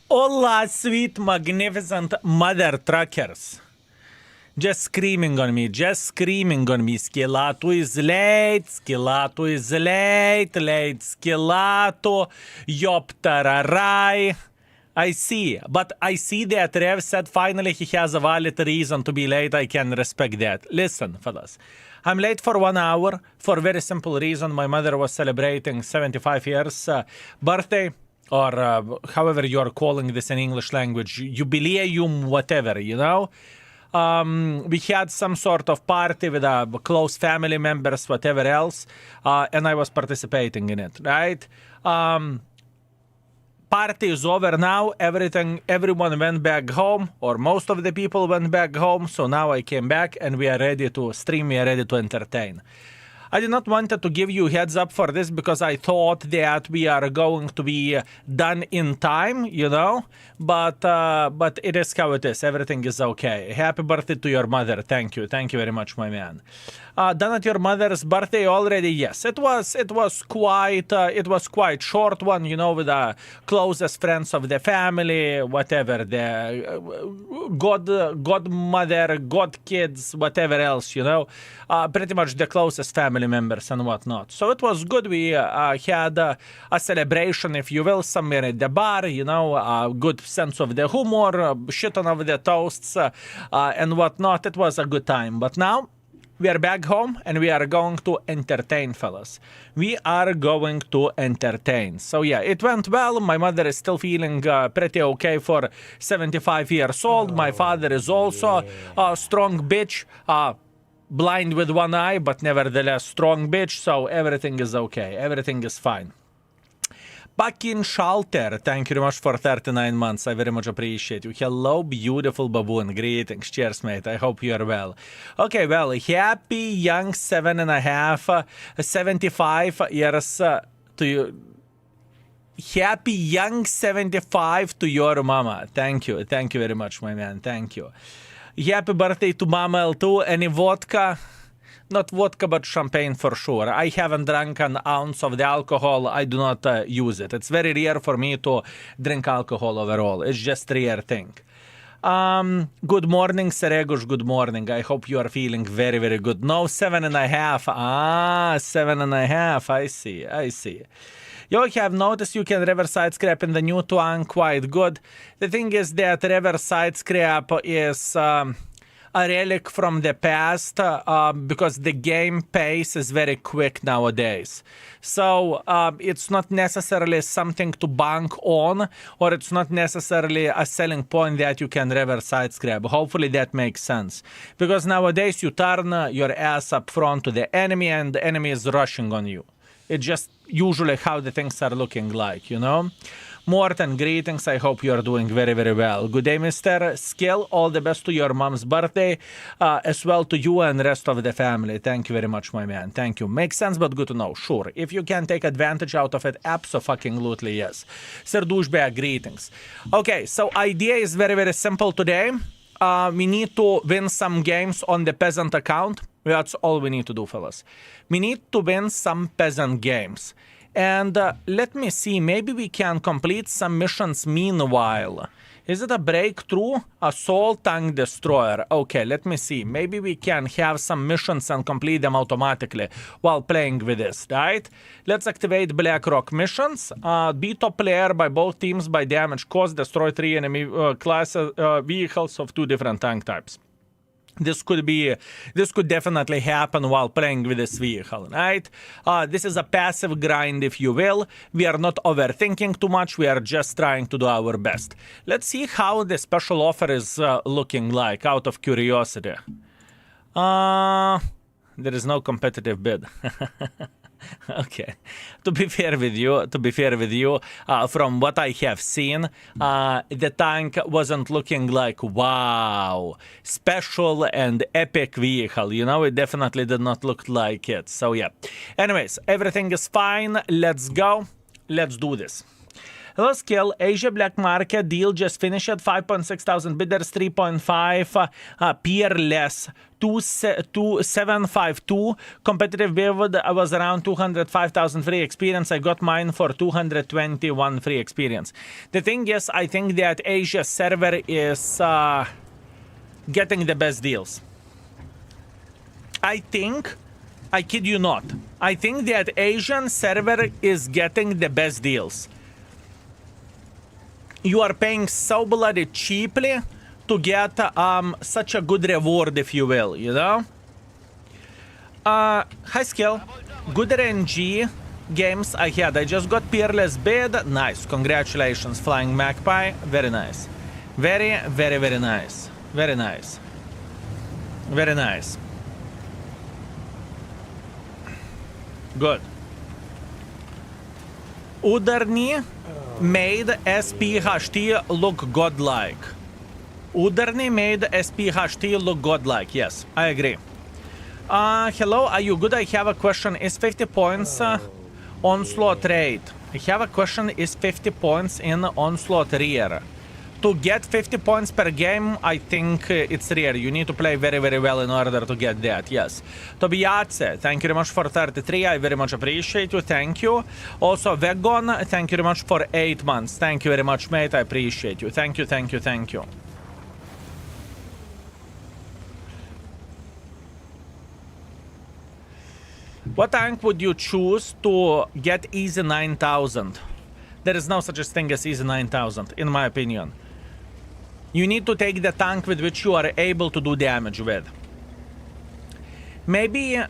Hola, sweet, magnificent mother truckers. Just screaming on me. Skilato is late, Skilato, Yoptararai. I see, but I see that Rev said finally he has a valid reason to be late. I can respect that. Listen, fellas. I'm late for 1 hour for a very simple reason. My mother was celebrating 75 years birthday, or however you're calling this in English language, jubileum, whatever, you know? We had some sort of party with close family members, whatever else, and I was participating in it, right? Party is over now. Everyone went back home, or most of the people went back home. So now I came back and we are ready to stream. We are ready to entertain. I did not want to give you heads up for this because I thought that we are going to be done in time, you know, but it is how it is. Everything is okay. Happy birthday to your mother. Thank you very much, my man. Done at your mother's birthday already? Yes, it was quite short one, you know, with the closest friends of the family, whatever, the godmother, godkids, whatever else, you know, pretty much the closest family members and whatnot. So it was good. We had a celebration, if you will, somewhere at the bar, you know, a good sense of the humor, shitting of the toasts and whatnot. It was a good time. But now we are back home and we are going to entertain, fellas. We are going to entertain. So yeah, it went well. My mother is still feeling pretty okay for 75 years old. My father is also a strong bitch. Blind with one eye, but nevertheless strong bitch. So everything is okay. Everything is fine. Bakin Shalter, thank you very much for 39 months. I very much appreciate you. Hello, beautiful baboon. Greetings. Cheers, mate. I hope you are well. Okay, well, happy young 75 years to you. Happy young 75 to your mama. Thank you. Thank you very much, my man. Thank you. Happy birthday to Mama L2. Any vodka? Not vodka, but champagne for sure. I haven't drunk an ounce of the alcohol. I do not use it. It's very rare for me to drink alcohol overall. It's just a rare thing. Good morning, Seregush. Good morning. I hope you are feeling very, very good. No, 7.5. 7.5. I see. You have noticed you can reverse side scrap in the new twang quite good. The thing is that reverse side scrap is a relic from the past because the game pace is very quick nowadays. So it's not necessarily something to bank on, or it's not necessarily a selling point that you can reverse side scrap. Hopefully that makes sense. Because nowadays you turn your ass up front to the enemy and the enemy is rushing on you. It's just usually how the things are looking like, you know? Morten, greetings. I hope you are doing very, very well. Good day, Mr. Skill. All the best to your mom's birthday, as well to you and the rest of the family. Thank you very much, my man. Thank you. Makes sense, but good to know. Sure. If you can take advantage out of it, absolutely yes. Sir Douchebag, greetings. Okay, so idea is very, very simple today. We need to win some games on the peasant account. That's all we need to do, fellas. We need to win some peasant games. And let me see, maybe we can complete some missions meanwhile. Is it a breakthrough? Assault tank destroyer. Okay, let me see. Maybe we can have some missions and complete them automatically while playing with this, right? Let's activate BlackRock missions. Be top player by both teams by damage caused. Destroy 3 enemy vehicles of 2 different tank types. This could definitely happen while playing with this vehicle, right? This is a passive grind, if you will. We are not overthinking too much. We are just trying to do our best. Let's see how the special offer is looking like, out of curiosity. There is no competitive bid. Okay. To be fair with you, from what I have seen, the tank wasn't looking like, wow, special and epic vehicle. You know, it definitely did not look like it. So, yeah. Anyways, everything is fine. Let's go. Let's do this. Hello, Skill. Asia Black Market deal just finished at 5.6 thousand bidders, 3.5 peerless. 2752 competitive bid was around 205,000 free experience. I got mine for 221 free experience. The thing is, I think that Asia server is getting the best deals. I kid you not, I think that Asian server is getting the best deals. You are paying so bloody cheaply to get such a good reward, if you will, you know? High skill. Good RNG games ahead. I just got peerless bid. Nice. Congratulations, Flying Magpie. Very nice. Very, very, very nice. Very nice. Very nice. Good. Udarniy made SPHT look godlike. Udarniy made SPHT look godlike. Yes, I agree. Hello, are you good? I have a question. Is 50 points onslaught rate? I have a question. Is 50 points in onslaught rare? To get 50 points per game, I think it's rare. You need to play very, very well in order to get that, yes. Tobiace, thank you very much for 33. I very much appreciate you. Thank you. Also, Vegon, thank you very much for 8 months. Thank you very much, mate. I appreciate you. Thank you, thank you, thank you. What tank would you choose to get easy 9000? There is no such a thing as easy 9000, in my opinion. You need to take the tank with which you are able to do damage with. Maybe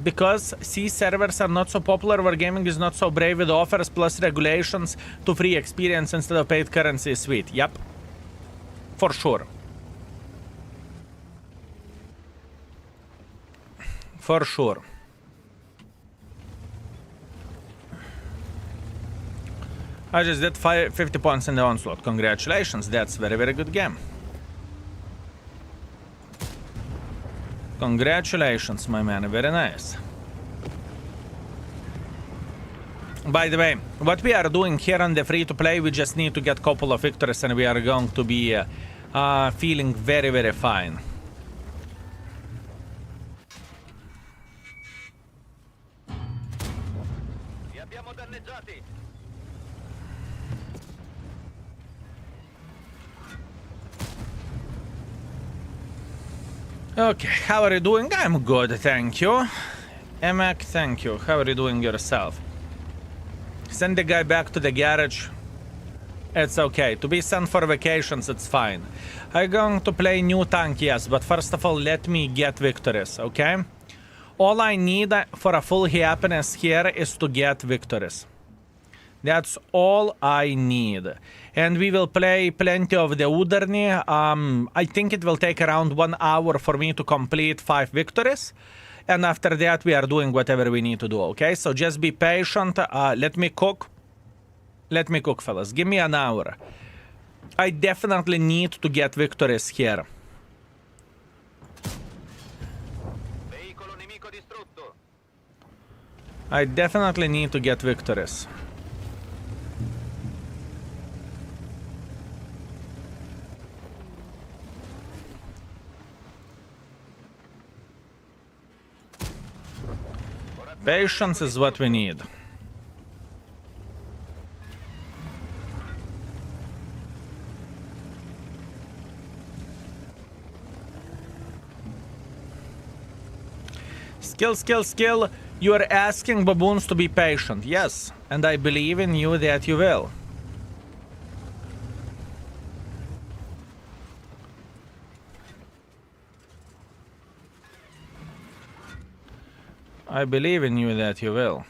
because C servers are not so popular, where gaming is not so brave with offers plus regulations to free experience instead of paid currency is sweet. Yep. For sure. For sure. I just did 50 points in the onslaught. Congratulations, that's very, very good game. Congratulations, my man, very nice. By the way, what we are doing here on the free-to-play, we just need to get a couple of victories and we are going to be feeling very, very fine. Okay, how are you doing? I'm good, thank you. Emek, thank you. How are you doing yourself? Send the guy back to the garage. It's okay. To be sent for vacations, it's fine. I'm going to play new tank, yes, but first of all, let me get victories, okay? All I need for a full happiness here is to get victories. That's all I need. And we will play plenty of the Udarniy. I think it will take around 1 hour for me to complete 5 victories. And after that, we are doing whatever we need to do, okay? So just be patient. Let me cook. Let me cook, fellas. Give me an hour. I definitely need to get victories here. I definitely need to get victories. Patience is what we need. Skill, skill, skill. You are asking baboons to be patient. Yes, and I believe in you that you will. I believe in you that you will.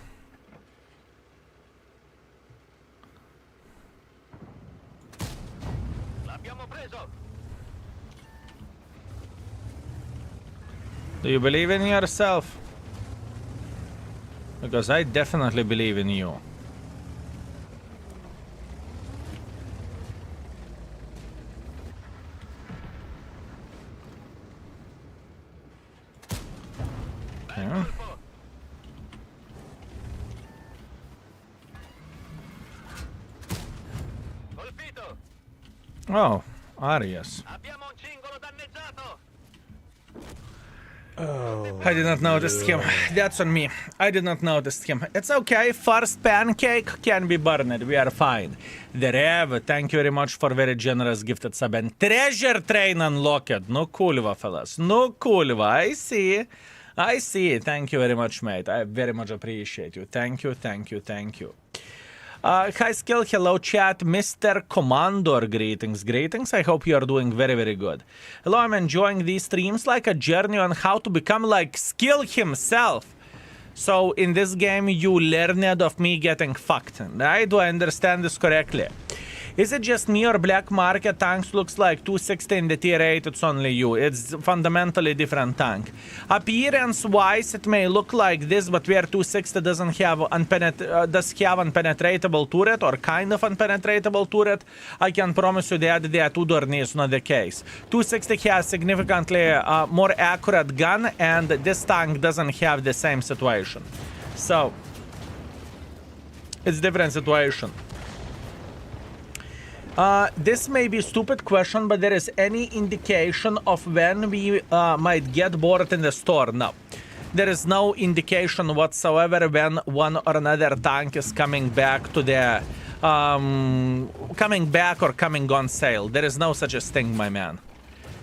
Do you believe in yourself? Because I definitely believe in you. Okay. Oh, Arias. Oh, I did not notice him. That's on me. I did not notice him. It's okay. First pancake can be burned. We are fine. The Rev, thank you very much for very generous gifted sub. And treasure train unlocked. No kulva, fellas. No kulva. I see. I see. Thank you very much, mate. I very much appreciate you. Thank you, thank you, thank you. Hi Skill, hello chat, Mr. Commandor, greetings, greetings. I hope you are doing very, very good. Hello, I'm enjoying these streams like a journey on how to become like Skill himself. So in this game, you learned of me getting fucked, right? Do I understand this correctly? Is it just me or black market tanks looks like 260 in the tier 8? It's only you. It's fundamentally different tank. Appearance-wise, it may look like this, but where 260 doesn't have does have unpenetratable turret or kind of unpenetratable turret, I can promise you that Udarniy is not the case. 260 has significantly more accurate gun, and this tank doesn't have the same situation. So, it's different situation. This may be a stupid question, but there is any indication of when we might get bored in the store? No. There is no indication whatsoever when one or another tank is coming back to the... coming back or coming on sale. There is no such a thing, my man.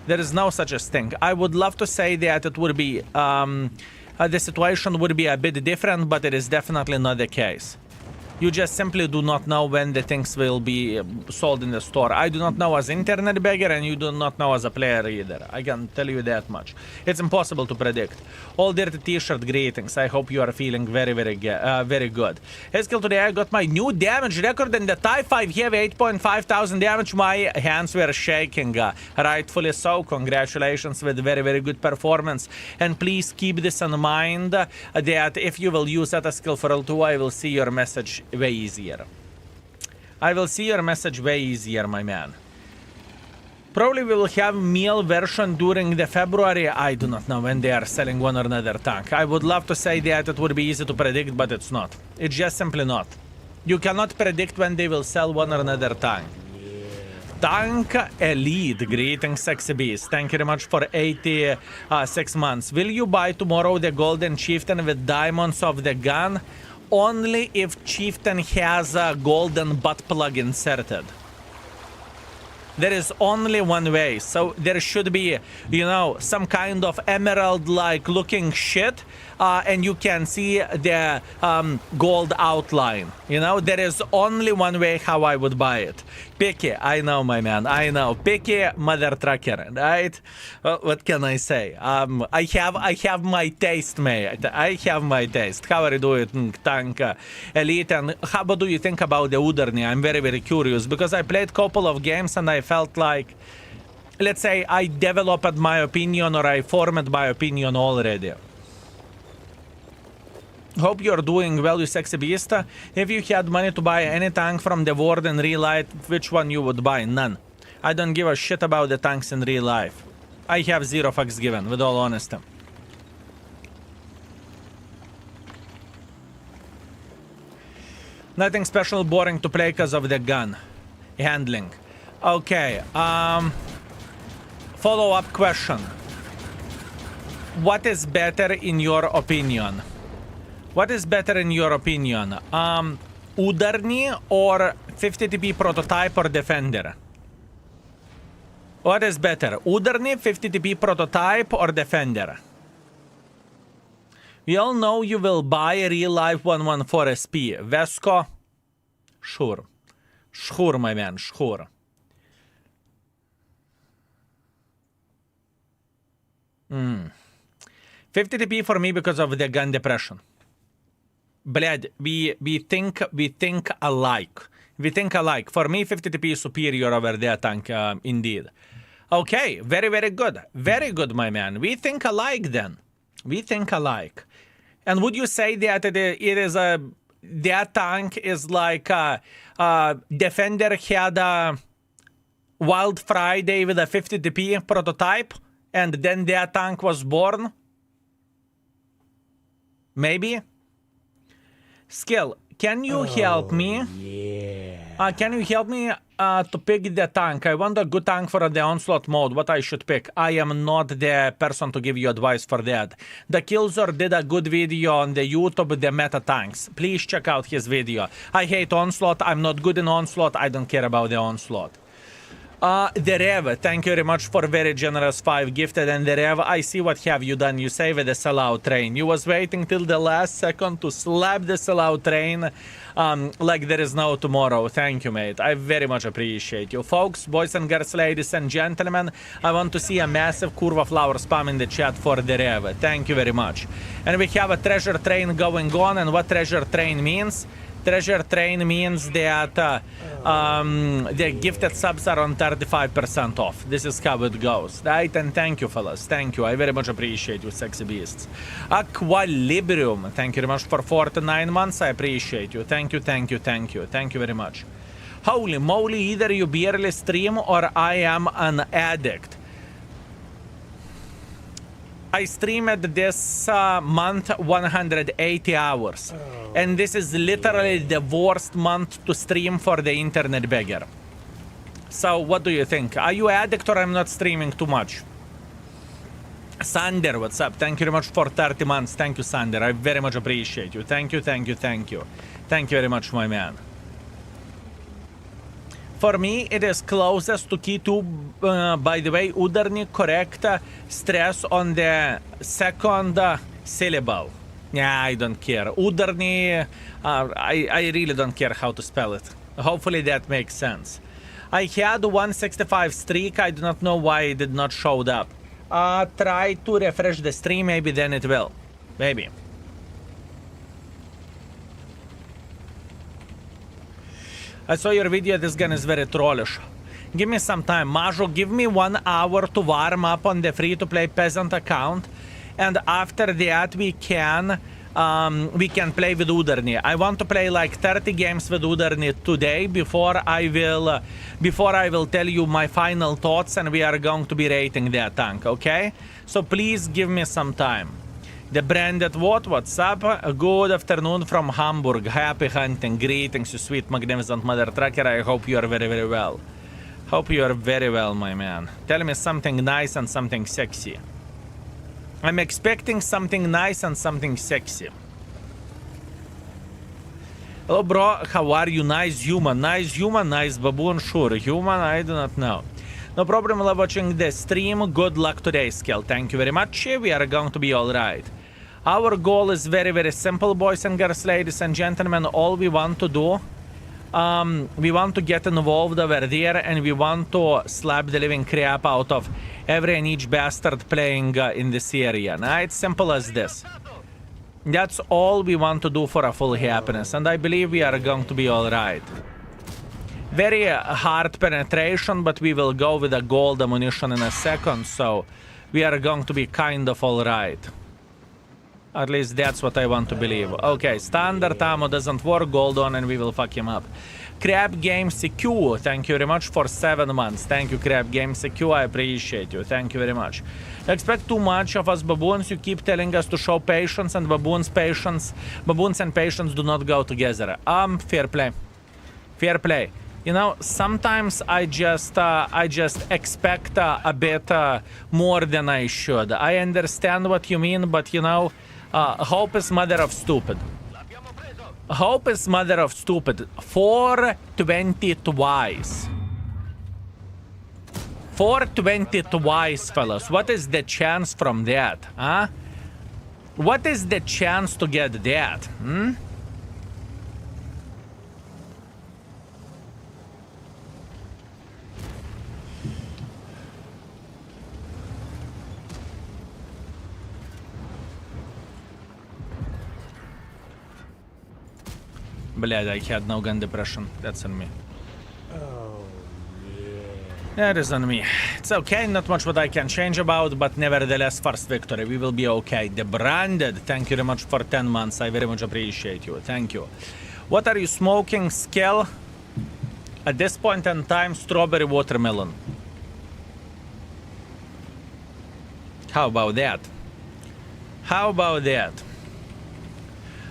There is no such a thing. I would love to say that it would be... the situation would be a bit different, but it is definitely not the case. You just simply do not know when the things will be sold in the store. I do not know as internet beggar, and you do not know as a player either. I can tell you that much. It's impossible to predict. All dirty t-shirt greetings. I hope you are feeling very, very good. Hey, Skill, today I got my new damage record in the Type 5 Heavy 8.5 thousand damage. My hands were shaking. Rightfully so. Congratulations with very, very good performance. And please keep this in mind that if you will use that as Skill for L2, I will see your message way easier. I will see your message way easier, my man. Probably we will have meal version during the February. I do not know when they are selling one or another tank. I would love to say that it would be easy to predict, but it's not. It's just simply not. You cannot predict when they will sell one or another tank. Tank Elite, greetings, Sexy Beast. Thank you very much for 86 months. Will you buy tomorrow the Golden Chieftain with diamonds of the gun? Only if Chieftain has a golden butt plug inserted. There is only one way, so there should be, you know, some kind of emerald-like looking shit, and you can see the gold outline. You know, there is only one way how I would buy it. Picky, I know, my man, I know. Picky mother trucker, right? Well, what can I say? I have my taste, mate. I have my taste. How are you doing, Tank Elite? And how do you think about the Udarniy? I'm very, very curious, because I played a couple of games and I felt like, let's say, I developed my opinion or I formed my opinion already. Hope you're doing well, you sexy beast. If you had money to buy any tank from the world in real life, which one you would buy? None. I don't give a shit about the tanks in real life. I have zero fucks given, with all honesty. Nothing special, boring to play because of the gun handling. Okay, follow-up question. What is better in your opinion? What is better in your opinion? Udarniy or 50TP prototype or Defender? What is better? Udarniy, 50TP prototype or Defender? We all know you will buy a real life 114 SP. Vesco? Sure. Sure, my man, sure. 50TP for me because of the gun depression. Bled, we think alike. We think alike. For me, 50TP is superior over their tank, indeed. Okay, very, very good. Very good, my man. We think alike then. We think alike. And would you say that it is a... that tank is like Defender had a Wild Friday with a 50TP prototype, and then that tank was born? Maybe? Skill, can you help me? Yeah. Can you help me to pick the tank? I want a good tank for the onslaught mode. What I should pick? I am not the person to give you advice for that. The Killzor did a good video on the YouTube, the meta tanks. Please check out his video. I hate onslaught. I'm not good in onslaught. I don't care about the onslaught. The Rev, thank you very much for very generous 5 gifted. And the Rev, I see what have you done. You saved the sellout train. You was waiting till the last second to slap the sellout train like there is no tomorrow. Thank you, mate. I very much appreciate you. Folks, boys and girls, ladies and gentlemen, I want to see a massive curva flower spam in the chat for the Rev. Thank you very much. And we have a treasure train going on. And what treasure train means? Treasure train means that the gifted subs are on 35% off. This is how it goes, right? And thank you, fellas. Thank you. I very much appreciate you, sexy beasts. Aqualibrium, thank you very much for 49 months. I appreciate you. Thank you, thank you, thank you. Thank you very much. Holy moly, either you barely stream or I am an addict. I streamed this month 180 hours. And this is literally the worst month to stream for the internet beggar. So what do you think? Are you addict or I'm not streaming too much? Sander, what's up? Thank you very much for 30 months. Thank you, Sander. I very much appreciate you. Thank you, thank you, thank you. Thank you very much, my man. For me, it is closest to key 2, by the way, Udarniy, correct stress on the second syllable. Yeah, I don't care. Udarniy, I really don't care how to spell it. Hopefully that makes sense. I had 165 streak. I do not know why it did not show up. Try to refresh the stream, maybe then it will. Maybe. I saw your video, this gun is very trollish. Give me some time. Majo, give me 1 hour to warm up on the free-to-play peasant account. And after that, we can play with Udarniy. I want to play like 30 games with Udarniy today before I will tell you my final thoughts and we are going to be rating that tank, okay? So please give me some time. The branded what's up? Good afternoon from Hamburg. Happy hunting. Greetings, you sweet magnificent mother trucker. I hope you are very, very well. Hope you are very well, my man. Tell me something nice and something sexy. I'm expecting something nice and something sexy. Hello, bro. How are you? Nice human. Nice human. Nice baboon. Sure. Human, I do not know. No problem. Love watching the stream. Good luck today, Skill. Thank you very much. We are going to be all right. Our goal is very, very simple, boys and girls, ladies and gentlemen. All we want to do, we want to get involved over there and we want to slap the living crap out of every and each bastard playing in this area. Now, it's simple as this. That's all we want to do for a full happiness, and I believe we are going to be all right. Very hard penetration, but we will go with a gold ammunition in a second, so we are going to be kind of all right. At least that's what I want to believe. Okay, standard ammo doesn't work, gold on, and we will fuck him up. Crab Game CQ, thank you very much for 7 months. Thank you, Crab Game CQ, I appreciate you. Thank you very much. Expect too much of us baboons. You keep telling us to show patience, and baboons and patience do not go together. Fair play. Fair play. You know, sometimes I just expect a bit more than I should. I understand what you mean, but you know, hope is mother of stupid. Hope is mother of stupid. 420 twice. 420 twice, fellas. What is the chance from that, huh? What is the chance to get that, hmm? Блядь, I had no gun depression. That's on me. Oh, yeah. That is on me. It's okay, not much what I can change about, but nevertheless, first victory. We will be okay. The branded, thank you very much for 10 months. I very much appreciate you. Thank you. What are you smoking, Skill? At this point in time, strawberry watermelon. How about that? How about that?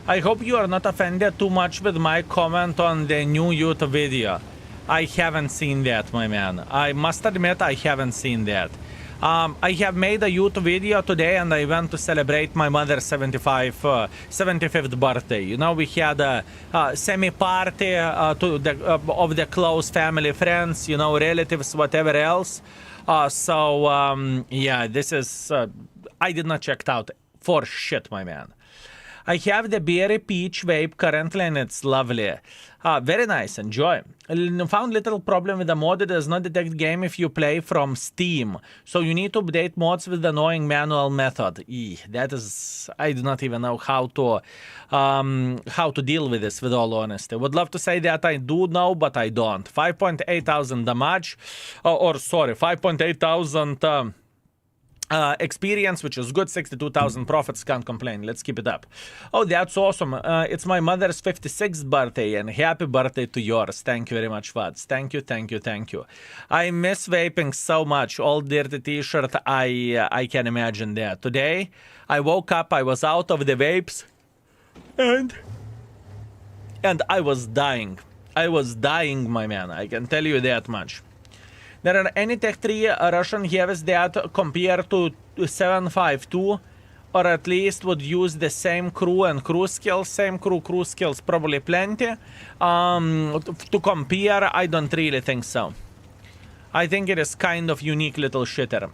I hope you are not offended too much with my comment on the new youth video. I haven't seen that, my man. I must admit I haven't seen that. I have made a youth video today and I went to celebrate my mother's 75th birthday. You know, we had a semi-party of the close family, friends, you know, relatives, whatever else. Yeah, this is... I did not check it out for shit, my man. I have the berry peach vape currently and it's lovely. Very nice, enjoy. Found little problem with the mod, it does not detect game if you play from Steam. So you need to update mods with the annoying manual method. That is, I do not even know how to deal with this, with all honesty. Would love to say that I do know, but I don't. 5.8 thousand damage, 5.8 thousand experience, which is good. 62,000 profits, can't complain. Let's keep it up. Oh, that's awesome. It's my mother's 56th birthday and happy birthday to yours. Thank you very much, Vads. Thank you, thank you, thank you. I miss vaping so much. Old dirty t-shirt, I can imagine that. Today I woke up, I was out of the vapes and I was dying. I was dying, my man. I can tell you that much. There are any Tech 3 Russian heavies that compare to 752 or at least would use the same crew and crew skills, same crew skills, probably plenty. To compare, I don't really think so. I think it is kind of unique little shitter.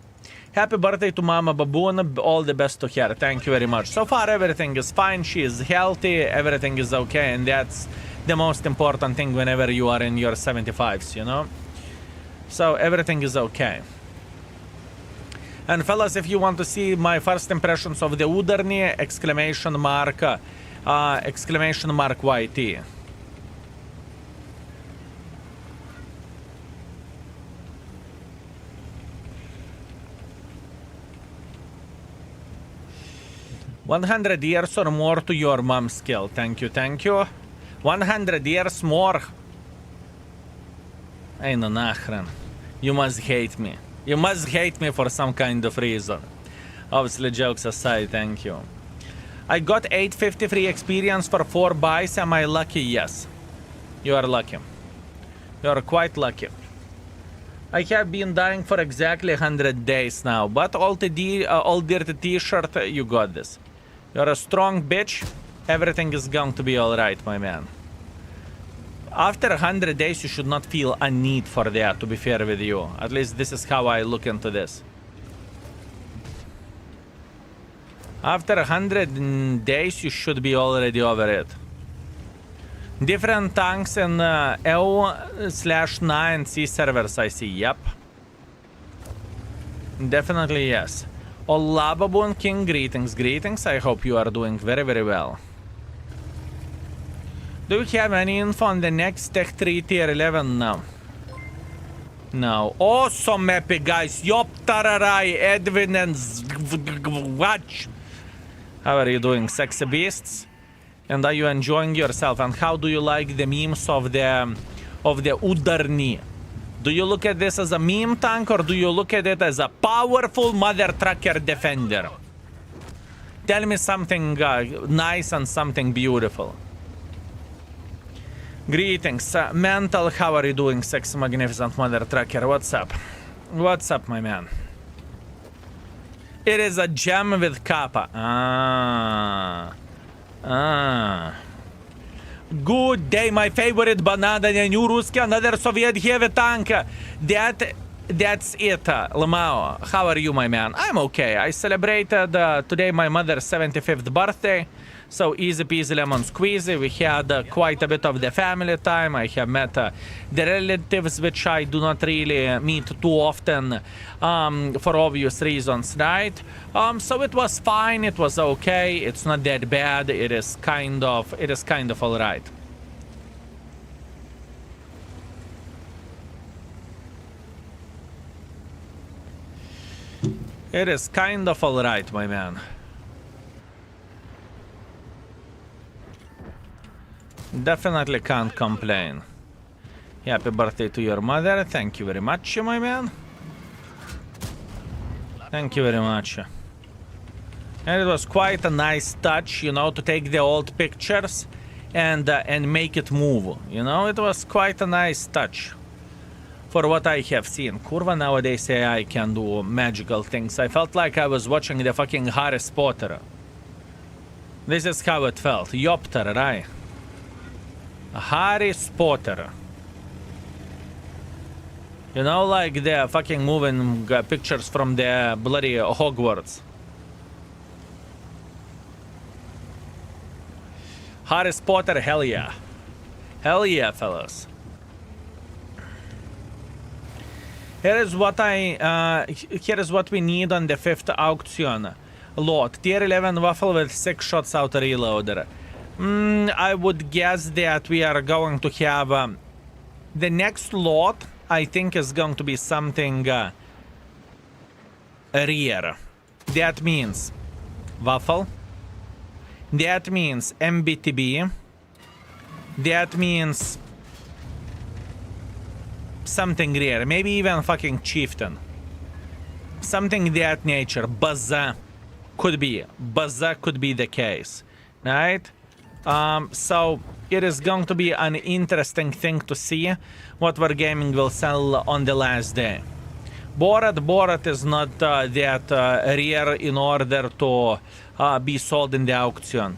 Happy birthday to Mama Baboon, all the best to her, thank you very much. So far everything is fine, she is healthy, everything is okay, and that's the most important thing whenever you are in your 75s, you know? So everything is okay. And fellas, if you want to see my first impressions of the Udarniy, exclamation mark YT. $100 years or more to your mom's skill. Thank you, thank you. 100 years more. Ey, no nachren. You must hate me. You must hate me for some kind of reason. Obviously, jokes aside, thank you. I got 853 experience for 4 buys. Am I lucky? Yes. You are lucky. You are quite lucky. I have been dying for exactly 100 days now, but all dirty t-shirt, you got this. You're a strong bitch. Everything is going to be alright, my man. After 100 days, you should not feel a need for that, to be fair with you. At least this is how I look into this. After 100 days, you should be already over it. Different tanks in L/9C servers, I see. Yep. Definitely yes. Olababun King, greetings, greetings. I hope you are doing very, very well. Do you have any info on the next Tech 3 Tier 11 now? No. Awesome epic, guys. Yop Tararai, Edwin and Watch. How are you doing, sexy beasts? And are you enjoying yourself? And how do you like the memes of the Udarniy? Do you look at this as a meme tank or do you look at it as a powerful mother trucker defender? Tell me something nice and something beautiful. Greetings, Mental, how are you doing, sexy magnificent mother trucker? What's up? What's up, my man? It is a gem with kappa. Good day, my favorite banana, new Ruski, another Soviet heavy tank. That's it, Lamao. How are you, my man? I'm okay. I celebrated today my mother's 75th birthday. So easy peasy lemon squeezy. We had quite a bit of the family time. I have met the relatives, which I do not really meet too often for obvious reasons, right? So it was fine. It was okay. It's not that bad. It is kind of all right. It is kind of all right, my man. Definitely can't complain. Happy birthday to your mother. Thank you very much, my man. Thank you very much. And it was quite a nice touch, you know, to take the old pictures and make it move. You know, it was quite a nice touch for what I have seen. Kurva, nowadays AI can do magical things. I felt like I was watching the fucking Harry Potter. This is how it felt. Yopter, right? Harry Potter. You know, like the fucking moving pictures from the bloody Hogwarts. Harry Potter, hell yeah. Hell yeah, fellas. Here is what we need on the 5th auction lot. Tier 11 waffle with 6 shots out reloader. I would guess that we are going to have the next lot. I think is going to be something rare. That means waffle. That means MBTB. That means something rare. Maybe even fucking chieftain. Something that nature. Baza could be. Baza could be the case. Right? So it is going to be an interesting thing to see what Wargaming will sell on the last day. Borat is not that rare in order to be sold in the auction.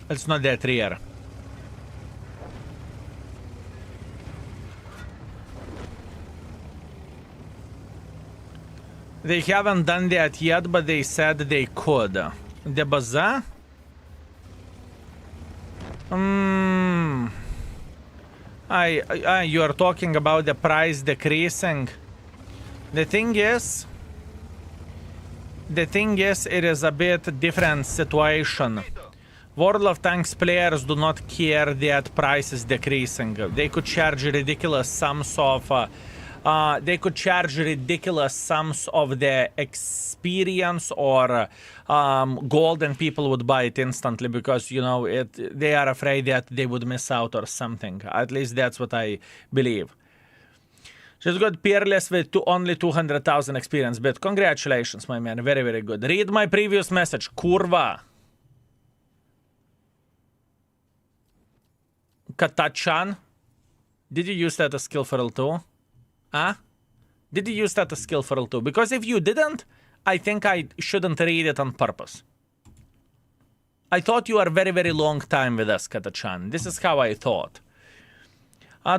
It's not that rare. They haven't done that yet, but they said they could. The bazaar? You are talking about the price decreasing. The thing is, it is a bit different situation. World of Tanks players do not care that price is decreasing. They could charge ridiculous sums of the experience or gold, and people would buy it instantly because, you know, they are afraid that they would miss out or something. At least that's what I believe. She's got peerless with only 200,000 experience, but congratulations, my man. Very, very good. Read my previous message. Kurva. Katachan. Did you use that as skill for L2? Huh? Did you use that as skill for L2? Because if you didn't, I think I shouldn't read it on purpose. I thought you are very, very long time with us, Katachan. This is how I thought.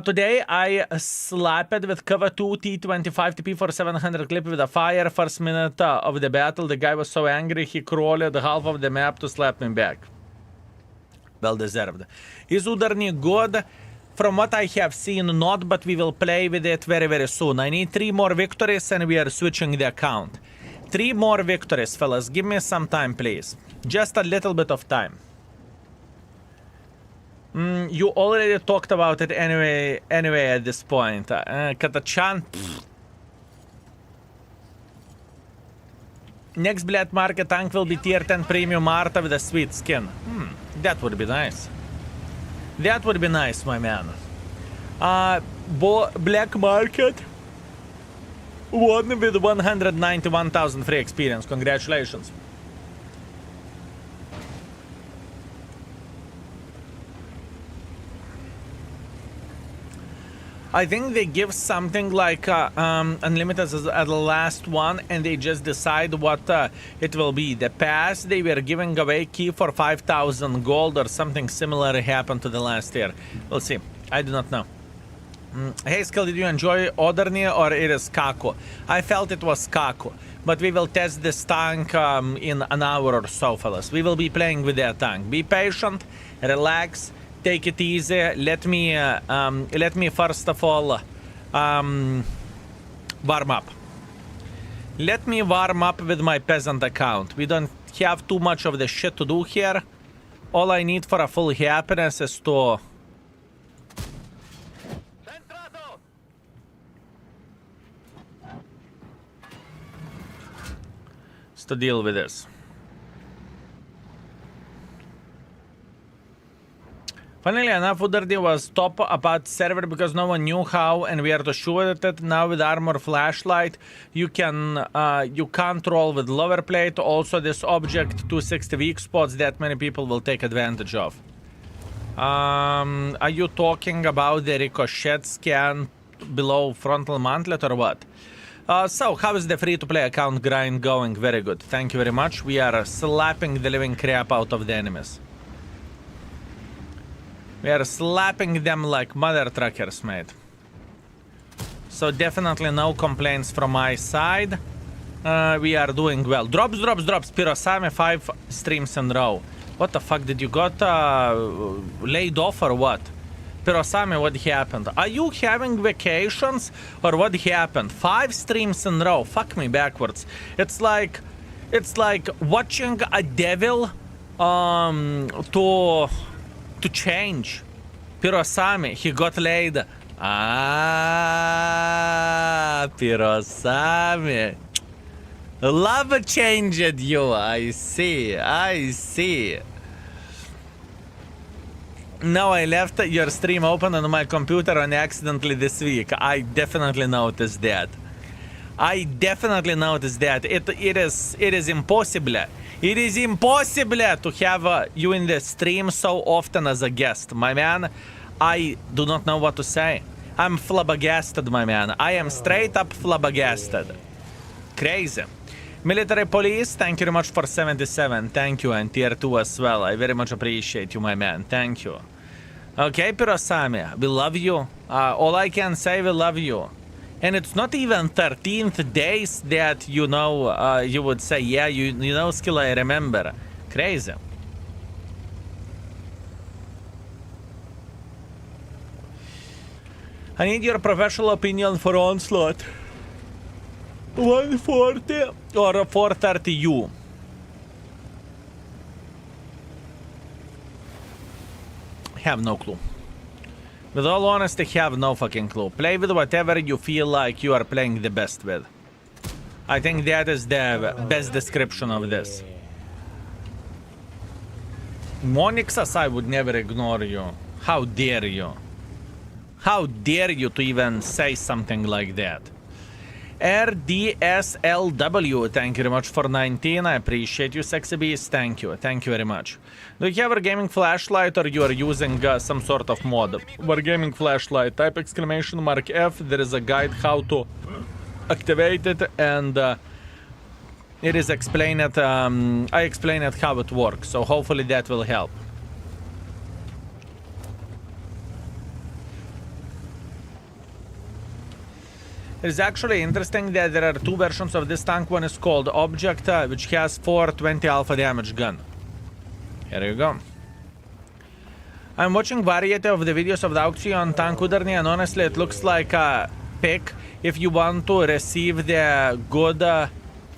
Today I slapped with cover 2 T25 TP for 700 clip with a fire. First minute of the battle, the guy was so angry he crawled half of the map to slap me back. Well deserved. Is Udarniy good? From what I have seen, not, but we will play with it very, very soon. I need 3 more victories and we are switching the account. 3 more victories, fellas. Give me some time, please. Just a little bit of time. You already talked about it anyway at this point. Katachan. Next Black Market tank will be tier 10 premium Marta with a sweet skin. That would be nice. That would be nice, my man. Black Market won with 191,000 free experience. Congratulations. I think they give something like unlimited at the last one, and they just decide what it will be. The past, they were giving away key for 5,000 gold or something similar happened to the last year. We'll see. I do not know. Hey, Skill, did you enjoy Udarniy or it is Kaku? I felt it was Kaku, but we will test this tank in an hour or so, fellas. We will be playing with that tank. Be patient, relax. Take it easy. Let me first of all warm up. Let me warm up with my peasant account. We don't have too much of the shit to do here. All I need for a full happiness is to deal with this. Funnily enough, Udarniy was top about server because no one knew how and where to shoot at it. Now with armor flashlight, you can't roll with lower plate. Also, this object 260 weak spots that many people will take advantage of. Are you talking about the ricochet scan below frontal mantlet or what? So, how is the free-to-play account grind going? Very good. Thank you very much. We are slapping the living crap out of the enemies. We are slapping them like mother truckers, mate. So definitely no complaints from my side. We are doing well. Drops. Pirosami 5 streams in a row. What the fuck, did you got laid off or what? Pirosami, what happened? Are you having vacations or what happened? 5 streams in a row. Fuck me backwards. It's like watching a devil to change. Pirosami, he got laid. Pirosami. Love changed you. I see. No, I left your stream open on my computer on accidentally this week. I definitely noticed that. It is impossible. It is impossible to have you in the stream so often as a guest, my man. I do not know what to say. I'm flabbergasted, my man. I am straight up flabbergasted. Crazy. Military police, thank you very much for 77. Thank you, and tier 2 as well. I very much appreciate you, my man. Thank you. Okay, Pirosami, we love you. All I can say, we love you. And it's not even 13th days that, you know, you would say, yeah, you know, skill I remember. Crazy. I need your professional opinion for Onslaught. 140 or 430U? Have no clue. With all honesty, have no fucking clue. Play with whatever you feel like you are playing the best with. I think that is the best description of this. Monixas, I would never ignore you. How dare you? How dare you to even say something like that? RDSLW, thank you very much for 19. I appreciate you, sexy beast. Thank you very much. Do you have a gaming flashlight or you are using some sort of mod? Wargaming flashlight, type exclamation mark F. There is a guide how to activate it, and it is explained. I explain it how it works, so hopefully that will help. It is actually interesting that there are 2 versions of this tank. One is called Object, which has 420 alpha damage gun. Here you go. I'm watching variety of the videos of the auction tank Udarniy, and honestly it looks like a pick if you want to receive the good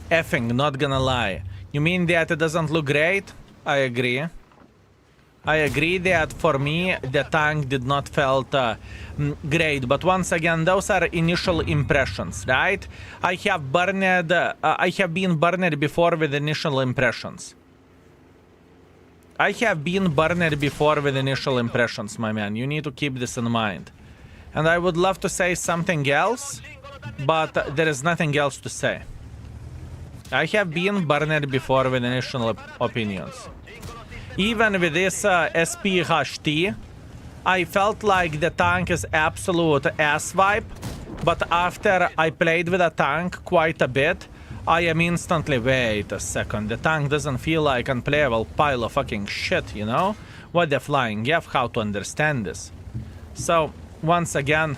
effing, not gonna lie. You mean that it doesn't look great? I agree. I agree that for me the tank did not felt great, but once again those are initial impressions, right? I have been burned before with initial impressions. My man. You need to keep this in mind. And I would love to say something else, but there is nothing else to say. I have been burned before with initial opinions. Even with this SPHT, I felt like the tank is absolute ass wipe, but after I played with a tank quite a bit, I am instantly, wait a second, the tank doesn't feel like an unplayable pile of fucking shit, you know? What the flying F, how to understand this. So, once again,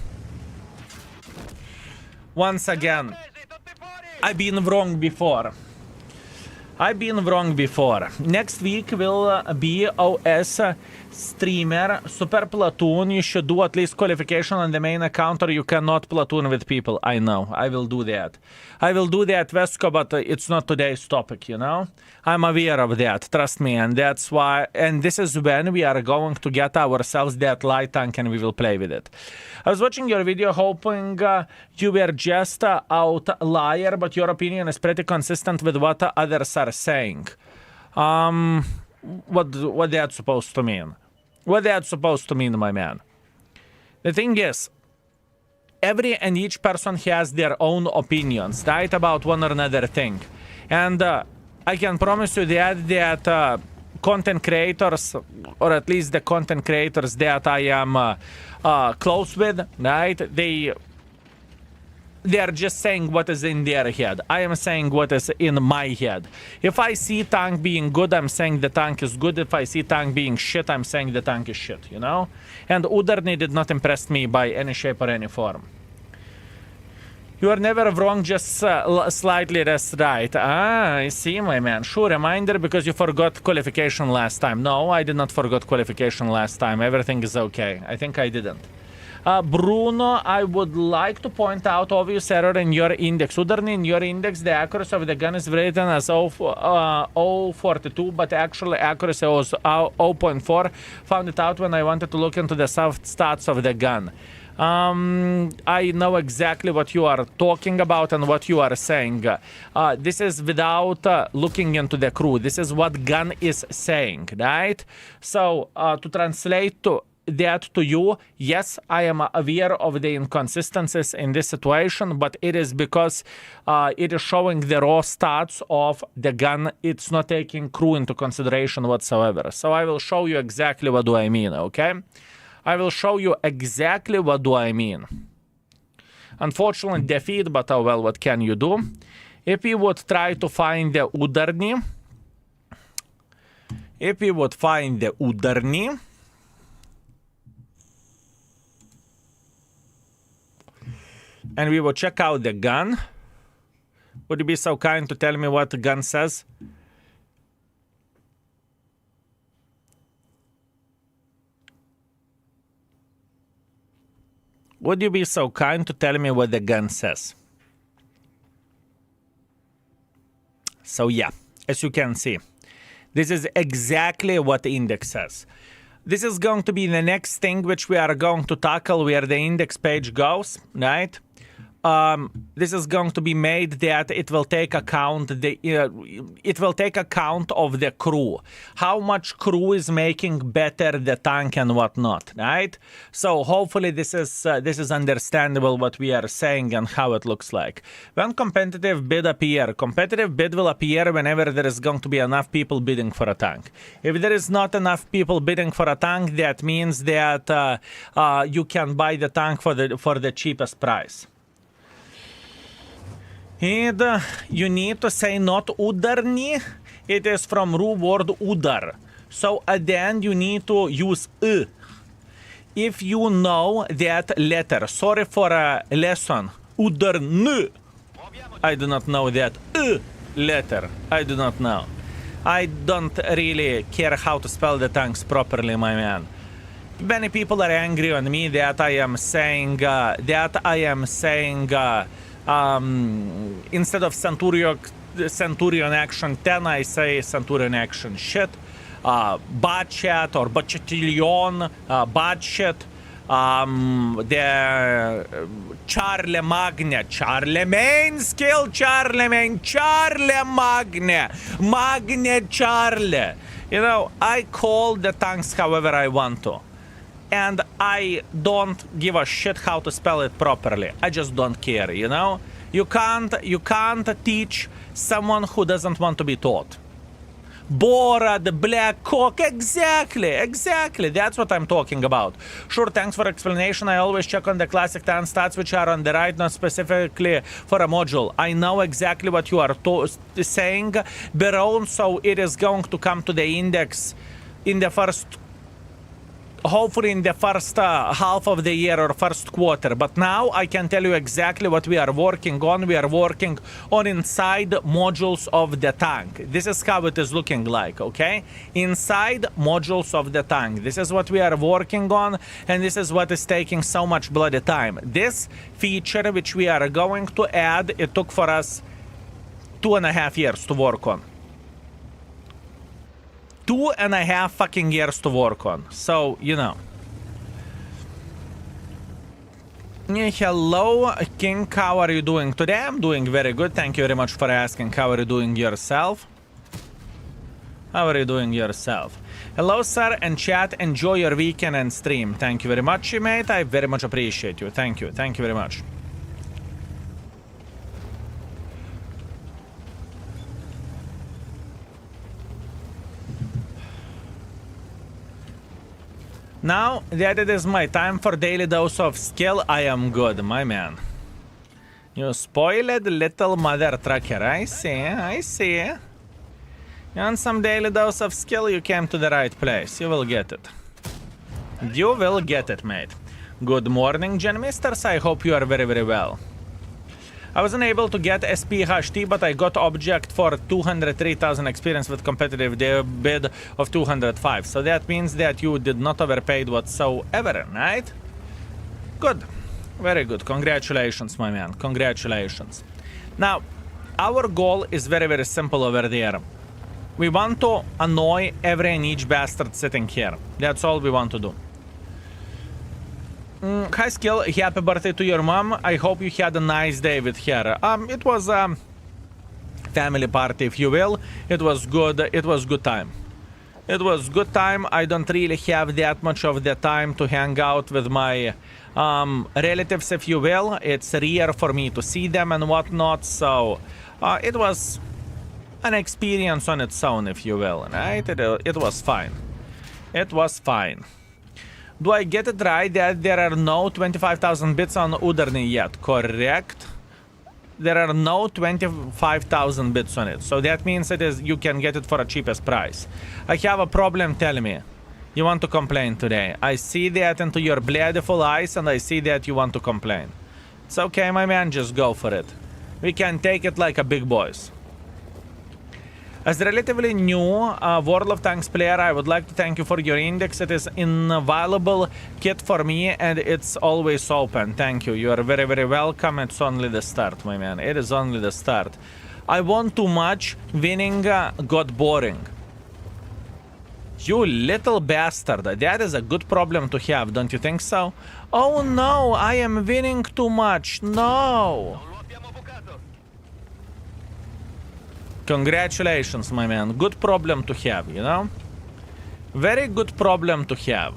I've been wrong before. Next week will be OS streamer, Super Platoon. You should do at least qualification on the main account or you cannot platoon with people. I know, I will do that. Vesco, but it's not today's topic, you know? I'm aware of that, trust me, and that's why, and this is when we are going to get ourselves that light tank and we will play with it. I was watching your video hoping you were just outlier, but your opinion is pretty consistent with what others are saying. What that's supposed to mean? What that's supposed to mean, my man? The thing is, every and each person has their own opinions, right, about one or another thing. And I can promise you that content creators, or at least the content creators that I am close with, right, they are just saying what is in their head. I am saying what is in my head. If I see tank being good, I'm saying the tank is good. If I see tank being shit, I'm saying the tank is shit, you know? And Udarniy did not impress me by any shape or any form. You are never wrong, just slightly less right. Ah, I see, my man. Sure, reminder, because you forgot qualification last time. No, I did not forget qualification last time. Everything is okay. I think I didn't. Bruno, I would like to point out obvious error in your index. Udarniy, in your index, the accuracy of the gun is written as 0.42, but actually accuracy was 0.4. Found it out when I wanted to look into the soft stats of the gun. I know exactly what you are talking about and what you are saying. This is without looking into the crew. This is what gun is saying, right? So, to translate that to you, yes, I am aware of the inconsistencies in this situation, but it is because it is showing the raw stats of the gun. It's not taking crew into consideration whatsoever. So I will show you exactly what do I mean, okay? I will show you exactly what do I mean. Unfortunately, defeat, but oh well, what can you do? If you would try to find the Udarniy, and we will check out the gun. Would you be so kind to tell me what the gun says? Would you be so kind to tell me what the gun says? So yeah, as you can see, this is exactly what the index says. This is going to be the next thing which we are going to tackle where the index page goes, right? This is going to be made that it will take account of the crew, how much crew is making better the tank and whatnot, right? So hopefully this is understandable what we are saying and how it looks like. When competitive bid appear, competitive bid will appear whenever there is going to be enough people bidding for a tank. If there is not enough people bidding for a tank, that means that you can buy the tank for the cheapest price. And you need to say not Udarniy. It is from root word Udar. So at the end you need to use If you know that letter, sorry for a lesson, Udarniy. I do not know that letter. I do not know. I don't really care how to spell the tanks properly, my man. Many people are angry on me that I am saying instead of Centurion action 10, I say Centurion action shit, budget or budgetillion, budget, the Charlie main skill, Magne, Charlie. You know, I call the tanks however I want to. And I don't give a shit how to spell it properly. I just don't care, you know? You can't teach someone who doesn't want to be taught. Bora, the black cock, exactly. That's what I'm talking about. Sure, thanks for explanation. I always check on the classic tan stats which are on the right, not specifically for a module. I know exactly what you are saying, Baron, so it is going to come to the index in the first, hopefully in the first half of the year or first quarter. But now I can tell you exactly what we are working on. We are working on inside modules of the tank. This is how it is looking like, okay? Inside modules of the tank. This is what we are working on, and this is what is taking so much bloody time. This feature which we are going to add, it took for us 2.5 years to work on. 2.5 fucking years to work on. So, you know. Yeah, hello, King. How are you doing today? I'm doing very good. Thank you very much for asking. How are you doing yourself? How are you doing yourself? Hello, sir, and chat. Enjoy your weekend and stream. Thank you very much, mate. I very much appreciate you. Thank you. Thank you very much. Now that it is my time for daily dose of skill, I am good, my man. You spoiled little mother trucker. I see, I see. You want some daily dose of skill? You came to the right place. You will get it. You will get it, mate. Good morning, Gen Misters. I hope you are very, very well. I wasn't able to get SPHT, but I got object for 203,000 experience with competitive bid of 205. So that means that you did not overpaid whatsoever, right? Good. Very good. Congratulations, my man. Congratulations. Now, our goal is very, very simple over there. We want to annoy every and each bastard sitting here. That's all we want to do. Hi, Skill. Happy birthday to your mom. I hope you had a nice day with her. It was a family party, if you will. It was good. It was good time. It was good time. I don't really have that much of the time to hang out with my relatives, if you will. It's rare for me to see them and whatnot. So it was an experience on its own, if you will. Right? It was fine. It was fine. Do I get it right that there are no 25,000 bits on Udarniy yet? Correct. There are no 25,000 bits on it. So that means you can get it for a cheapest price. I have a problem, tell me. You want to complain today. I see that into your bloodful eyes and I see that you want to complain. It's okay, my man, just go for it. We can take it like a big boys. As a relatively new World of Tanks player, I would like to thank you for your index. It is invaluable kit for me and it's always open. Thank you. You are very, very welcome. It's only the start, my man. It is only the start. I won too much. Winning got boring. You little bastard. That is a good problem to have, don't you think so? Oh no, I am winning too much. No. Congratulations, my man. Good problem to have, you know? Very good problem to have.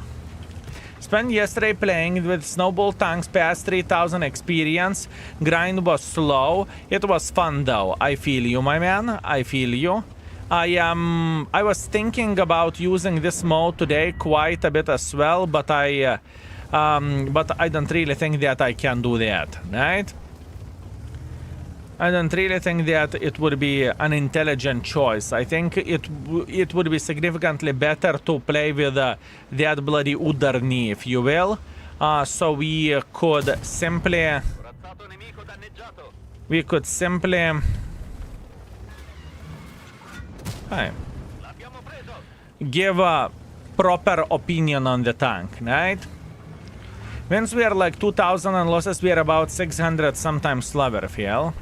Spent yesterday playing with Snowball Tanks past 3,000 experience. Grind was slow. It was fun though. I feel you, my man. I feel you. I was thinking about using this mode today quite a bit as well, but I don't really think that I can do that, right? I don't really think that it would be an intelligent choice. I think it would be significantly better to play with that bloody Udarniy, if you will. So we could simply give a proper opinion on the tank, right? Once we are like 2,000 and losses, we are about 600 sometimes slower, feel.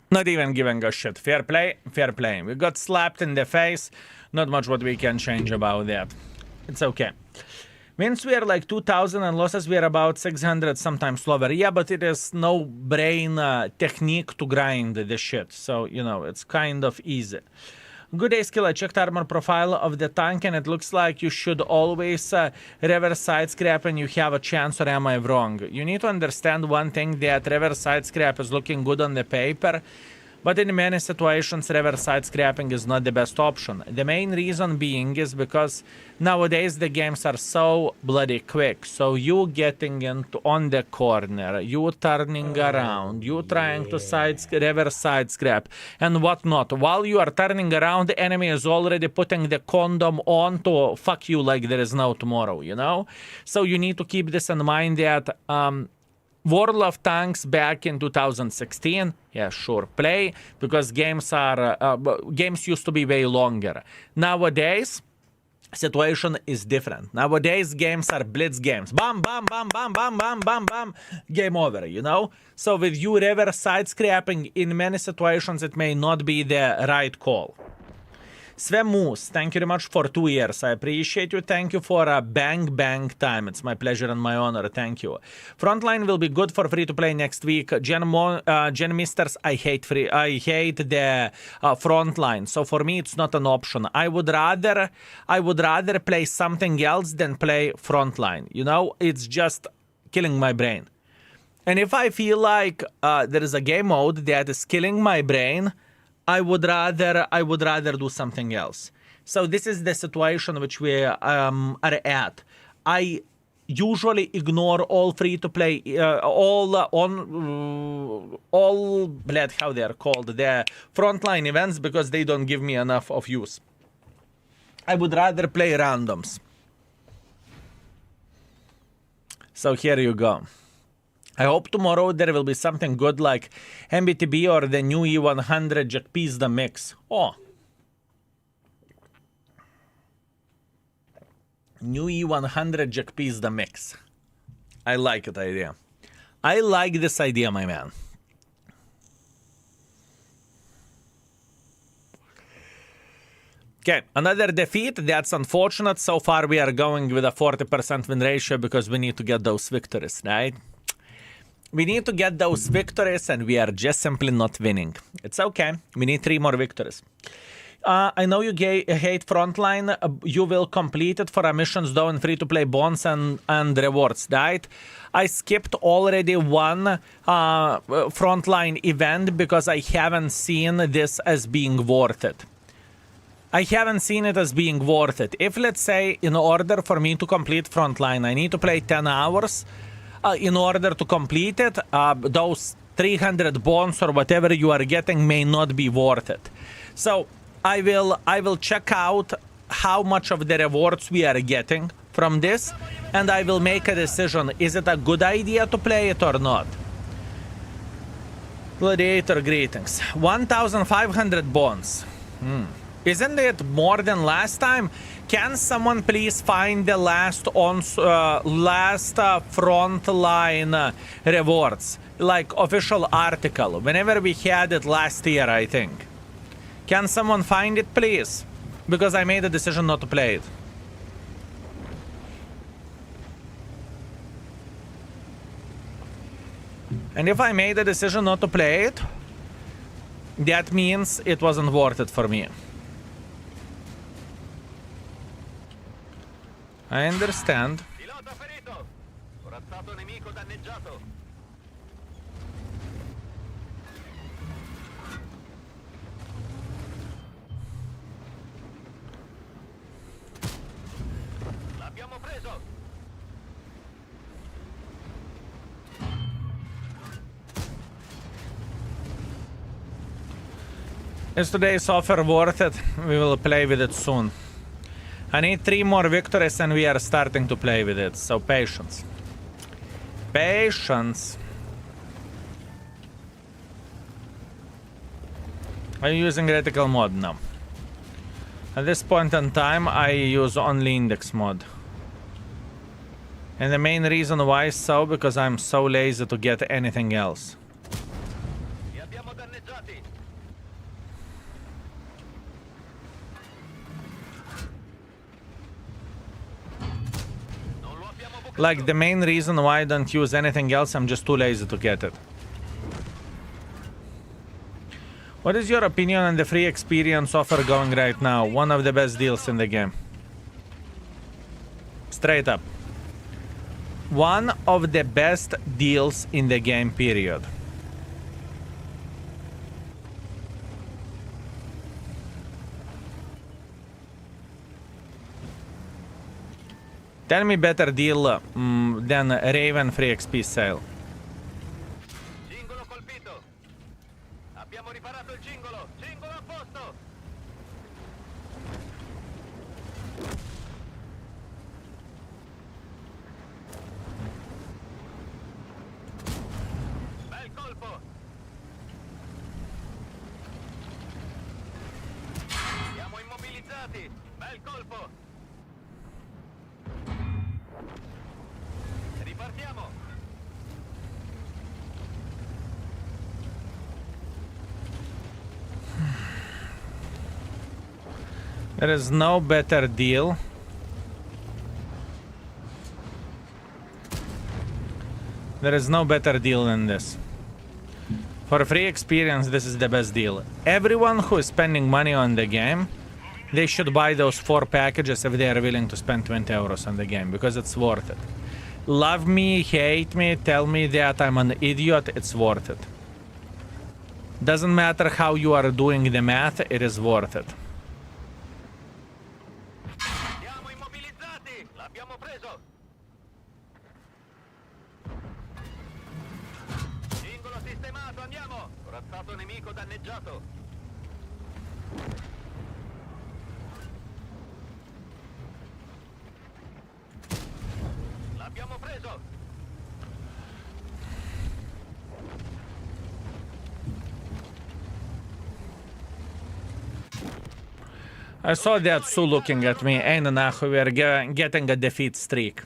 Not even giving a shit. Fair play, fair play. We got slapped in the face. Not much what we can change about that. It's okay. Means we are like 2,000 and losses, we are about 600 sometimes slower. Yeah, but it is no brain technique to grind the shit. So, you know, it's kind of easy. Good day, Skill. I checked armor profile of the tank and it looks like you should always reverse side scrap and you have a chance, or am I wrong? You need to understand one thing, that reverse side scrap is looking good on the paper, but in many situations reverse side scrapping is not the best option. The main reason being is because nowadays the games are so bloody quick. So you getting into on the corner, you turning around, you trying to reverse side scrap and whatnot. While you are turning around, the enemy is already putting the condom on to fuck you like there is no tomorrow, you know? So you need to keep this in mind, that World of Tanks back in 2016, yeah, sure, play, because games used to be way longer. Nowadays, situation is different. Nowadays, games are blitz games. Bam, bam, bam, bam, bam, bam, bam, bam, game over, you know? So with you reverse side scrapping, in many situations, it may not be the right call. Svemus, thank you very much for 2 years. I appreciate you. Thank you for a bang time. It's my pleasure and my honor. Thank you. Frontline will be good for free to play next week. Gen Misters, I hate the frontline. So for me, it's not an option. I would rather play something else than play frontline. You know, it's just killing my brain. And if I feel like there is a game mode that is killing my brain, I would rather do something else. So this is the situation which we are at. I usually ignore all free to play, how they are called, the frontline events, because they don't give me enough of use. I would rather play randoms. So here you go. I hope tomorrow there will be something good like MBTB or the new E100 Jackpiece the mix. Oh. New E100 Jackpiece the mix. I like it idea. I like this idea, my man. Okay, another defeat. That's unfortunate. So far we are going with a 40% win ratio because we need to get those victories, right? We need to get those victories and we are just simply not winning. It's okay. We need 3 more victories. I know you hate Frontline. You will complete it for our missions though in free-to-play bonds and rewards, right? I skipped already one Frontline event because I haven't seen this as being worth it. I haven't seen it as being worth it. If, let's say, in order for me to complete Frontline, I need to play 10 hours, in order to complete it, those 300 bonds or whatever you are getting may not be worth it. So I will check out how much of the rewards we are getting from this, and I will make a decision. Is it a good idea to play it or not? Gladiator greetings. 1,500 bonds. Isn't it more than last time? Can someone please find the last frontline rewards, like official article, whenever we had it last year, I think. Can someone find it, please? Because I made a decision not to play it. And if I made a decision not to play it, that means it wasn't worth it for me. I understand. L'abbiamo preso. Is today's offer worth it? We will play with it soon. I need 3 more victories and we are starting to play with it, so patience. Patience. Are you using reticle mod? No. At this point in time, I use only index mod. And the main reason why is so, because I'm so lazy to get anything else. Like, the main reason why I don't use anything else, I'm just too lazy to get it. What is your opinion on the free experience offer going right now? One of the best deals in the game. Straight up. One of the best deals in the game, period. Tell me better deal than Raven free XP sale. Cingolo colpito. Abbiamo riparato il cingolo. Cingolo a posto. immobilizzati. Bel colpo. Ripartiamo. There is no better deal. There is no better deal than this. For free experience, this is the best deal. Everyone who is spending money on the game, they should buy those 4 packages if they are willing to spend 20 euros on the game, because it's worth it. Love me, hate me, tell me that I'm an idiot, it's worth it. Doesn't matter how you are doing the math, it is worth it. Siamo immobilizzati. L'abbiamo preso. Cingolo sistemato, andiamo. Corazzato nemico danneggiato. L'abbiamo preso. I saw that Sue looking at me, and we're getting a defeat streak.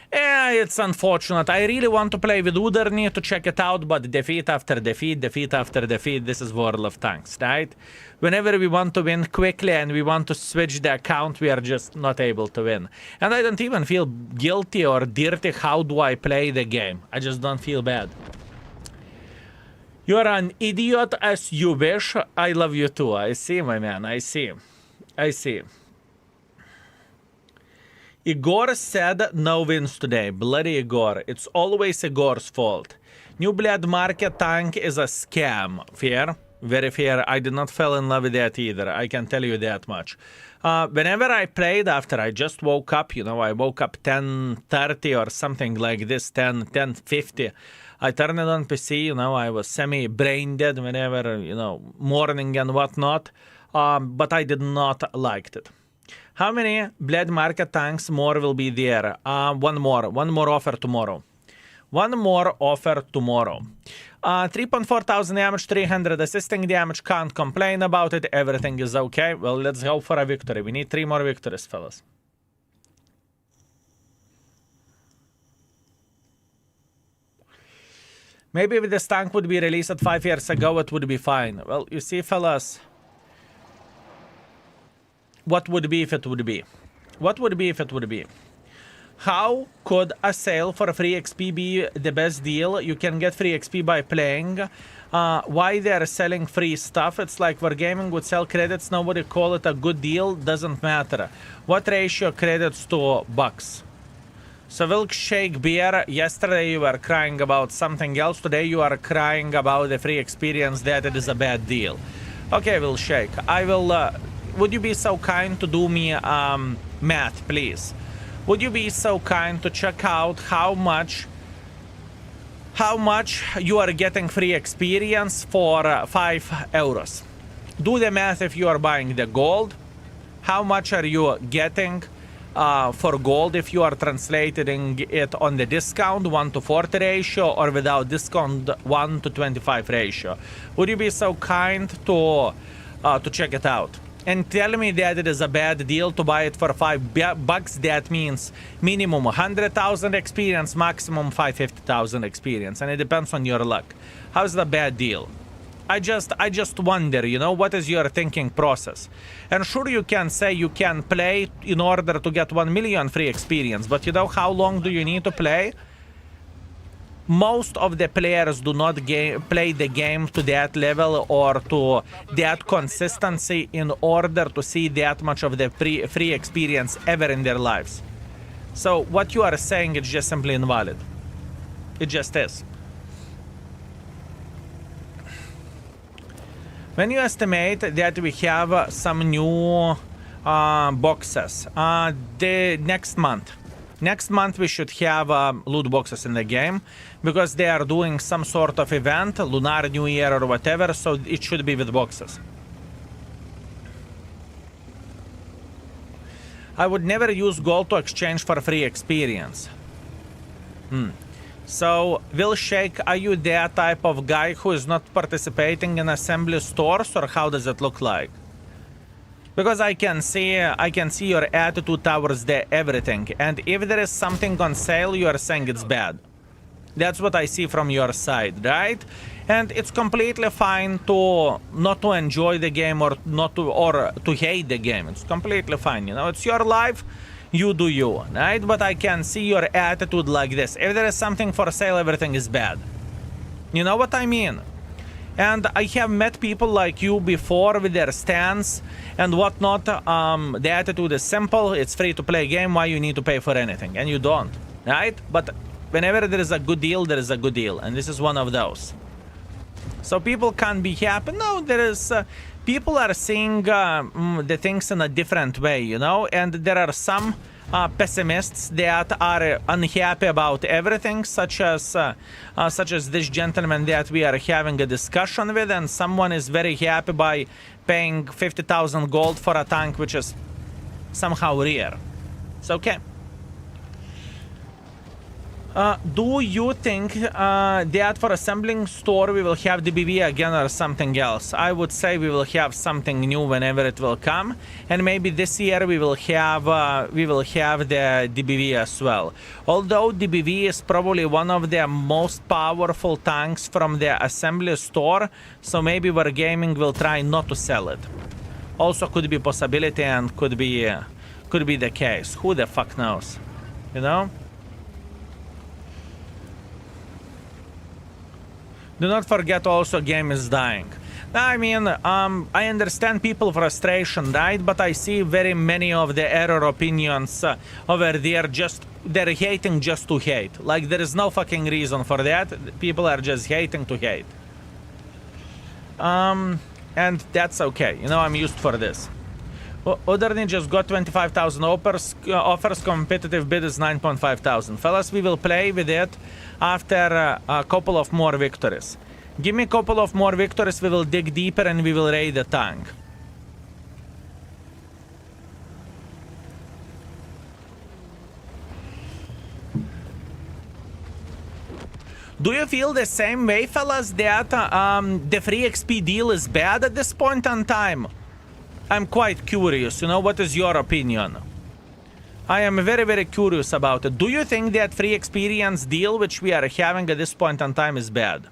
Yeah, it's unfortunate. I really want to play with Udarniy to check it out, but defeat after defeat, defeat after defeat, this is World of Tanks, right? Whenever we want to win quickly and we want to switch the account, we are just not able to win. And I don't even feel guilty or dirty how do I play the game. I just don't feel bad. You're an idiot as you wish. I love you too. I see, my man. I see. I see. Igor said no wins today. Bloody Igor. It's always Igor's fault. New Blood Market tank is a scam. Fair? Very fair. I did not fall in love with that either. I can tell you that much. Whenever I played after I just woke up, you know, I woke up 10:30 or something like this, 10:50. I turned it on PC, you know, I was semi-brain dead whenever, you know, morning and whatnot. But I did not like it. How many Blood Market tanks more will be there? One more offer tomorrow. One more offer tomorrow. 3.4 thousand damage, 300 assisting damage, can't complain about it, everything is okay. Well, let's go for a victory. We need 3 more victories, fellas. Maybe if this tank would be released 5 years ago, it would be fine. Well, you see, fellas, what would be if it would be? What would be if it would be? How could a sale for free XP be the best deal? You can get free XP by playing. Why they are selling free stuff? It's like Wargaming would sell credits. Nobody call it a good deal. Doesn't matter. What ratio credits to bucks? So Milkshake Beer, yesterday you were crying about something else. Today you are crying about the free experience that it is a bad deal. Okay, Milkshake, I will... would you be so kind to do me math, please? Would you be so kind to check out how much you are getting free experience for 5 euros? Do the math if you are buying the gold. How much are you getting for gold if you are translating it on the discount 1:40 ratio or without discount 1:25 ratio? Would you be so kind to check it out? And tell me that it is a bad deal to buy it for $5. That means minimum 100,000 experience, maximum 550,000 experience, and it depends on your luck. How's the bad deal? I just wonder, you know, what is your thinking process? And sure, you can say you can play in order to get 1 million free experience, but you know how long do you need to play? Most of the players do not play the game to that level or to that consistency in order to see that much of the free experience ever in their lives. So what you are saying is just simply invalid. It just is. When you estimate that we have some new boxes, the next month we should have loot boxes in the game because they are doing some sort of event, Lunar New Year or whatever, so it should be with boxes. I would never use gold to exchange for free experience. So, Vilshake, are you that type of guy who is not participating in assembly stores, or how does it look like? Because I can see your attitude towards the everything, and if there is something on sale, you are saying it's bad. That's what I see from your side, right? And it's completely fine to not to enjoy the game or to hate the game. It's completely fine, you know. It's your life, you do you, right? But I can see your attitude like this. If there is something for sale, everything is bad. You know what I mean? And I have met people like you before with their stance and whatnot. The attitude is simple. It's free to play game. Why you need to pay for anything? And you don't, right? But whenever there is a good deal, there is a good deal. And this is one of those. So people can't be happy. No, there is... people are seeing the things in a different way, you know? And there are some pessimists that are unhappy about everything, such as this gentleman that we are having a discussion with, and someone is very happy by paying 50,000 gold for a tank, which is somehow rare. It's okay. Do you think that for assembling store we will have DBV again or something else? I would say we will have something new whenever it will come, and maybe this year we will have the DBV as well. Although DBV is probably one of the most powerful tanks from the assembly store, so maybe Wargaming will try not to sell it. Also could be possibility and could be the case. Who the fuck knows? You know? Do not forget also game is dying. I mean, I understand people frustration, right? But I see very many of the error opinions over there. They're hating just to hate. Like there is no fucking reason for that. People are just hating to hate. And that's okay. You know, I'm used for this. Udarniy just got 25,000 offers. Competitive bid is 9,500. Fellas, we will play with it after a couple of more victories. Give me a couple of more victories, we will dig deeper and we will raid the tank. Do you feel the same way, fellas, that the free XP deal is bad at this point in time? I'm quite curious, you know, what is your opinion? I am very, very curious about it. Do you think that free experience deal which we are having at this point in time is bad?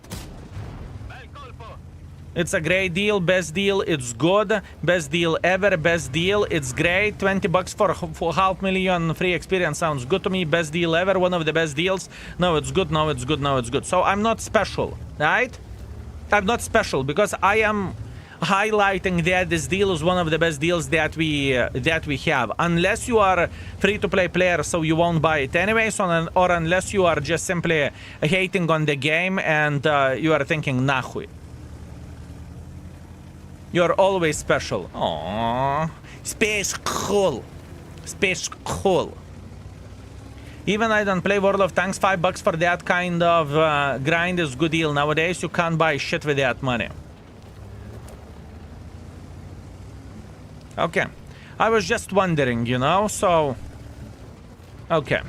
It's a great deal, best deal, it's good, best deal ever, best deal, it's great. 20 bucks for 500,000 free experience sounds good to me. Best deal ever, one of the best deals. No, it's good, no, it's good, no, it's good. So I'm not special, right? I'm not special because I am highlighting that this deal is one of the best deals that we have, unless you are free-to-play player, so you won't buy it anyways, or unless you are just simply hating on the game and you are thinking nahui. You're always special. Aww, special, special. Even I don't play World of Tanks. $5 for that kind of grind is good deal. Nowadays you can't buy shit with that money. Okay, I was just wondering, you know, so... Okay.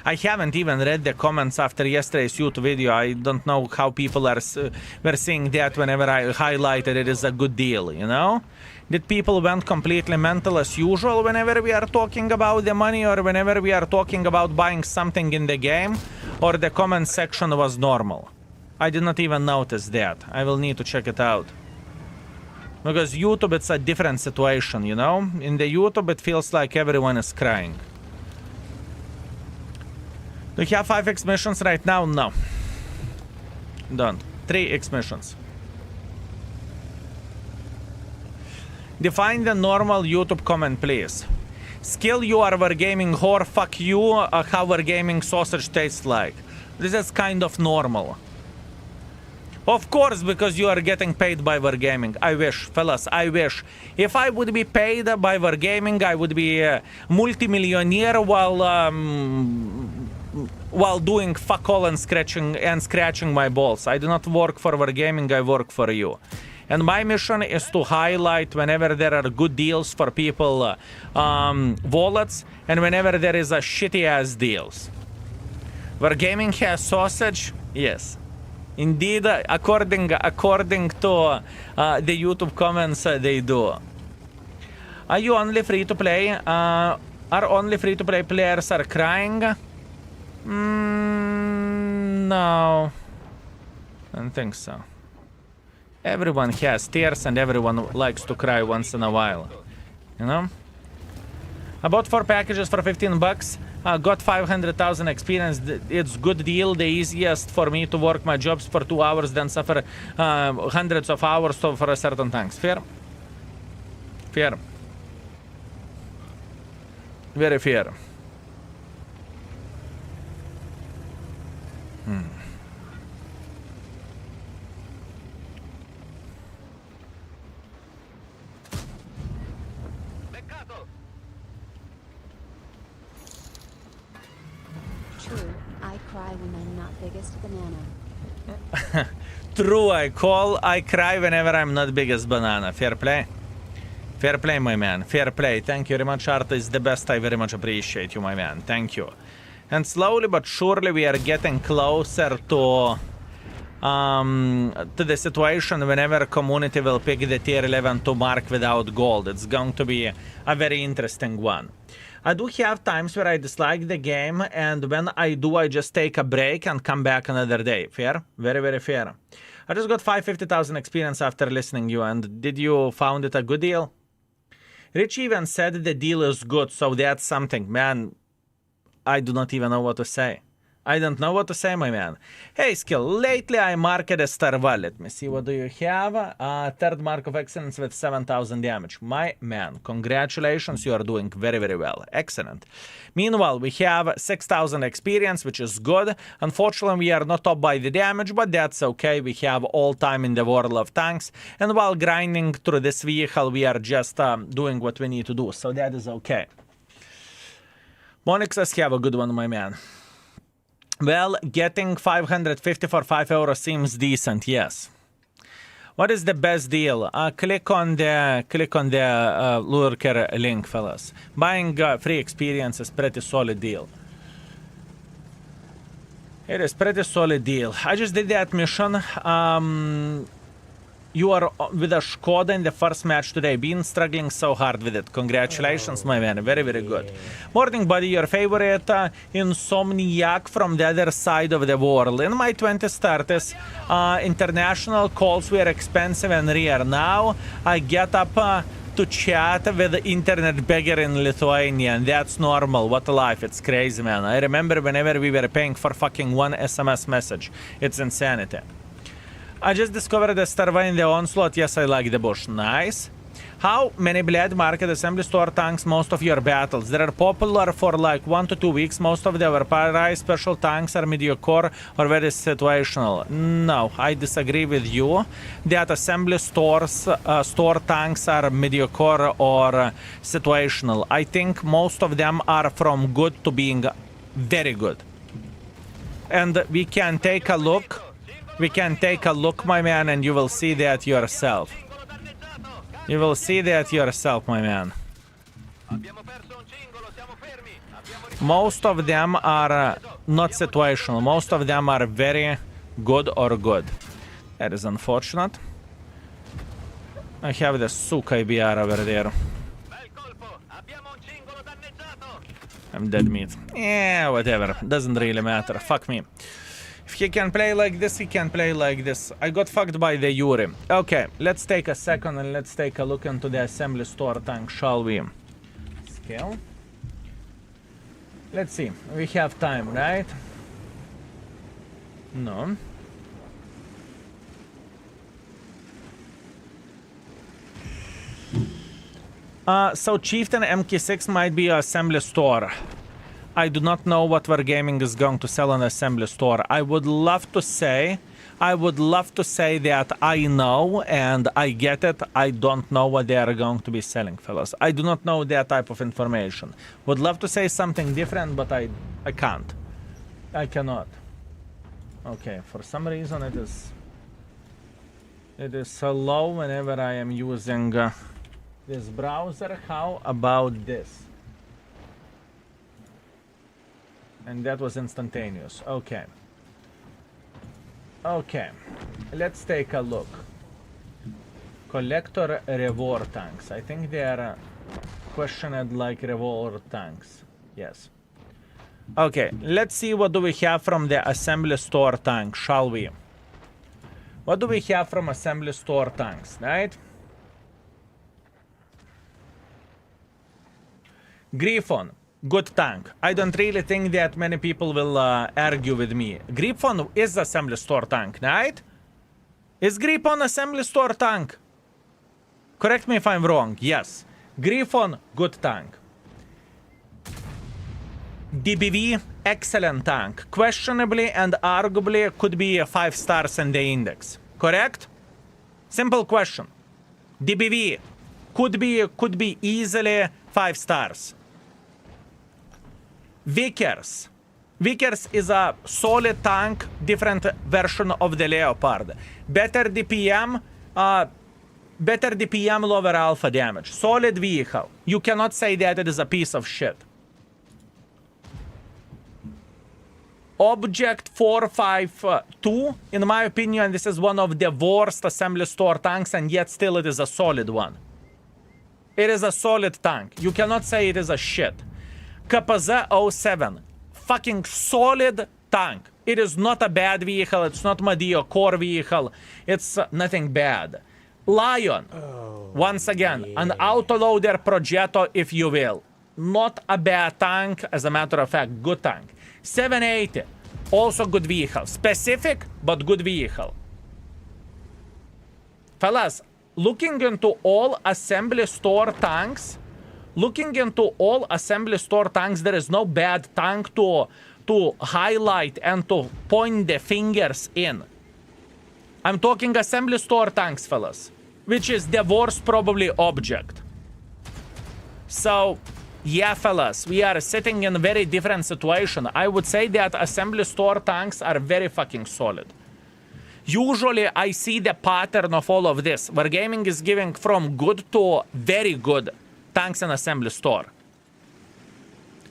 I haven't even read the comments after yesterday's YouTube video. I don't know how people were seeing that whenever I highlighted it as a good deal, you know? Did people went completely mental as usual whenever we are talking about the money or whenever we are talking about buying something in the game? Or the comment section was normal? I did not even notice that. I will need to check it out. Because YouTube, it's a different situation, you know? In the YouTube, it feels like everyone is crying. Do you have 5x missions right now? No. Don't. 3x missions. Define the normal YouTube comment, please. Skill, you are Wargaming whore, fuck you, how Wargaming sausage tastes like. This is kind of normal. Of course, because you are getting paid by Wargaming. I wish, fellas, I wish. If I would be paid by Wargaming, I would be a multi-millionaire while doing fuck all and scratching my balls. I do not work for Wargaming, I work for you. And my mission is to highlight whenever there are good deals for people wallets and whenever there is a shitty ass deals. Wargaming has sausage? Yes. Indeed, according to the YouTube comments, they do. Are you only free to play? Are only free to play players are crying? No. I don't think so. Everyone has tears and everyone likes to cry once in a while. You know? I bought 4 packages for 15 bucks. Got 500,000 experience. It's good deal. The easiest for me to work my jobs for 2 hours than suffer hundreds of hours for a certain tanks. Fair? Fair. Very fair. True, I cry when I'm not biggest banana. True, I cry whenever I'm not biggest banana. Fair play. Fair play, my man. Fair play. Thank you very much, Art is the best. I very much appreciate you, my man. Thank you. And slowly but surely we are getting closer to the situation whenever community will pick the tier 11 to mark without gold. It's going to be a very interesting one. I do have times where I dislike the game, and when I do, I just take a break and come back another day. Fair? Very, very fair. I just got 550,000 experience after listening you, and did you found it a good deal? Rich even said the deal is good, so that's something. Man, I do not even know what to say. I don't know what to say, my man. Hey, Skill, lately I marked a star wall. Let me see, what do you have? Third mark of excellence with 7,000 damage. My man, congratulations, you are doing very, very well. Excellent. Meanwhile, we have 6,000 experience, which is good. Unfortunately, we are not up by the damage, but that's okay. We have all time in the world of tanks. And while grinding through this vehicle, we are just doing what we need to do. So that is okay. Monixes have a good one, my man. Well, getting 550 for 5 euros seems decent, yes. What is the best deal? Click on the lurker link, fellas. Buying free experience is pretty solid deal. It is pretty solid deal. I just did that mission. You are with a Skoda in the first match today. Been struggling so hard with it. Congratulations, my man. Very, very good. Morning, buddy. Your favorite insomniac from the other side of the world. In my 20s, 30s, international calls were expensive and rare. Now, I get up to chat with the internet beggar in Lithuania, and that's normal. What a life. It's crazy, man. I remember whenever we were paying for fucking one SMS message. It's insanity. I just discovered the Starva in the Onslaught. Yes, I like the bush. Nice. How many Blade Market Assembly Store tanks most of your battles? They are popular for like 1 to 2 weeks. Most of the overpriced special tanks are mediocre or very situational. No, I disagree with you. That assembly store tanks are mediocre or situational. I think most of them are from good to being very good. And we can take a look. We can take a look, my man, and you will see that yourself. You will see that yourself, my man. Most of them are not situational. Most of them are very good or good. That is unfortunate. I have the Suka IBR over there. I'm dead meat. Yeah, whatever. Doesn't really matter. Fuck me. If he can play like this, he can play like this. I got fucked by the Yuri. Okay, let's take a second and let's take a look into the assembly store tank, shall we? Scale. Let's see. We have time, right? No. So Chieftain MK6 might be an assembly store. I do not know what Wargaming is going to sell on assembly store. I would love to say that I know and I get it. I don't know what they are going to be selling, fellas. I do not know that type of information. Would love to say something different, but I can't. I cannot. Okay, for some reason it is so low whenever I am using this browser. How about this? And that was instantaneous. Okay. Okay, let's take a look. Collector reward tanks. I think they are questioned like reward tanks. Yes. Okay, let's see what do we have from the assembly store tank, shall we? What do we have from assembly store tanks, right? Griffon, good tank. I don't really think that many people will argue with me. Griffon is assembly store tank, right? Is Griffon assembly store tank? Correct me if I'm wrong. Yes. Griffon, good tank. DBV, excellent tank. Questionably and arguably could be 5 stars in the index. Correct? Simple question. DBV could be easily 5 stars. Vickers. Vickers is a solid tank, different version of the Leopard. Better DPM, lower alpha damage. Solid vehicle. You cannot say that it is a piece of shit. Object 452, in my opinion, this is one of the worst assembly store tanks, and yet still it is a solid one. It is a solid tank. You cannot say it is a shit. KPZ 07, fucking solid tank. It is not a bad vehicle, it's not mediocre vehicle, it's nothing bad. Lion, once again, an autoloader Progetto, if you will. Not a bad tank, as a matter of fact, good tank. 780, also good vehicle. Specific, but good vehicle. Fellas, looking into all assembly store tanks, there is no bad tank to highlight and to point the fingers in. I'm talking assembly store tanks, fellas, which is the worst probably object. So, yeah, fellas, we are sitting in a very different situation. I would say that assembly store tanks are very fucking solid. Usually, I see the pattern of all of this, where gaming is giving from good to very good tanks in assembly store.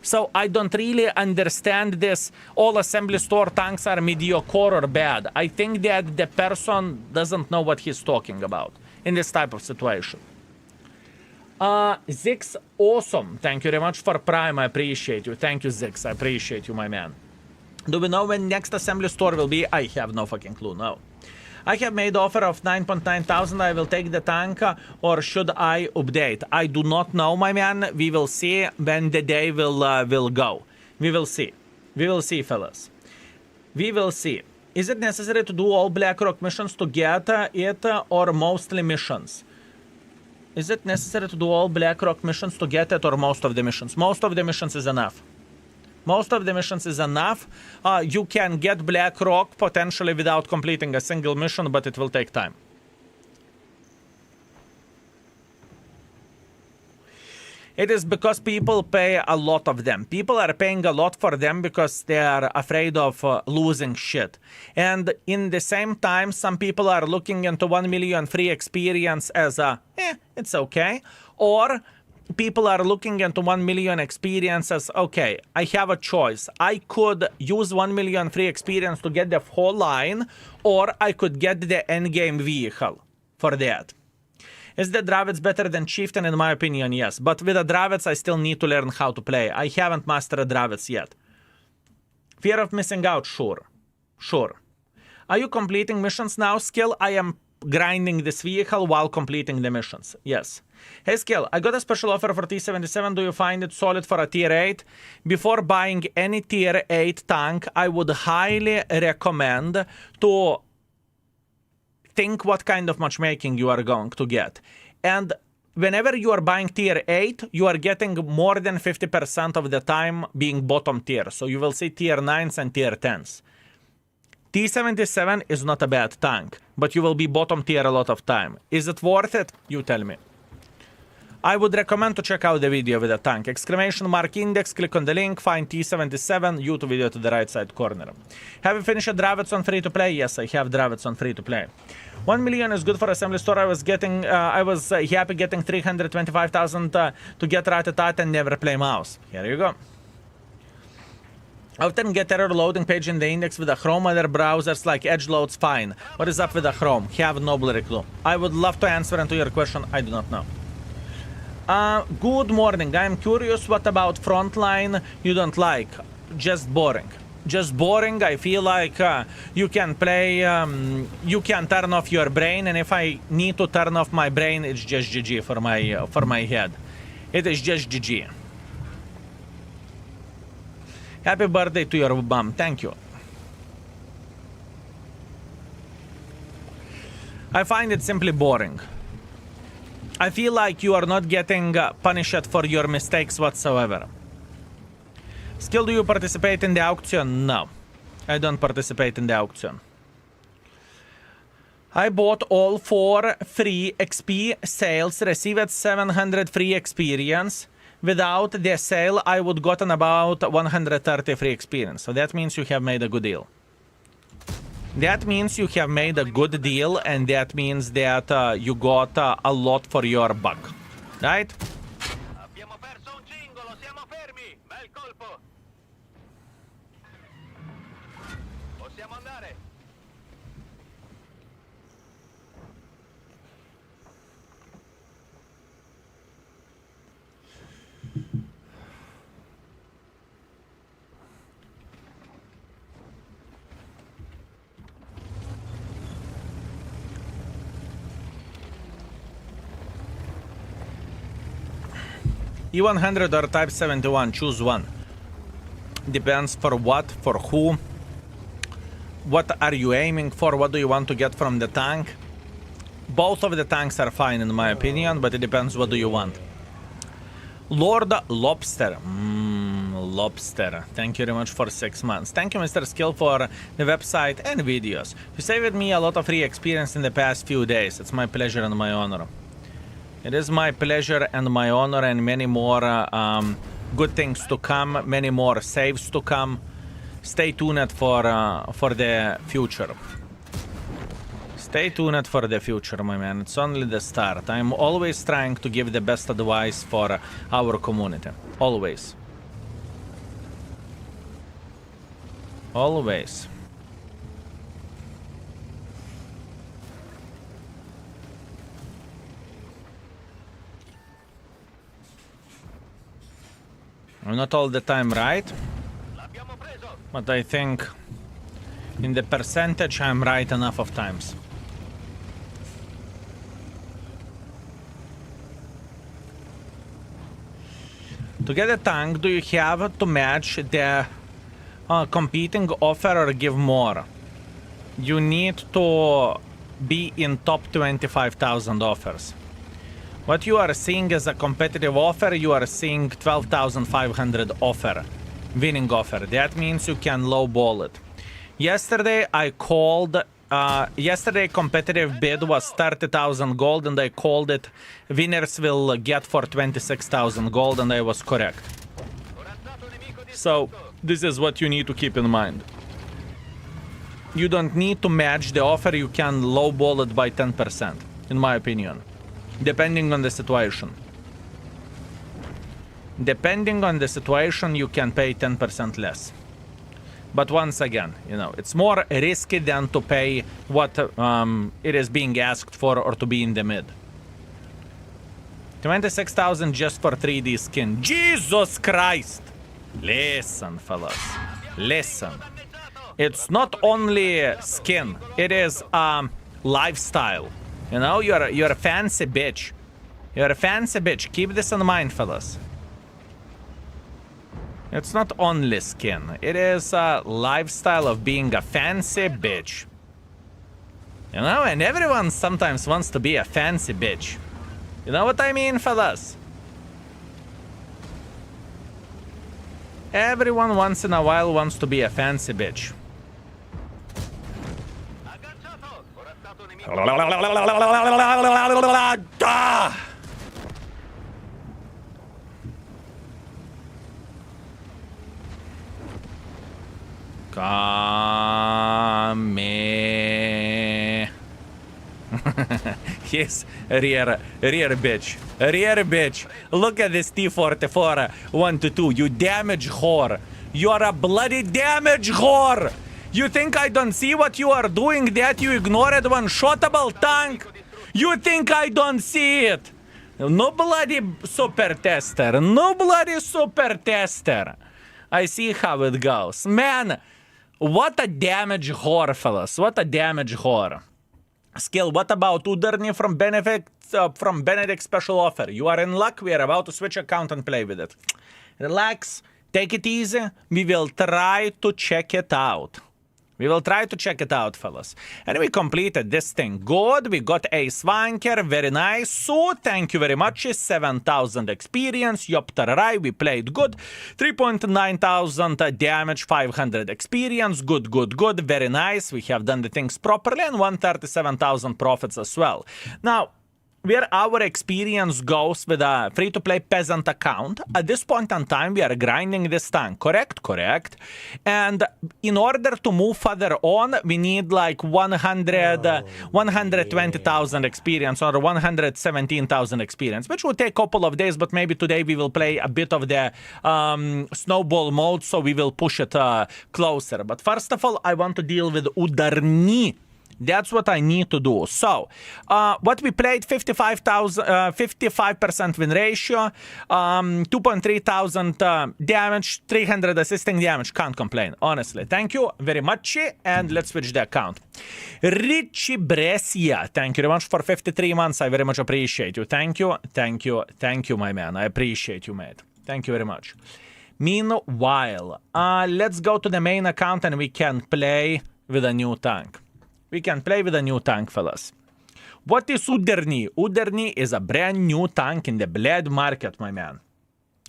So I don't really understand this, all assembly store tanks are mediocre or bad. I think that the person doesn't know what he's talking about in this type of situation. Zix, awesome. Thank you very much for Prime. I appreciate you. Thank you, Zix. I appreciate you, my man. Do we know when next assembly store will be? I have no fucking clue, no. I have made offer of 9.9 thousand. I will take the tank, or should I update? I do not know, my man. We will see when the day will go. We will see. We will see, fellas. We will see. Is it necessary to do all BlackRock missions to get it, or mostly missions? Is it necessary to do all BlackRock missions to get it, or most of the missions? Most of the missions is enough. Most of the missions is enough. You can get BlackRock potentially without completing a single mission, but it will take time. It is because people pay a lot of them. People are paying a lot for them because they are afraid of losing shit. And in the same time, some people are looking into 1 million free experience as a, it's okay. Or people are looking into 1 million experience as, okay, I have a choice. I could use 1 million free experience to get the whole line, or I could get the endgame vehicle for that. Is the Dravids better than Chieftain? In my opinion, yes. But with the Dravids, I still need to learn how to play. I haven't mastered Dravids yet. Fear of missing out? Sure. Sure. Are you completing missions now, Skill? I am grinding this vehicle while completing the missions. Yes. Hey, Skill, I got a special offer for T-77. Do you find it solid for a tier 8? Before buying any tier 8 tank, I would highly recommend to think what kind of matchmaking you are going to get. And whenever you are buying tier 8, you are getting more than 50% of the time being bottom tier. So you will see tier 9s and tier 10s. T-77 is not a bad tank, but you will be bottom tier a lot of time. Is it worth it? You tell me. I would recommend to check out the video with the tank. Exclamation mark index, click on the link, find T-77, YouTube video to the right side corner. Have you finished Dravids on free to play? Yes, I have Dravids on free to play. 1 million is good for assembly store. I was happy getting 325,000 to get Ratatat and never play mouse. Here you go. Often get error loading page in the index with a Chrome. Other browsers like Edge loads fine. What is up with the Chrome? Have no bloody clue. I would love to answer into your question. I do not know. Good morning. I'm curious what about Frontline you don't like? Just boring. Just boring. I feel like you can play, you can turn off your brain, and if I need to turn off my brain, it's just GG for my head. It is just GG. Happy birthday to your bum. Thank you. I find it simply boring. I feel like you are not getting punished for your mistakes whatsoever. Still, do you participate in the auction? No. I don't participate in the auction. I bought all 4 free XP sales, received 700 free experience. Without the sale, I would gotten about 130 free experience. So that means you have made a good deal. That means you have made a good deal, and that means that you got a lot for your buck. Right? Abbiamo perso un cingolo, siamo fermi. Bel colpo. Possiamo andare. E100 or Type 71, choose one. Depends for what, for who. What are you aiming for? What do you want to get from the tank? Both of the tanks are fine in my opinion, but it depends what do you want. Lord Lobster. Lobster. Thank you very much for 6 months. Thank you, Mr. Skill, for the website and videos. You saved me a lot of free experience in the past few days. It's my pleasure and my honor. It is my pleasure and my honor, and many more good things to come, many more saves to come. Stay tuned for the future. Stay tuned for the future, my man. It's only the start. I'm always trying to give the best advice for our community. Always. Always. I'm not all the time right, but I think in the percentage I'm right enough of times. To get a tank, do you have to match the competing offer or give more? You need to be in top 25,000 offers. What you are seeing as a competitive offer, you are seeing 12,500 offer, winning offer. That means you can lowball it. Yesterday I called, yesterday competitive bid was 30,000 gold, and I called it winners will get for 26,000 gold, and I was correct. So this is what you need to keep in mind. You don't need to match the offer, you can lowball it by 10%, in my opinion. Depending on the situation. Depending on the situation, you can pay 10% less. But once again, you know, it's more risky than to pay what it is being asked for or to be in the mid. 26,000 just for 3D skin. Jesus Christ! Listen, fellas. Listen. It's not only skin. It is lifestyle. You know, you're a fancy bitch. You're a fancy bitch. Keep this in mind, fellas. It's not only skin. It is a lifestyle of being a fancy bitch. You know, and everyone sometimes wants to be a fancy bitch. You know what I mean, fellas? Everyone once in a while wants to be a fancy bitch. Come. He's rear bitch. Rear bitch. Look at this T-44 1-2. You damage whore. You are a bloody damage whore. You think I don't see what you are doing, that you ignored one shotable tank? You think I don't see it? No bloody super tester. No bloody super tester. I see how it goes. Man, what a damage whore, fellas. What a damage whore. Skill, what about Udarniy from Benedict special offer? You are in luck. We are about to switch account and play with it. Relax. Take it easy. We will try to check it out. We will try to check it out, fellas. And we completed this thing good. We got a swanker. Very nice. So, thank you very much. 7,000 experience. Yoptarai. We played good. 3,900 damage. 500 experience. Good, good, good. Very nice. We have done the things properly. And 137,000 profits as well. Now, where our experience goes with a free-to-play peasant account, at this point in time, we are grinding this tank. Correct? Correct. And in order to move further on, we need like 120,000 experience or 117,000 experience, which will take a couple of days, but maybe today we will play a bit of the snowball mode, so we will push it closer. But first of all, I want to deal with Udarniy. That's what I need to do. So, what we played, 55% win ratio, 2,300 damage, 300 assisting damage. Can't complain, honestly. Thank you very much, and let's switch the account. Richie Brescia, thank you very much for 53 months. I very much appreciate you. Thank you, thank you, thank you, my man. I appreciate you, mate. Thank you very much. Meanwhile, let's go to the main account and we can play with a new tank. We can play with a new tank, fellas. What is Udarniy? Udarniy is a brand new tank in the blade market, my man.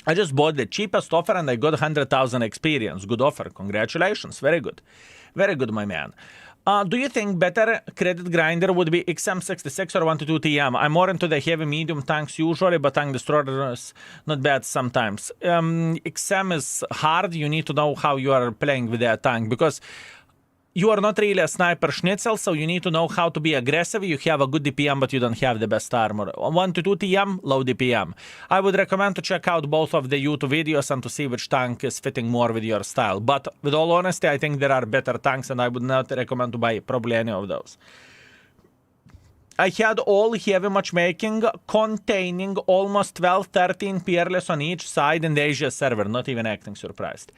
I just bought the cheapest offer and I got 100,000 experience. Good offer. Congratulations. Very good. Very good, my man. Do you think better credit grinder would be XM66 or 1-2 TM? I'm more into the heavy medium tanks usually, but tank destroyer is not bad sometimes. XM is hard. You need to know how you are playing with that tank because you are not really a sniper schnitzel, so you need to know how to be aggressive. You have a good DPM, but you don't have the best armor. 1-2 TM, low DPM. I would recommend to check out both of the YouTube videos and to see which tank is fitting more with your style. But with all honesty, I think there are better tanks, and I would not recommend to buy probably any of those. I had all heavy matchmaking containing almost 12-13 peerless on each side in the Asia server. Not even acting surprised.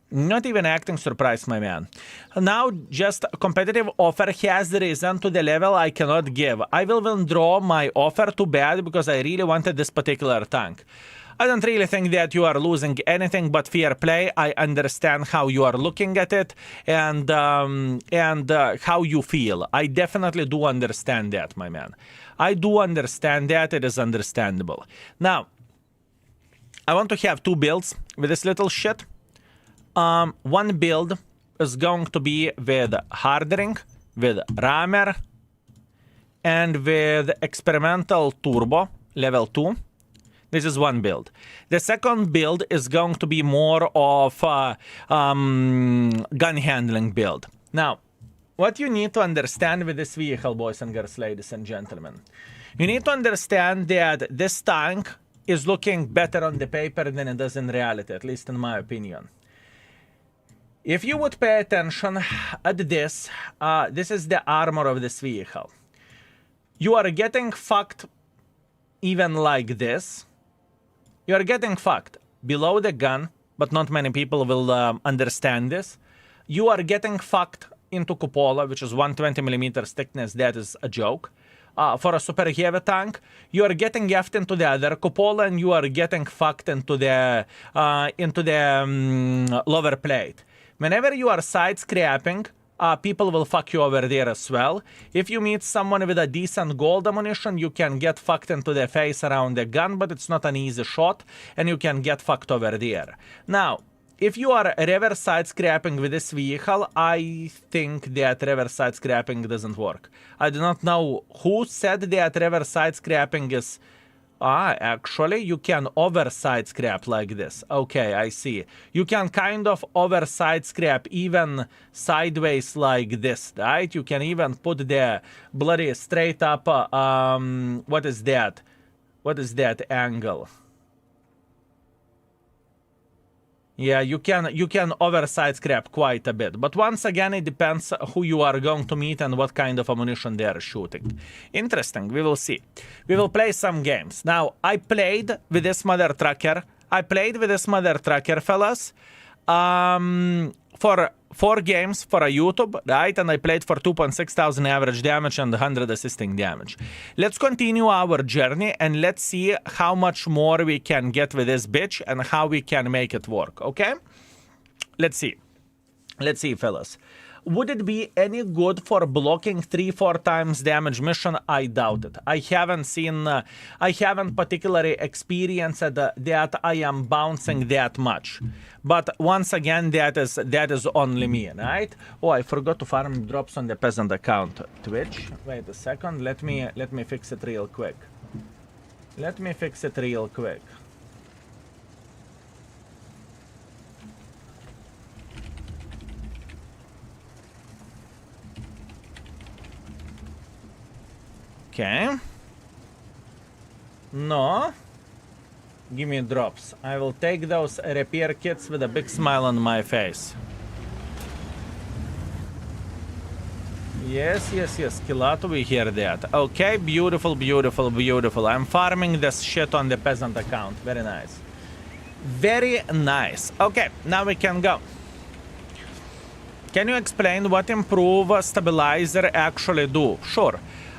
Not even acting surprised, my man. Now, just a competitive offer has risen to the level I cannot give. I will withdraw my offer too bad because I really wanted this particular tank. I don't really think that you are losing anything but fair play. I understand how you are looking at it and how you feel. I definitely do understand that, my man. I do understand that. It is understandable. Now, I want to have two builds with this little shit. One build is going to be with Hardring, with Rammer, and with Experimental Turbo, level 2. This is one build. The second build is going to be more of a gun handling build. Now, what you need to understand with this vehicle, boys and girls, ladies and gentlemen, you need to understand that this tank is looking better on the paper than it does in reality, at least in my opinion. If you would pay attention at this, this is the armor of this vehicle. You are getting fucked even like this. You are getting fucked below the gun, but not many people will understand this. You are getting fucked into cupola, which is 120mm thickness. That is a joke. For a super heavy tank, you are getting effed into the other cupola and you are getting fucked into the lower plate. Whenever you are side scrapping, people will fuck you over there as well. If you meet someone with a decent gold ammunition, you can get fucked into the face around the gun, but it's not an easy shot, and you can get fucked over there. Now, if you are reverse side scrapping with this vehicle, I think that reverse side scrapping doesn't work. I do not know who said that reverse side scrapping is Actually, you can overside scrap like this. Okay, I see. You can kind of overside scrap even sideways like this, right? You can even put the bloody straight up, what is that? What is that angle? Yeah, you can overside scrap quite a bit, but once again, it depends who you are going to meet and what kind of ammunition they are shooting. Interesting, we will see. We will play some games. Now, I played with this mother trucker. Fellas, for 4 games for a YouTube, right? And I played for 2,600 average damage and 100 assisting damage. Let's continue our journey and let's see how much more we can get with this bitch and how we can make it work, okay? Let's see. Let's see, fellas. Would it be any good for blocking 3-4 times damage mission? I doubt it. I haven't particularly experienced that I am bouncing that much. But once again, that is only me, right? Oh, I forgot to farm drops on the peasant account. Twitch. Wait a second. Let me fix it real quick. Okay. No. Give me drops. I will take those repair kits with a big smile on my face. Yes. Kilato, we hear that. Okay, beautiful. I'm farming this shit on the peasant account. Very nice. Very nice. Okay, now we can go. Can you explain what improve stabilizer actually do? Sure.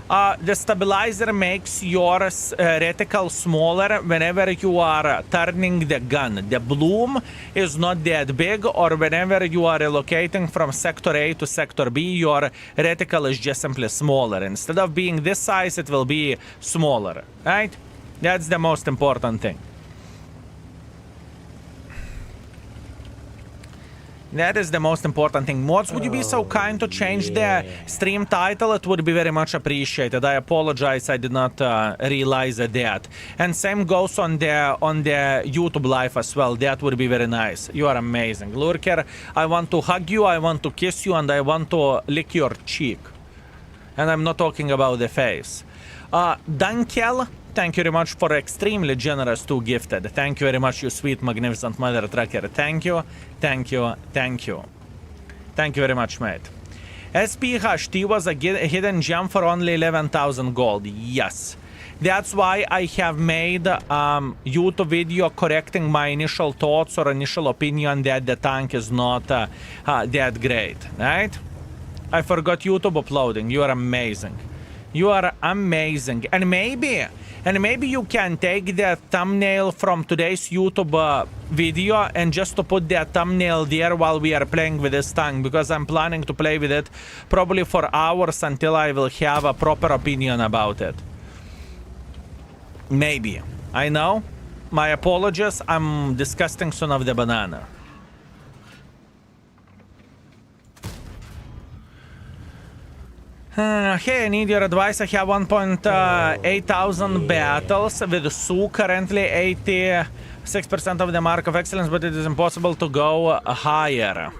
The stabilizer makes your reticle smaller whenever you are turning the gun. The bloom is not that big, or whenever you are relocating from sector A to sector B, your reticle is just simply smaller. Instead of being this size, it will be smaller, right? That's the most important thing. That is the most important thing. Mods, would you be so kind to change the stream title? It would be very much appreciated. I apologize, I did not realize that. And same goes on the YouTube live as well. That would be very nice. You are amazing. Lurker, I want to hug you, I want to kiss you, and I want to lick your cheek. And I'm not talking about the face. Dankel, thank you very much for extremely generous 2 gifted. Thank you very much, you sweet, magnificent mother trucker. Thank you. Thank you very much, mate. SPHT was a hidden gem for only 11,000 gold. Yes. That's why I have made YouTube video correcting my initial thoughts or initial opinion that the tank is not that great, right? I forgot YouTube uploading. You are amazing. You are amazing. And maybe you can take the thumbnail from today's YouTube video and just to put that thumbnail there while we are playing with this tank, because I'm planning to play with it probably for hours until I will have a proper opinion about it. Maybe. I know. My apologies. I'm disgusting son of the banana. Hey, I need your advice. I have 1.8 thousand battles with Sue, currently 86% of the mark of excellence, but it is impossible to go higher.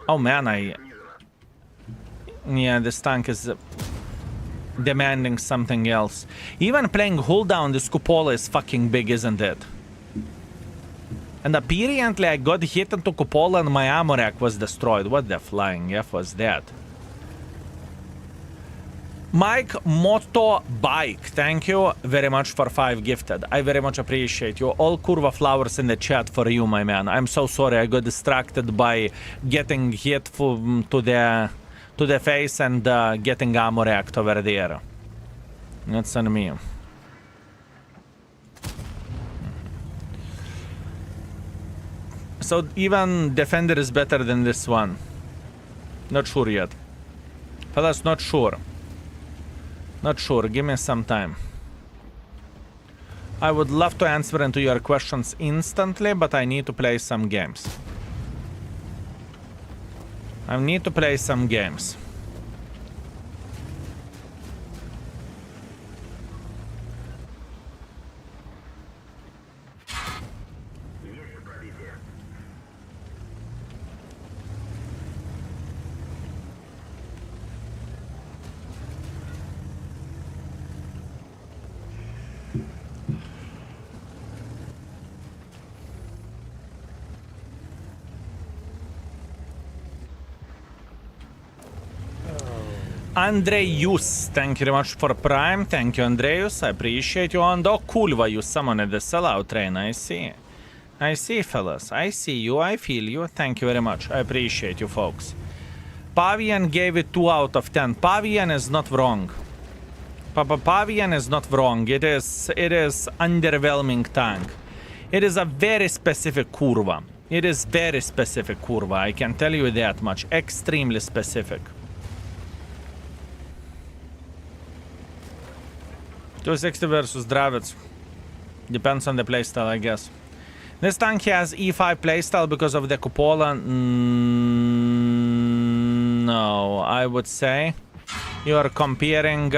Oh man, yeah, this tank is demanding something else. Even playing hull down, this cupola is fucking big, isn't it? And apparently I got hit into cupola and my ammo rack was destroyed. What the flying F was that? Mike Moto Bike, thank you very much for 5 gifted. I very much appreciate you. All curva flowers in the chat for you, my man. I'm so sorry I got distracted by getting hit to the face and getting ammo racked over there. That's on me. So even Defender is better than this one. Not sure yet. Fellas, not sure. Not sure, give me some time. I would love to answer into your questions instantly, but I need to play some games. I need to play some games. Andrejus, thank you very much for Prime. Thank you, Andrejus. I appreciate you. And oh, Kulva, you summoned the sellout train. I see. I see, fellas. I see you. I feel you. Thank you very much. I appreciate you, folks. Pavian gave it 2 out of 10. Pavian is not wrong. Pavian is not wrong. It is underwhelming tank. It is a very specific curva. It is very specific curva. I can tell you that much. Extremely specific. 260 versus Dravits. Depends on the playstyle, I guess. This tank has E5 playstyle because of the cupola. No, I would say you are comparing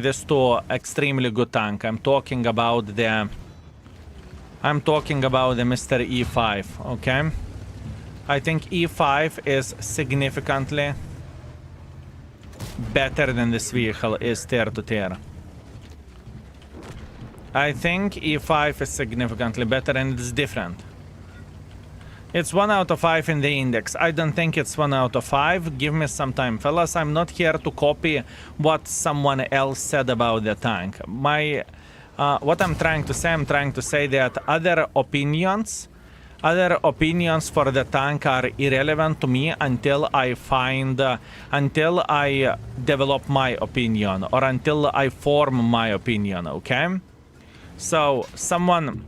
this to extremely good tank. I'm talking about the Mr. E5, okay? I think E5 is significantly better than this vehicle is tier to tier. I think E5 is significantly better and it's different. It's 1 out of 5 in the index. I don't think it's 1 out of 5. Give me some time, fellas. I'm not here to copy what someone else said about the tank. What I'm trying to say that other opinions for the tank are irrelevant to me until I develop my opinion or until I form my opinion, okay? So someone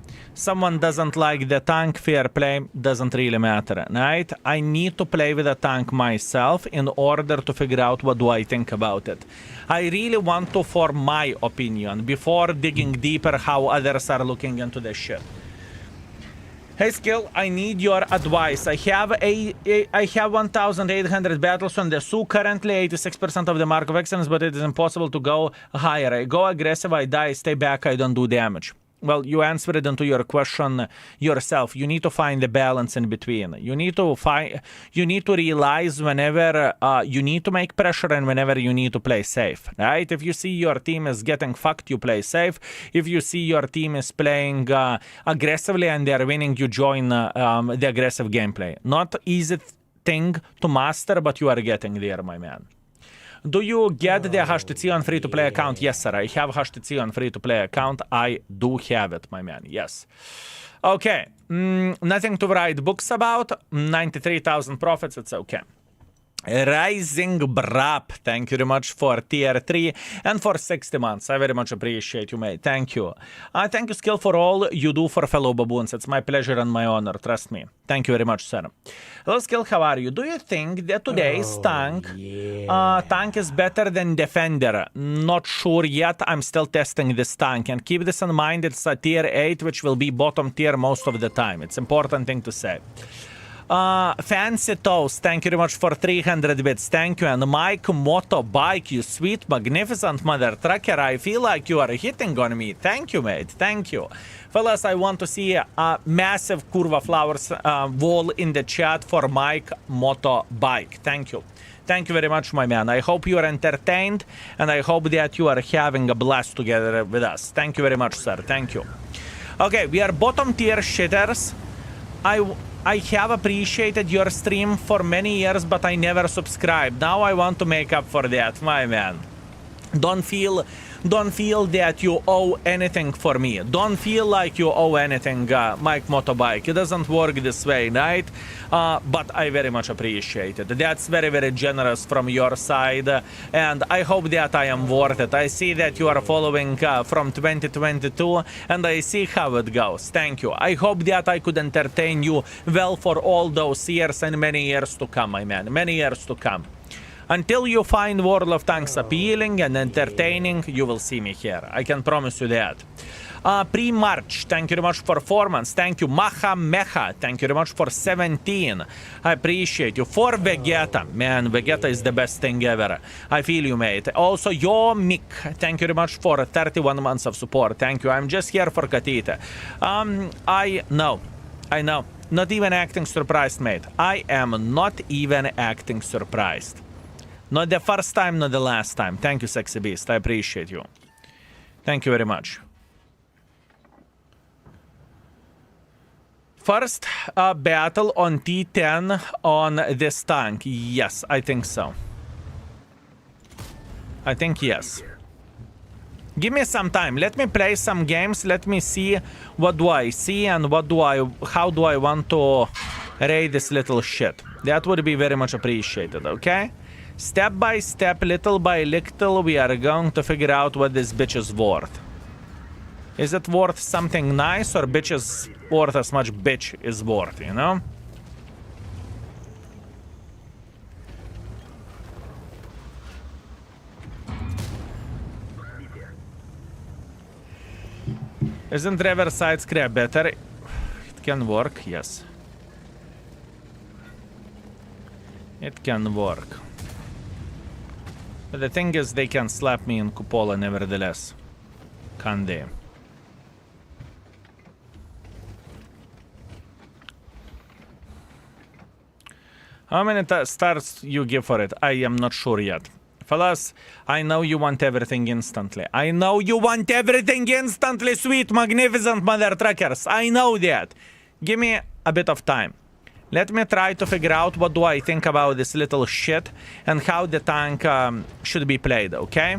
doesn't like the tank, fair play, doesn't really matter, right? I need to play with the tank myself in order to figure out what do I think about it. I really want to form my opinion before digging deeper how others are looking into this shit. Hey Skill, I need your advice. I have 1,800 battles on the Sioux, currently 86% of the mark of excellence, but it is impossible to go higher. I go aggressive, I die, stay back, I don't do damage. Well, you answered into your question yourself. You need to find the balance in between. You need to realize whenever you need to make pressure and whenever you need to play safe, right? If you see your team is getting fucked, you play safe. If you see your team is playing aggressively and they're winning, you join the aggressive gameplay. Not easy thing to master, but you are getting there, my man. Do you get the HTC on free-to-play account? Yes, sir. I have HTC on free-to-play account. I do have it, my man. Yes. Okay. Nothing to write books about. 93,000 profits. It's okay. Rising Brap, thank you very much for tier 3 and for 60 months. I very much appreciate you, mate. Thank you. Thank you, Skill, for all you do for fellow baboons. It's my pleasure and my honor. Trust me. Thank you very much, sir. Hello, Skill. How are you? Do you think that today's tank is better than Defender? Not sure yet. I'm still testing this tank. And keep this in mind. It's a tier 8, which will be bottom tier most of the time. It's an important thing to say. Fancy Toast, thank you very much for 300 bits. Thank you. And Mike Motorbike, you sweet, magnificent mother trucker. I feel like you are hitting on me. Thank you, mate. Thank you. Fellas, I want to see a massive Curva Flowers wall in the chat for Mike Motorbike. Thank you. Thank you very much, my man. I hope you are entertained, and I hope that you are having a blast together with us. Thank you very much, sir. Thank you. Okay, we are bottom tier shitters. I have appreciated your stream for many years, but I never subscribed. Now I want to make up for that, my man. Don't feel that you owe anything for me. Don't feel like you owe anything, Mike Motorbike. It doesn't work this way, right? But I very much appreciate it. That's very, very generous from your side, and I hope that I am worth it. I see that you are following from 2022, and I see how it goes. Thank you. I hope that I could entertain you well for all those years and many years to come, my man. Many years to come. Until you find World of Tanks appealing and entertaining, you will see me here. I can promise you that. Pre-March, thank you very much for 4 months. Thank you. Maha Mecha, thank you very much for 17. I appreciate you. For Vegeta, man, Vegeta is the best thing ever. I feel you, mate. Also, Yo Mick, thank you very much for 31 months of support. Thank you. I'm just here for Katita. I know. Not even acting surprised, mate. I am not even acting surprised. Not the first time, not the last time. Thank you, Sexy Beast. I appreciate you. Thank you very much. First battle on T10 on this tank. Yes, I think so. I think yes. Give me some time. Let me play some games. Let me see what do I see and how do I want to raid this little shit. That would be very much appreciated, okay? Step by step, little by little, we are going to figure out what this bitch is worth. Is it worth something nice, or bitch is worth as much bitch is worth, you know? Isn't Riverside Scrap better? It can work, yes. It can work. But the thing is, they can slap me in Cupola nevertheless. Can they? How many stars you give for it? I am not sure yet. Fellas, I know you want everything instantly. I know you want everything instantly, sweet, magnificent mother truckers. I know that. Give me a bit of time. Let me try to figure out what do I think about this little shit and how the tank should be played, okay?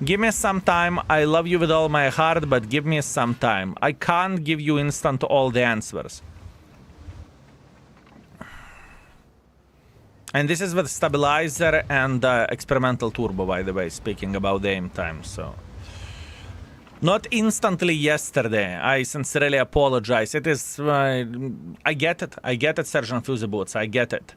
Give me some time. I love you with all my heart, but give me some time. I can't give you instant all the answers. And this is with stabilizer and experimental turbo, by the way, speaking about the aim time, so. Not instantly yesterday. I sincerely apologize. It is... I get it. I get it, Sergeant Fusey Boots. I get it.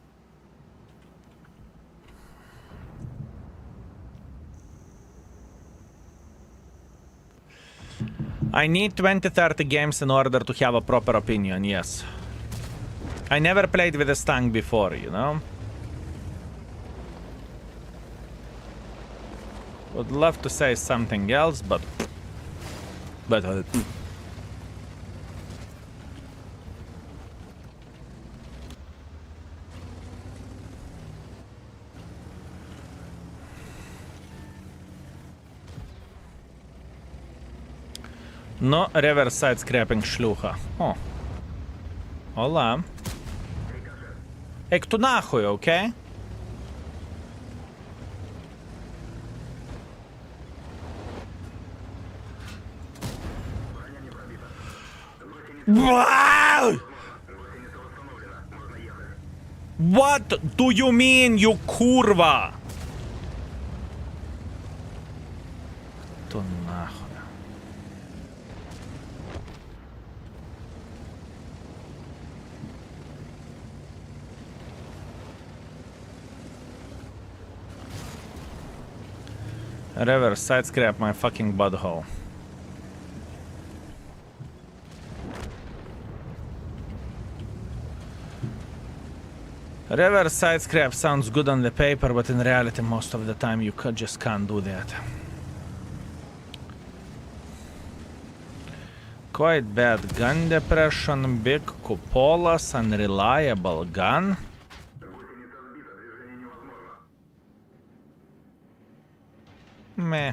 I need 20-30 games in order to have a proper opinion, yes. I never played with this tank before, you know? Would love to say something else, but... No Riverside Scrapping шлюха. О. Ола. Ек ту нахуй, окей? What do you mean, you kurva? To nahoj. Reverse side scrap my fucking butthole. Reverse side scrap sounds good on the paper, but in reality most of the time you just can't do that. Quite bad gun depression, big cupolas, unreliable gun. Meh.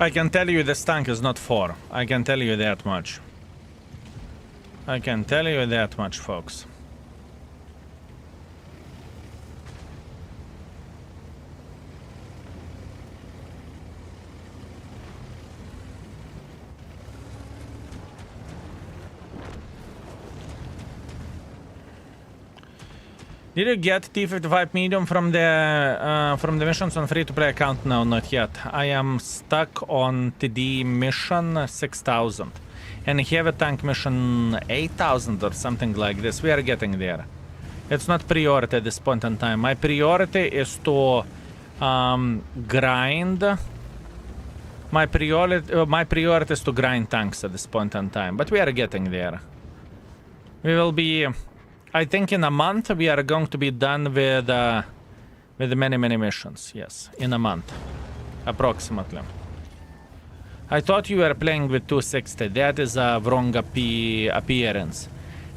I can tell you this tank is not 4. I can tell you that much. I can tell you that much, folks. Did you get T55 medium from the missions on free-to-play account? No, not yet. I am stuck on TD mission 6000 and heavy tank mission 8000 or something like this. We are getting there. It's not priority at this point in time. My priority is to grind. My priority is to grind tanks at this point in time, but we are getting there. We will be. I think in a month we are going to be done with many missions. Yes, in a month, approximately. I thought you were playing with 260. That is a wrong appearance.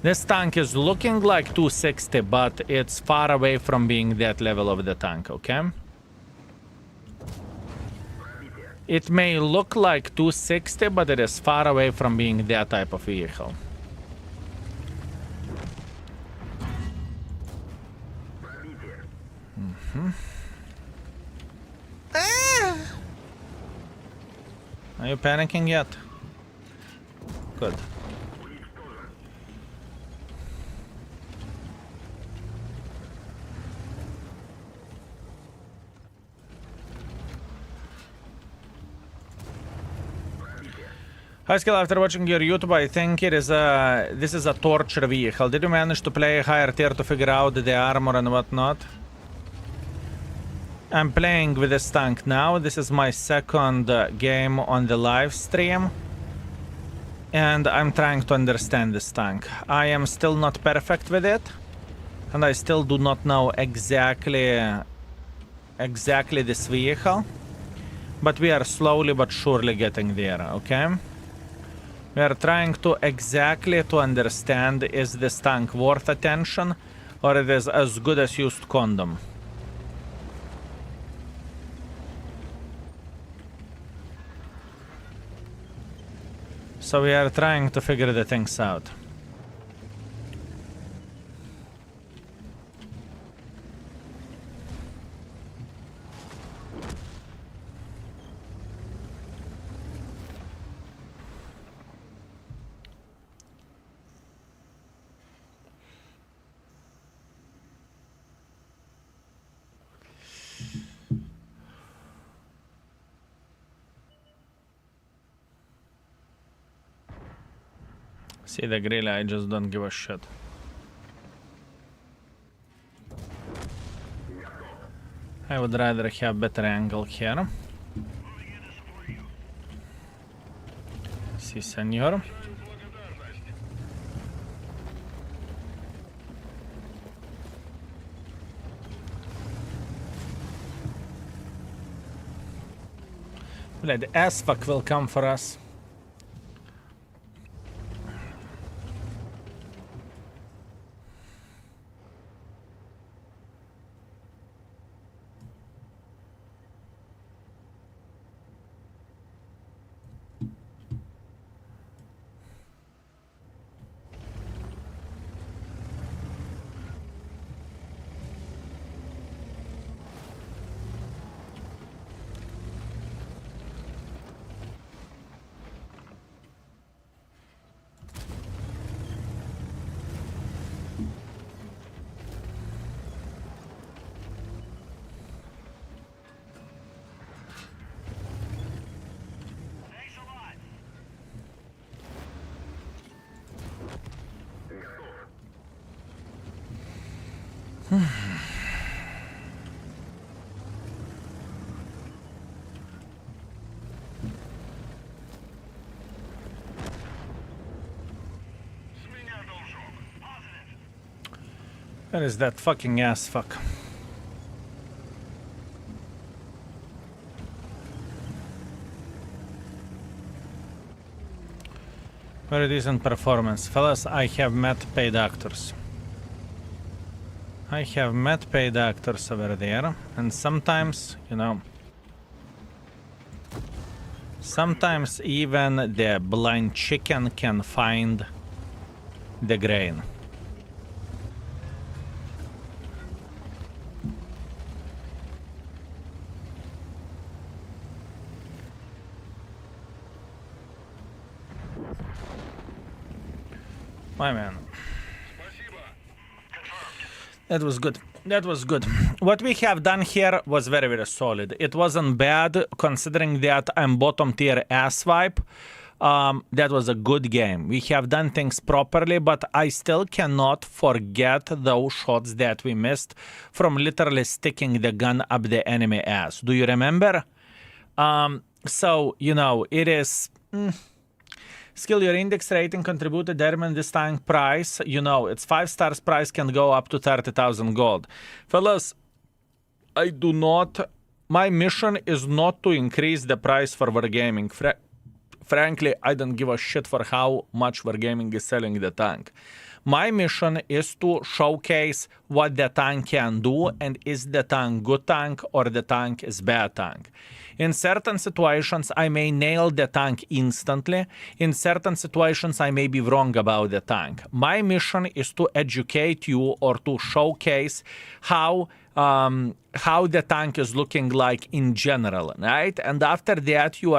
This tank is looking like 260, but it's far away from being that level of the tank, okay? It may look like 260, but it is far away from being that type of vehicle. Are you panicking yet? Good. High skill, after watching your YouTube, I think this is a torture vehicle. Did you manage to play higher tier to figure out the armor and whatnot? I'm playing with this tank now. This is my second game on the live stream. And I'm trying to understand this tank. I am still not perfect with it. And I still do not know exactly this vehicle. But we are slowly but surely getting there, okay? We are trying to exactly to understand, is this tank worth attention or it is as good as used condom? So we are trying to figure the things out. See the grill, I just don't give a shit. I would rather have better angle here. Si, senor. The ass fuck will come for us. Where is that fucking ass fuck? Very decent performance. Fellas, I have met paid actors. I have met paid actors over there, and sometimes, you know, sometimes even the blind chicken can find the grain. My man. That was good. That was good. What we have done here was very, very solid. It wasn't bad considering that I'm bottom tier ass wipe. That was a good game. We have done things properly, but I still cannot forget those shots that we missed from literally sticking the gun up the enemy ass. Do you remember? So, you know, it is... Skill, your index rating contributed determine this tank price. You know, its 5 stars price can go up to 30,000 gold. Fellas, I do not... My mission is not to increase the price for Wargaming. frankly, I don't give a shit for how much Wargaming is selling the tank. My mission is to showcase what the tank can do and is the tank good tank or the tank is bad tank. In certain situations, I may nail the tank instantly. In certain situations, I may be wrong about the tank. My mission is to educate you or to showcase how the tank is looking like in general, right? And after that, you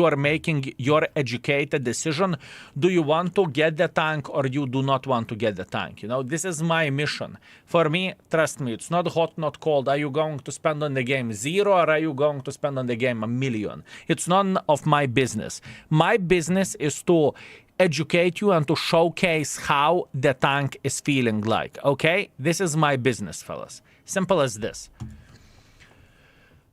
are making your educated decision. Do you want to get the tank or you do not want to get the tank? You know, this is my mission. For me, trust me, it's not hot, not cold. Are you going to spend on the game 0 or are you going to spend on the game 1,000,000? It's none of my business. My business is to educate you and to showcase how the tank is feeling like, okay? This is my business, fellas. Simple as this.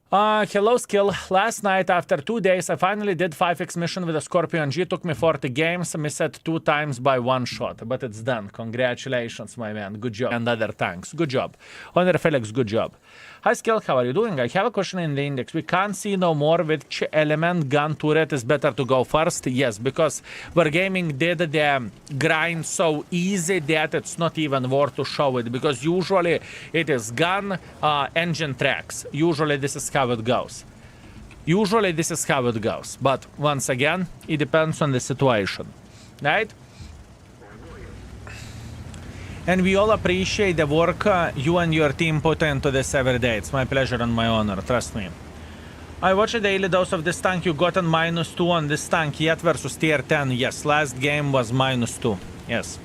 Hello, Skill. Last night, after 2 days, I finally did 5x mission with a Scorpion G. Took me 40 games. Missed it 2 times by 1 shot. But it's done. Congratulations, my man. Good job. And other tanks. Good job. Honor Felix, good job. Hi, Skill. How are you doing? I have a question in the index. We can't see no more which element gun turret is better to go first. Yes, because Wargaming did the grind so easy that it's not even worth to show it. Because usually it is gun, engine tracks. Usually this is how it goes. But once again, it depends on the situation. Right? And we all appreciate the work you and your team put into this every day. It's my pleasure and my honor, trust me. I watched a daily dose of this tank. You got an -2 on this tank yet versus tier 10. Yes, last game was -2. Yes.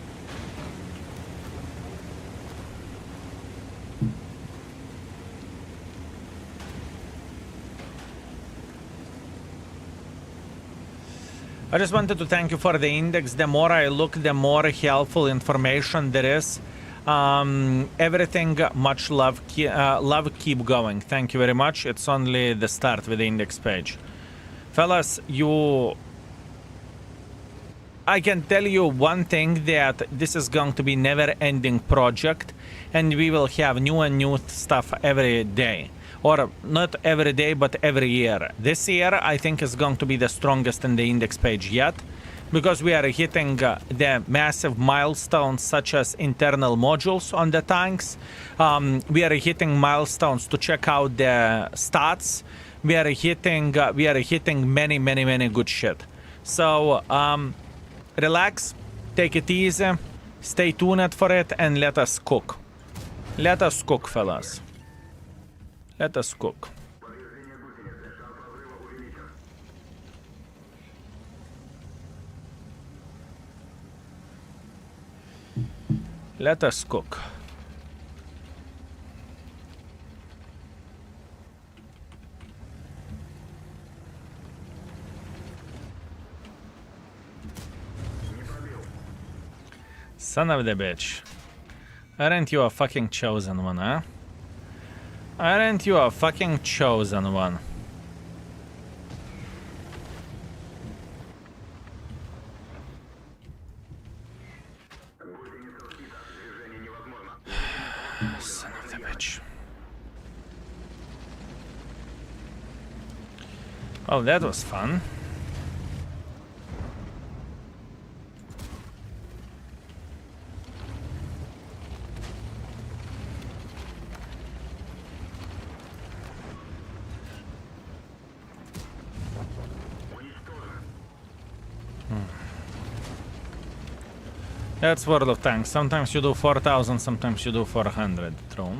I just wanted to thank you for the index. The more I look, the more helpful information there is. Everything, much love. Love, keep going. Thank you very much. It's only the start with the index page. Fellas, I can tell you one thing, that this is going to be never-ending project, and we will have new and new stuff every day. Or not every day, but every year. This year, I think, is going to be the strongest in the index page yet, because we are hitting the massive milestones such as internal modules on the tanks. We are hitting milestones to check out the stats. We are hitting many good shit. So relax, take it easy, stay tuned for it, and let us cook. Let us cook, fellas. Let us cook. Let us cook. Son of the bitch. Aren't you a fucking chosen one, huh? Aren't you a fucking chosen one? Son of the bitch. Oh, that was fun. That's World of Tanks. Sometimes you do 4,000, sometimes you do 400. True.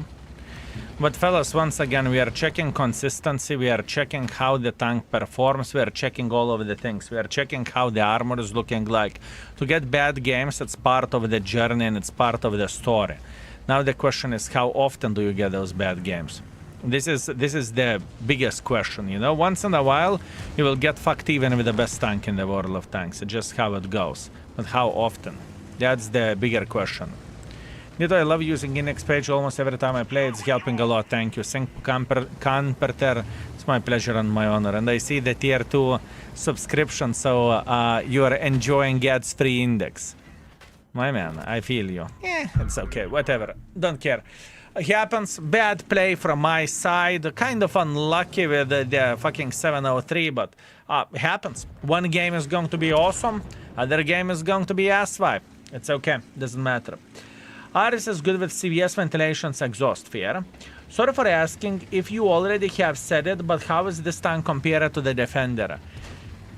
But fellas, once again, we are checking consistency. We are checking how the tank performs. We are checking all of the things. We are checking how the armor is looking like. To get bad games, it's part of the journey and it's part of the story. Now the question is, how often do you get those bad games? This is the biggest question, you know? Once in a while, you will get fucked even with the best tank in the World of Tanks. It's just how it goes. But how often? That's the bigger question. Nito, I love using index page almost every time I play. It's helping a lot. Thank you. Sync Camperter. It's my pleasure and my honor. And I see the tier 2 subscription, so you are enjoying ads-free index. My man, I feel you. It's okay. Whatever. Don't care. It happens. Bad play from my side. Kind of unlucky with the fucking 703, but Happens. One game is going to be awesome, other game is going to be ass-wipe. It's okay, doesn't matter. Aris is good with CVS ventilation's exhaust fair. Sorry for asking if you already have said it, but how is this tank compared to the Defender?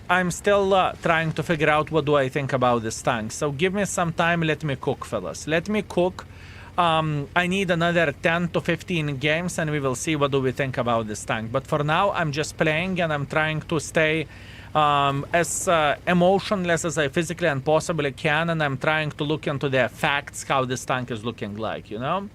I'm still trying to figure out what do I think about this tank. So give me some time, let me cook, fellas. Let me cook. I need another 10 to 15 games and we will see what do we think about this tank. But for now, I'm just playing and I'm trying to stay as emotionless as I physically and possibly can, and I'm trying to look into the facts how this tank is looking like, you know?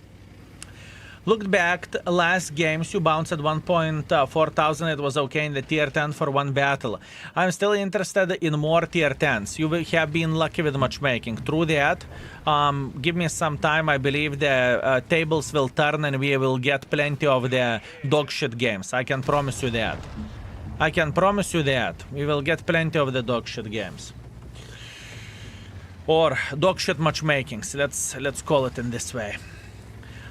Looked back to last games, you bounced at 1.4,000. It was okay in the tier 10 for one battle. I'm still interested in more tier 10s. You have been lucky with matchmaking. True that. Give me some time. I believe the tables will turn and we will get plenty of the dogshit games. I can promise you that. I can promise you that. We will get plenty of the dogshit games. Or dogshit matchmakings. Let's call it in this way.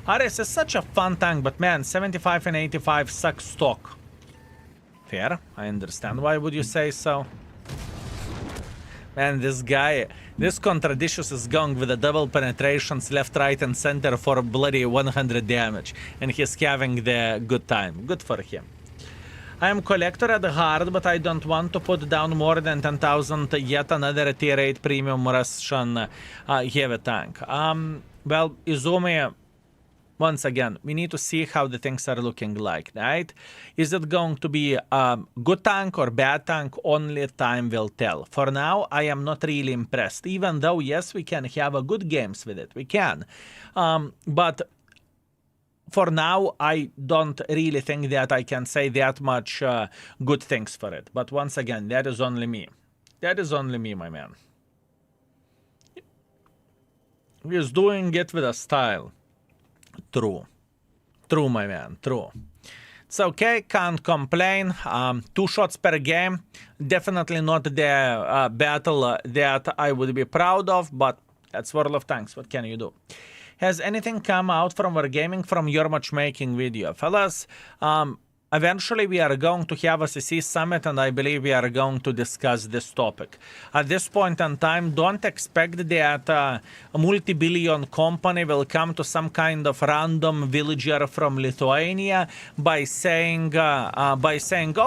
Ares is such a fun tank, but man, 75 and 85 suck stock. Fair, I understand why would you say so. Man, this guy, this Contradicious is going with the double penetrations left, right and center for bloody 100 damage. And he's having the good time. Good for him. I am collector at heart, but I don't want to put down more than 10,000 yet another tier 8 premium Russian heavy tank. Well, Izumi... Once again, we need to see how the things are looking like, right? Is it going to be a good tank or bad tank? Only time will tell. For now, I am not really impressed. Even though, yes, we can have a good games with it. We can. But for now, I don't really think that I can say that much good things for it. But once again, that is only me. That is only me, my man. He's doing it with a style. True. True, my man. True. It's okay. Can't complain. 2 shots per game. Definitely not the battle that I would be proud of, but that's World of Tanks. What can you do? Has anything come out from Wargaming from your matchmaking video? Fellas, eventually we are going to have a CC summit and I believe we are going to discuss this topic. At this point in time, don't expect that a multi-billion company will come to some kind of random villager from Lithuania by saying, oh,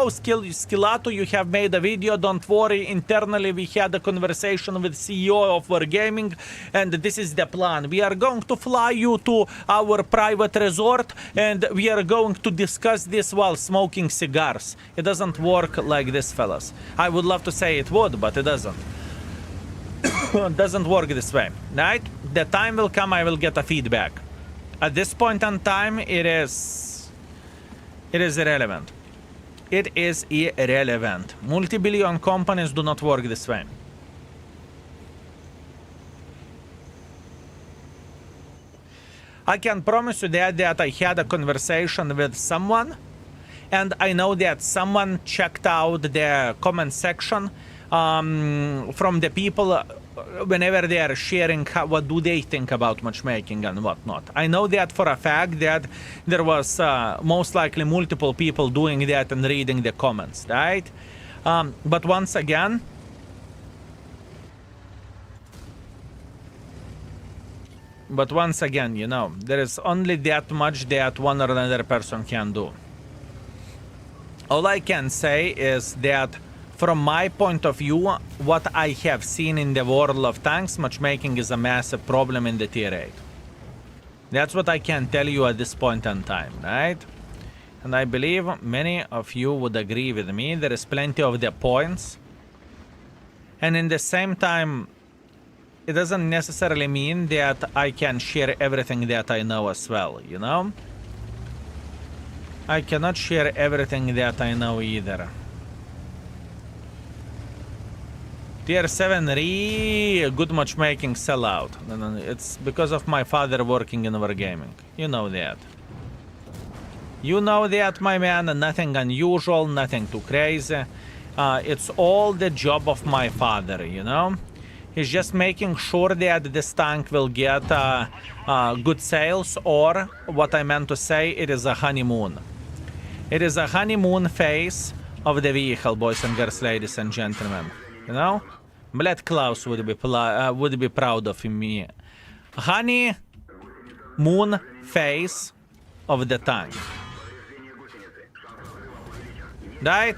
Skilato, you have made a video, don't worry, internally we had a conversation with CEO of Wargaming and this is the plan. We are going to fly you to our private resort and we are going to discuss this while smoking cigars. It doesn't work like this, fellas. I would love to say it would, but it doesn't. It doesn't work this way, right? The time will come, I will get a feedback. At this point in time, it is irrelevant. It is irrelevant. Multi-billion companies do not work this way. I can promise you that I had a conversation with someone and I know that someone checked out the comment section from the people whenever they are sharing what do they think about matchmaking and whatnot. I know that for a fact that there was most likely multiple people doing that and reading the comments, right? But once again, you know, there is only that much that one or another person can do. All I can say is that from my point of view, what I have seen in the World of Tanks, matchmaking is a massive problem in the tier 8. That's what I can tell you at this point in time, right? And I believe many of you would agree with me. There is plenty of the points. And in the same time, it doesn't necessarily mean that I can share everything that I know as well, you know? I cannot share everything that I know either. Tier 7 good matchmaking sellout. No, it's because of my father working in Wargaming. You know that. You know that, my man, nothing unusual, nothing too crazy. It's all the job of my father, you know? He's just making sure that this tank will get good sales, or what I meant to say, it is a honeymoon. It is a honeymoon phase of the vehicle, boys and girls, ladies and gentlemen. You know? Bled Klaus would be proud of me. Honey moon face of the tank. Right?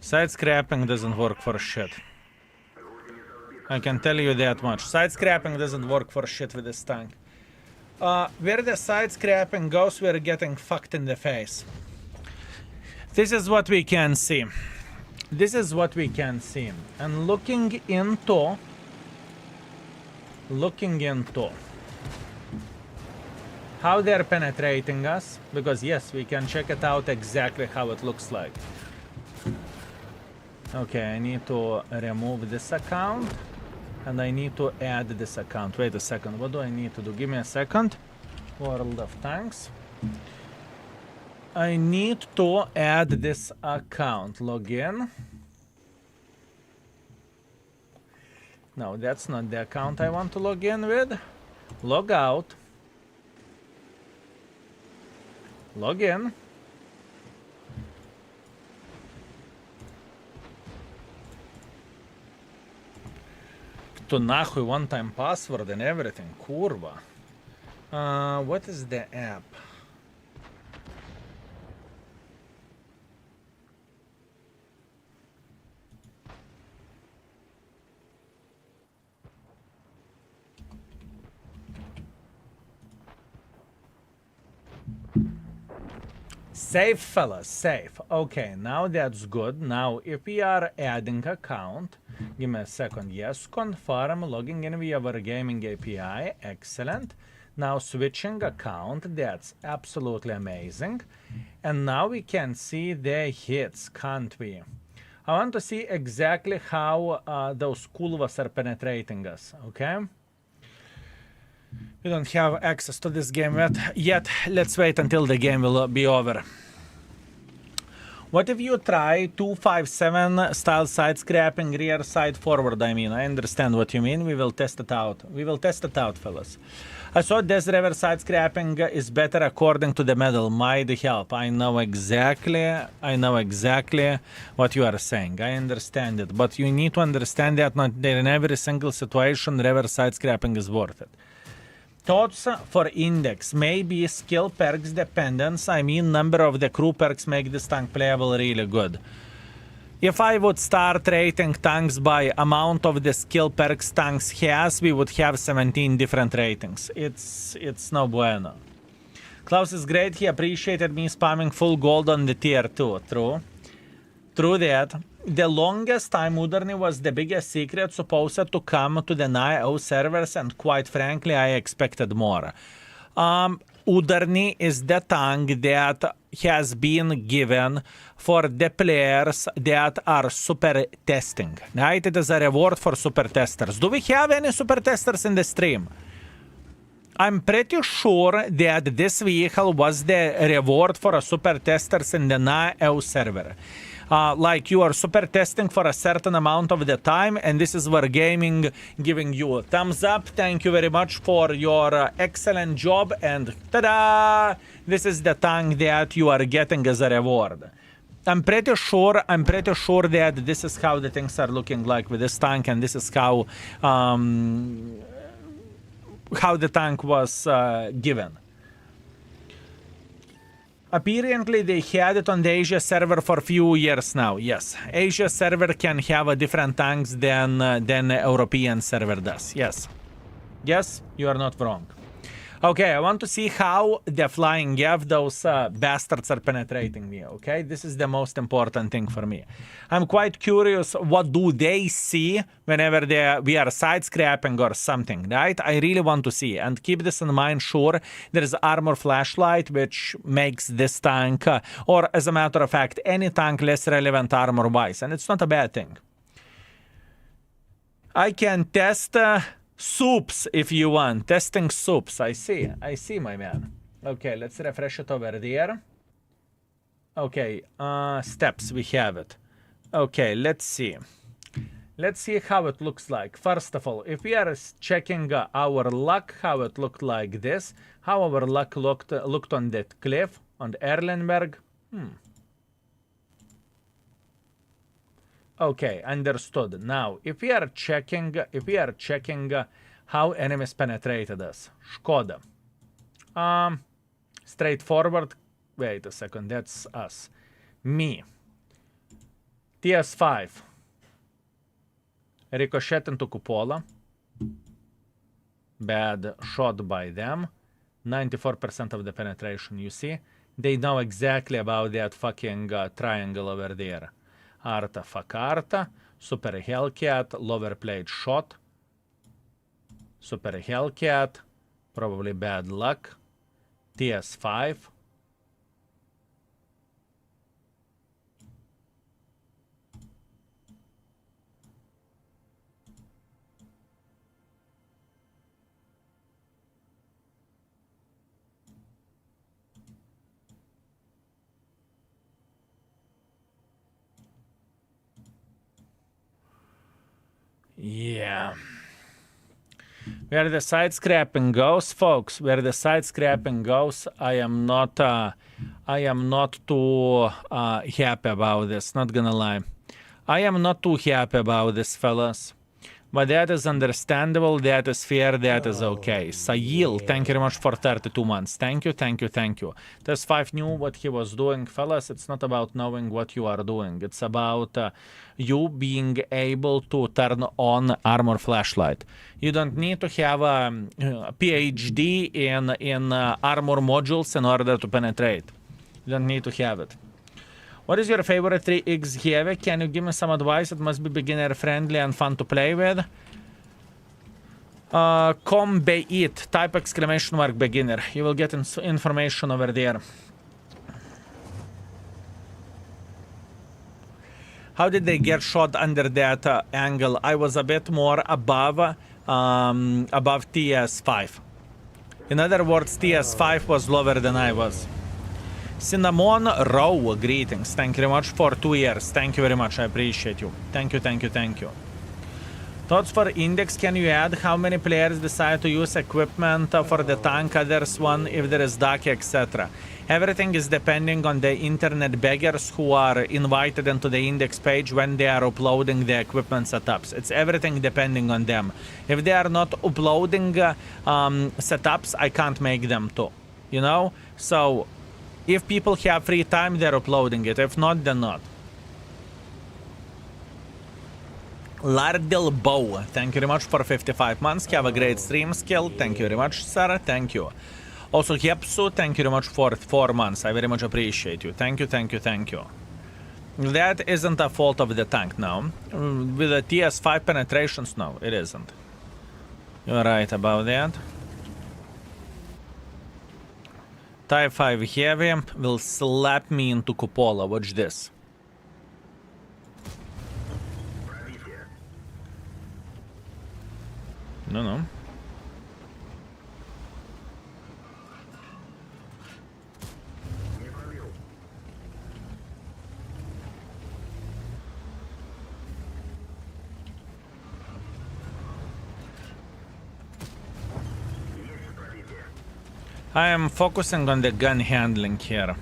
Side scrapping doesn't work for shit. I can tell you that much. Side scrapping doesn't work for shit with this tank. Where the side scrapping goes, we're getting fucked in the face. This is what we can see. This is what we can see. And looking into how they're penetrating us, because yes, we can check it out exactly how it looks like. Okay, I need to remove this account and I need to add this account. Wait a second, what do I need to do? Give me a second. World of Tanks. I need to add this account. Log in. No, that's not the account I want to log in with. Log out. Log in. To нахуй one-time password and everything. Kurva. What is the app? Safe, fellas, safe. Okay, now that's good. Now, if we are adding account, give me a second. Yes, confirm, logging in via our gaming API. Excellent. Now, switching account. That's absolutely amazing. And now we can see the hits, can't we? I want to see exactly how those kulvas are penetrating us, okay? We don't have access to this game yet. Let's wait until the game will be over. What if you try 257 style side scrapping, rear side forward? I mean, I understand what you mean. We will test it out. We will test it out, fellas. I saw this reverse side scrapping is better according to the medal. Might help. I know exactly what you are saying. I understand it. But you need to understand that not in every single situation reverse side scrapping is worth it. Thoughts for index, maybe skill perks dependence. I mean, number of the crew perks make this tank playable really good. If I would start rating tanks by amount of the skill perks tanks has, we would have 17 different ratings. It's no bueno. Klaus is great. He appreciated me spamming full gold on the tier 2. True that. The longest time Udarniy was the biggest secret supposed to come to the NIO servers, and quite frankly, I expected more. Udarniy is the tank that has been given for the players that are super testing, right? It is a reward for super testers. Do we have any super testers in the stream? I'm pretty sure that this vehicle was the reward for a super testers in the NIO server. Like you are super testing for a certain amount of the time, and this is where gaming giving you a thumbs up. Thank you very much for your excellent job, and ta-da! This is the tank that you are getting as a reward. I'm pretty sure that this is how the things are looking like with this tank, and this is how the tank was given. Apparently, they had it on the Asia server for a few years now. Yes, Asia server can have a different tanks than European server does. Yes, you are not wrong. Okay, I want to see how the flying F, those bastards are penetrating me, okay? This is the most important thing for me. I'm quite curious, what do they see whenever we are side-scrapping or something, right? I really want to see. And keep this in mind, sure, there is armor flashlight, which makes this tank, or as a matter of fact, any tank less relevant armor-wise. And it's not a bad thing. I can test... soups, if you want. Testing soups. I see, my man. Okay, let's refresh it over there. Okay, steps, we have it. Okay, let's see. Let's see how it looks like. First of all, if we are checking our luck, how it looked like this. How our luck looked on that cliff, on Erlenberg. Okay, understood. Now, if we are checking how enemies penetrated us. Škoda. Straightforward. Wait a second, that's us. Me. TS5. Ricochet into cupola. Bad shot by them. 94% of the penetration, you see? They know exactly about that fucking triangle over there. Arta, fuck Arta. Super Hellcat, lower plate shot. Super Hellcat, probably bad luck. TS5. Yeah. Where the side scrapping goes, folks, where the side scrapping goes, I am not too happy about this, not gonna lie. I am not too happy about this, fellas. But that is understandable, that is fair, that is okay. Sahil, thank you very much for 32 months. Thank you, thank you, thank you. TS5 knew what he was doing. Fellas, it's not about knowing what you are doing. It's about you being able to turn on armor flashlight. You don't need to have a PhD in armor modules in order to penetrate. You don't need to have it. What is your favorite 3X heavy? Can you give me some advice? It must be beginner friendly and fun to play with. Combat, type exclamation mark beginner. You will get information over there. How did they get shot under that angle? I was a bit more above TS5. In other words, TS5 was lower than I was. Cinnamon Row, greetings. Thank you very much for 2 years. Thank you very much. I appreciate you. Thank you, thank you, thank you. Thoughts for index, can you add how many players decide to use equipment for the tank, others one if there is DAC, etc. Everything is depending on the internet beggars who are invited into the index page when they are uploading the equipment setups. It's everything depending on them. If they are not uploading setups, I can't make them too. You know? So if people have free time, they're uploading it. If not, then not. Lardil Bow, thank you very much for 55 months. Have a great stream skill. Thank you very much, Sarah. Thank you. Also, Hepsu, thank you very much for 4 months. I very much appreciate you. Thank you, thank you, thank you. That isn't a fault of the tank now. With the TS5 penetrations, no, it isn't. You're right about that. Type 5 Heavy will slap me into cupola. Watch this. No. I am focusing on the gun handling here.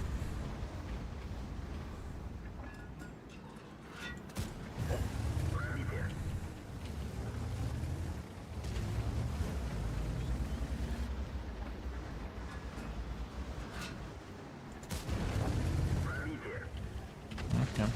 Okay.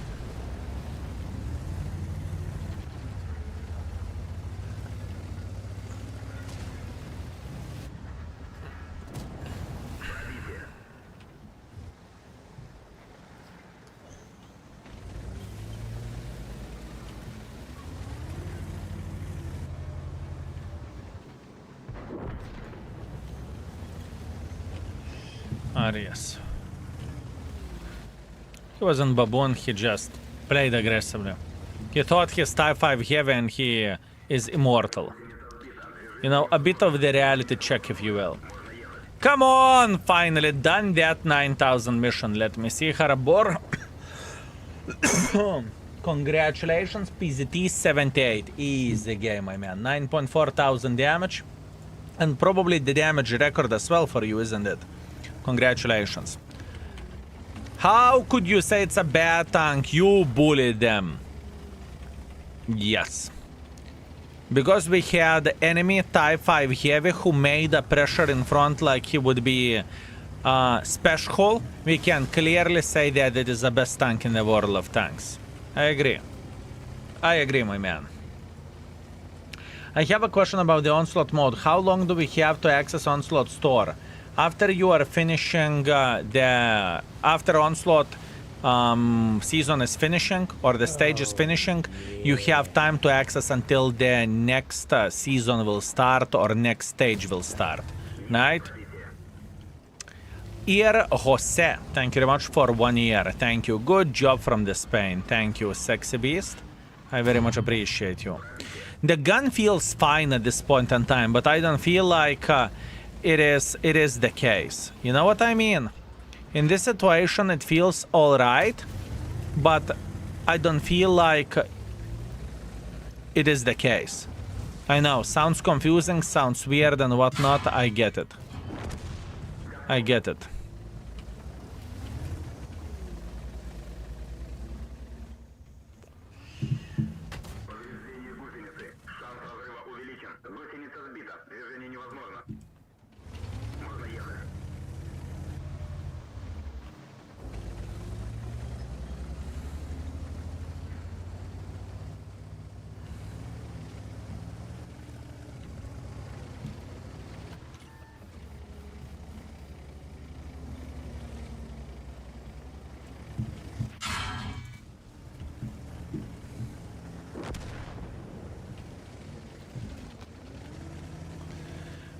Arias. He wasn't baboon, he just played aggressively. He thought he's type 5 heavy and he is immortal. You know, a bit of the reality check, if you will. Come on! Finally done that 9,000 mission. Let me see, Harabor. Congratulations, PZT 78. Easy game, my man. 9.4 thousand damage. And probably the damage record as well for you, isn't it? Congratulations. How could you say it's a bad tank? You bullied them. Yes. Because we had enemy Type 5 heavy who made a pressure in front like he would be special, we can clearly say that it is the best tank in the world of tanks. I agree. I agree, my man. I have a question about the Onslaught mode. How long do we have to access Onslaught store? After you are finishing after Onslaught season is finishing or the stage is finishing, you have time to access until the next season will start or next stage will start, right? Jose, thank you very much for 1 year. Thank you. Good job from the Spain. Thank you, sexy beast. I very much appreciate you. The gun feels fine at this point in time, but I don't feel like it is the case. You know what I mean? In this situation, it feels alright, but I don't feel like it is the case. I know, sounds confusing, sounds weird and whatnot. I get it. I get it.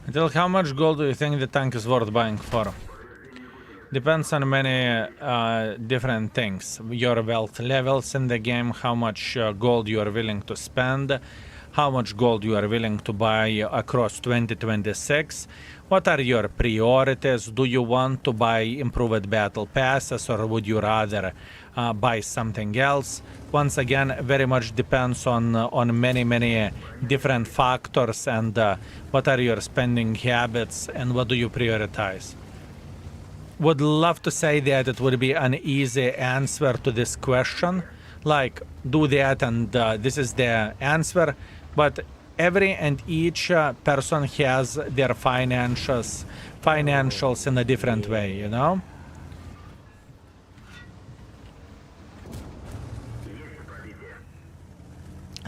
Until how much gold do you think the tank is worth buying for? Depends on many different things. Your wealth levels in the game, how much gold you are willing to spend, how much gold you are willing to buy across 2026. What are your priorities? Do you want to buy improved battle passes or would you rather buy something else? Once again, very much depends on many different factors and what are your spending habits and what do you prioritize. Would love to say that it would be an easy answer to this question, like do that and this is the answer, but every and each person has their financials in a different way, you know?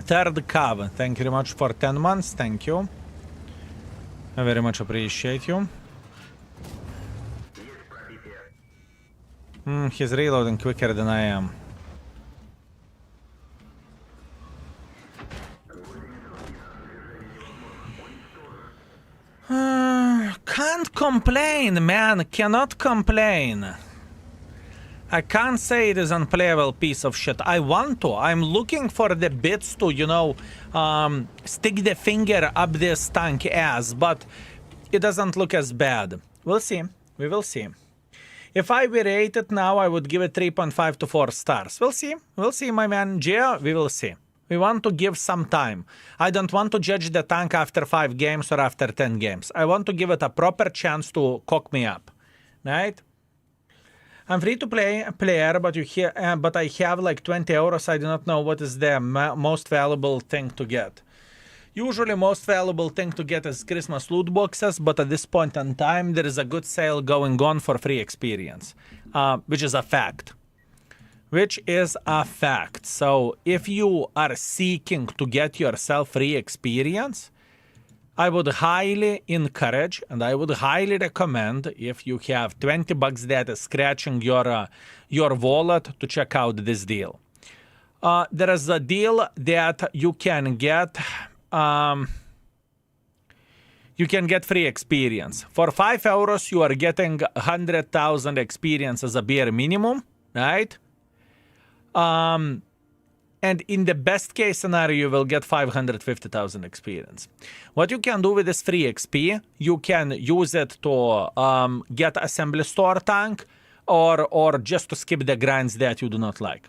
Third Cav, thank you very much for 10 months, thank you. I very much appreciate you. He's reloading quicker than I am. Can't complain, man. Cannot complain. I can't say it is an unplayable piece of shit. I want to. I'm looking for the bits to, you know, stick the finger up this tank ass, but it doesn't look as bad. We'll see. We will see. If I were rated now, I would give it 3.5 to 4 stars. We'll see. We'll see, my man. Geo, we will see. We want to give some time. I don't want to judge the tank after 5 games or after 10 games. I want to give it a proper chance to cock me up. Right? I'm free to play player, but but I have like 20 euros. I do not know what is the most valuable thing to get. Usually most valuable thing to get is Christmas loot boxes, but at this point in time there is a good sale going on for free experience, which is a fact. Which is a fact. So if you are seeking to get yourself free experience, I would highly encourage and I would highly recommend, if you have 20 bucks that is scratching your wallet, to check out this deal. There is a deal that you can get you can get free experience. For 5 euros, you are getting 100,000 experience as a bare minimum, right? And in the best case scenario, you will get 550,000 experience. What you can do with this free XP, you can use it to get assembly store tank or just to skip the grinds that you do not like.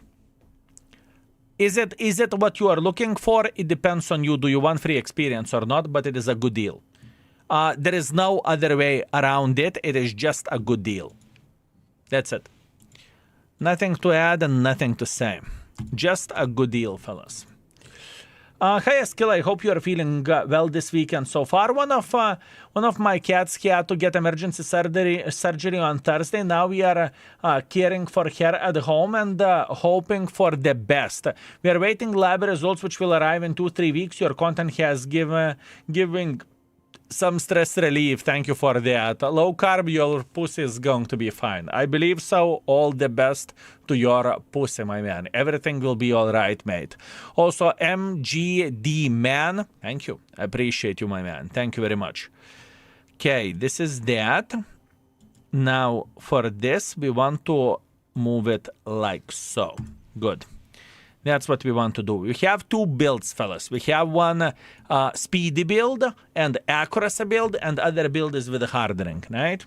Is it what you are looking for? It depends on you. Do you want free experience or not? But it is a good deal. There is no other way around it. It is just a good deal. That's it. Nothing to add and nothing to say. Just a good deal, fellas. Hi, Skill. I hope you are feeling well this weekend so far. One of my cats had to get emergency surgery on Thursday. Now we are caring for her at home and hoping for the best. We are waiting lab results, which will arrive in 2-3 weeks. Your content has giving some stress relief. Thank you for that. Low carb, your pussy is going to be fine. I believe so. All the best to your pussy, my man. Everything will be all right, mate. Also, MGD man. Thank you. I appreciate you, my man. Thank you very much. Okay, this is that. Now, for this, we want to move it like so. Good. That's what we want to do. We have 2 builds, fellas. We have one speedy build and accuracy build, and other build is with the hardening, right?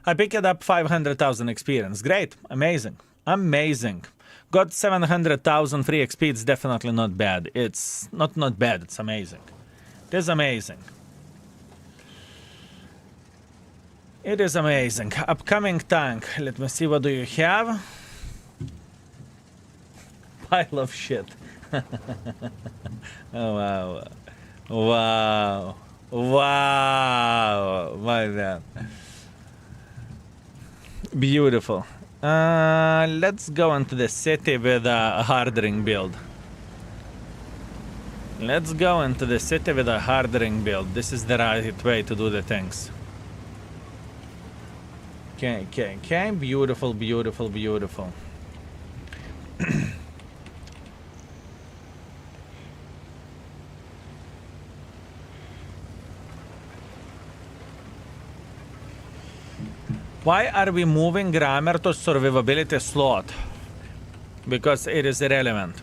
I picked up 500,000 experience. Great. Amazing. Amazing. Got 700,000 free XP. It's definitely not bad. It's not bad. It's amazing. It is amazing. It is amazing. Upcoming tank. Let me see, what do you have? Pile of shit. Oh, wow. Wow. Wow. My man. Beautiful. Let's go into the city with a hardening build. Let's go into the city with a hardening build. This is the right way to do the things. Okay. Beautiful, beautiful, beautiful. Why are we moving grammar to survivability slot? Because it is irrelevant.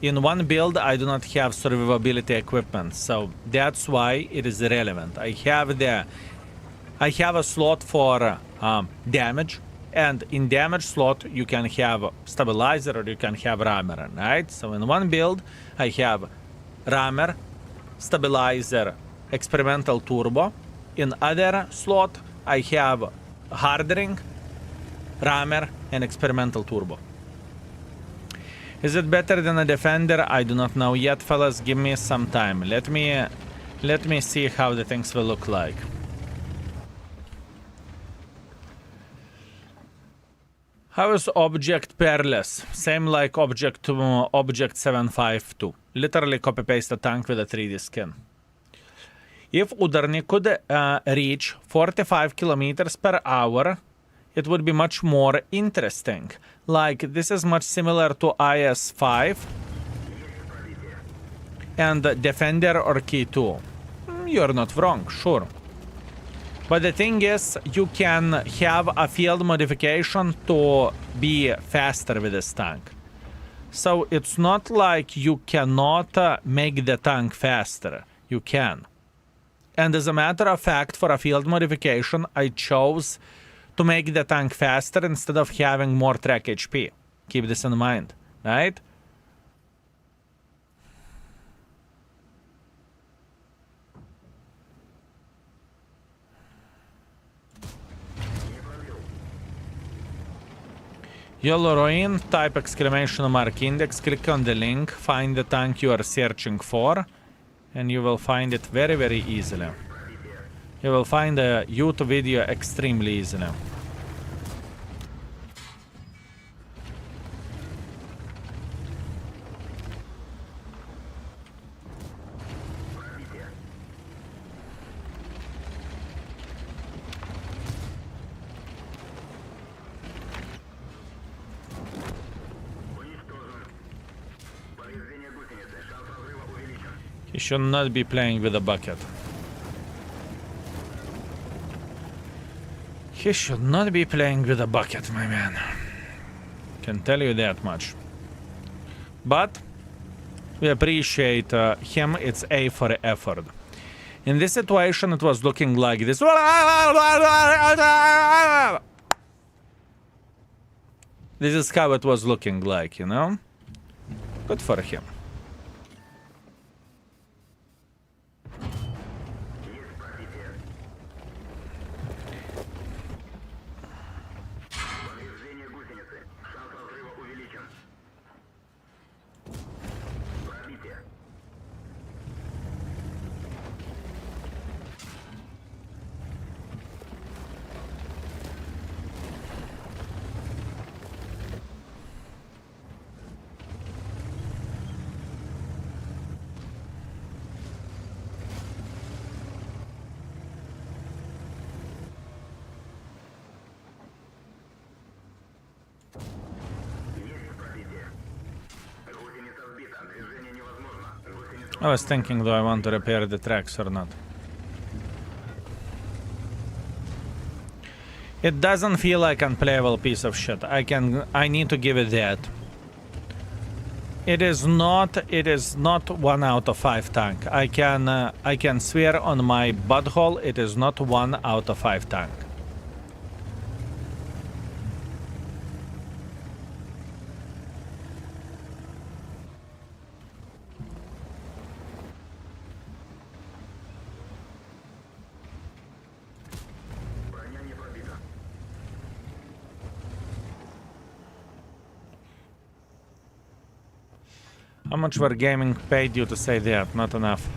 In one build, I do not have survivability equipment, so that's why it is irrelevant. I have a slot for damage, and in damage slot you can have stabilizer or you can have rammer, right? So in one build, I have rammer, stabilizer, experimental turbo. In other slot, I have hardening, rammer, and experimental turbo. Is it better than a defender? I do not know yet, fellas. Give me some time. Let me see how the things will look like. How is object pairless? Same like object 752. Literally copy paste a tank with a 3D skin. If Udarniy could reach 45 kilometers per hour, it would be much more interesting. Like, this is much similar to IS-5 and Defender or Key 2. You're not wrong, sure. But the thing is, you can have a field modification to be faster with this tank. So it's not like you cannot make the tank faster. You can. And as a matter of fact, for a field modification, I chose to make the tank faster instead of having more track HP. Keep this in mind, right? Yellow Ruin, type exclamation mark index, click on the link, find the tank you are searching for, and you will find it very, very easily. You will find a YouTube video extremely easily. He should not be playing with a bucket. He should not be playing with a bucket, my man. Can tell you that much. But we appreciate him. It's A for effort. In this situation, it was looking like this. This is how it was looking like, you know? Good for him. I was thinking, do I want to repair the tracks or not? It doesn't feel like unplayable piece of shit. I need to give it that. It is not 1 out of 5 tank. I can swear on my butthole it is not 1 out of 5 tank. How much Wargaming paid you to say that? Not enough.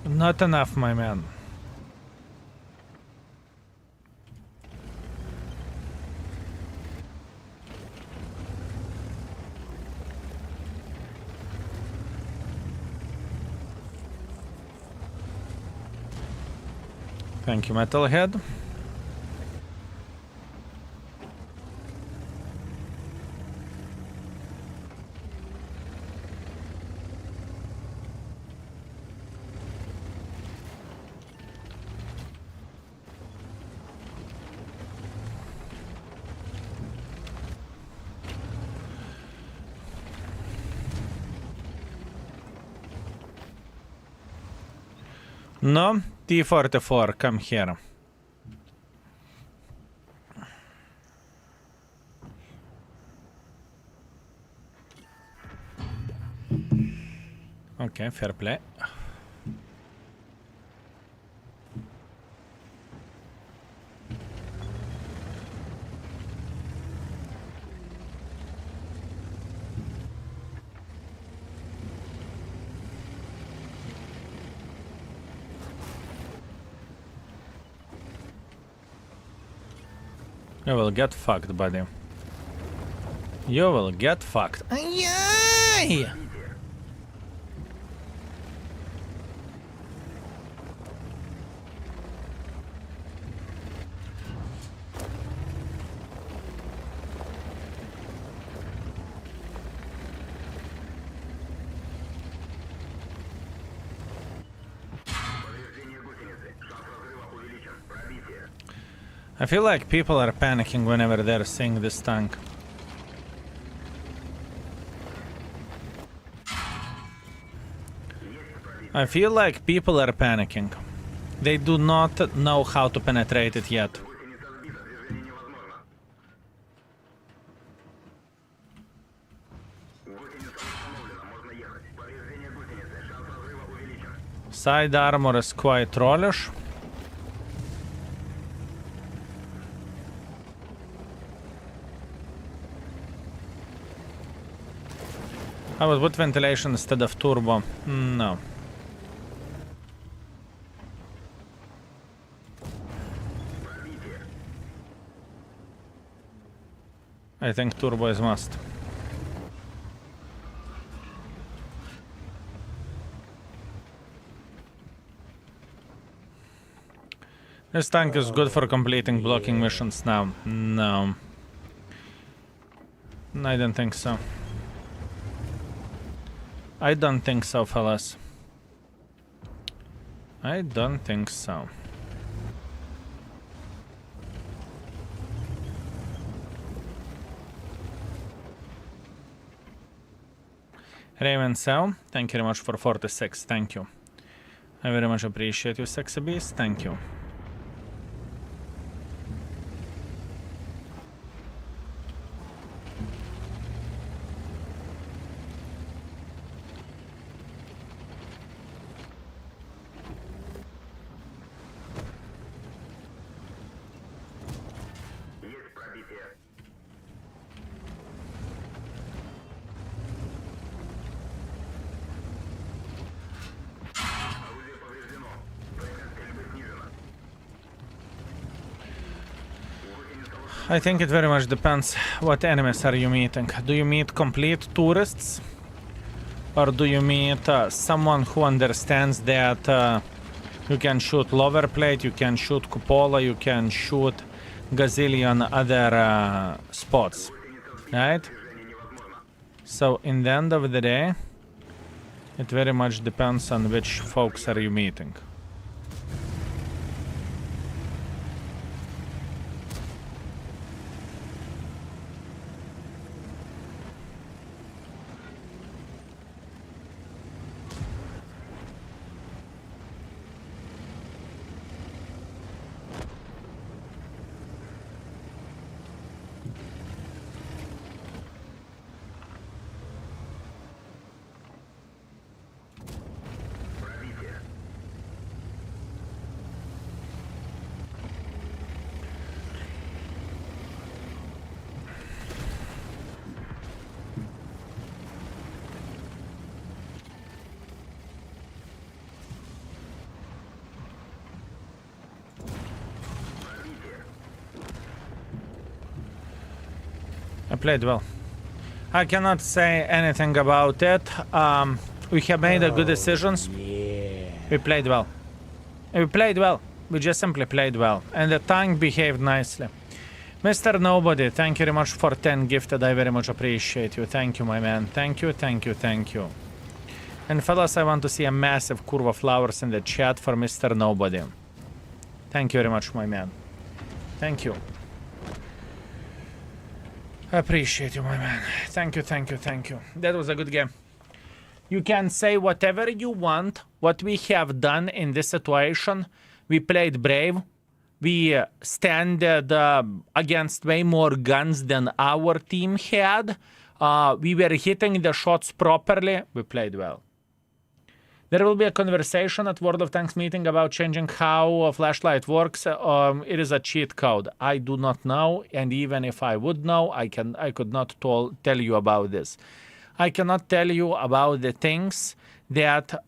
Not enough, my man. Thank you, Metalhead. No, T-44, come here. Okay, fair play. You will get fucked, buddy. You will get fucked. Yay! I feel like people are panicking whenever they're seeing this tank. I feel like people are panicking. They do not know how to penetrate it yet. Side armor is quite trollish. I would put ventilation instead of turbo. No. I think turbo is must. This tank is good for completing blocking missions now. No. I don't think so. I don't think so, fellas. I don't think so. Raven Cell, thank you very much for 46. Thank you. I very much appreciate you, Sexy Beast. Thank you. I think it very much depends what enemies are you meeting. Do you meet complete tourists? Or do you meet someone who understands that you can shoot lower plate, you can shoot cupola, you can shoot gazillion other spots, right? So in the end of the day, it very much depends on which folks are you meeting. I played well. I cannot say anything about it. We have made good decisions. Yeah. We played well. We played well. We just simply played well. And the tank behaved nicely. Mr. Nobody, thank you very much for 10 gifted. I very much appreciate you. Thank you, my man. Thank you, thank you, thank you. And fellas, I want to see a massive curve of flowers in the chat for Mr. Nobody. Thank you very much, my man. Thank you. I appreciate you, my man. Thank you, thank you, thank you. That was a good game. You can say whatever you want. What we have done in this situation, we played brave. We standed against way more guns than our team had. We were hitting the shots properly. We played well. There will be a conversation at World of Tanks meeting about changing how a flashlight works. It is a cheat code. I do not know, and even if I would know, I could not tell you about this. I cannot tell you about the things that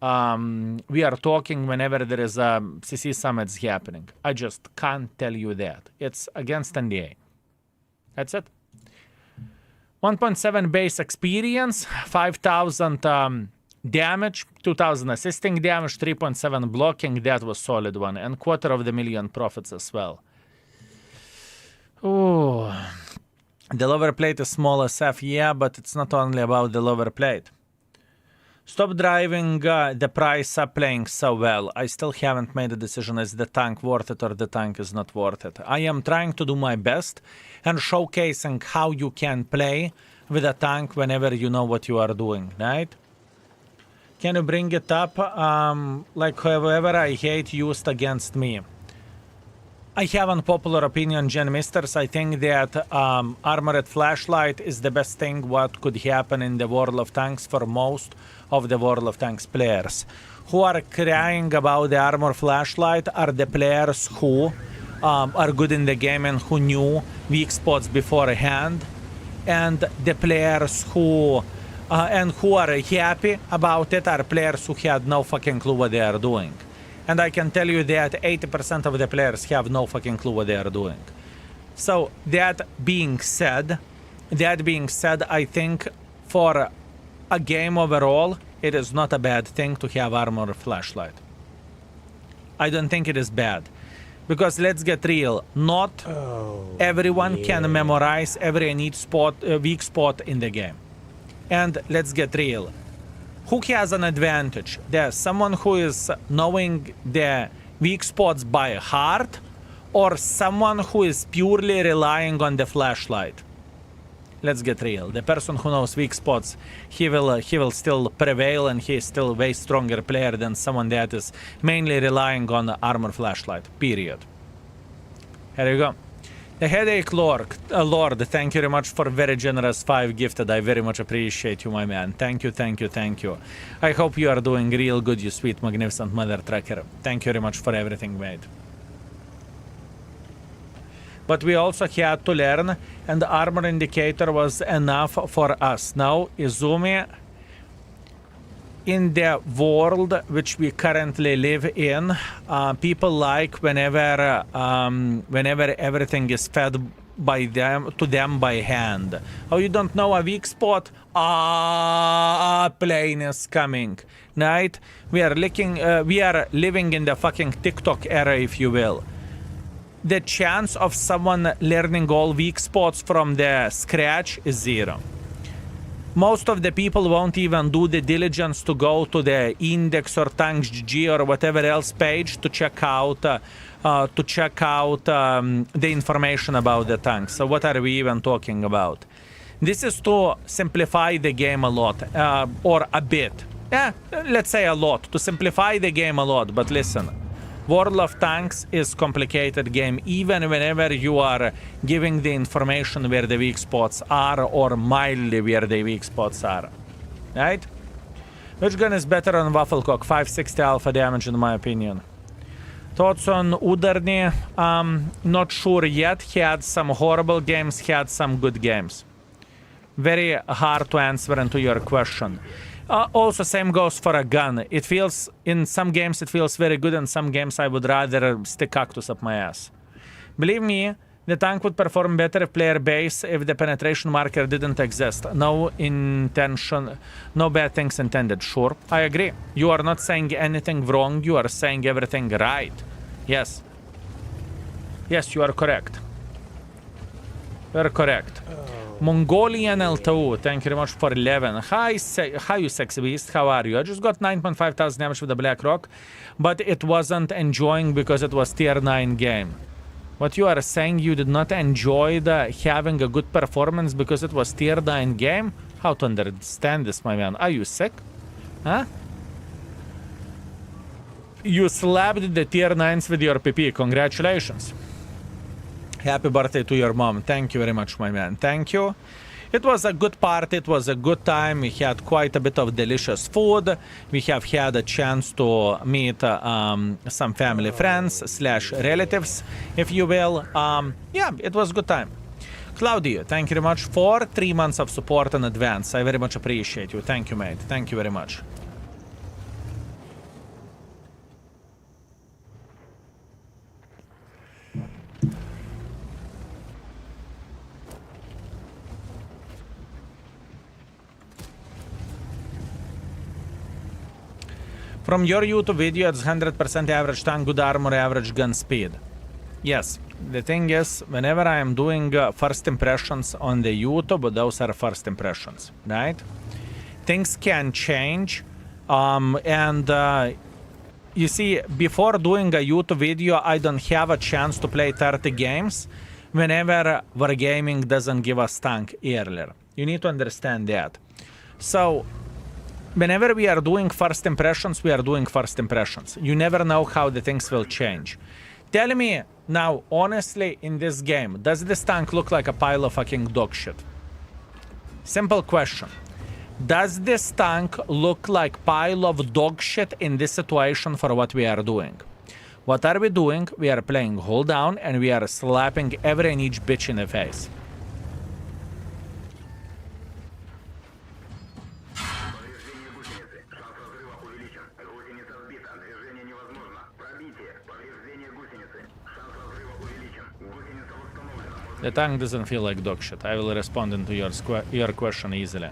we are talking whenever there is a CC summits happening. I just can't tell you that. It's against NDA. That's it. 1.7 base experience, 5,000 damage, 2,000 assisting damage, 3.7 blocking. That was solid one, and 250,000 profits as well. Ooh. The lower plate is small SF, yeah, but it's not only about the lower plate. Stop driving the price up playing so well. I still haven't made a decision, is the tank worth it or the tank is not worth it. I am trying to do my best and showcasing how you can play with a tank whenever you know what you are doing, right? Can you bring it up? Like whoever I hate used against me. I have unpopular opinion, Gen Misters. I think that armored flashlight is the best thing what could happen in the World of Tanks for most of the World of Tanks players. Who are crying about the armor flashlight are the players who are good in the game and who knew weak spots beforehand, and the players who are happy about it are players who had no fucking clue what they are doing. And I can tell you that 80% of the players have no fucking clue what they are doing. So that being said, I think for a game overall, it is not a bad thing to have armor flashlight. I don't think it is bad. Because let's get real, not everyone can memorize every weak spot in the game. And let's get real. Who has an advantage? There's someone who is knowing the weak spots by heart, or someone who is purely relying on the flashlight? Let's get real. The person who knows weak spots, he will still prevail, and he is still a way stronger player than someone that is mainly relying on the armor flashlight. Period. Here you go. The Headache Lord, thank you very much for very generous 5 gifted. I very much appreciate you, my man. Thank you, thank you, thank you. I hope you are doing real good, you sweet, magnificent mother trucker. Thank you very much for everything, mate. But we also had to learn, and the armor indicator was enough for us. Now, Izumi, in the world which we currently live in, people like whenever everything is fed by them to them by hand. Oh, you don't know a weak spot? Plane is coming. Right? We are living in the fucking TikTok era, if you will. The chance of someone learning all weak spots from the scratch is 0. Most of the people won't even do the diligence to go to the Index or Tanks.gg or whatever else page to check out the information about the tanks. So what are we even talking about? This is to simplify the game a lot, or a bit. Let's say a lot. To simplify the game a lot, but listen. World of Tanks is complicated game, even whenever you are giving the information where the weak spots are, or mildly where the weak spots are. Right? Which gun is better on Wafflecock? 560 alpha damage, in my opinion. Thoughts on Udarniy? Not sure yet. He had some horrible games, he had some good games. Very hard to answer into your question. Also, same goes for a gun. It feels, in some games it feels very good, in some games I would rather stick cactus up my ass. Believe me, the tank would perform better if player base if the penetration marker didn't exist. No intention, no bad things intended. Sure, I agree. You are not saying anything wrong, you are saying everything right. Yes. Yes, you are correct. You are correct. Mongolian L2, thank you very much for 11. Hi, you sexy beast, how are you? I just got 9.5 thousand damage with the Black Rock, but it wasn't enjoying because it was tier 9 game. What you are saying, you did not enjoy having a good performance because it was tier 9 game? How to understand this, my man? Are you sick? Huh? You slapped the tier 9s with your PP, congratulations. Happy birthday to your mom. Thank you very much, my man. Thank you. It was a good party. It was a good time. We had quite a bit of delicious food. We have had a chance to meet some family friends / relatives, if you will. Yeah, it was a good time. Claudio, thank you very much for 3 months of support in advance. I very much appreciate you. Thank you, mate. Thank you very much. From your YouTube video, it's 100% average tank, good armor, average gun speed. Yes, the thing is, whenever I am doing first impressions on the YouTube, those are first impressions, right? Things can change, you see, before doing a YouTube video, I don't have a chance to play 30 games whenever Wargaming doesn't give us tank earlier. You need to understand that. So, whenever we are doing first impressions, we are doing first impressions. You never know how the things will change. Tell me now, honestly, in this game, does this tank look like a pile of fucking dog shit? Simple question. Does this tank look like pile of dog shit in this situation for what we are doing? What are we doing? We are playing hold down and we are slapping every and each bitch in the face. The tank doesn't feel like dog shit. I will respond into your question easily.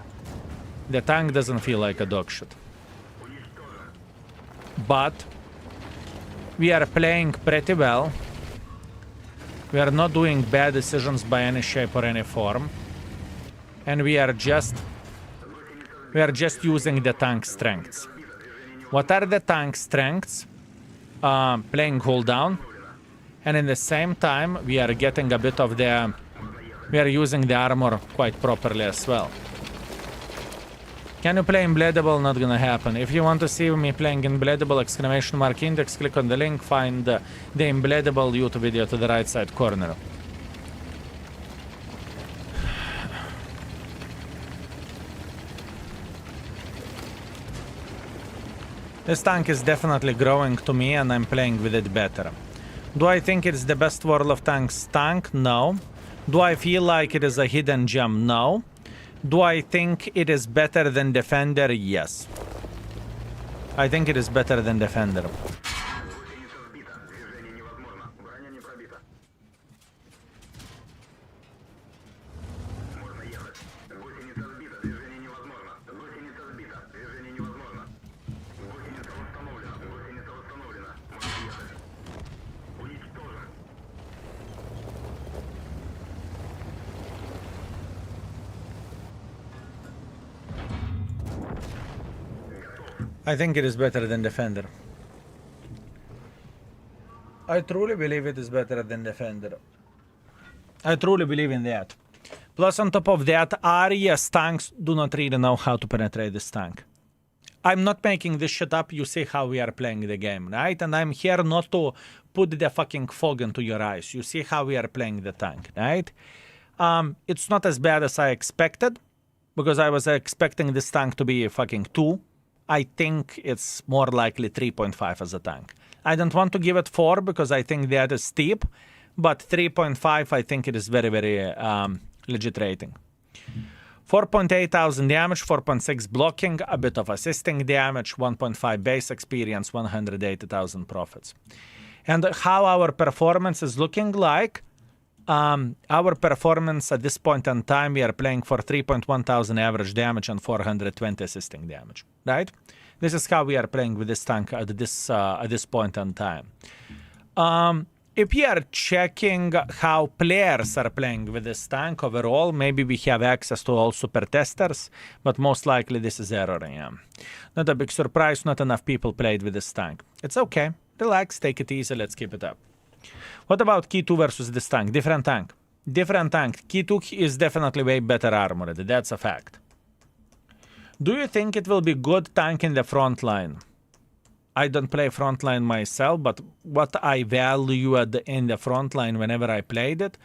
The tank doesn't feel like a dog shit. But we are playing pretty well. We are not doing bad decisions by any shape or any form. And we are just We are just using the tank strengths. What are the tank strengths? Playing cooldown. And in the same time, we are getting a bit of the... We are using the armor quite properly as well. Can you play Unbleedable? Not gonna happen. If you want to see me playing Unbleedable, exclamation mark index, click on the link, find the Unbleedable YouTube video to the right side corner. This tank is definitely growing to me and I'm playing with it better. Do I think it's the best World of Tanks tank? No. Do I feel like it is a hidden gem? No. Do I think it is better than Defender? Yes. I think it is better than Defender. I think it is better than Defender. I truly believe it is better than Defender. I truly believe in that. Plus, on top of that, RES tanks do not really know how to penetrate this tank. I'm not making this shit up. You see how we are playing the game, right? And I'm here not to put the fucking fog into your eyes. You see how we are playing the tank, right? It's not as bad as I expected, because I was expecting this tank to be fucking 2. I think it's more likely 3.5 as a tank. I don't want to give it 4 because I think that is steep, but 3.5 I think it is very, very legit rating. 4.8 thousand damage, 4.6 blocking, a bit of assisting damage, 1.5 base experience, 180,000 profits. And how our performance is looking like? Our performance at this point in time, we are playing for 3.1 thousand average damage and 420 assisting damage, right? This is how we are playing with this tank at this point in time. If we are checking how players are playing with this tank overall, maybe we have access to all super testers, but most likely this is error. Yeah. Not a big surprise, not enough people played with this tank. It's okay. Relax, take it easy, let's keep it up. What about Key 2 versus this tank? Different tank. Different tank. Key 2 is definitely way better armored. That's a fact. Do you think it will be good tank in the front line? I don't play front line myself, but what I valued in the front line whenever I played it,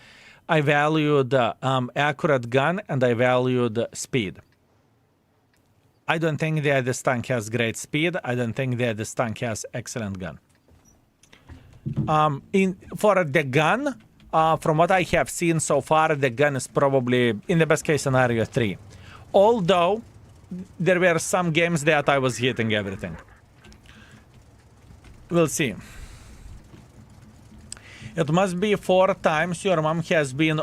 I valued accurate gun and I valued speed. I don't think that this tank has great speed. I don't think that this tank has excellent gun. For the gun, from what I have seen so far, the gun is probably, in the best case scenario, 3. Although, there were some games that I was hitting everything. We'll see. It must be 4 times your mom has been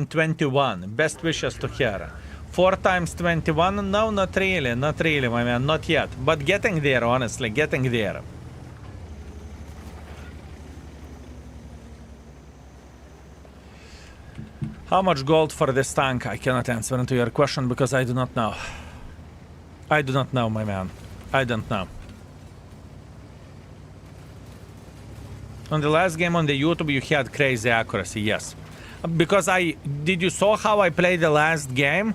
21. Best wishes to her. 4 times 21? No, not really, my man, not yet. But getting there, honestly, getting there. How much gold for this tank? I cannot answer into your question because I do not know. I do not know, my man. I don't know. On the last game on the YouTube, you had crazy accuracy, yes. Because did you saw how I played the last game?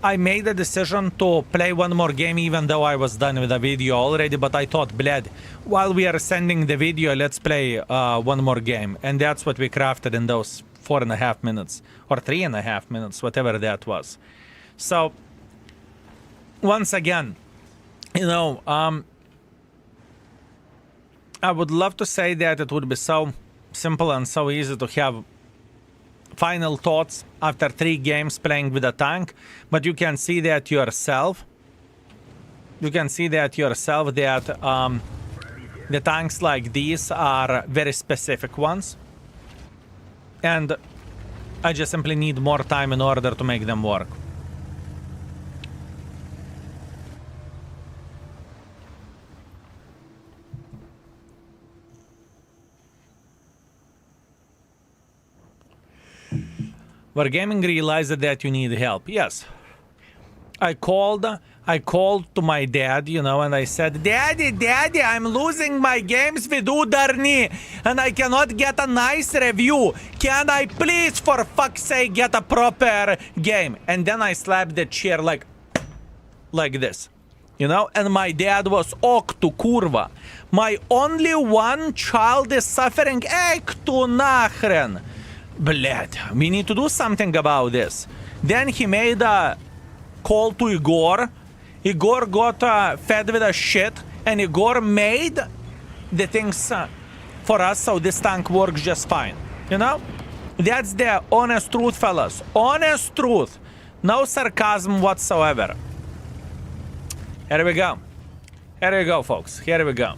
I made a decision to play one more game even though I was done with the video already, but I thought, bled, while we are sending the video, let's play one more game. And that's what we crafted in those 4.5 minutes or 3.5 minutes, whatever that was. So, once again, you know, I would love to say that it would be so simple and so easy to have final thoughts after 3 games playing with a tank, but you can see that yourself. You can see that yourself that the tanks like these are very specific ones. And I just simply need more time in order to make them work. Wargaming realized that you need help. Yes. I called to my dad, you know, and I said, Daddy, I'm losing my games with Udarniy, and I cannot get a nice review. Can I please, for fuck's sake, get a proper game? And then I slapped the chair like this, you know, and my dad was ok to kurva. My only one child is suffering. Ek tu nachren. Bled, we need to do something about this. Then he made a call to Igor. Igor got fed with a shit, and Igor made the things for us, so this tank works just fine. You know? That's the honest truth, fellas. Honest truth. No sarcasm whatsoever. Here we go. Here we go, folks. Here we go.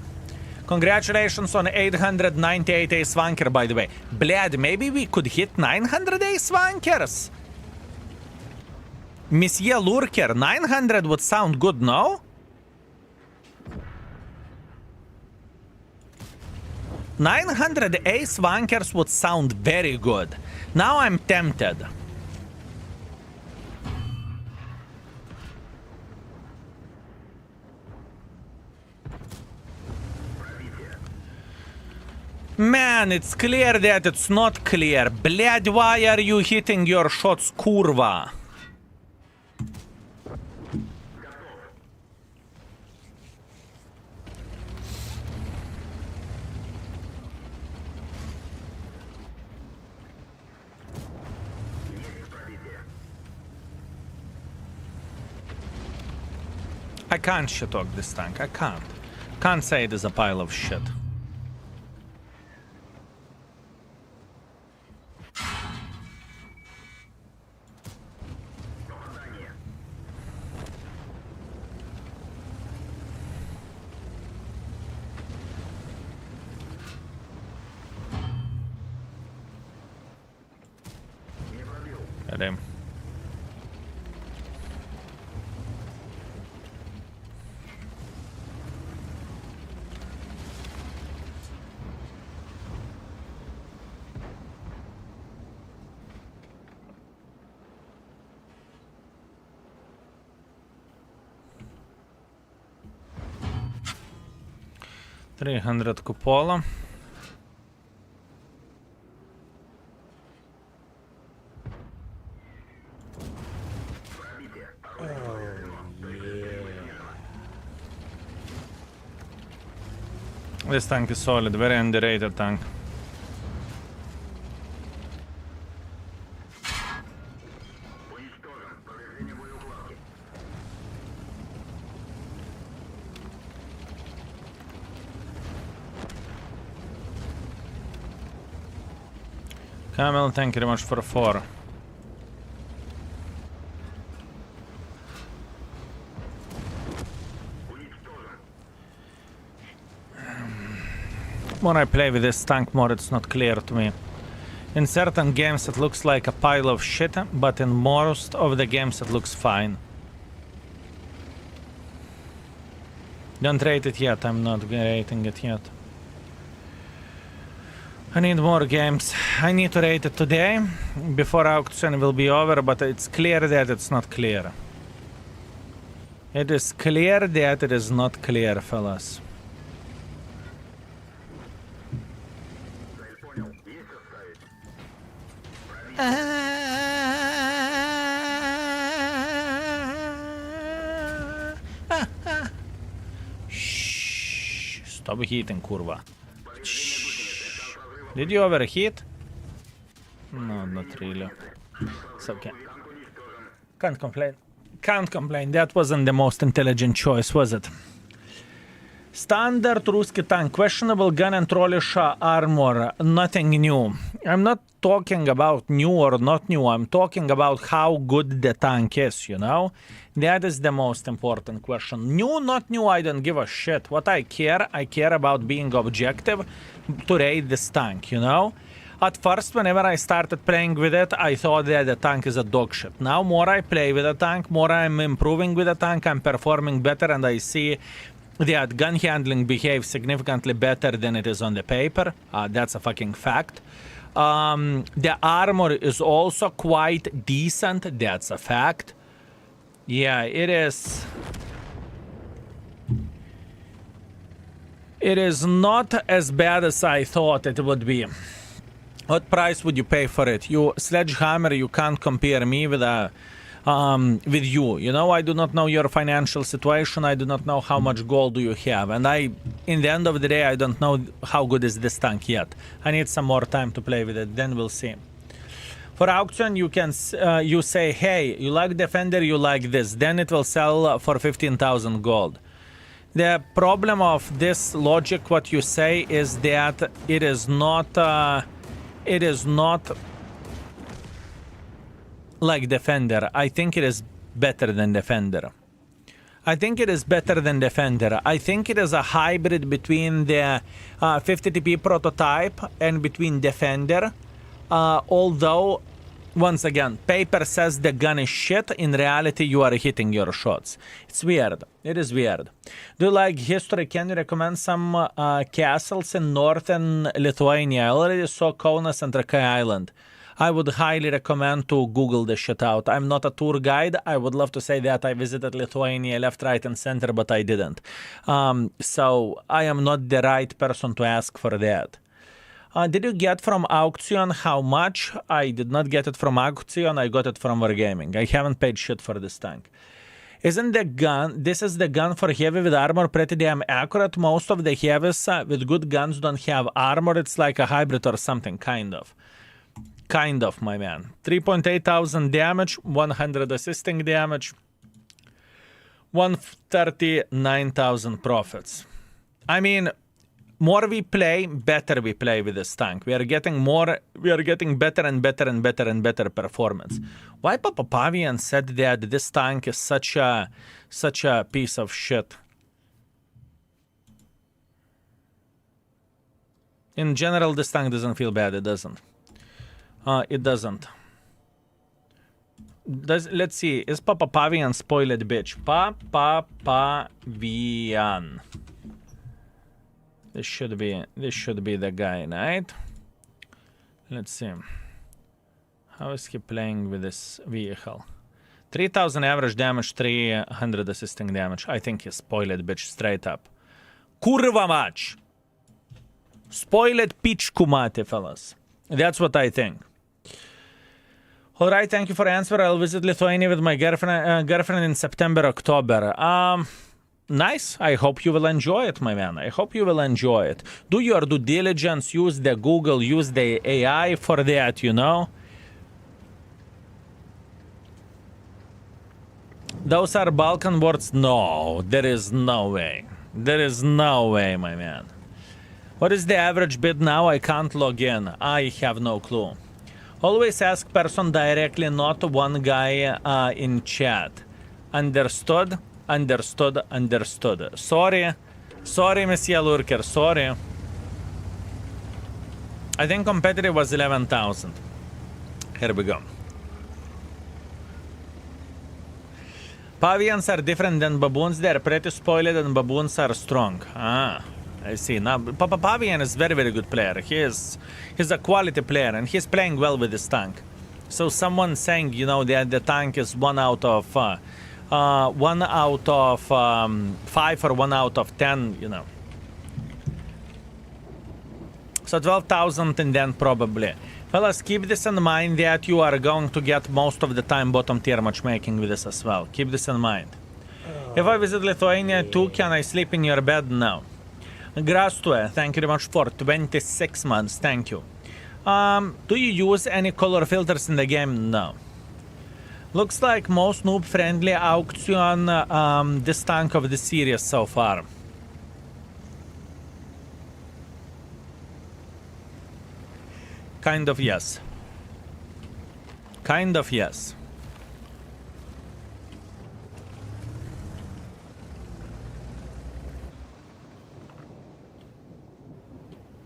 Congratulations on 898 ace wanker, by the way. Blad, maybe we could hit 900 ace wankers? Monsieur Lurker, 900 would sound good, no? $900 ace wankers would sound very good. Now I'm tempted. Man, it's clear that it's not clear. Blad, why are you hitting your shots, kurva? I can't shit-talk this tank. I can't. Can't say it is a pile of shit. Get him. $300 cupola. This tank is solid, very underrated tank. Camel, thank you very much for 4. More I play with this tank, more it's not clear to me. In certain games it looks like a pile of shit, but in most of the games it looks fine. Don't rate it yet, I'm not rating it yet. I need more games. I need to rate it today, before auction will be over, but it's clear that it's not clear. It is clear that it is not clear, fellas. Shh. Stop hitting, kurva. Shh. Did you overheat? No, not really. It's okay. Can't complain. Can't complain. That wasn't the most intelligent choice, was it? Standard Ruski tank, questionable gun and trollish armor, nothing new. I'm not talking about new or not new, I'm talking about how good the tank is, you know? That is the most important question. New, not new, I don't give a shit. What I care about being objective to rate this tank, you know? At first, whenever I started playing with it, I thought that the tank is a dog shit. Now, more I play with the tank, more I'm improving with the tank, I'm performing better, and I see that gun handling behaves significantly better than it is on the paper. That's a fucking fact. The armor is also quite decent. That's a fact. Yeah, it is. It is not as bad as I thought it would be. What price would you pay for it? You sledgehammer, you can't compare me with with you. You know, I do not know your financial situation. I do not know how much gold do you have. And in the end of the day, I don't know how good is this tank yet. I need some more time to play with it. Then we'll see. For auction, you can you say, hey, you like Defender, you like this. Then it will sell for 15,000 gold. The problem of this logic, what you say, is that it is not like Defender. I think it is better than Defender. I think it is better than Defender. I think it is a hybrid between the 50TP prototype and between Defender. Although, once again, paper says the gun is shit. In reality, you are hitting your shots. It's weird. It is weird. Do you like history? Can you recommend some castles in northern Lithuania? I already saw Kaunas and Trakai Island. I would highly recommend to Google this shit out. I'm not a tour guide. I would love to say that I visited Lithuania left, right, and center, but I didn't. So I am not the right person to ask for that. Did you get from auction? How much? I did not get it from auction. I got it from Wargaming. I haven't paid shit for this tank. Isn't the gun, this is the gun for heavy with armor, pretty damn accurate? Most of the heavies with good guns don't have armor. It's like a hybrid or something, kind of. Kind of, my man. 3.8 thousand damage, 100 assisting damage, 139,000 profits. I mean, more we play, better we play with this tank. We are getting better and better and better and better performance. Why Papa Pavian said that this tank is such a piece of shit? In general, this tank doesn't feel bad. It doesn't. It doesn't. Let's see. Is Papa Pavian spoiled bitch? Papa Pavian. This should be the guy, right? Let's see. How is he playing with this vehicle? 3,000 average damage, 300 assisting damage. I think he's spoiled bitch straight up. Kurva mać! Spoiled pičku mate, fellas. That's what I think. Alright, thank you for answer. I'll visit Lithuania with my girlfriend in September, October. Nice. I hope you will enjoy it, my man. I hope you will enjoy it. Do your due diligence. Use the Google. Use the AI for that, you know. Those are Balkan words? No, there is no way. There is no way, my man. What is the average bid now? I can't log in. I have no clue. Always ask person directly, not one guy in chat. Understood? Understood, understood. Sorry. Sorry, Monsieur Lurker, sorry. I think competitive was 11,000. Here we go. Pavians are different than baboons. They are pretty spoiled and baboons are strong. Ah, I see. Now, Papa Pavian is very, very good player. He's a quality player and he's playing well with this tank. So someone saying, you know, that the tank is 1 out of 5 or 1 out of 10, you know. So 12,000 and then probably. Fellas, keep this in mind that you are going to get most of the time bottom tier matchmaking with this as well. Keep this in mind. If I visit Lithuania too, can I sleep in your bed? No. Grastue, thank you very much for 26 months. Thank you. Do you use any color filters in the game? No. Looks like most noob-friendly auction this tank of the series so far. Kind of yes. Kind of yes.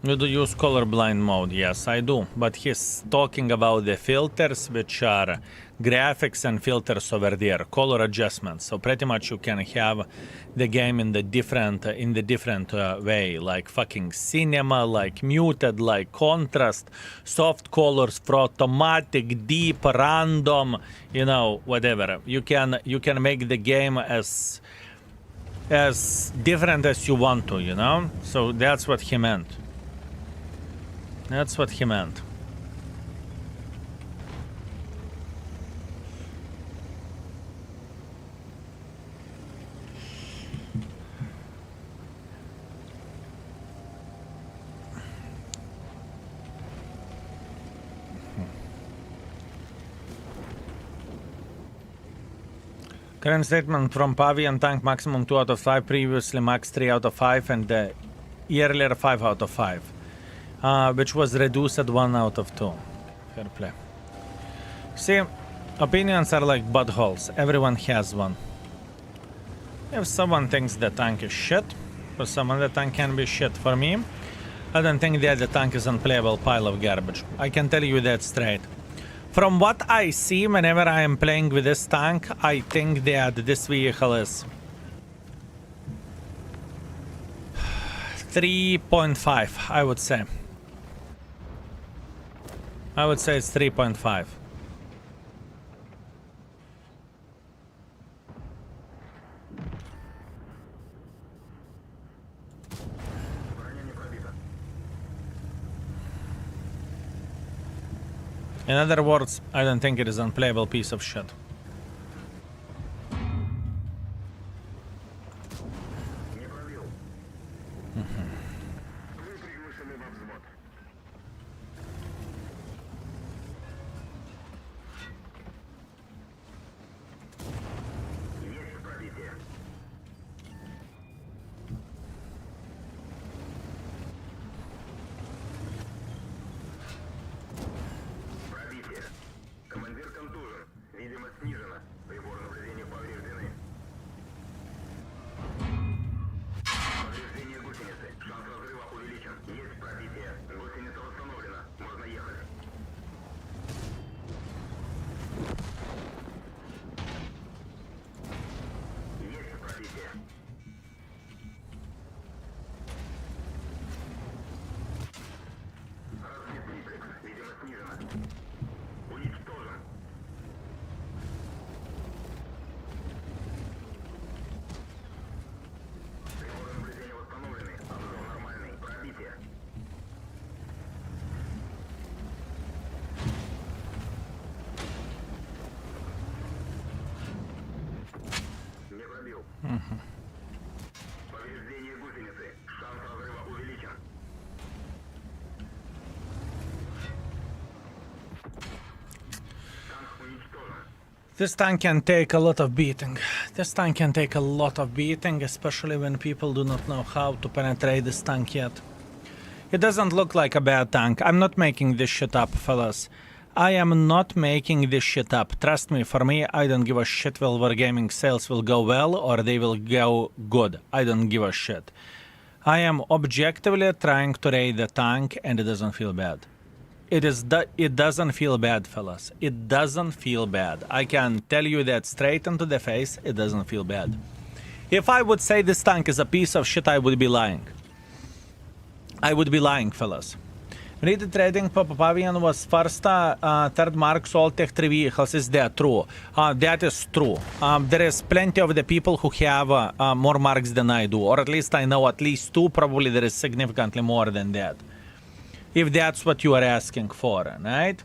You do use colorblind mode, yes, I do. But he's talking about the filters, which are graphics and filters over there, color adjustments. So pretty much you can have the game in the different way, like fucking cinema, like muted, like contrast, soft colors for automatic, deep, random, you know, whatever. You can make the game as different as you want to, you know. So that's what he meant. That's what he meant. Current statement from Pavian tank maximum 2 out of 5, previously max 3 out of 5, and earlier 5 out of 5. Which was reduced at 1 out of 2. Fair play. See, opinions are like buttholes. Everyone has one. If someone thinks the tank is shit, for someone the tank can be shit. For me, I don't think that the tank is an unplayable pile of garbage. I can tell you that straight. From what I see whenever I am playing with this tank, I think that this vehicle is 3.5, I would say. I would say it's 3.5. In other words, I don't think it is an unplayable piece of shit. This tank can take a lot of beating. This tank can take a lot of beating, especially when people do not know how to penetrate this tank yet. It doesn't look like a bad tank. I'm not making this shit up, fellas. I am not making this shit up. Trust me, for me, I don't give a shit whether Wargaming sales will go well or they will go good. I don't give a shit. I am objectively trying to raid the tank and it doesn't feel bad. It doesn't feel bad, fellas. It doesn't feel bad. I can tell you that straight into the face, it doesn't feel bad. If I would say this tank is a piece of shit, I would be lying. I would be lying, fellas. Read trading Pavian was first, third mark, sold tech 3 vehicles. Is that true? That is true. There is plenty of the people who have more marks than I do, or at least I know at least 2. Probably there is significantly more than that. If that's what you are asking for, right?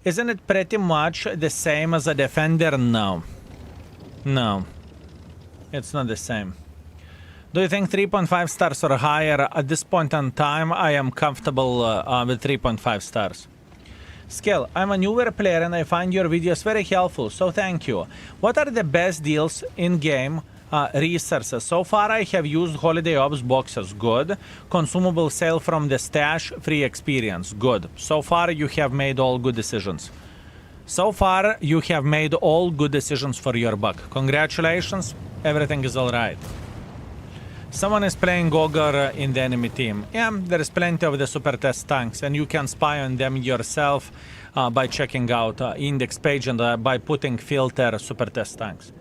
Isn't it pretty much the same as a defender? No. No. It's not the same. Do you think 3.5 stars or higher? At this point in time, I am comfortable with 3.5 stars. Skill, I'm a newer player and I find your videos very helpful, so thank you. What are the best deals in-game resources? So far, I have used Holiday Ops boxes. Good. Consumable sale from the stash. Free experience. Good. So far, you have made all good decisions. So far, you have made all good decisions for your buck. Congratulations. Everything is all right. Someone is playing Ogre in the enemy team. Yeah, there is plenty of the super test tanks, and you can spy on them yourself by checking out index page and by putting filter super test tanks.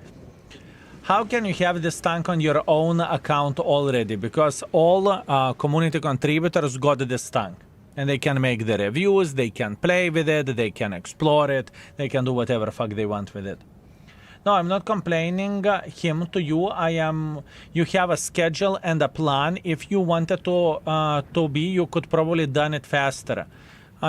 How can you have this tank on your own account already? Because all community contributors got this tank. And they can make the reviews, they can play with it, they can explore it, they can do whatever fuck they want with it. No, I'm not complaining him to you. You have a schedule and a plan. If you wanted to be, you could probably done it faster.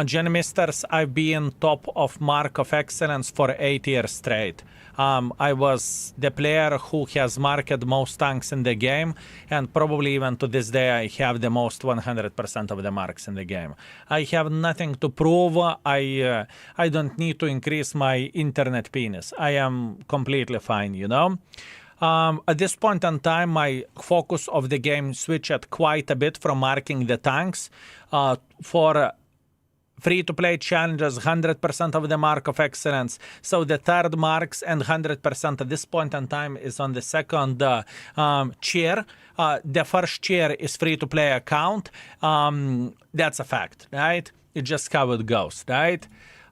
Gen Misters, I've been top of Mark of Excellence for 8 years straight. I was the player who has marked most tanks in the game, and probably even to this day I have the most 100% of the marks in the game. I have nothing to prove. I don't need to increase my internet penis. I am completely fine, you know. At this point in time, my focus of the game switched quite a bit from marking the tanks for free-to-play challenges, 100% of the mark of excellence. So the third marks and 100% at this point in time is on the second chair. The first chair is free-to-play account. That's a fact, right? It's just how it goes, right?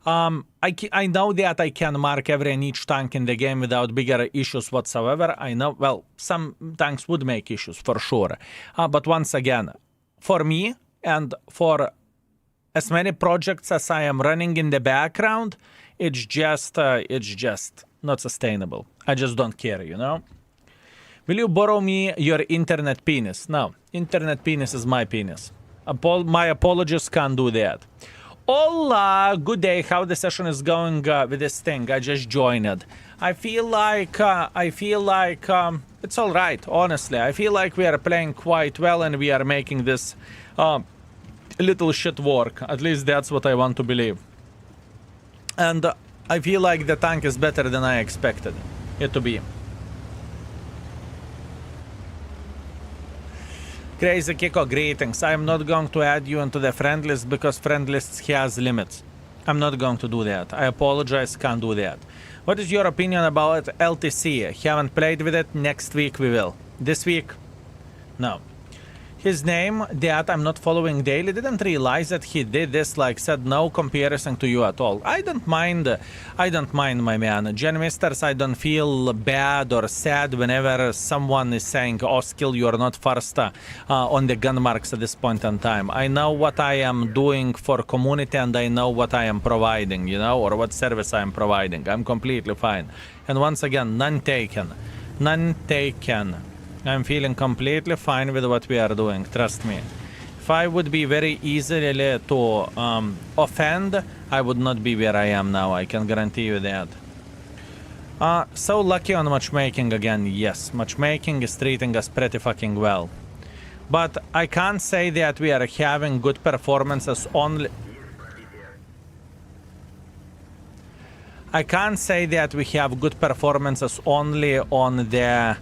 I know that I can mark every and each tank in the game without bigger issues whatsoever. I know, well, some tanks would make issues for sure. But once again, for me and for as many projects as I am running in the background, it's just not sustainable. I just don't care, you know? Will you borrow me your internet penis? No, internet penis is my penis. My apologies, can't do that. Hola, good day. How the session is going with this thing? I just joined it. I feel like it's all right, honestly. I feel like we are playing quite well and we are making this little shit work. At least that's what I want to believe. And I feel like the tank is better than I expected it to be. Crazy Kiko, greetings. I'm not going to add you into the friend list because friend list has limits. I'm not going to do that. I apologize, can't do that. What is your opinion about LTC? Haven't played with it. Next week we will. This week? No. His name that I'm not following daily didn't realize that he did this, like said no comparison to you at all. I don't mind my man. Gen Misters, I don't feel bad or sad whenever someone is saying, oh skill, you are not first on the gun marks at this point in time. I know what I am doing for community and I know what I am providing, you know, or what service I am providing. I'm completely fine. And once again, none taken. None taken. I'm feeling completely fine with what we are doing, trust me. If I would be very easily to offend, I would not be where I am now, I can guarantee you that. So lucky on matchmaking again, yes. Matchmaking is treating us pretty fucking well. But I can't say that we are having good performances only... I can't say that we have good performances only on the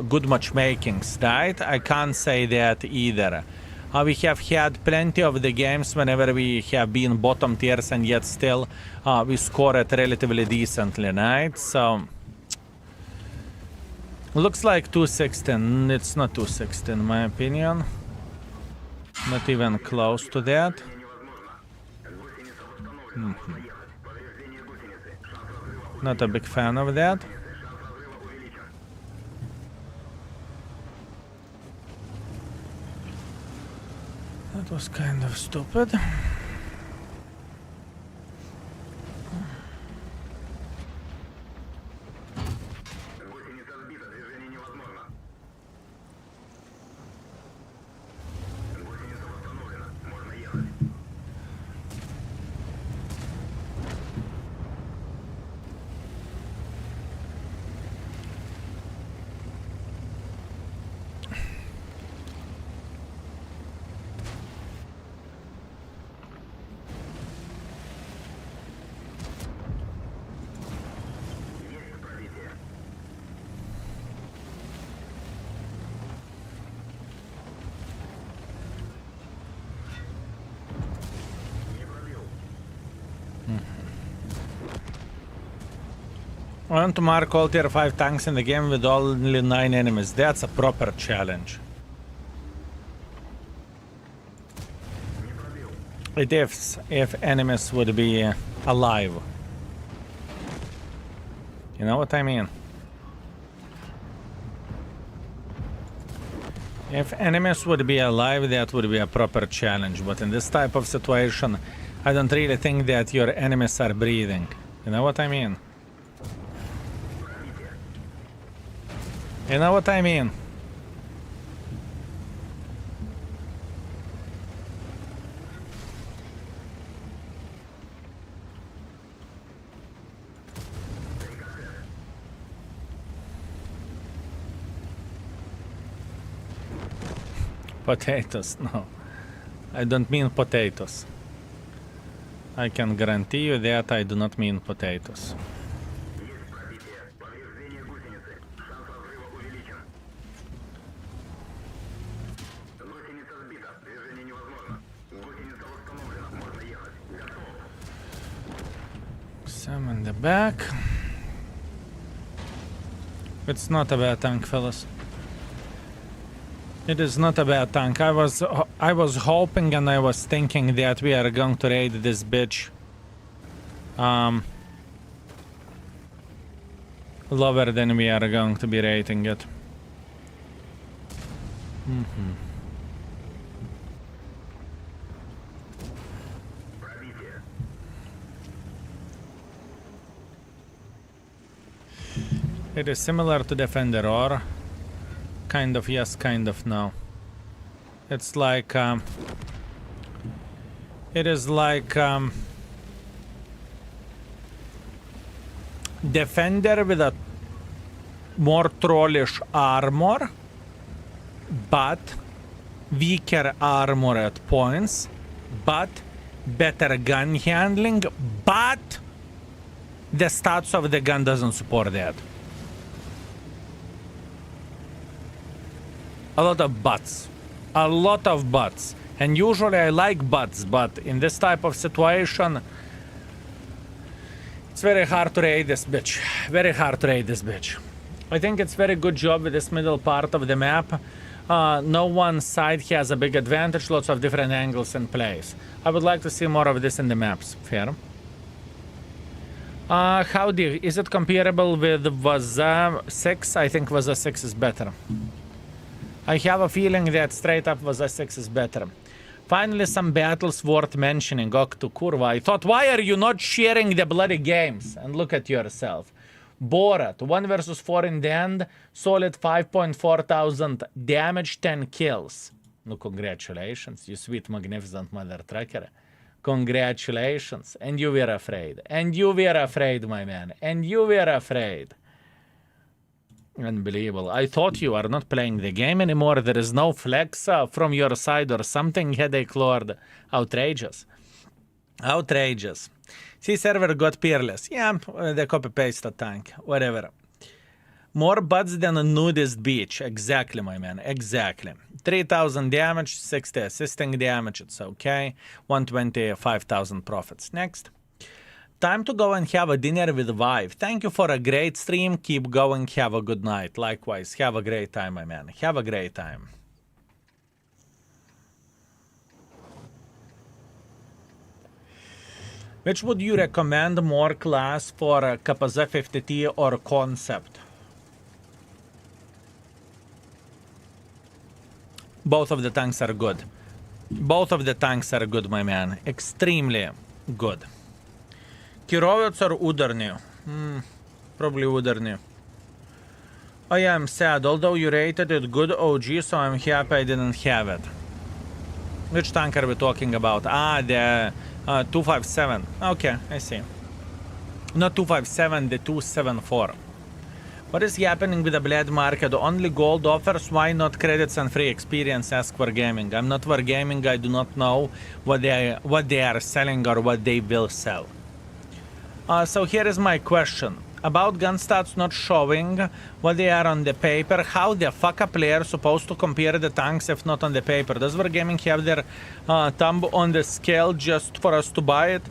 good matchmakings, right? I can't say that either. We have had plenty of the games whenever we have been bottom tiers and yet still we score it relatively decently, right? So looks like 216. It's not 216 in my opinion. Not even close to that. Not a big fan of that. That was kind of stupid. want to mark all tier 5 tanks in the game with only 9 enemies. That's a proper challenge. It is if enemies would be alive. You know what I mean? If enemies would be alive, that would be a proper challenge. But in this type of situation, I don't really think that your enemies are breathing. You know what I mean? You know what I mean? Potatoes, no. I don't mean potatoes. I can guarantee you that I do not mean potatoes. Some in the back. It's not a bad tank, fellas. It is not a bad tank. I was hoping and I was thinking that we are going to raid this bitch lower than we are going to be raiding it. It is similar to Defender, or kind of yes, kind of no. It's like it is like Defender with a more trollish armor, but weaker armor at points, but better gun handling, but the stats of the gun doesn't support that. A lot of buts. A lot of buts. And usually I like buts, but in this type of situation, it's very hard to raid this bitch. Very hard to raid this bitch. I think it's very good job with this middle part of the map. No one side has a big advantage, lots of different angles and plays. I would like to see more of this in the maps. Fair. Howdy, is it comparable with Vaza 6? I think Vaza 6 is better. I have a feeling that straight up Vaza 6 is better. Finally, some battles worth mentioning. Oktu kurva. I thought, why are you not sharing the bloody games? And look at yourself. Borat, 1 versus 4 in the end. Solid 5.4 thousand damage, 10 kills. No, congratulations, you sweet, magnificent mother trucker. Congratulations. And you were afraid. And you were afraid, my man. And you were afraid. Unbelievable. I thought you are not playing the game anymore. There is no flex from your side or something. Headache Lord. Outrageous. Outrageous. See, server got peerless. Yeah, they copy-paste the tank. Whatever. More butts than a nudist beach. Exactly, my man. Exactly. 3,000 damage, 60 assisting damage. It's okay. 125,000 profits. Next. Time to go and have a dinner with Vive. Thank you for a great stream. Keep going. Have a good night. Likewise. Have a great time, my man. Have a great time. Which would you recommend more class for KPZ 50T or Concept? Both of the tanks are good. Both of the tanks are good, my man. Extremely good. Kirovets or Udarniy? Probably Udarniy. I am sad, although you rated it good OG, so I'm happy I didn't have it. Which tank are we talking about? Ah, the 257. Okay, I see. Not 257, the 274. What is happening with the Blade market? Only gold offers, why not credits and free experience? Ask Wargaming. I'm not Wargaming, I do not know what they are selling or what they will sell. So here is my question. About gun stats not showing what they are on the paper, how the fuck a player supposed to compare the tanks if not on the paper? Does Wargaming have their thumb on the scale just for us to buy it?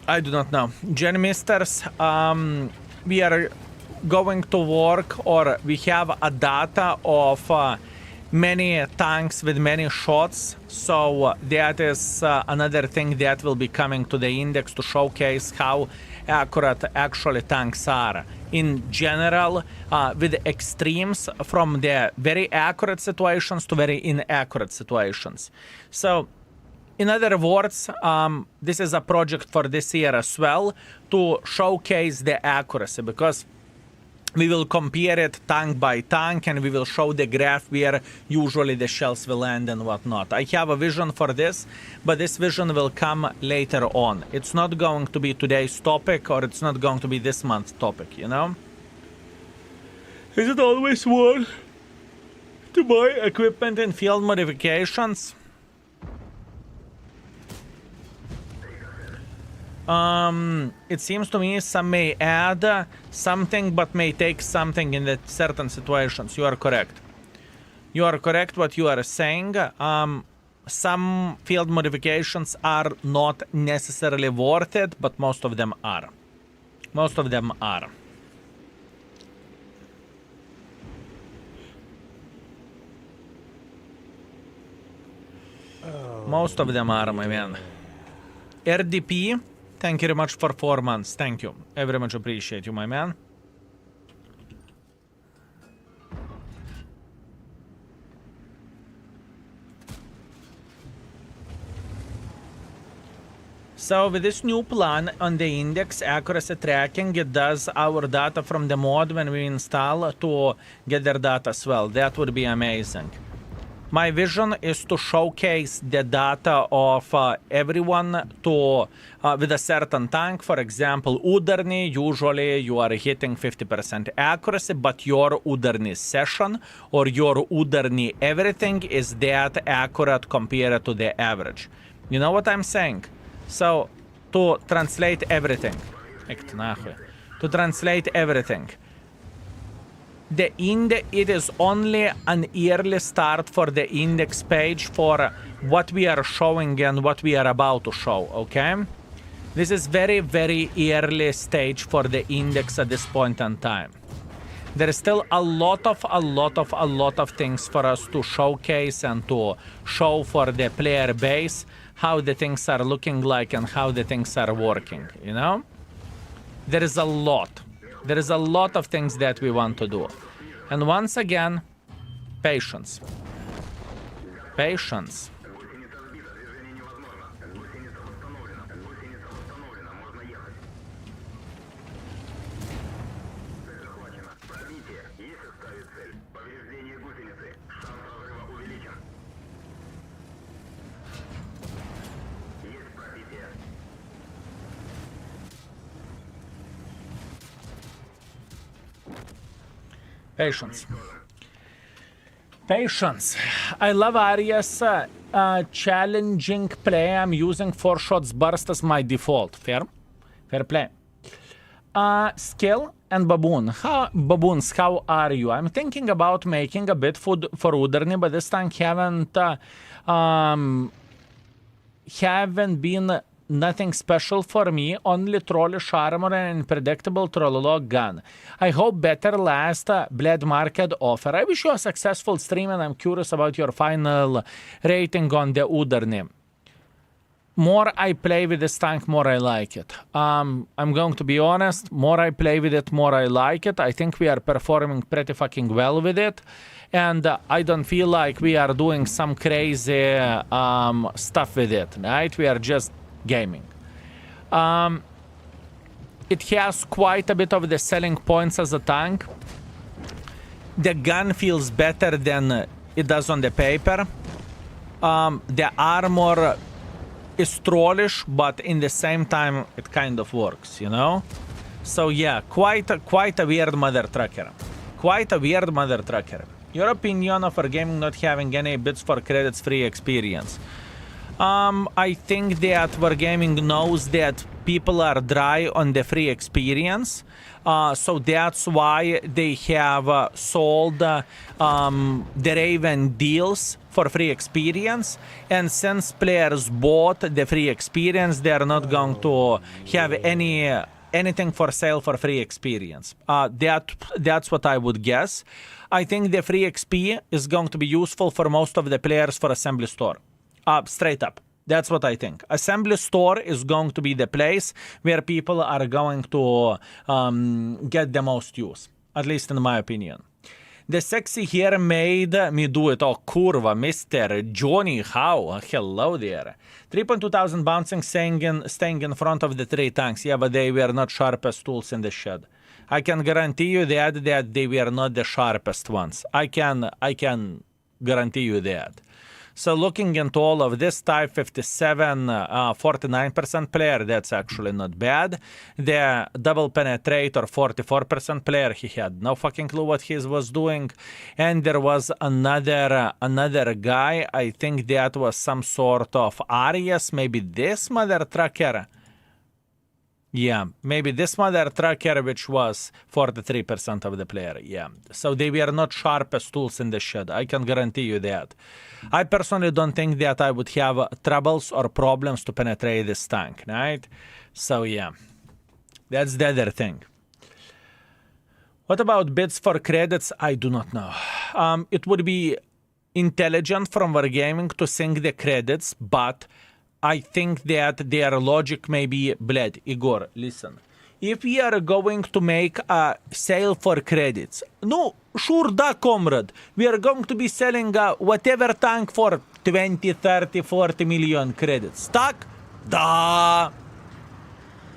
I do not know. Gen Misters, we are going to work, or we have a data of many tanks with many shots. So that is another thing that will be coming to the index to showcase how accurate actually tanks are. In general, with extremes from the very accurate situations to very inaccurate situations. So, in other words, this is a project for this year as well to showcase the accuracy, because we will compare it tank by tank and we will show the graph where usually the shells will land and whatnot. I have a vision for this, but this vision will come later on. It's not going to be today's topic, or it's not going to be this month's topic, you know? Is it always worth to buy equipment in field modifications? It seems to me some may add something but may take something in the certain situations. You are correct. You are correct what you are saying. Some field modifications are not necessarily worth it, but most of them are. Most of them are. Most of them are, my man. RDP, thank you very much for 4 months. Thank you. I very much appreciate you, my man. So with this new plan on the index accuracy tracking, it does our data from the mod when we install to get their data as well. That would be amazing. My vision is to showcase the data of everyone to with a certain tank. For example, Udarniy, usually you are hitting 50% accuracy, but your Udarniy session or your Udarniy everything is that accurate compared to the average. You know what I'm saying? So, to translate everything, it is only an early start for the index page for what we are showing and what we are about to show, okay? This is very, very early stage for the index at this point in time. There is still a lot of things for us to showcase and to show for the player base, how the things are looking like and how the things are working, you know? There is a lot. There is a lot of things that we want to do. And once again, patience. Patience. Patience. Patience. I love Aria's challenging play. I'm using 4 shots burst as my default. Fair? Fair play. Skill and Baboon. Baboons, how are you? I'm thinking about making a bit for Udarniy, but this time haven't been nothing special for me, only trollish armor and unpredictable trollolog gun. I hope better last blade market offer. I wish you a successful stream and I'm curious about your final rating on the Udarniy. More I play with this tank, more I like it. I'm going to be honest, more I play with it, more I like it. I think we are performing pretty fucking well with it. And I don't feel like we are doing some crazy stuff with it, right? We are just gaming. It has quite a bit of the selling points as a tank. The gun feels better than it does on the paper. The armor is trollish, but in the same time it kind of works, you know? So yeah, quite a weird mother trucker. Quite a weird mother trucker. Your opinion of our gaming not having any bits for credits free experience. I think that Wargaming knows that people are dry on the free experience, so that's why they have sold the Raven deals for free experience, and since players bought the free experience, they are not going to have any anything for sale for free experience. That's what I would guess. I think the free XP is going to be useful for most of the players for Assembly Store. Straight up. That's what I think. Assembly Store is going to be the place where people are going to get the most use. At least in my opinion. The sexy here made me do it. Oh, kurva, Mr. Johnny, how? Hello there. 3.2 thousand bouncing, staying in front of the 3 tanks. Yeah, but they were not sharpest tools in the shed. I can guarantee you that they were not the sharpest ones. I can guarantee you that. So looking into all of this, Type 57, 49% player, that's actually not bad. The double penetrator, 44% player, he had no fucking clue what he was doing. And there was another guy, I think that was some sort of Arias, maybe this mother trucker. Yeah, maybe this mother trucker, which was 43% of the player, yeah. So they were not sharpest tools in the shed, I can guarantee you that. I personally don't think that I would have troubles or problems to penetrate this tank, right? So yeah, that's the other thing. What about bids for credits? I do not know. It would be intelligent from Wargaming to sync the credits, but I think that their logic may be bled. Igor, listen. If we are going to make a sale for credits, no, sure da, comrade. We are going to be selling whatever tank for 20, 30, 40 million credits. Tak? Da.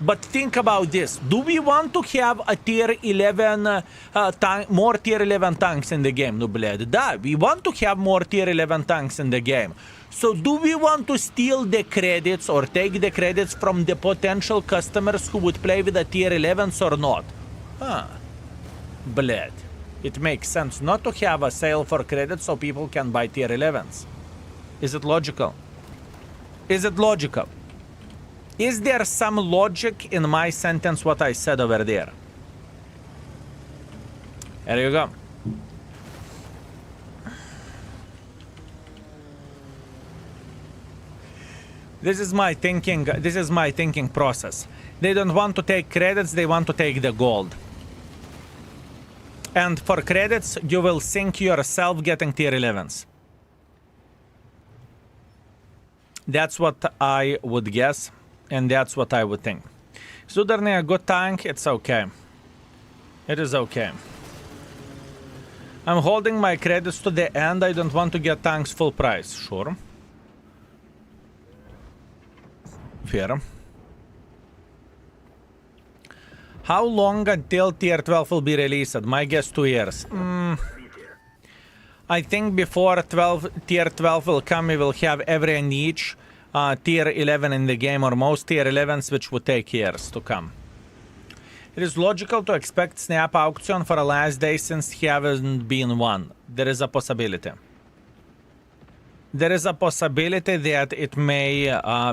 But think about this. Do we want to have a tier 11 more tier 11 tanks in the game? No, bled. Da, we want to have more tier 11 tanks in the game. So do we want to steal the credits or take the credits from the potential customers who would play with the tier 11s or not? Bled. It makes sense not to have a sale for credits so people can buy tier 11s. Is it logical? Is it logical? Is there some logic in my sentence what I said over there? There you go. This is my thinking process. They don't want to take credits, they want to take the gold. And for credits, you will sink yourself getting tier 11s. That's what I would guess, and that's what I would think. Is Udarniy a good tank? It's okay. It is okay. I'm holding my credits to the end. I don't want to get tanks full price. Sure. Fair. How long until tier 12 will be released? My guess 2 years. I think before tier 12 will come, we will have every niche tier 11 in the game, or most tier 11s, which would take years to come. It is logical to expect snap auction for a last day since he hasn't been one. There is a possibility. There is a possibility that it may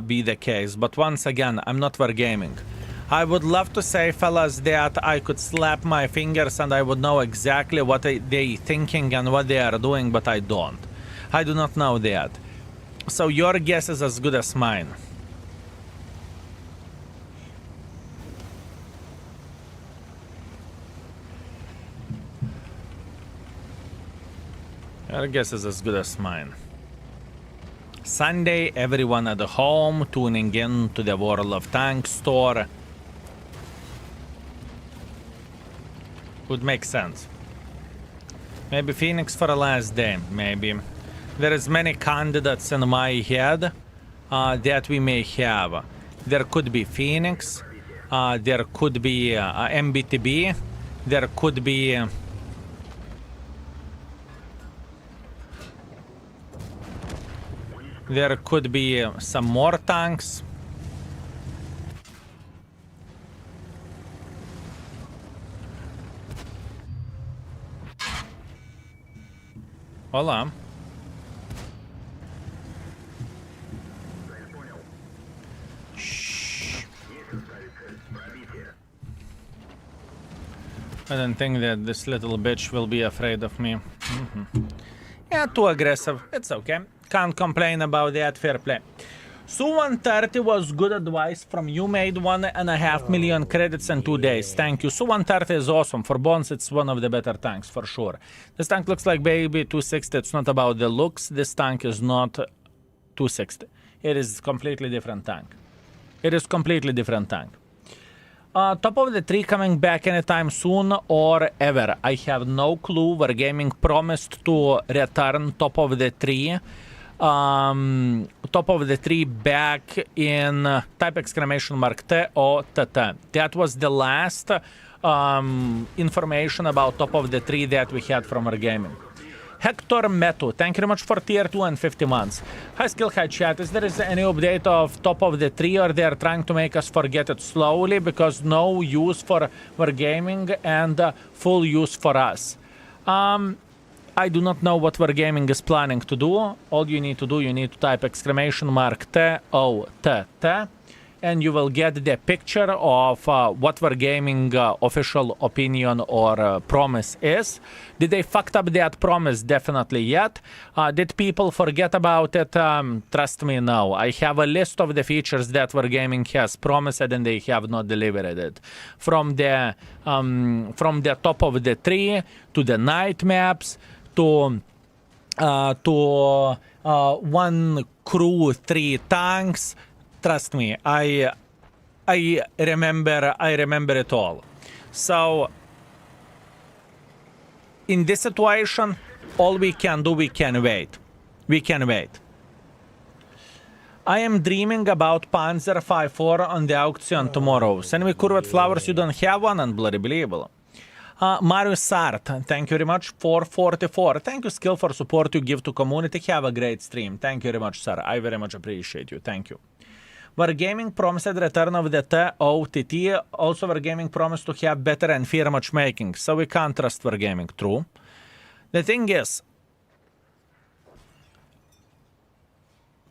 be the case, but once again, I'm not wargaming. I would love to say, fellas, that I could slap my fingers and I would know exactly what they thinking and what they are doing, but I don't. I do not know that. So your guess is as good as mine. Your guess is as good as mine. Sunday, everyone at home, tuning in to the World of Tanks store. Would make sense. Maybe Phoenix for a last day, maybe. There is many candidates in my head that we may have. There could be Phoenix, there could be MBTB, there could be... There could be some more tanks. Hola. Shh. I don't think that this little bitch will be afraid of me. Yeah, too aggressive. It's okay. Can't complain about that, fair play. Su-130 was good advice from you. Made 1.5 million credits in 2 days. Thank you. Su-130 is awesome. For bonds, it's one of the better tanks, for sure. This tank looks like baby 260. It's not about the looks. This tank is not 260. It is completely different tank. It is completely different tank. Top of the tree coming back anytime soon or ever. I have no clue. Wargaming promised to return top of the tree. Top of the tree back in type exclamation mark T O T T. That was the last information about top of the tree that we had from Wargaming. Hector Metu, thank you very much for tier 2 and 50 months. Hi skill, hi chat. Is there any update of top of the tree, or they are trying to make us forget it slowly because no use for Wargaming and full use for us? I do not know what Wargaming is planning to do. All you need to do, you need to type exclamation mark T O T T, and you will get the picture of what Wargaming official opinion or promise is. Did they fucked up that promise? Definitely yet. Did people forget about it? Trust me, no. I have a list of the features that Wargaming has promised and they have not delivered it. From the top of the tree to the night maps to one crew, 3 tanks. Trust me, I remember it all. So in this situation, all we can do, we can wait. We can wait. I am dreaming about Panzer 5.4 on the auction tomorrow. Send me curved flowers, you don't have one, unbelievable. Marius Sart, thank you very much. 444. Thank you, Skill, for support you give to community. Have a great stream. Thank you very much, sir. I very much appreciate you. Thank you. Wargaming promised return of the TOTT. Also, Wargaming promised to have better and fair matchmaking. So we can't trust Wargaming, true. The thing is,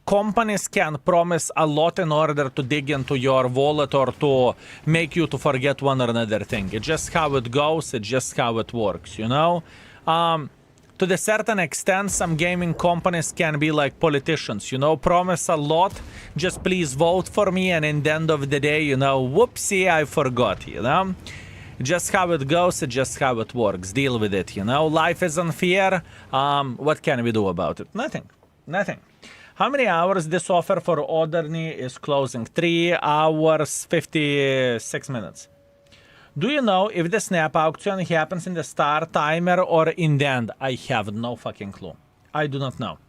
companies can promise a lot in order to dig into your wallet or to make you to forget one or another thing. It's just how it goes. It's just how it works, you know? To the certain extent, some gaming companies can be like politicians, you know, promise a lot, just please vote for me, and in the end of the day, you know, whoopsie, I forgot, you know? Just how it goes, it's just how it works. Deal with it, you know? Life is unfair. What can we do about it? Nothing. Nothing. How many hours this offer for Udarniy is closing? 3 hours, 56 minutes. Do you know if the snap auction happens in the start timer or in the end? I have no fucking clue. I do not know.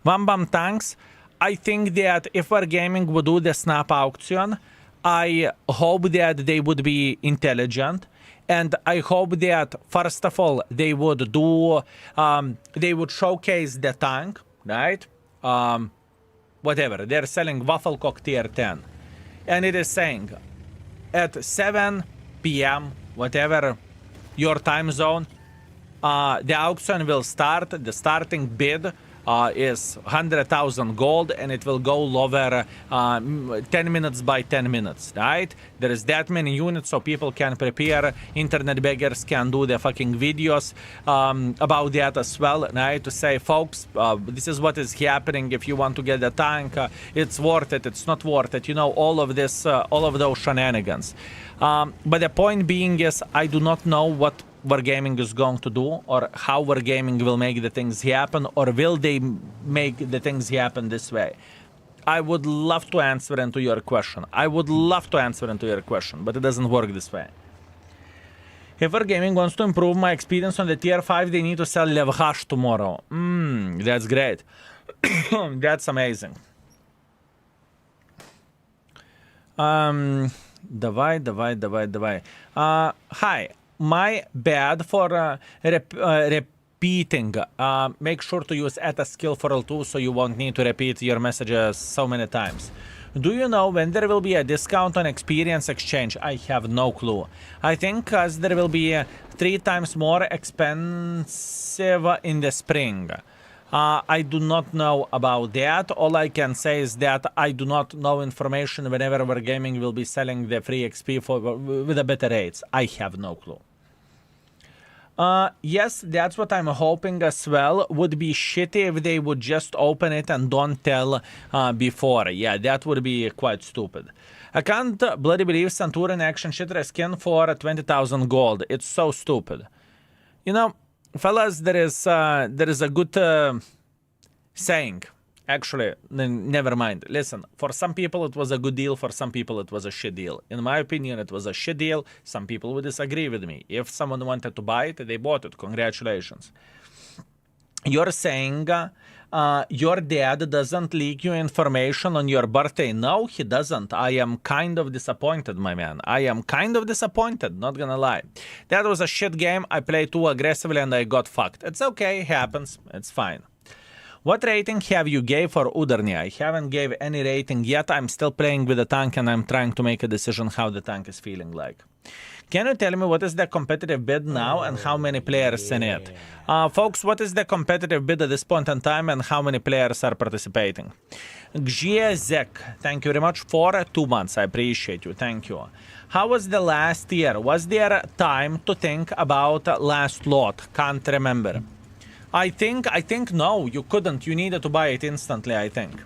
Bam Tanks, I think that if Wargaming would do the snap auction, I hope that they would be intelligent. And I hope that, first of all, they would do, they would showcase the tank, right? Whatever, they're selling Waffle Cock tier 10. And it is saying, at 7 p.m., whatever your time zone, the auction will start. The starting bid is 100,000 gold, and it will go over 10 minutes by 10 minutes, right? There is that many units, so people can prepare. Internet beggars can do the fucking videos about that as well, right? To say, folks, this is what is happening. If you want to get the tank, it's worth it, it's not worth it. You know, all of this, all of those shenanigans. But the point being is, I do not know what Wargaming is going to do, or how Wargaming will make the things happen, or will they make the things happen this way. I would love to answer into your question. I would love to answer into your question, but it doesn't work this way. If Wargaming wants to improve my experience on the tier 5, they need to sell Levhash tomorrow. That's great. That's amazing. Давай. Hi. My bad for repeating. Make sure to use @skill for L2 so you won't need to repeat your messages so many times. Do you know when there will be a discount on experience exchange? I have no clue. I think as there will be 3 times more expensive in the spring. I do not know about that. All I can say is that I do not know information whenever Wargaming will be selling the free XP with the better rates. I have no clue. Yes, that's what I'm hoping as well. Would be shitty if they would just open it and don't tell before. Yeah, that would be quite stupid. I can't bloody believe Santurin action shitter skin for 20,000 gold. It's so stupid. You know, fellas, there is a good saying. Actually, never mind. Listen, for some people it was a good deal, for some people it was a shit deal. In my opinion, it was a shit deal. Some people would disagree with me. If someone wanted to buy it, they bought it. Congratulations. You're saying your dad doesn't leak you information on your birthday. No, he doesn't. I am kind of disappointed, my man. I am kind of disappointed, not gonna lie. That was a shit game. I played too aggressively and I got fucked. It's okay, it happens. It's fine. What rating have you gave for Udarniy? I haven't gave any rating yet. I'm still playing with the tank and I'm trying to make a decision how the tank is feeling like. Can you tell me what is the competitive bid now and how many players in it? Folks, what is the competitive bid at this point in time and how many players are participating? Gzek, thank you very much for 2 months. I appreciate you. Thank you. How was the last year? Was there time to think about last lot? Can't remember. I think no, you couldn't. You needed to buy it instantly, I think.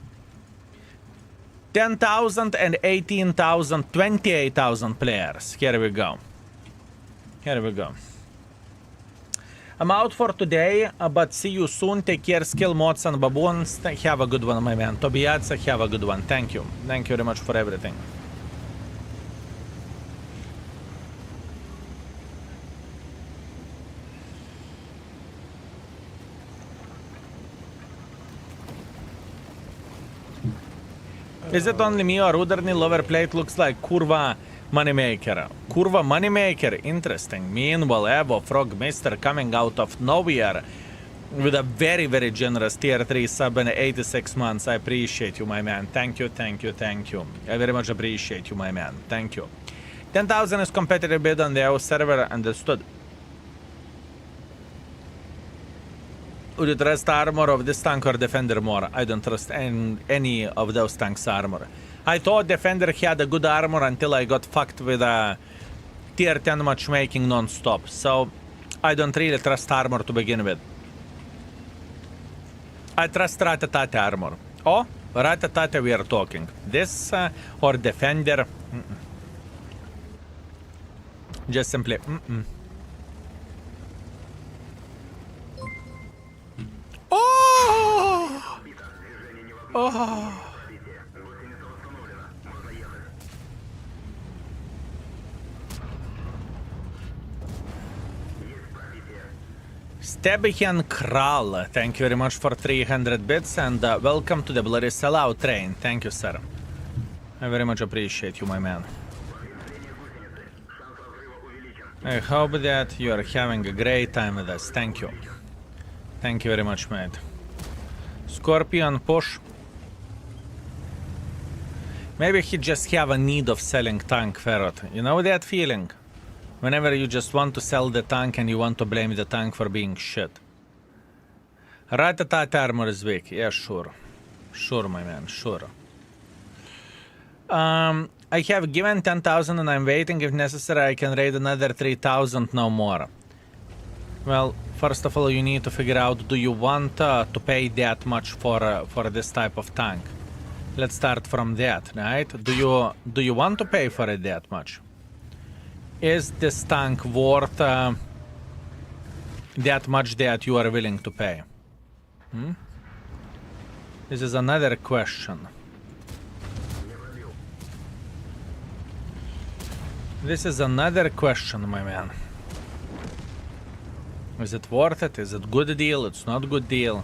10,000 and 18,000, 28,000 players. Here we go. Here we go. I'm out for today, but see you soon. Take care, skill mods and baboons. Have a good one, my man. Tobias, have a good one. Thank you. Thank you very much for everything. Is it only me or Udarniy lower plate looks like Kurva Moneymaker? Kurva Moneymaker, interesting. Meanwhile, Evo Frog Mister coming out of nowhere with a very, very generous tier 3 sub in 86 months. I appreciate you, my man. Thank you, thank you, thank you. I very much appreciate you, my man. Thank you. 10,000 is competitive bid on the AO server, understood. Would you trust armor of this tank or Defender more? I don't trust any of those tanks' armor. I thought Defender had a good armor until I got fucked with a tier 10 matchmaking non-stop. So I don't really trust armor to begin with. I trust Ratatate armor. Oh, Ratatate we are talking. This or Defender. Just simply. Oh! Oh! Stebihan Kral, thank you very much for 300 bits and welcome to the bloody sellout train. Thank you, sir. I very much appreciate you, my man. I hope that you are having a great time with us. Thank you. Thank you very much, mate. Scorpion push. Maybe he just have a need of selling tank, Ferret. You know that feeling? Whenever you just want to sell the tank and you want to blame the tank for being shit. Ratatat armor is weak. Yeah, sure. Sure, my man, sure. I have given 10,000 and I'm waiting. If necessary, I can raid another 3,000, no more. Well, first of all, you need to figure out, do you want to pay that much for this type of tank? Let's start from that, right? Do you want to pay for it that much? Is this tank worth that much that you are willing to pay? This is another question. This is another question, my man. Is it worth it? Is it good deal? It's not good deal.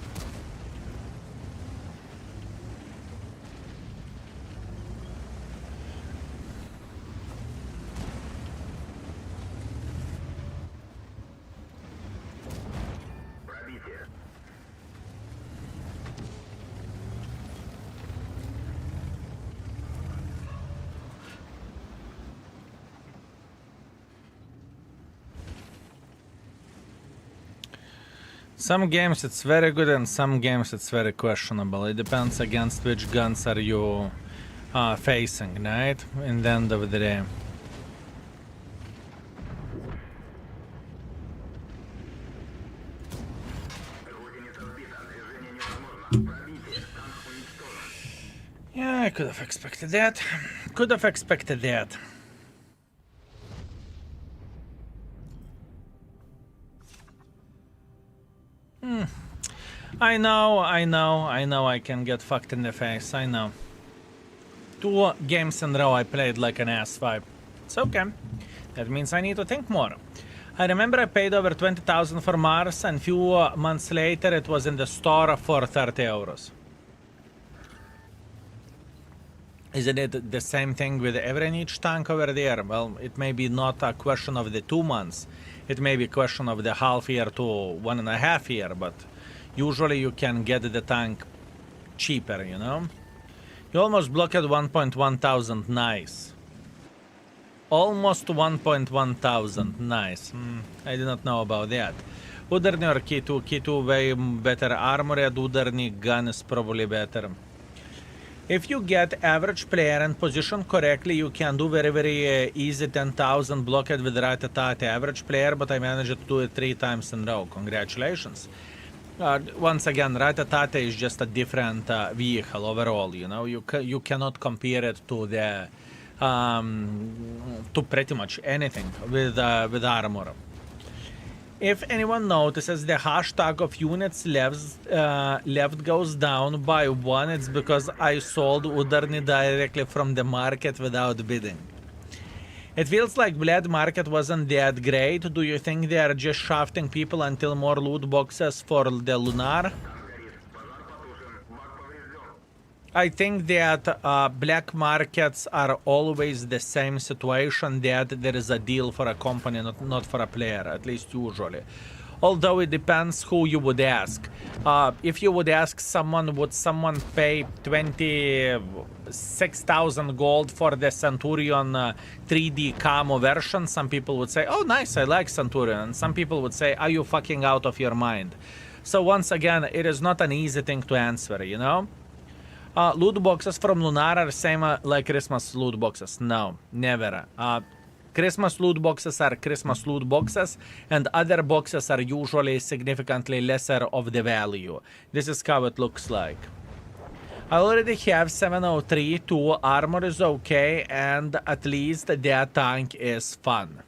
Some games it's very good and some games it's very questionable. It depends against which guns are you facing, right? In the end of the day. Yeah, I could have expected that. Could have expected that. I know I can get fucked in the face, I know. 2 games in a row I played like an ass-5. It's okay. That means I need to think more. I remember I paid over 20,000 for Mars, and few months later it was in the store for 30 euros. Isn't it the same thing with every niche tank over there? Well, it may be not a question of the 2 months. It may be a question of the half year to 1.5 year, but usually you can get the tank cheaper, you know? You almost blocked 1.1 thousand, nice. Almost 1.1 thousand, nice. I did not know about that. Udarniy or K2? K2 way better armor, and Udarniy gun is probably better. If you get average player and position correctly, you can do very easy 10,000 blocked with Ratatat average player, but I managed to do it 3 times in a row. Congratulations. Once again, Ratatat is just a different vehicle overall, you know. You cannot compare it to the to pretty much anything with armor. If anyone notices the hashtag of units left goes down by 1, it's because I sold Udarniy directly from the market without bidding. It feels like Bled market wasn't that great. Do you think they are just shafting people until more loot boxes for the Lunar? I think that black markets are always the same situation, that there is a deal for a company, not for a player, at least usually. Although it depends who you would ask. If you would ask someone, would someone pay 26,000 gold for the Centurion 3D camo version? Some people would say, oh nice, I like Centurion. And some people would say, are you fucking out of your mind? So once again, it is not an easy thing to answer, you know? Loot boxes from Lunar are same like Christmas loot boxes. No, never. Christmas loot boxes are Christmas loot boxes, and other boxes are usually significantly lesser of the value. This is how it looks like. I already have 703, 2 armor is okay, and at least that tank is fun.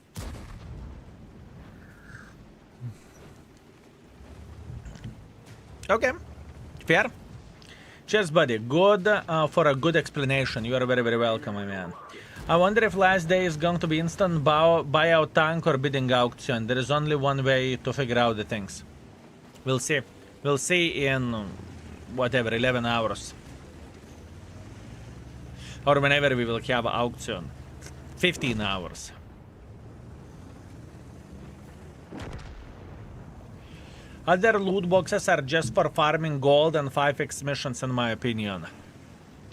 Okay, fair. Cheers, buddy. Good for a good explanation. You are very welcome, my man. I wonder if last day is going to be instant buyout tank or bidding auction. There is only one way to figure out the things. We'll see. We'll see in whatever, 11 hours. Or whenever we will have auction. 15 hours. Other loot boxes are just for farming gold and 5x missions in my opinion.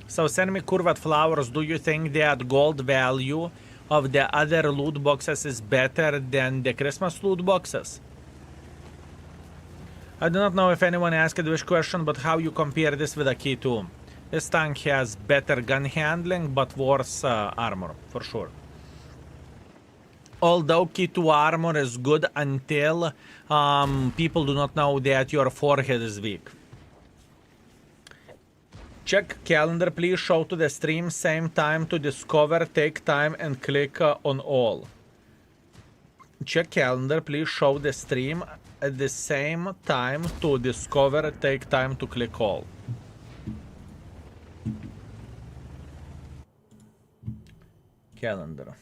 So send me curved flowers. Do you think that gold value of the other loot boxes is better than the Christmas loot boxes? I do not know if anyone asked which question, but how you compare this with a K2. This tank has better gun handling, but worse armor, for sure. Although K2 armor is good until people do not know that your forehead is weak. Check calendar, please show to the stream, same time to discover, take time and click on all. Check calendar, please show the stream at the same time to discover, take time to click all. Calendar.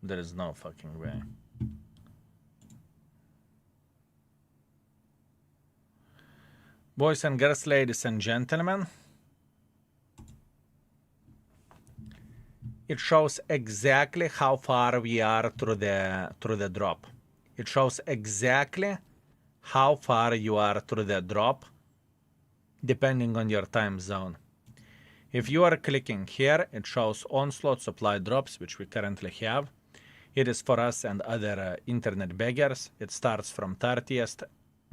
There is no fucking way. Boys and girls, ladies and gentlemen, it shows exactly how far we are through the drop. It shows exactly how far you are through the drop, depending on your time zone. If you are clicking here, it shows onslaught supply drops, which we currently have. It is for us and other internet beggars. It starts from 30th,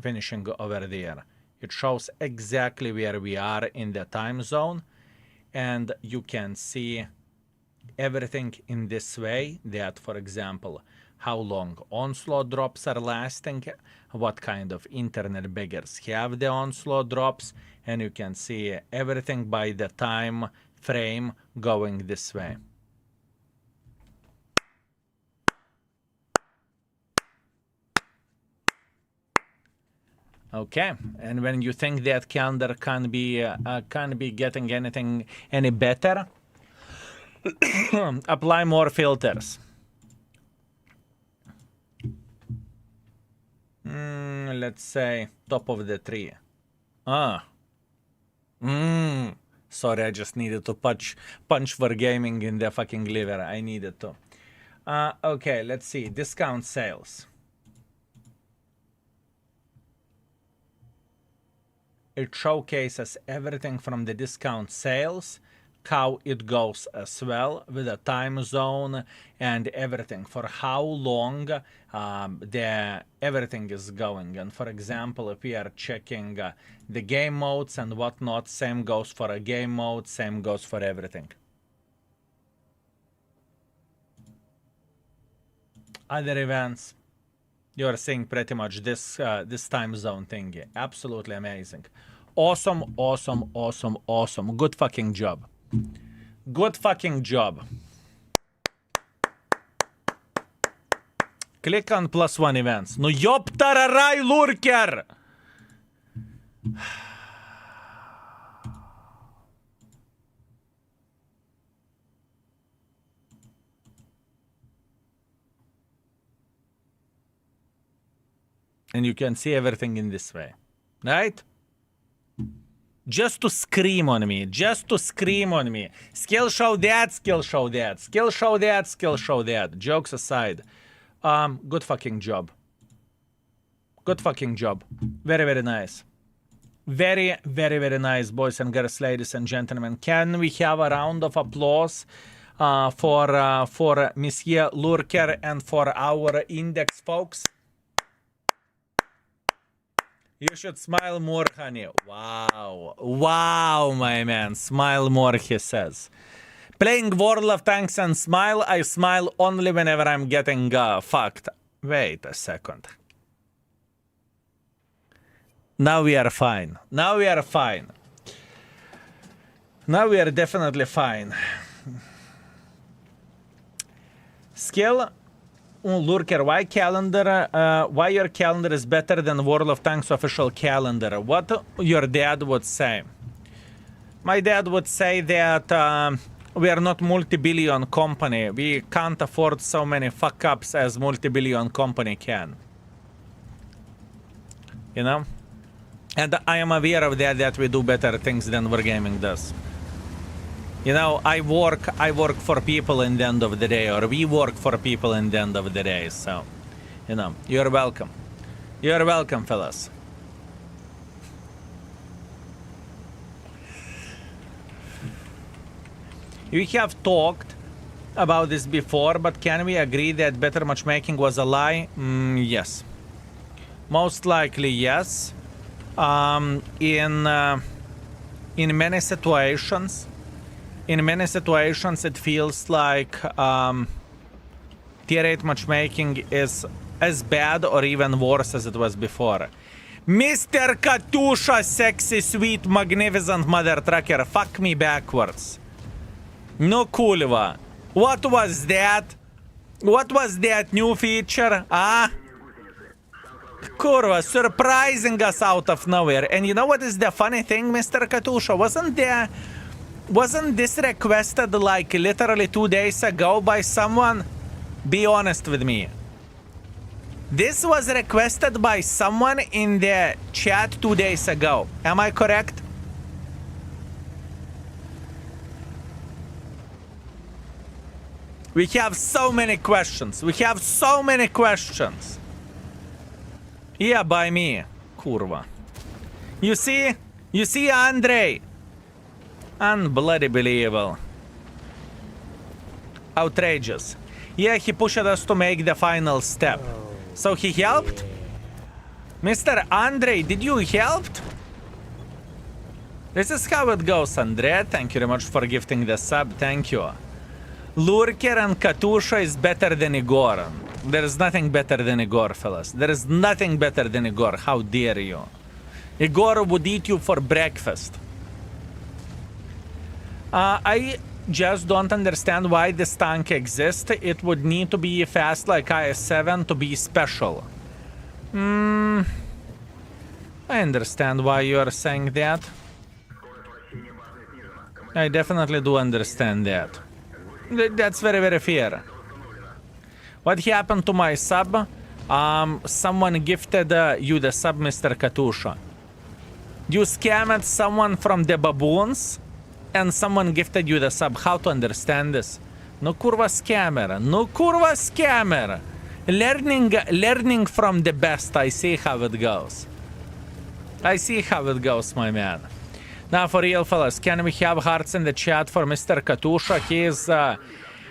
finishing over there. It shows exactly where we are in the time zone, and you can see everything in this way that, for example, how long onslaught drops are lasting, what kind of internet beggars have the onslaught drops, and you can see everything by the time frame going this way. Okay, and when you think that calendar can't be getting anything any better, apply more filters. Let's say top of the tree. Sorry, I just needed to punch Wargaming in the fucking liver. I needed to. Okay, let's see. Discount sales. It showcases everything from the discount sales, how it goes as well, with a time zone and everything, for how long the everything is going. And for example, if we are checking the game modes and whatnot, same goes for a game mode, same goes for everything. Other events, you're seeing pretty much this this time zone thingy. Absolutely amazing. Awesome, awesome, awesome, awesome. Good fucking job. Good fucking job. Click on +1 events. No ёптараrai, lurker! And you can see everything in this way, right? Just to scream on me, just to scream on me. Skill show that, skill show that, skill show that, skill show that. Jokes aside, good fucking job. Good fucking job. Very, very nice. Very, very, very nice, boys and girls, ladies and gentlemen. Can we have a round of applause for Monsieur Lurker and for our index folks? You should smile more, honey. Wow. Wow, my man. Smile more, he says. Playing World of Tanks and smile. I smile only whenever I'm getting fucked. Wait a second. Now we are fine. Now we are fine. Now we are definitely fine. Skill. Lurker, why your calendar is better than World of Tanks official calendar? What your dad would say? My dad would say that we are not multi-billion company. We can't afford so many fuck-ups as multi-billion company can. You know? And I am aware of that we do better things than Wargaming does. You know, I work for people in the end of the day, or we work for people in the end of the day, so, you know, you're welcome. You're welcome, fellas. We have talked about this before, but can we agree that better matchmaking was a lie? Yes. Most likely, yes. In many situations, it feels like tier 8 matchmaking is as bad or even worse as it was before. Mr. Katusha, sexy, sweet, magnificent mother trucker, fuck me backwards. No kulva. What was that? What was that new feature? Kurva, surprising us out of nowhere. And you know what is the funny thing, Mr. Katusha? Wasn't this requested like literally 2 days ago by someone? Be honest with me. This was requested by someone in the chat 2 days ago. Am I correct? We have so many questions. We have so many questions. Yeah, by me. Kurva. You see, Andrei? Unbloody believable. Outrageous. Yeah, he pushed us to make the final step. So he helped? Mr. Andrei, did you help? This is how it goes, Andrei. Thank you very much for gifting the sub. Thank you. Lurker and Katusha is better than Igor. There is nothing better than Igor, fellas. There is nothing better than Igor. How dare you? Igor would eat you for breakfast. I just don't understand why this tank exists. It would need to be fast like IS-7 to be special. I understand why you are saying that. I definitely do understand that. That's very, very fair. What happened to my sub? Someone gifted you the sub, Mr. Katusha. You scammed someone from the baboons, and someone gifted you the sub. How to understand this? No kurva scammer. No kurva scammer. Learning from the best. I see how it goes. I see how it goes, my man. Now, for real, fellas, can we have hearts in the chat for Mr. Katusha?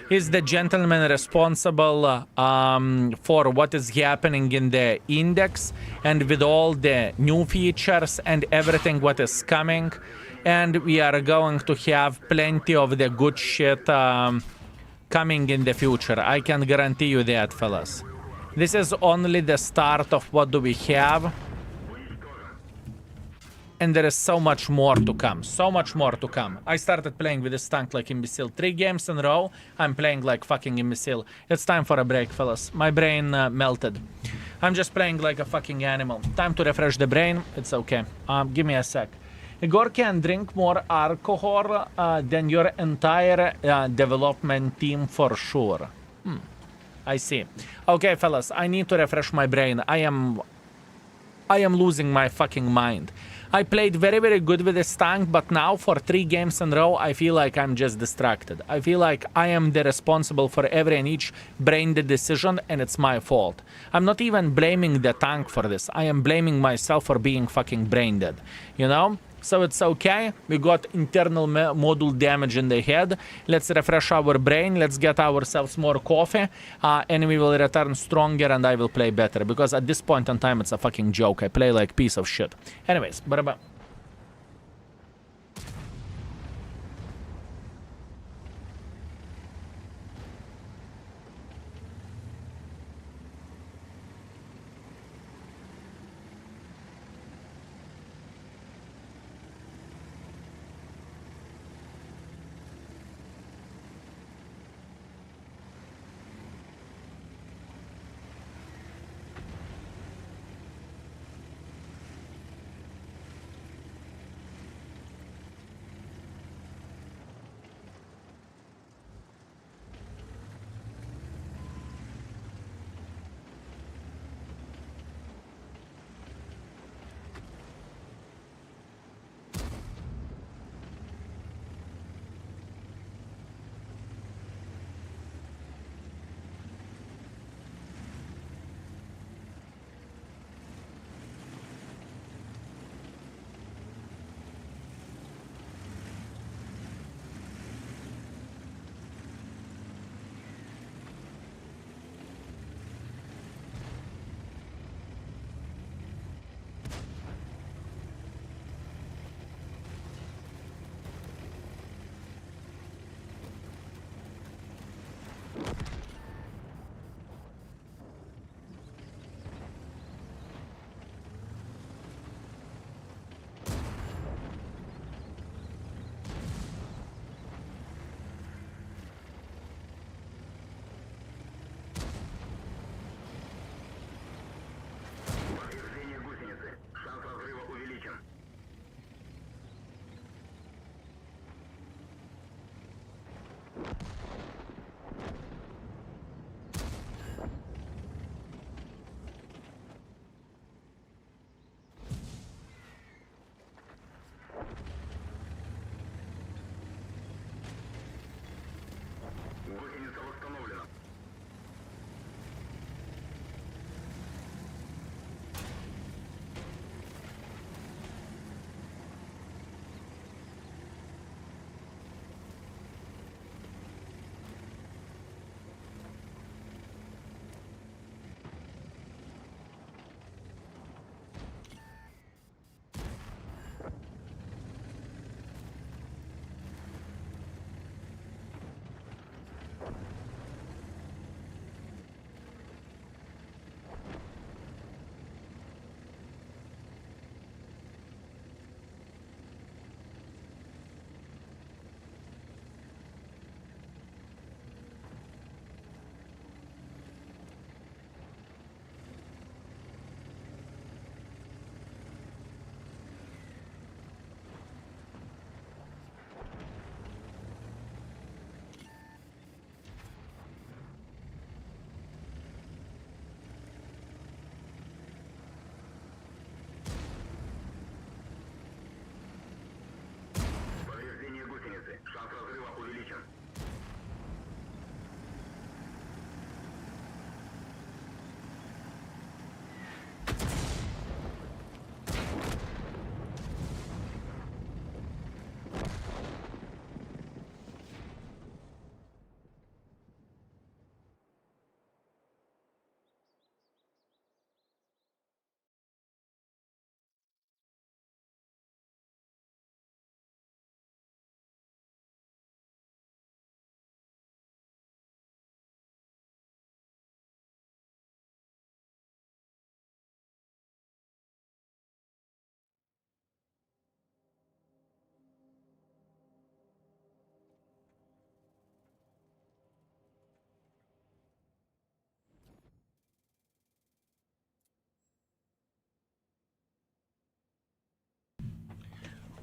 He's the gentleman responsible for what is happening in the index and with all the new features and everything what is coming. And we are going to have plenty of the good shit coming in the future. I can guarantee you that, fellas. This is only the start of what do we have. And there is so much more to come. So much more to come. I started playing with this tank like imbecile. 3 games in a row, I'm playing like fucking imbecile. It's time for a break, fellas. My brain melted. I'm just playing like a fucking animal. Time to refresh the brain. It's okay. Give me a sec. Igor can drink more alcohol than your entire development team for sure. I see. Okay, fellas, I need to refresh my brain. I am losing my fucking mind. I played very, very good with this tank, but now for 3 games in a row, I feel like I'm just distracted. I feel like I am the responsible for every and each brain dead decision, and it's my fault. I'm not even blaming the tank for this. I am blaming myself for being fucking brain dead, you know? So it's okay. We got internal module damage in the head. Let's refresh our brain. Let's get ourselves more coffee. And we will return stronger and I will play better. Because at this point in time, it's a fucking joke. I play like piece of shit. Anyways, bye-bye.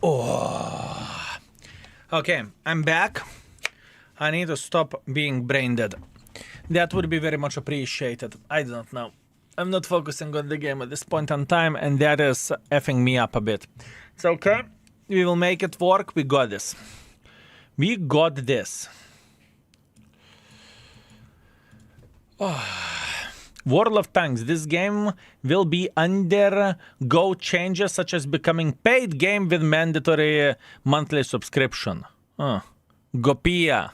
Oh. Okay, I'm back. I need to stop being brain dead. That would be very much appreciated. I don't know. I'm not focusing on the game at this point in time, and that is effing me up a bit. It's okay. We will make it work. We got this. We got this. Oh. World of Tanks. This game will be undergo changes such as becoming paid game with mandatory monthly subscription. Gopia.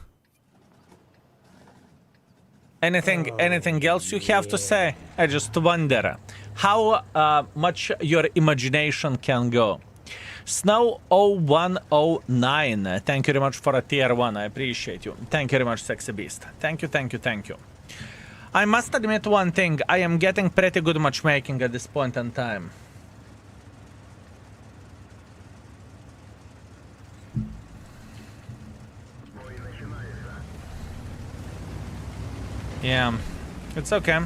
Anything else you have to say? I just wonder how much your imagination can go. Snow 0109. Thank you very much for a tier 1. I appreciate you. Thank you very much, Sexy Beast. Thank you, thank you, thank you. I must admit one thing. I am getting pretty good matchmaking at this point in time. Yeah, it's okay.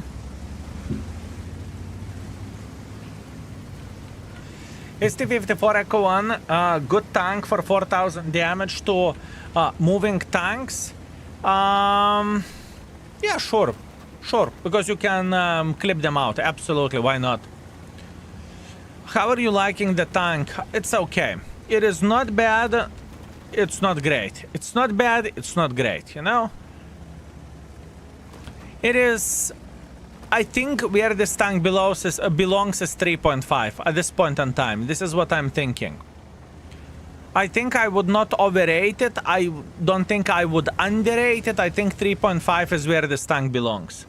ST-54 Echo 1, good tank for 4000 damage to moving tanks. Yeah, sure, because you can clip them out. Absolutely, why not? How are you liking the tank? It's okay. It is not bad. It's not great. It's not bad. It's not great, you know? It is, I think, where this tank belongs is 3.5 at this point in time. This is what I'm thinking. I think I would not overrate it. I don't think I would underrate it. I think 3.5 is where this tank belongs.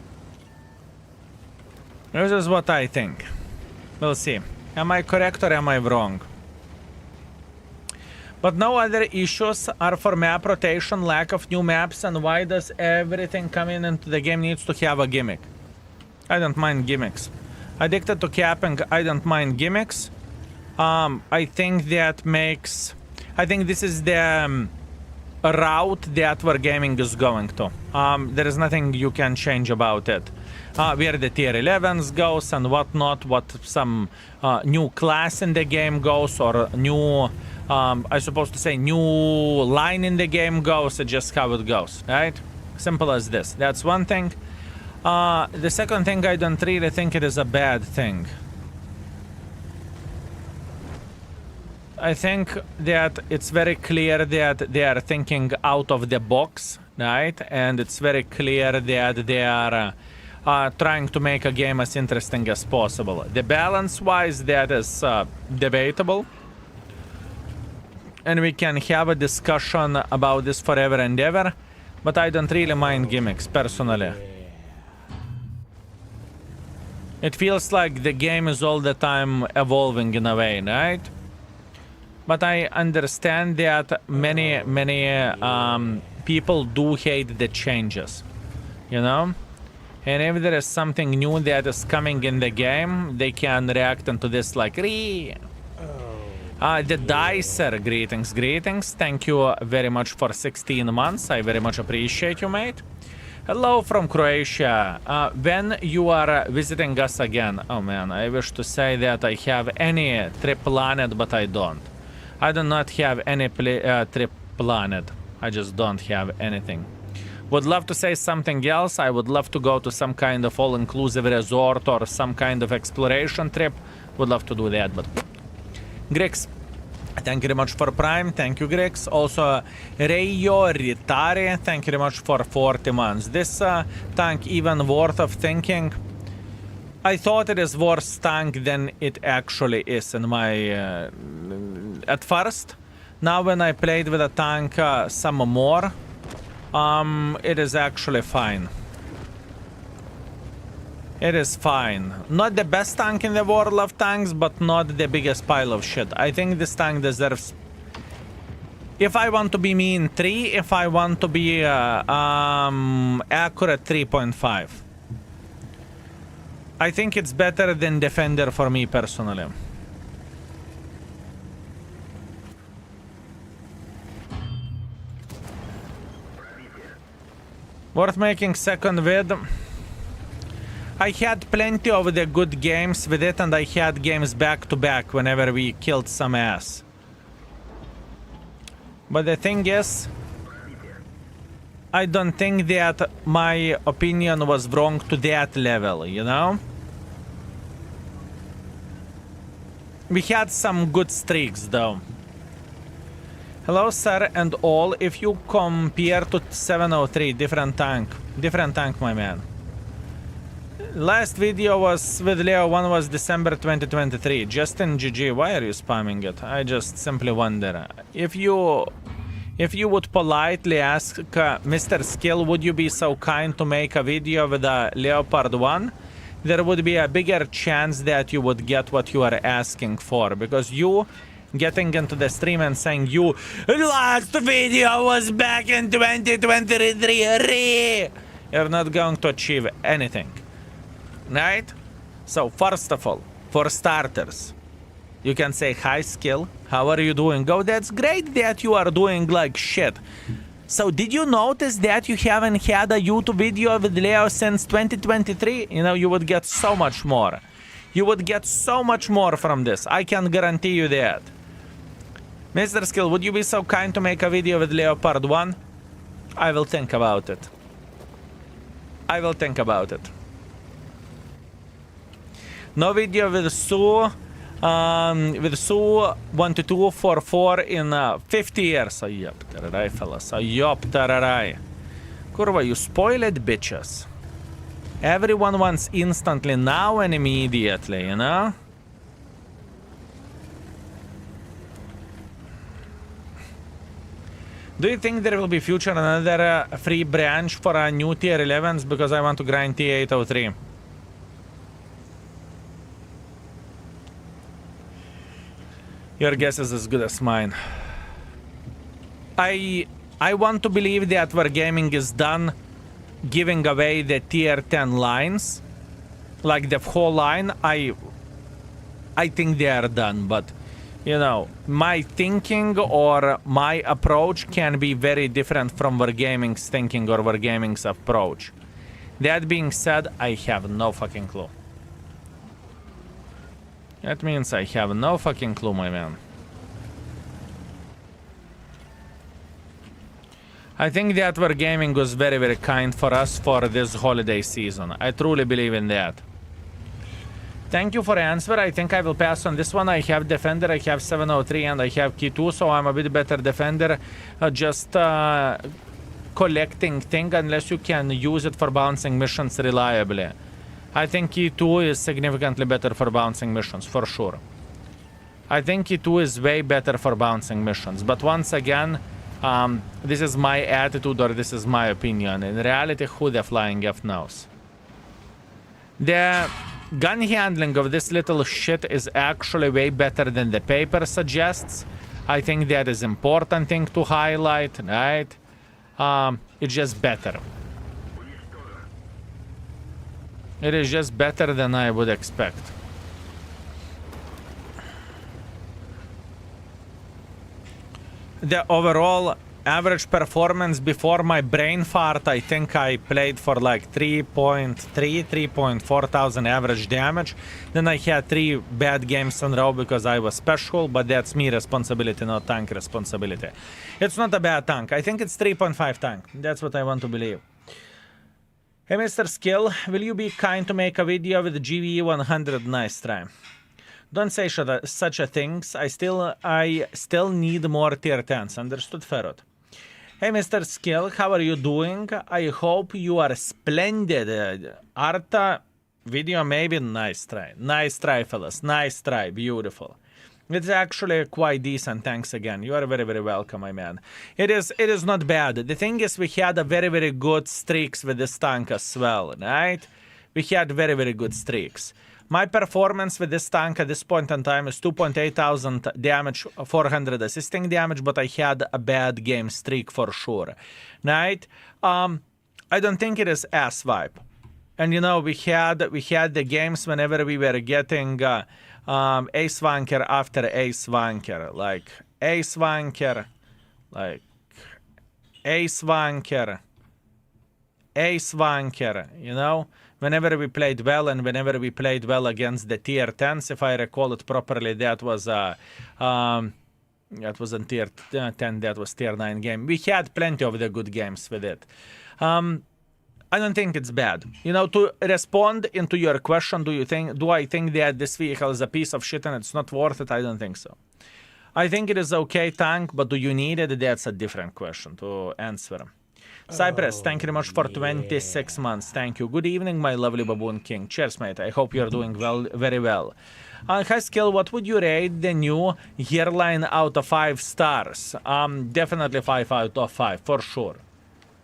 This is what I think. We'll see. Am I correct or am I wrong? But no other issues are for map rotation, lack of new maps, and why does everything coming into the game needs to have a gimmick? I don't mind gimmicks. Addicted to capping, I don't mind gimmicks. I think that makes... I think this is the route that Wargaming is going to. There is nothing you can change about it. Where the tier 11s goes and whatnot, what some new class in the game goes, or new... I supposed to say new line in the game goes, it's just how it goes, right? Simple as this. That's one thing. The second thing, I don't really think it is a bad thing. I think that it's very clear that they are thinking out of the box, right? And it's very clear that they are trying to make a game as interesting as possible. The balance-wise, that is debatable. And we can have a discussion about this forever and ever, but I don't really mind gimmicks, personally. It feels like the game is all the time evolving in a way, right? But I understand that many people do hate the changes, you know? And if there is something new that is coming in the game, they can react into this like, the Dicer, greetings. Thank you very much for 16 months. I very much appreciate you, mate. Hello from Croatia. When you are visiting us again? Oh man, I wish to say that I have any trip planned, but I don't. I do not have any trip planned. I just don't have anything. Would love to say something else. I would love to go to some kind of all-inclusive resort or some kind of exploration trip. Would love to do that, but... Grix, thank you very much for Prime. Thank you, Grix. Also, Reyo Ritari, thank you very much for 40 months. This tank even worth of thinking. I thought it is worse tank than it actually is in my... at first. Now when I played with a tank some more, it is actually fine. It is fine. Not the best tank in the world of tanks, but not the biggest pile of shit. I think this tank deserves... If I want to be mean, 3. If I want to be accurate, 3.5. I think it's better than Defender for me, personally. Worth making second vid. I had plenty of the good games with it, and I had games back to back whenever we killed some ass. But the thing is, I don't think that my opinion was wrong to that level, you know? We had some good streaks, though. Hello, sir, and all. If you compare to 703, different tank, my man. Last video was with Leo, one was December 2023. Justin GG, why are you spamming it? I just simply wonder. If you would politely ask Mr. Skill, would you be so kind to make a video with a Leopard 1? There would be a bigger chance that you would get what you are asking for. Because you getting into the stream and saying you last video was back in 2023, you're not going to achieve anything. Right? So first of all, for starters, you can say, hi Skill, how are you doing? Go, that's great that you are doing like shit. So did you notice that you haven't had a YouTube video with Leo since 2023? You know, you would get so much more. You would get so much more from this. I can guarantee you that. Mr. Skill, would you be so kind to make a video with Leopard 1? I will think about it. I will think about it. No video with Sue 12244 in 50 years. Ayop, tararai, fellas. Ayop, tararai. Kurva, you spoiled bitches. Everyone wants instantly, now and immediately, you know? Do you think there will be future another free branch for a new tier 11s? Because I want to grind T803. Your guess is as good as mine. I want to believe that Wargaming is done giving away the tier 10 lines. Like the whole line, I think they are done, but you know, my thinking or my approach can be very different from Wargaming's thinking or Wargaming's approach. That being said, I have no fucking clue. That means I have no fucking clue, my man. I think that Wargaming was very, very kind for us for this holiday season. I truly believe in that. Thank you for the answer. I think I will pass on this one. I have Defender, I have 703, and I have Key 2, so I'm a bit better Defender. Just collecting thing unless you can use it for bouncing missions reliably. I think Key 2 is significantly better for bouncing missions, for sure. I think Key 2 is way better for bouncing missions, but once again, this is my attitude or this is my opinion. In reality, who the flying F knows? The gun handling of this little shit is actually way better than the paper suggests. I think that is important thing to highlight, right? It's just better. It is just better than I would expect. The overall average performance before my brain fart, I think I played for like 3.4 thousand average damage. Then I had 3 bad games in a row because I was special, but that's me responsibility, not tank responsibility. It's not a bad tank. I think it's 3.5 tank. That's what I want to believe. Hey, Mr. Skill, will you be kind to make a video with the GVE 100? Nice try. Don't say such a things. I still need more tier 10s. Understood, Ferret? Hey, Mr. Skill, how are you doing? I hope you are splendid. Arta video maybe? Nice try. Nice try, fellas. Nice try. Beautiful. It's actually quite decent. Thanks again. You are very, very welcome, my man. It is not bad. The thing is, we had a very, very good streaks with this tank as well, right? We had very, very good streaks. My performance with this tank at this point in time is 2.8 thousand damage, 400 assisting damage, but I had a bad game streak for sure, right? I don't think it is ass vibe. And you know, we had the games whenever we were getting ace wanker after ace wanker, like ace wanker, like ace wanker, ace wanker, you know? Whenever we played well and whenever we played well against the tier 10s, if I recall it properly, that was That was a tier 10, that was tier 9 game. We had plenty of the good games with it. I don't think it's bad. You know, to respond into your question, do I think that this vehicle is a piece of shit and it's not worth it? I don't think so. I think it is okay tank, but do you need it? That's a different question to answer. Cypress, thank you very much for 26 months. Thank you. Good evening, my lovely Baboon King. Cheers, mate. I hope you're doing well, very well. High skill, what would you rate the new hairline out of 5 stars? Definitely 5 out of 5, for sure.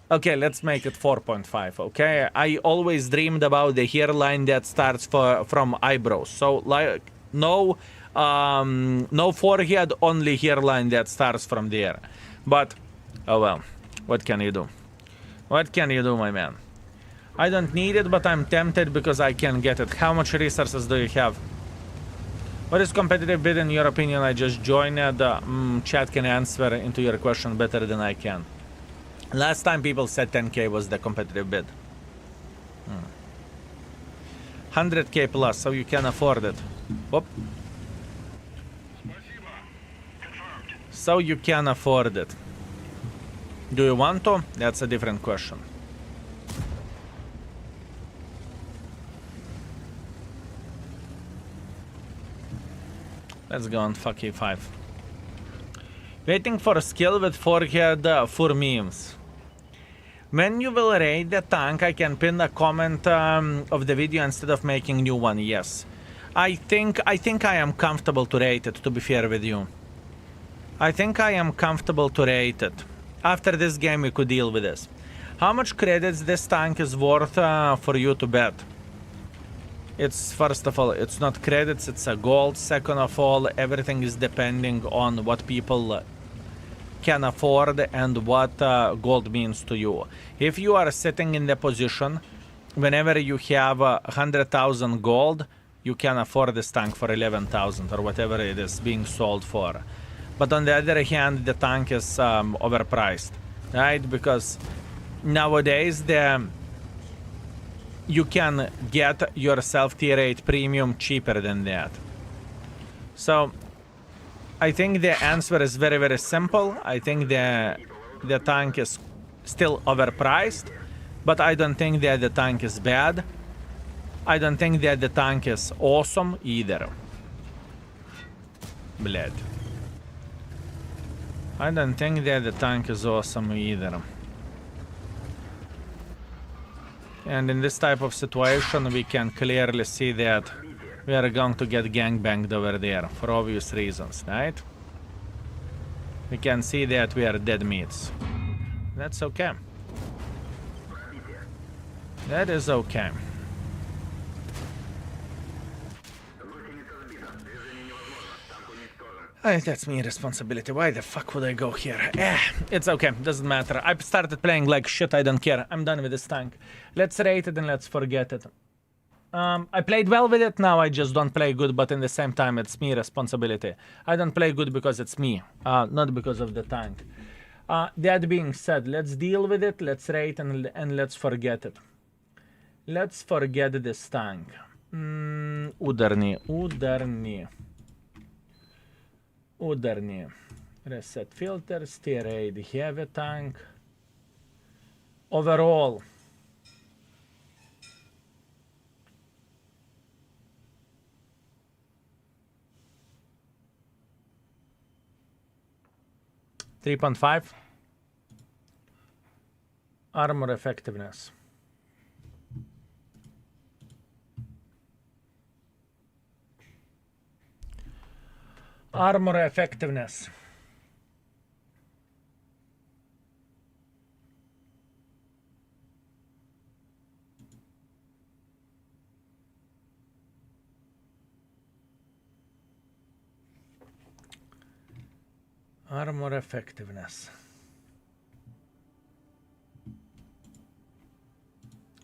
Okay, let's make it 4.5, okay? I always dreamed about the hairline that starts from eyebrows. So, like, no forehead, only hairline that starts from there. But, oh well, what can you do? What can you do, my man? I don't need it, but I'm tempted because I can get it. How much resources do you have? What is competitive bid in your opinion? I just joined. Chat can answer into your question better than I can. Last time people said 10k was the competitive bid. 100k plus, so you can afford it. Whoop. So you can afford it. Do you want to? That's a different question. Let's go on fuck E5. Waiting for a skill with forehead for memes. When you will rate the tank, I can pin a comment of the video instead of making new one. Yes, I think I am comfortable to rate it. To be fair with you, I think I am comfortable to rate it. After this game, we could deal with this. How much credits this tank is worth for you to bet? It's first of all, it's not credits. It's a gold. Second of all, everything is depending on what people can afford and what gold means to you. If you are sitting in the position, whenever you have 100,000 gold, you can afford this tank for 11,000 or whatever it is being sold for. But on the other hand, the tank is overpriced, right? Because nowadays you can get yourself tier 8 premium cheaper than that. So I think the answer is very, very simple. I think the tank is still overpriced, but I don't think that the tank is bad. I don't think that the tank is awesome either. Bled. I don't think that the tank is awesome either. And in this type of situation, we can clearly see that we are going to get gangbanged over there for obvious reasons, right? We can see that we are dead meats. That's okay. That is okay. That's me responsibility. Why the fuck would I go here? It's okay. Doesn't matter. I started playing like shit. I don't care. I'm done with this tank. Let's rate it and let's forget it. I played well with it. Now I just don't play good, but in the same time, it's me responsibility. I don't play good because it's me, not because of the tank. That being said, let's deal with it. Let's rate and let's forget it. Let's forget this tank. Udarniy. Reset filters, tier 8 heavy tank. Overall, $3.5. Armor effectiveness. Armor effectiveness. Armor effectiveness.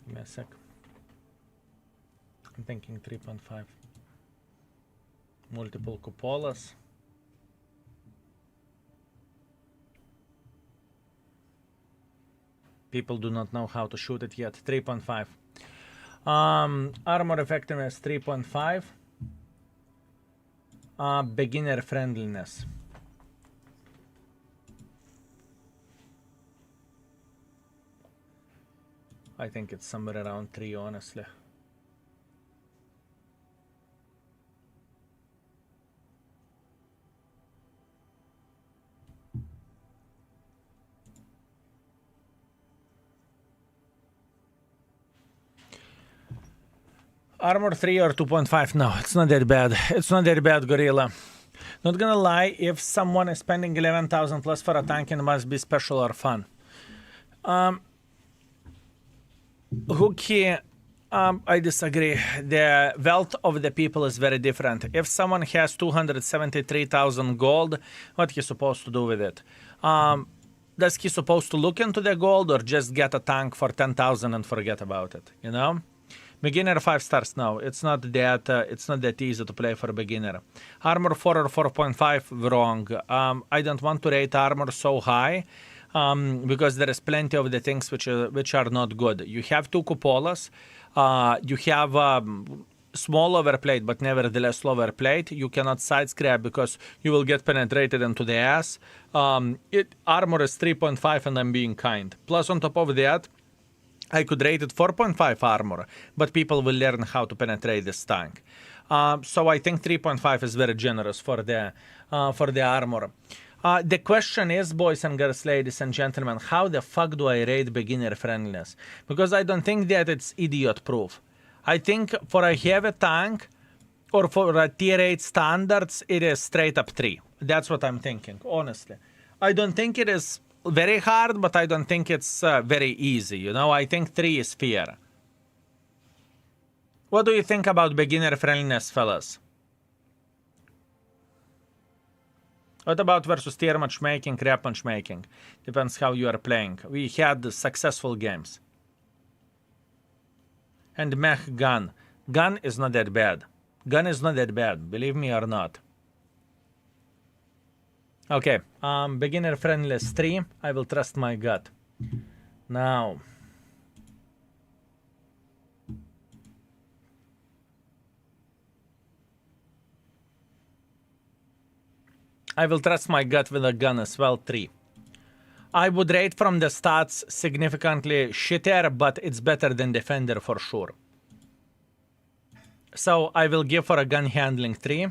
Give me a sec. I'm thinking 3.5. Multiple cupolas. People do not know how to shoot it yet. 3.5. Armor effectiveness 3.5. Beginner friendliness. I think it's somewhere around 3, honestly. Armor 3 or 2.5? No, it's not that bad. It's not that bad, Gorilla. Not gonna lie, if someone is spending 11,000 plus for a tank, it must be special or fun. Hooky, I disagree. The wealth of the people is very different. If someone has 273,000 gold, what he's supposed to do with it? Does he supposed to look into the gold or just get a tank for 10,000 and forget about it? You know? Beginner 5 stars. No, it's not that easy to play for a beginner. Armor 4 or 4.5, wrong. I don't want to rate armor so high because there is plenty of the things which are not good. You have 2 cupolas. You have small overplate, but nevertheless low overplate. You cannot side scrap because you will get penetrated into the ass. Armor is 3.5 and I'm being kind. Plus on top of that, I could rate it 4.5 armor, but people will learn how to penetrate this tank. So I think 3.5 is very generous for the armor. The question is, boys and girls, ladies and gentlemen, how the fuck do I rate beginner friendliness? Because I don't think that it's idiot proof. I think for a heavy tank or for a tier 8 standards, it is straight up 3. That's what I'm thinking, honestly. I don't think it is very hard, but I don't think it's very easy, you know? I think 3 is fair. What do you think about beginner friendliness, fellas? What about versus tier matchmaking, crap matchmaking? Depends how you are playing. We had successful games. And mech gun. Gun is not that bad. Gun is not that bad, believe me or not. Okay, beginner friendliness 3. I will trust my gut. Now, I will trust my gut with a gun as well, 3. I would rate from the stats significantly shitter, but it's better than defender for sure. So I will give for a gun handling 3.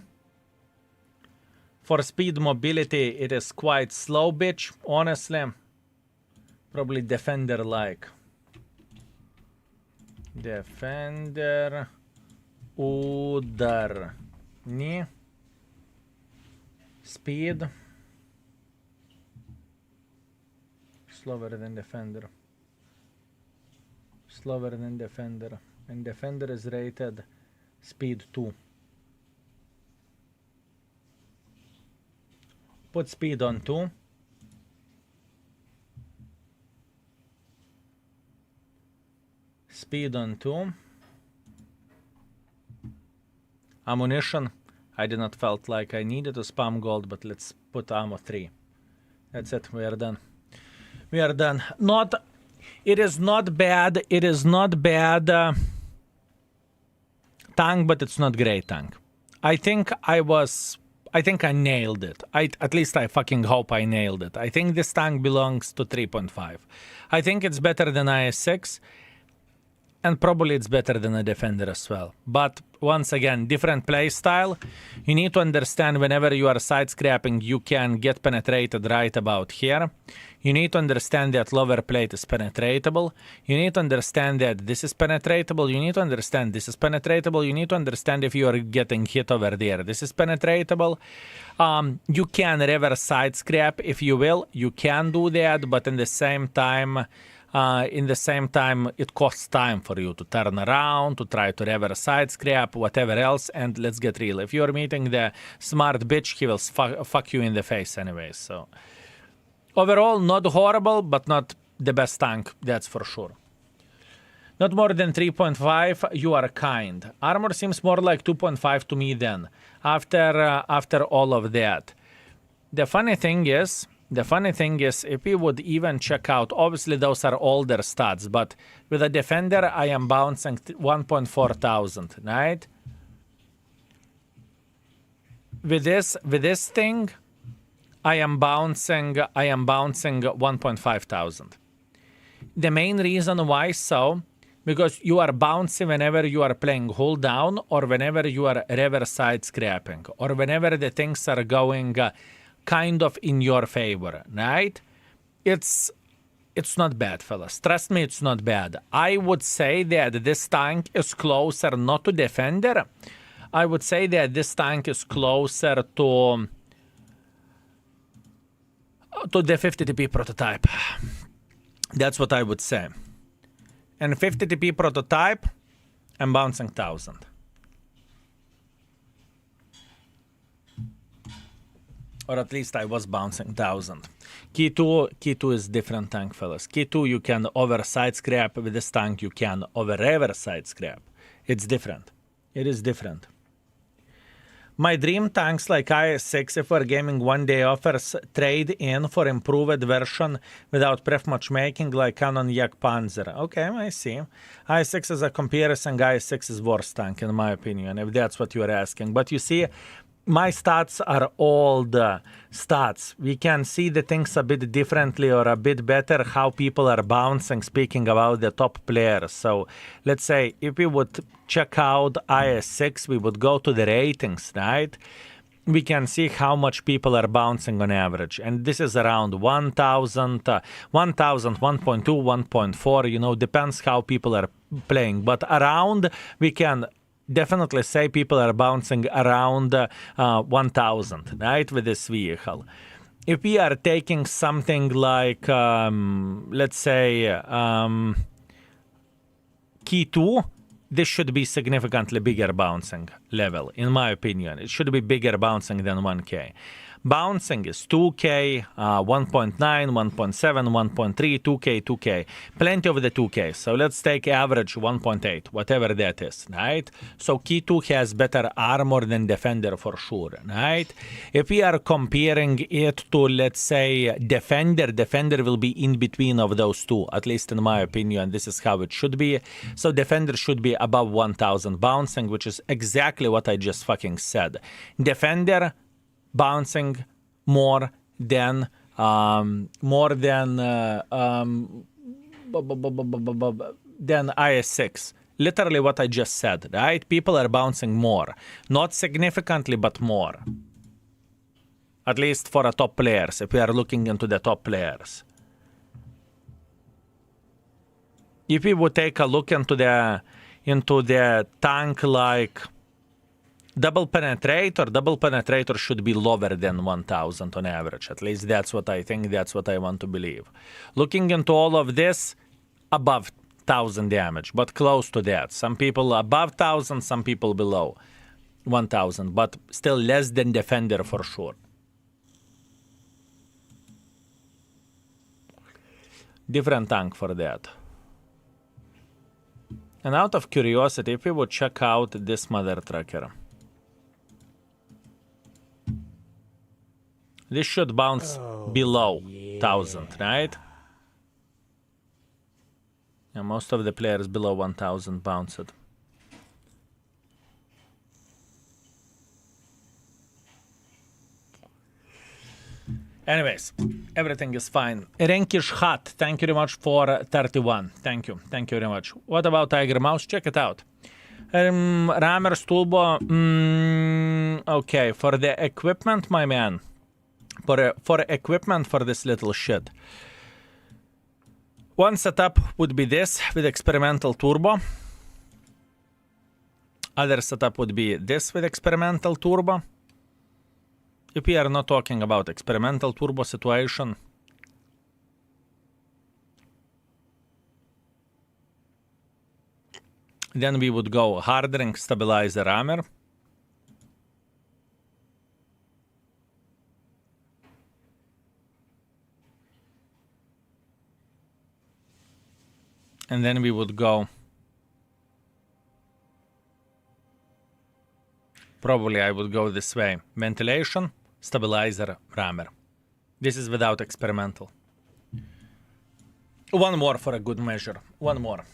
For speed mobility, it is quite slow, bitch, honestly. Probably defender-like. Defender. Udarniy. Speed. Slower than defender. Slower than defender. And defender is rated speed 2. Put speed on 2. Speed on 2. Ammunition. I did not felt like I needed to spam gold, but let's put ammo 3. That's it. We are done. We are done. It is not bad. It is not bad tank, but it's not great tank. I think I nailed it. At least I fucking hope I nailed it. I think this tank belongs to 3.5. I think it's better than IS-6. And probably it's better than a defender as well. But once again, different play style. You need to understand whenever you are side scrapping, you can get penetrated right about here. You need to understand that lower plate is penetratable. You need to understand that this is penetratable. You need to understand this is penetratable. You need to understand if you are getting hit over there. This is penetratable. You can reverse side scrap if you will. You can do that, but in the same time, it costs time for you to turn around, to try to reverse side scrap, whatever else. And let's get real. If you're meeting the smart bitch, he will fuck you in the face anyway. So overall, not horrible, but not the best tank, that's for sure. Not more than 3.5, you are kind. Armor seems more like 2.5 to me then, after all of that. The funny thing is, if we would even check out, obviously those are older stats, but with a defender, I am bouncing 1.4 thousand, right? With this thing, I am bouncing 1.5 thousand. The main reason why so, because you are bouncing whenever you are playing hold down or whenever you are reverse side scrapping or whenever the things are going kind of in your favor, right? It's not bad, fellas. Trust me, it's not bad. I would say that this tank is closer not to Defender. I would say that this tank is closer to the 50TP prototype. That's what I would say. And 50TP prototype, I'm bouncing 1000. Or at least I was bouncing 1000. Key 2 is different tank, fellas. Key 2 you can over side scrap. With this tank you can over reverse side scrap. It's different. It is different. My dream tanks like IS-6 if we're gaming one day offers trade in for improved version without pref matchmaking like Canon Yak Panzer. Okay, I see. IS-6 is a comparison. IS-6 is worse tank in my opinion, if that's what you are asking. But you see, my stats are old stats. We can see the things a bit differently or a bit better how people are bouncing, speaking about the top players. So let's say if we would check out IS-6, we would go to the ratings, right? We can see how much people are bouncing on average. And this is around 1,000, 1,000, 1.2, 1.4, you know, depends how people are playing. But around, we can definitely say people are bouncing around 1,000, right, with this vehicle. If we are taking something like, let's say, Key 2, this should be significantly bigger bouncing level, in my opinion. It should be bigger bouncing than 1K. Bouncing is 2K, 1.9, 1.7, 1.3, 2K, 2K. Plenty of the 2K. So let's take average 1.8, whatever that is, right? So Key 2 has better armor than Defender for sure, right? If we are comparing it to, let's say, Defender will be in between of those two, at least in my opinion. This is how it should be. So Defender should be above 1,000 bouncing, which is exactly what I just fucking said. Defender bouncing more than IS-6. Literally what I just said, right? People are bouncing more. Not significantly, but more. At least for the top players, if we are looking into the top players. If we would take a look into the tank like double penetrator should be lower than 1,000 on average. At least that's what I think, that's what I want to believe. Looking into all of this, above 1,000 damage, but close to that. Some people above 1,000, some people below 1,000, but still less than Defender for sure. Different tank for that. And out of curiosity, if we would check out this mother trucker, this should bounce below 1,000, right? Yeah, most of the players below 1,000 bounce it. Anyways, everything is fine. Renkish Hat, thank you very much for 31. Thank you very much. What about Tiger Mouse? Check it out. Rammer's Tulbo. Okay, for the equipment, my man. For equipment for this little shit. One setup would be this with experimental turbo. Other setup would be this with experimental turbo. If we are not talking about experimental turbo situation, then we would go hardening stabilizer rammer. And then we would go, probably I would go this way. Ventilation, stabilizer, rammer. This is without experimental. One more for a good measure. One more.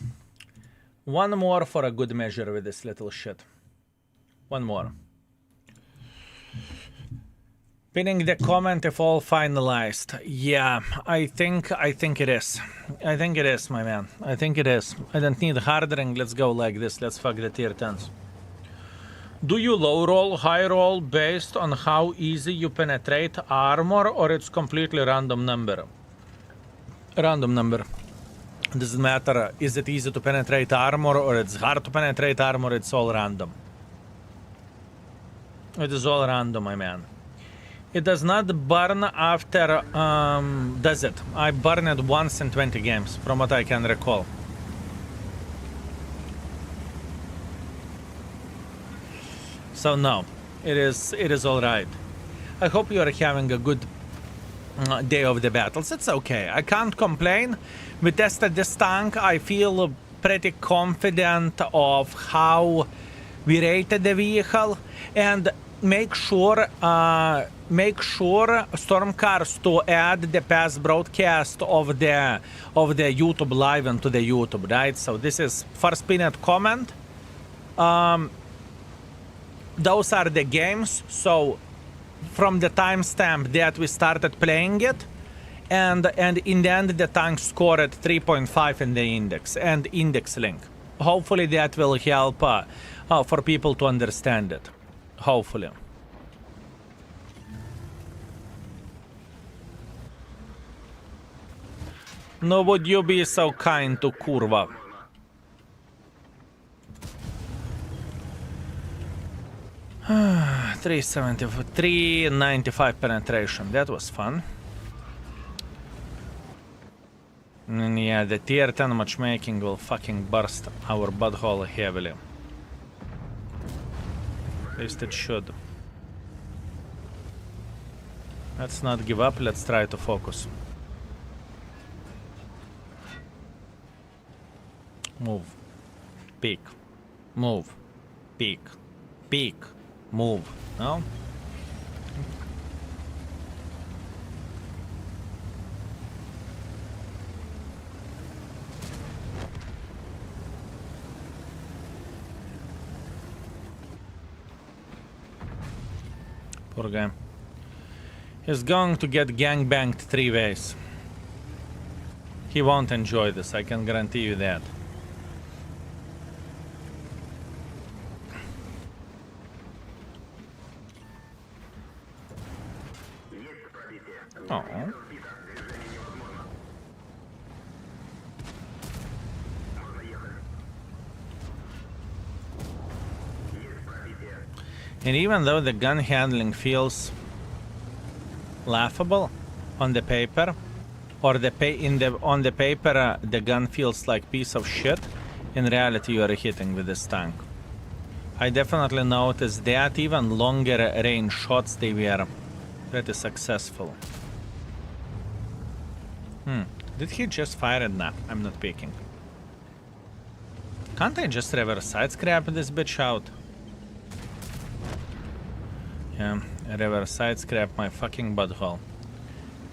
One more for a good measure with this little shit. One more. Pinning the comment if all finalized. Yeah, I think it is. I think it is, my man. I think it is. I don't need hardering. Let's go like this. Let's fuck the tier 10s. Do you low roll, high roll based on how easy you penetrate armor, or it's completely random number? Random number. Doesn't matter. Is it easy to penetrate armor or it's hard to penetrate armor? It's all random. It is all random, my man. It does not burn after, does it? I burned it once in 20 games, from what I can recall. So no, it is all right. I hope you are having a good day of the battles. It's okay. I can't complain. We tested this tank. I feel pretty confident of how we rated the vehicle, and make sure Stormcars to add the past broadcast of the YouTube live into the YouTube, right? So this is first pinned comment. Those are the games. So from the timestamp that we started playing it, and in the end the tank scored 3.5 in the index and index link. Hopefully that will help for people to understand it. Hopefully. No, would you be so kind to Kurva? $395 penetration. That was fun. And yeah, the tier 10 matchmaking will fucking burst our butthole heavily. At least it should. Let's not give up, let's try to focus. Move. Peek. Move. Peek. Peek. Move. No? Poor guy. He's going to get gangbanged 3 ways. He won't enjoy this, I can guarantee you that. Oh. And even though the gun handling feels laughable on the paper, or on the paper the gun feels like piece of shit, in reality you are hitting with this tank. I definitely noticed that even longer range shots they were pretty successful. Did he just fire it? Nah, I'm not peeking. Can't I just reverse side scrap this bitch out? Yeah, reverse side scrap my fucking butthole.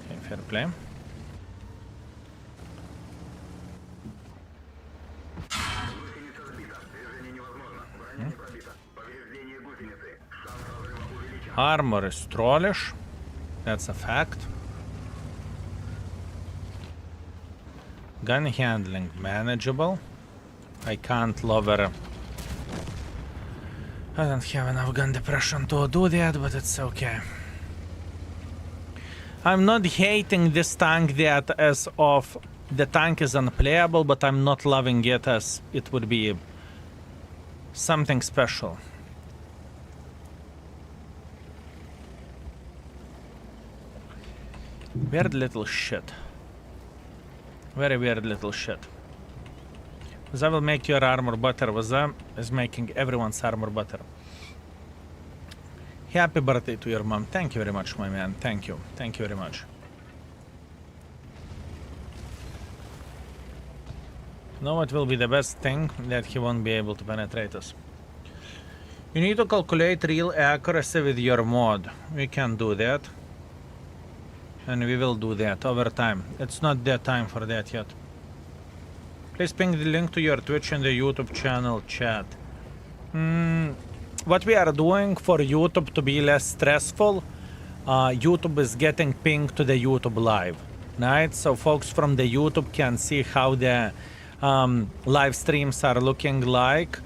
Okay, fair play. Armor is trollish. That's a fact. Gun handling manageable. I can't lower. I don't have enough gun depression to do that, but it's okay. I'm not hating this tank that as of the tank is unplayable, but I'm not loving it as it would be something special. Weird little shit. Very weird little shit. That will make your armor better. That is making everyone's armor better. Happy birthday to your mom. Thank you very much, my man. Thank you. Thank you very much. Know what will be the best thing? That he won't be able to penetrate us. You need to calculate real accuracy with your mod. We can do that. And we will do that over time. It's not the time for that yet. Please ping the link to your Twitch and the YouTube channel chat. What we are doing for YouTube to be less stressful, YouTube is getting pinged to the YouTube live, right? So folks from the YouTube can see how the live streams are looking like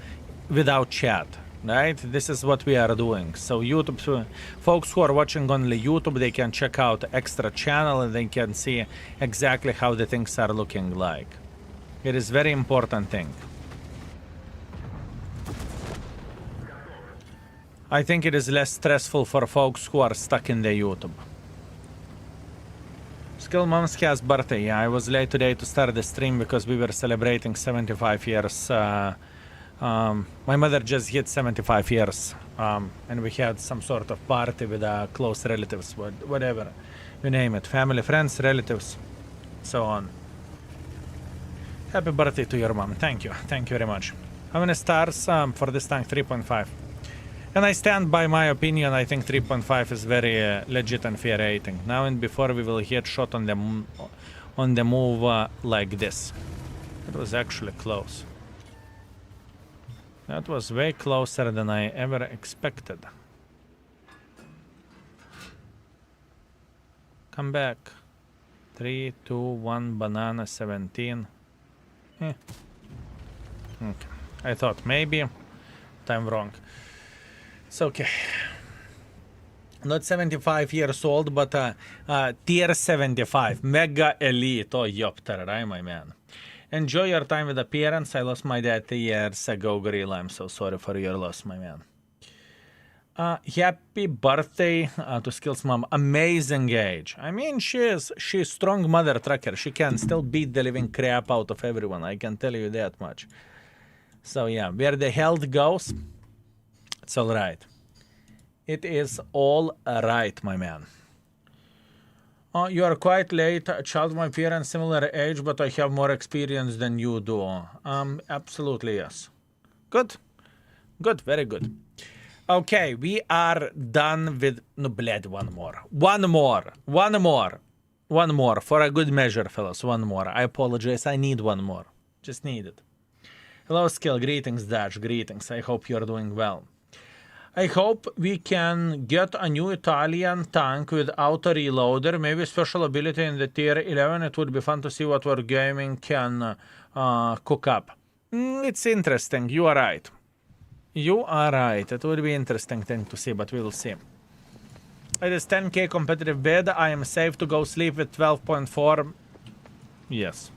without chat, right? This is what we are doing. So YouTube, folks who are watching only YouTube, they can check out extra channel and they can see exactly how the things are looking like. It is very important thing. I think it is less stressful for folks who are stuck in the YouTube. Skill Mom's has birthday. Yeah, I was late today to start the stream because we were celebrating 75 years. My mother just hit 75 years, and we had some sort of party with close relatives, whatever, you name it, family, friends, relatives, so on. Happy birthday to your mom. Thank you very much. How many stars for this tank? 3.5. And I stand by my opinion. I think 3.5 is very legit and fair rating. Now and before we will hit shot on the move like this. It was actually close. That was way closer than I ever expected. Come back. 3, 2, 1, banana, 17. Okay. I thought maybe, but I'm wrong. It's okay. Not 75 years old, but tier 75. Mega elite. Oh, yopter, right, my man? Enjoy your time with the parents. I lost my dad 3 years ago, Gorilla. I'm so sorry for your loss, my man. Happy birthday to Skills Mom. Amazing age. I mean, she's strong mother trucker. She can still beat the living crap out of everyone. I can tell you that much. So yeah, where the health goes, it's all right. It is all right, my man. You are quite late. A child of my parents, similar age, but I have more experience than you do. Absolutely, yes. Good. Good, very good. Okay, we are done with... No, bled, one more. For a good measure, fellas, one more. I apologize, I need one more. Just need it. Hello, Skill. Greetings, Dash. Greetings. I hope you're doing well. I hope we can get a new Italian tank with auto reloader, maybe special ability in the tier 11. It would be fun to see what our gaming can cook up. It's interesting. You are right. You are right. It would be interesting thing to see, but we will see. It is 10k competitive bid. I am safe to go sleep with 12.4. Yes.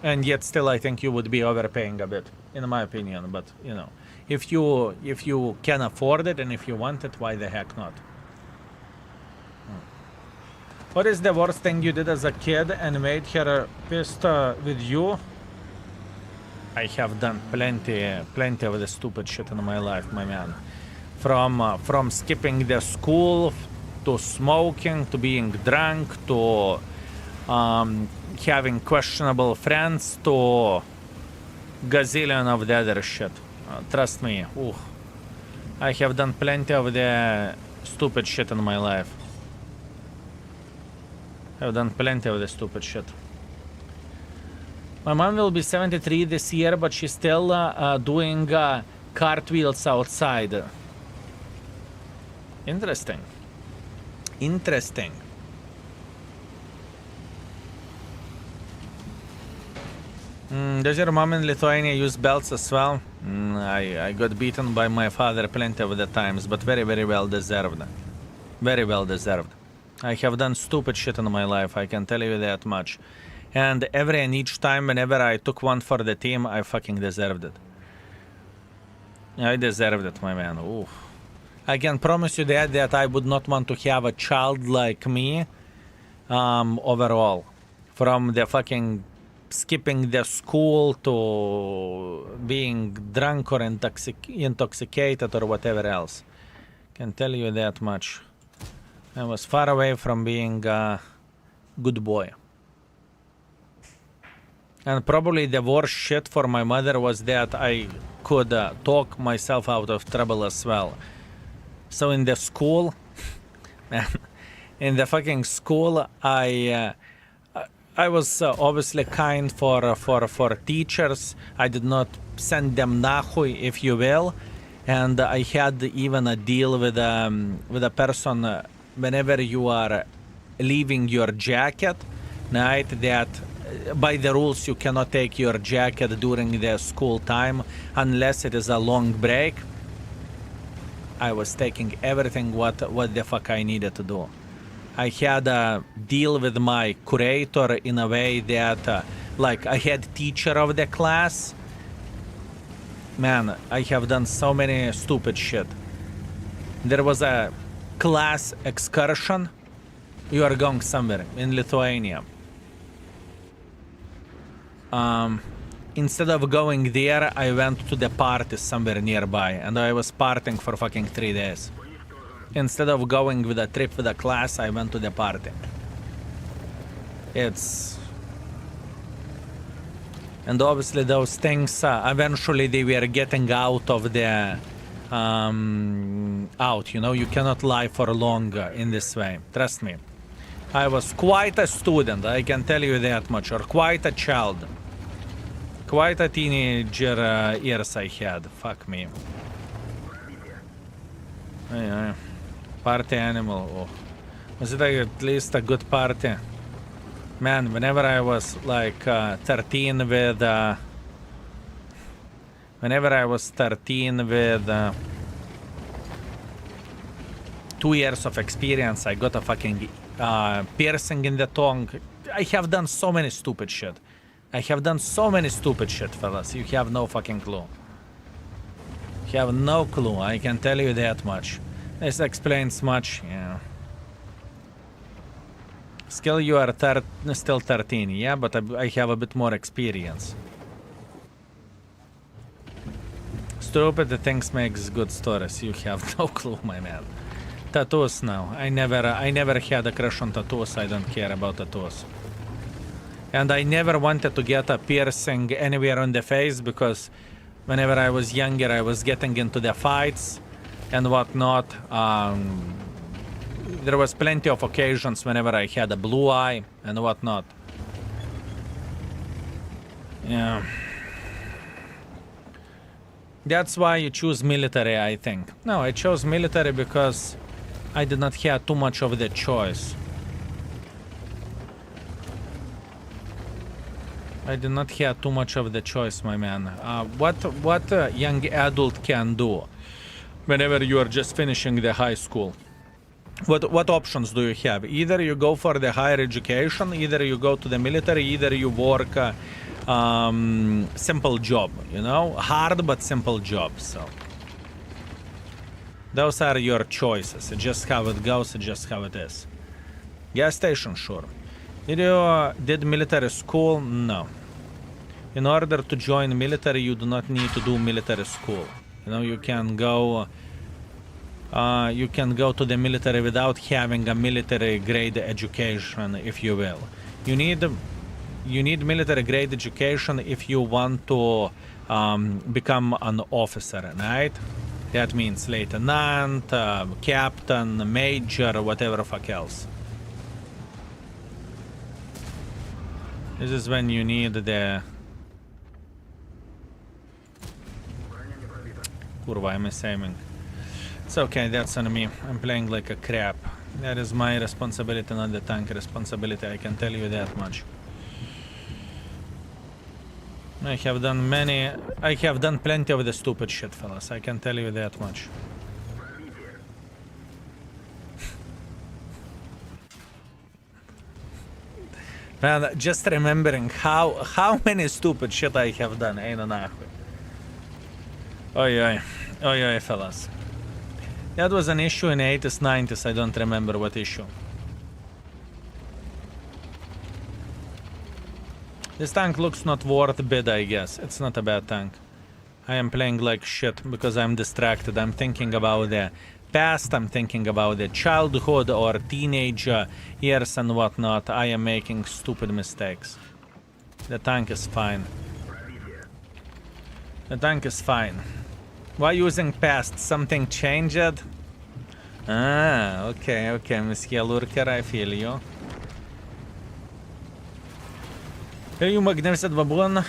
And yet still I think you would be overpaying a bit, in my opinion, but you know. If you can afford it and if you want it, why the heck not? What is the worst thing you did as a kid and made her pissed with you? I have done plenty of the stupid shit in my life, my man. From skipping the school, to smoking, to being drunk, to having questionable friends, to gazillion of the other shit. Trust me, I have done plenty of the stupid shit in my life. I've done plenty of the stupid shit. My mom will be 73 this year, but she's still doing cartwheels outside. Interesting. Interesting. Does your mom in Lithuania use belts as well? I got beaten by my father plenty of the times, but very, very well deserved. Very well deserved. I have done stupid shit in my life, I can tell you that much. And every and each time whenever I took one for the team, I fucking deserved it. I deserved it, my man. Oof. I can promise you that I would not want to have a child like me overall. From the fucking skipping the school to being drunk or intoxicated or whatever else. Can tell you that much. I was far away from being a good boy. And probably the worst shit for my mother was that I could talk myself out of trouble as well. So in the school, in the fucking school, I was obviously kind for teachers. I did not send them nahui, if you will. And I had even a deal with a person whenever you are leaving your jacket, right, that by the rules you cannot take your jacket during the school time unless it is a long break. I was taking everything what the fuck I needed to do. I had a deal with my curator in a way that like I had teacher of the class. Man, I have done so many stupid shit. There was a class excursion. You are going somewhere in Lithuania. Instead of going there, I went to the party somewhere nearby, and I was partying for fucking 3 days. Instead of going with a trip with a class, I went to the party. And obviously those things, eventually they were getting out of the, you know, you cannot lie for long in this way, trust me. I was quite a student, I can tell you that much, or quite a child. Quite a teenager years I had, fuck me. Yeah. Party animal, oh. Was it at least a good party? Man, whenever I was like 13 with... whenever I was 13 with 2 years of experience, I got a fucking piercing in the tongue. I have done so many stupid shit. I have done so many stupid shit, fellas. You have no fucking clue. You have no clue, I can tell you that much. This explains much, yeah. Still, you are still 13, yeah, but I have a bit more experience. Stupid things makes good stories. You have no clue, my man. Tattoos now. I never had a crush on tattoos. I don't care about tattoos. And I never wanted to get a piercing anywhere on the face because whenever I was younger, I was getting into the fights and whatnot. There was plenty of occasions whenever I had a blue eye and whatnot. Yeah. That's why you choose military, I think. No, I chose military because I did not have too much of the choice. I did not have too much of the choice, my man. What a young adult can do whenever you are just finishing the high school? What options do you have? Either you go for the higher education, either you go to the military, either you work simple job, you know, hard but simple job. So those are your choices. It's just how it goes. It's just how it is. Gas station, sure. Did military school? No. In order to join military, you do not need to do military school. You know, you can go to the military without having a military grade education, if you will. You need military grade education if you want to become an officer, right? That means lieutenant, captain, major, whatever fuck else. This is when you need the... Kurva, I'm assuming. It's okay, that's on me. I'm playing like a crap. That is my responsibility, not the tank responsibility, I can tell you that much. I have done plenty of the stupid shit, fellas, I can tell you that much. Man, just remembering how many stupid shit I have done, ain't nahui. Oi, fellas. That was an issue in 80s, 90s, I don't remember what issue. This tank looks not worth a bit, I guess. It's not a bad tank. I am playing like shit because I'm distracted. I'm thinking about the past, I'm thinking about the childhood or teenage years and whatnot. I am making stupid mistakes. The tank is fine. The tank is fine. Why using past? Something changed? Ah, okay, Monsieur Lurker, I feel you. You magnificent baboon,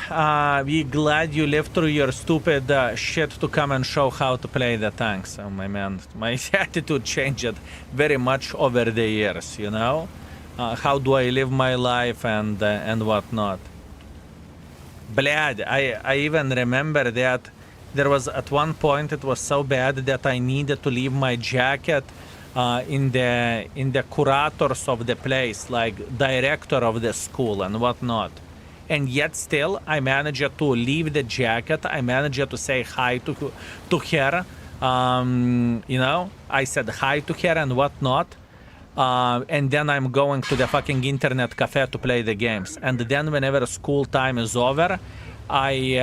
we glad you lived through your stupid shit to come and show how to play the tanks. Oh my man, my attitude changed very much over the years, you know? How do I live my life and whatnot. Blad, I even remember that there was at one point it was so bad that I needed to leave my jacket in the curators of the place, like director of the school and whatnot. And yet still, I managed to leave the jacket. I managed to say hi to her. You know, I said hi to her and whatnot. And then I'm going to the fucking internet cafe to play the games. And then whenever school time is over, I'm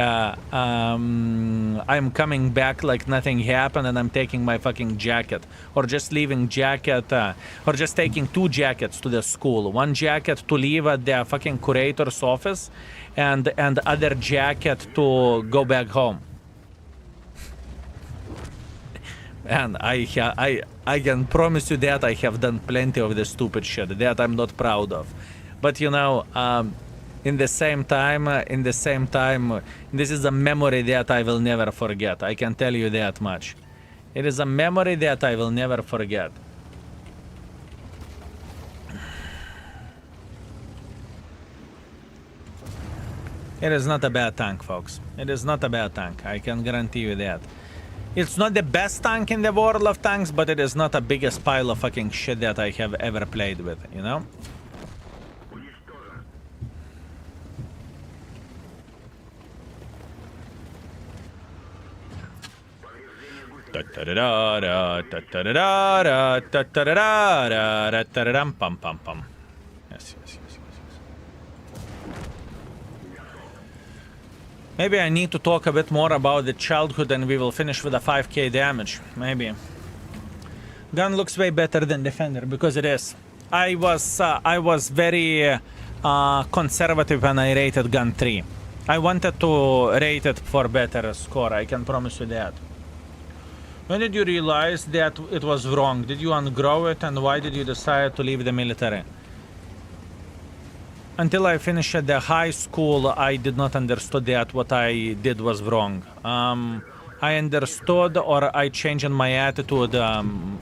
coming back like nothing happened, and I'm taking my fucking jacket, or just leaving jacket, or just taking 2 jackets to the school. 1 jacket to leave at the fucking curator's office, and other jacket to go back home. And I can promise you that I have done plenty of the stupid shit that I'm not proud of. But you know, in the same time, this is a memory that I will never forget. I can tell you that much. It is a memory that I will never forget. It is not a bad tank, folks. It is not a bad tank. I can guarantee you that. It's not the best tank in the world of tanks, but it is not the biggest pile of fucking shit that I have ever played with, you know? Yes. Maybe I need to talk a bit more about the childhood, and we will finish with a 5k damage. Maybe. Gun looks way better than Defender, because it is. I was very conservative when I rated Gun 3. I wanted to rate it for better score, I can promise you that. When did you realize that it was wrong? Did you ungrow it, and why did you decide to leave the military? Until I finished at the high school, I did not understand that what I did was wrong. I understood, or I changed my attitude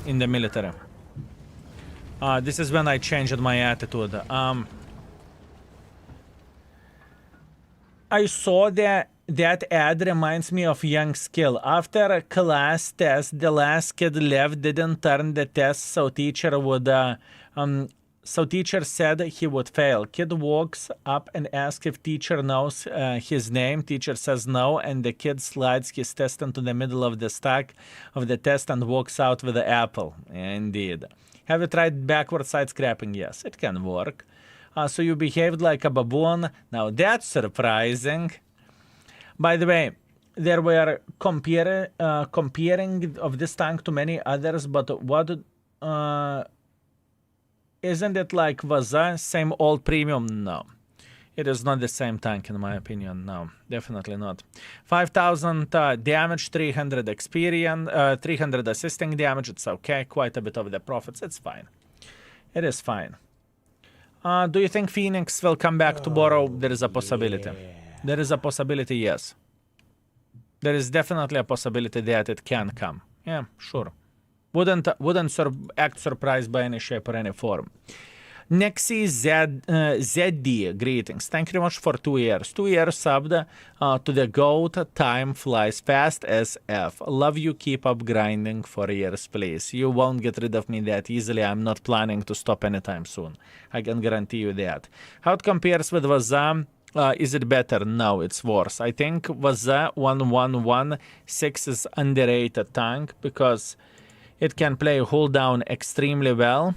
in the military. This is when I changed my attitude. I saw that ad reminds me of young skill. After a class test, the last kid left, didn't turn the test, so teacher would so teacher said he would fail. Kid walks up and asks if teacher knows his name. Teacher says no, and the kid slides his test into the middle of the stack of the test and walks out with the apple. Indeed. Have you tried backward side scrapping? Yes, it can work. So you behaved like a baboon. Now that's surprising. By the way, there were comparing of this tank to many others, but what... isn't it like Vaza, same old premium? No. It is not the same tank in my opinion, no. Definitely not. 5,000 damage, 300 experience, 300 assisting damage, it's okay. Quite a bit of the profits, it's fine. It is fine. Do you think Phoenix will come back tomorrow? There is a possibility. There is a possibility, yes. There is definitely a possibility that it can come. Yeah, sure. Wouldn't act surprised by any shape or any form. Nexi ZD, greetings. Thank you very much for 2 years. 2 years subbed to the GOAT. Time flies fast as F. Love you, keep up grinding for years, please. You won't get rid of me that easily. I'm not planning to stop anytime soon. I can guarantee you that. How it compares with Vazam? Is it better? No, it's worse. I think Vaza 1116 is underrated tank because it can play hold down extremely well.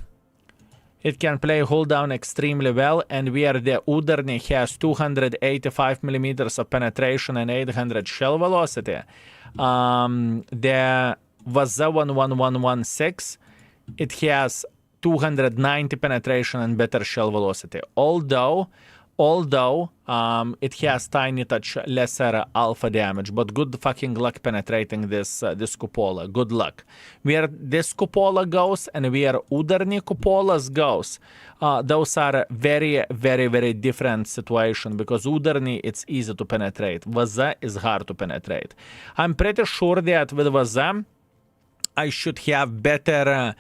It can play hold down extremely well, and where the Udarniy has 285 millimeters of penetration and 800 shell velocity, the Vaza 1116, it has 290 penetration and better shell velocity. Although although it has tiny touch lesser alpha damage, but good fucking luck penetrating this this cupola. Good luck. Where this cupola goes and where Udarniy cupolas goes, those are very, very, very different situation, because Udarniy, it's easy to penetrate. Vaza is hard to penetrate. I'm pretty sure that with Vaza, I should have better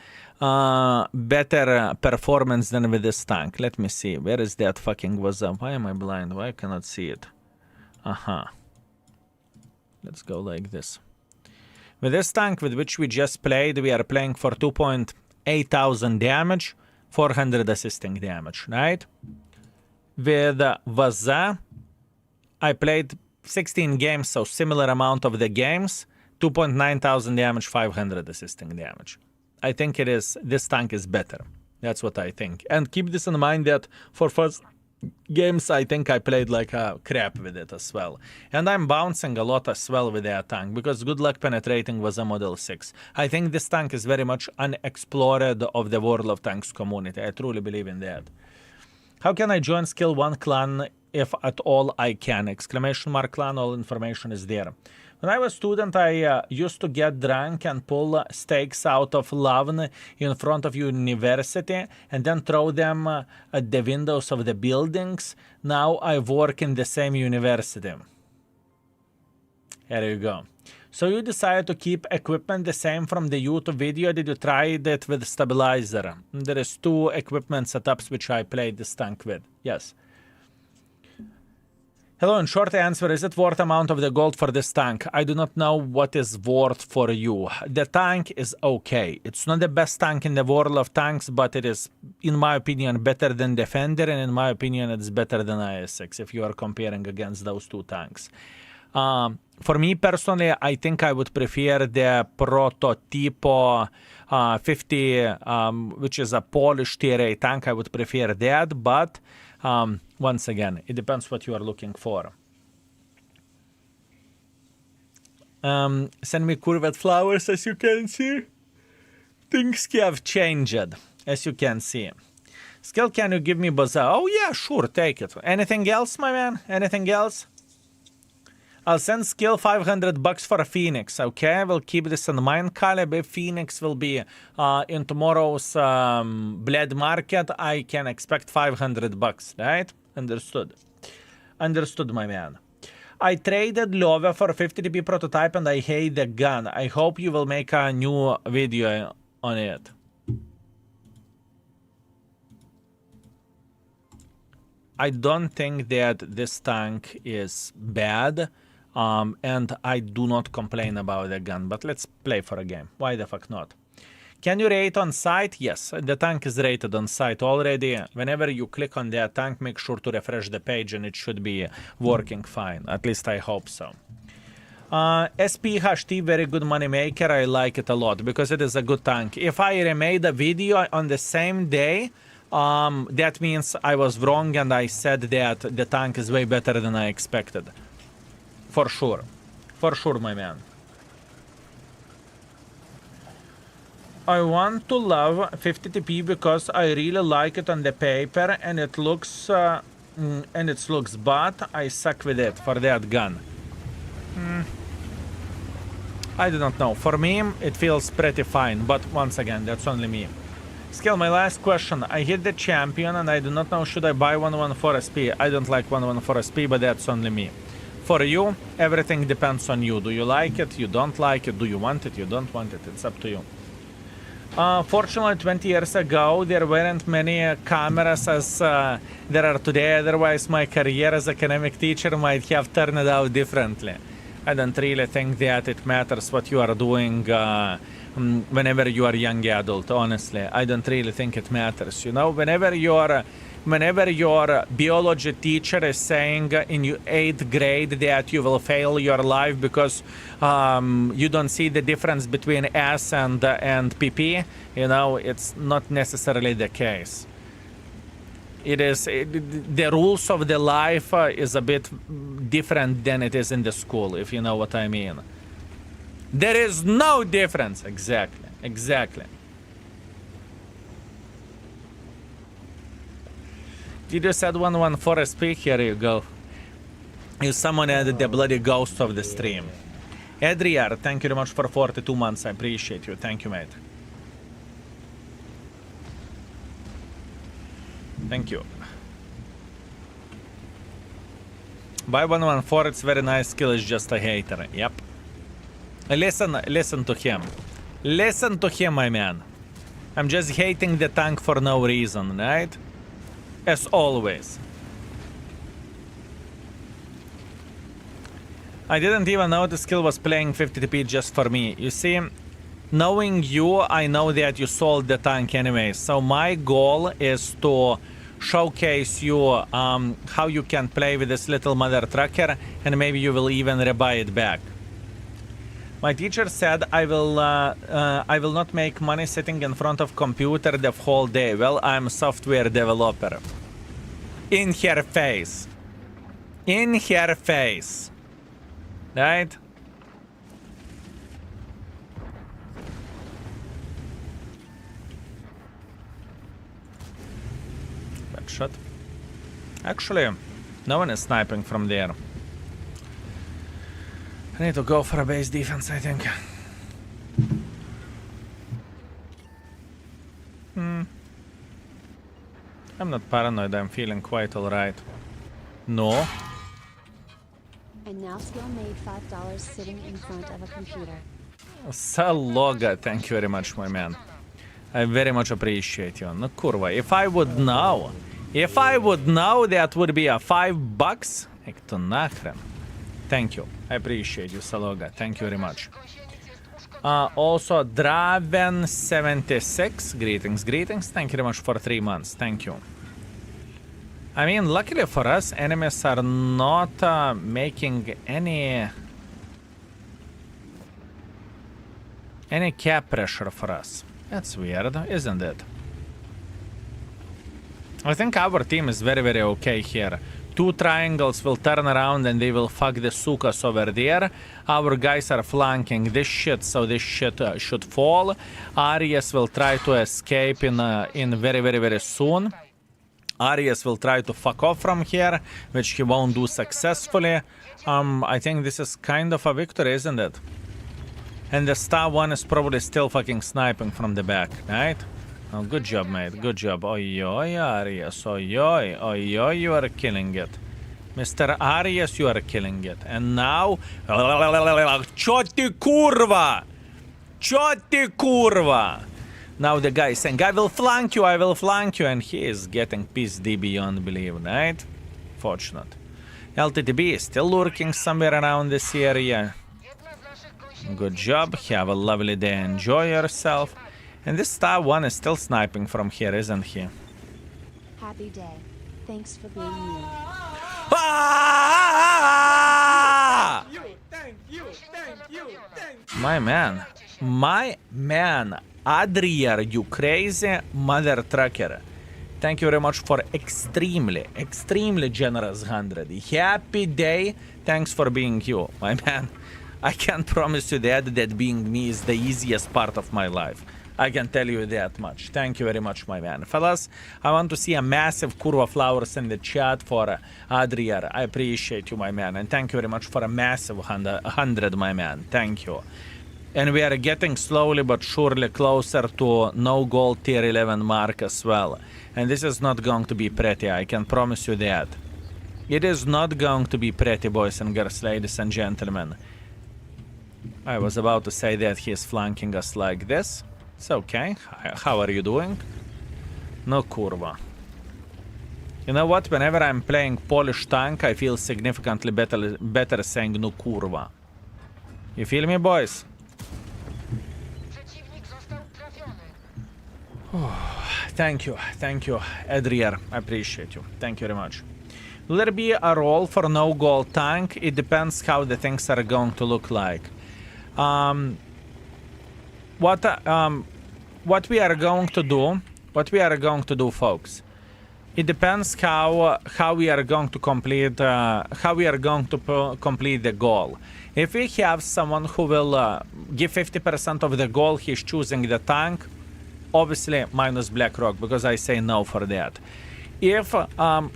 performance than with this tank. Let me see. Where is that fucking Vaza? Why am I blind? Why I cannot see it? Let's go like this. With this tank with which we just played, we are playing for 2.8 thousand damage, 400 assisting damage, right? With Vaza, I played 16 games, so similar amount of the games, 2.9 thousand damage, 500 assisting damage. I think this tank is better. That's what I think. And keep this in mind that for first games, I think I played like a crap with it as well. And I'm bouncing a lot as well with that tank, because good luck penetrating was a Model 6. I think this tank is very much unexplored of the World of Tanks community. I truly believe in that. How can I join skill 1 clan if at all I can? Exclamation mark clan, all information is there. When I was a student, I used to get drunk and pull stakes out of lawn in front of university and then throw them at the windows of the buildings. Now I work in the same university. Here you go. So you decided to keep equipment the same from the YouTube video. Did you try it with stabilizer? There is 2 equipment setups which I played this tank with. Yes. Hello, in short answer, is it worth amount of the gold for this tank? I do not know what is worth for you. The tank is okay. It's not the best tank in the world of tanks, but it is, in my opinion, better than Defender, and in my opinion, it's better than IS-6 if you are comparing against those 2 tanks. For me personally, I think I would prefer the Prototipo 50, which is a Polish Tier A tank. I would prefer that, but once again, it depends what you are looking for. Send me curved flowers, as you can see. Things have changed, as you can see. Skill, can you give me bazaar? Oh yeah, sure, take it. Anything else, my man? Anything else? I'll send skill $500 for a Phoenix, okay? We'll keep this in mind. Calibre Phoenix will be in tomorrow's bled market. I can expect $500, right? Understood. Understood, my man. I traded Lova for 50TP prototype and I hate the gun. I hope you will make a new video on it. I don't think that this tank is bad. And I do not complain about the gun, but let's play for a game. Why the fuck not? Can you rate on site? Yes, the tank is rated on site already. Whenever you click on that tank, make sure to refresh the page and it should be working fine. At least I hope so. SPHT, very good money maker. I like it a lot because it is a good tank. If I remade a video on the same day, that means I was wrong and I said that the tank is way better than I expected. For sure. For sure, my man. I want to love 50TP because I really like it on the paper and it looks but I suck with it for that gun. I do not know. For me, it feels pretty fine, but once again, that's only me. Skill, my last question. I hit the champion and I do not know should I buy 114 SP. I don't like 114 SP, but that's only me. For you, everything depends on you. Do you like it? You don't like it? Do you want it? You don't want it? It's up to you. Fortunately, 20 years ago, there weren't many cameras as there are today. Otherwise, my career as academic teacher might have turned out differently. I don't really think that it matters what you are doing whenever you are a young adult, honestly. I don't really think it matters, you know? Whenever your biology teacher is saying in your 8th grade that you will fail your life because you don't see the difference between S and PP, you know, it's not necessarily the case. The rules of the life is a bit different than it is in the school, if you know what I mean. There is no difference. Exactly. Did you said 114 SP? Here you go. You summoned the bloody ghost of the stream. Edriar, thank you very much for 42 months. I appreciate you. Thank you, mate. Thank you. Buy 114, it's very nice skill, is just a hater. Yep. Listen to him. Listen to him, my man. I'm just hating the tank for no reason, right? As always. I didn't even know the skill was playing 50p just for me. You see, knowing you, I know that you sold the tank anyway. So my goal is to showcase you how you can play with this little mother trucker, and maybe you will even rebuy it back. My teacher said I will not make money sitting in front of computer the whole day. Well, I'm a software developer. In her face. In her face. Right? Bad shot. Actually, no one is sniping from there. I need to go for a base defense, I think. I'm not paranoid, I'm feeling quite alright. No. And now skill made $5 sitting in front of a computer. Saloga, thank you very much, my man. I very much appreciate you. No kurva, if I would know that would be a $5, like to nachren. Thank you. I appreciate you, Saloga. Thank you very much. Also, Draven76. Greetings, greetings. Thank you very much for 3 months. Thank you. I mean, luckily for us, enemies are not making any cap pressure for us. That's weird, isn't it? I think our team is very, very okay here. 2 triangles will turn around and they will fuck the sukas over there. Our guys are flanking this shit, so this shit should fall. Arias will try to escape in very, very, very soon. Arias will try to fuck off from here, which he won't do successfully. I think this is kind of a victory, isn't it? And the star one is probably still fucking sniping from the back, right? Oh, good job, mate. Good job. Oi, oi, Arias. Oi, oi, oi, oi, you are killing it. Mr. Arias, you are killing it. And now... Chё ты, kurva? Chё ты, kurva? Now the guy is saying, I will flank you, and he is getting pissed beyond belief, right? Fortunate. LTTB is still lurking somewhere around this area. Good job. Have a lovely day. Enjoy yourself. And this star one is still sniping from here, isn't he? Happy day. Thanks for being you. Ah! Thank you. My man. Adriar, you crazy mother trucker. Thank you very much for extremely generous 100. Happy day. Thanks for being you, my man. I can promise you that being me is the easiest part of my life. I can tell you that much. Thank you very much, my man. Fellas, I want to see a massive curva flowers in the chat for Adriar. I appreciate you, my man. And thank you very much for a massive 100, my man. Thank you. And we are getting slowly but surely closer to no gold tier 11 mark as well. And this is not going to be pretty, I can promise you that. It is not going to be pretty, boys and girls, ladies and gentlemen. I was about to say that he is flanking us like this. It's okay. How are you doing? No kurva. You know what? Whenever I'm playing Polish tank, I feel significantly better saying no kurva. You feel me, boys? Thank you, Adriar. I appreciate you. Thank you very much. Will there be a role for no gold tank? It depends how the things are going to look like. What we are going to do, folks. It depends how we are going to complete complete the goal. If we have someone who will give 50% of the goal, he's choosing the tank. Obviously minus BlackRock, because I say no for that. if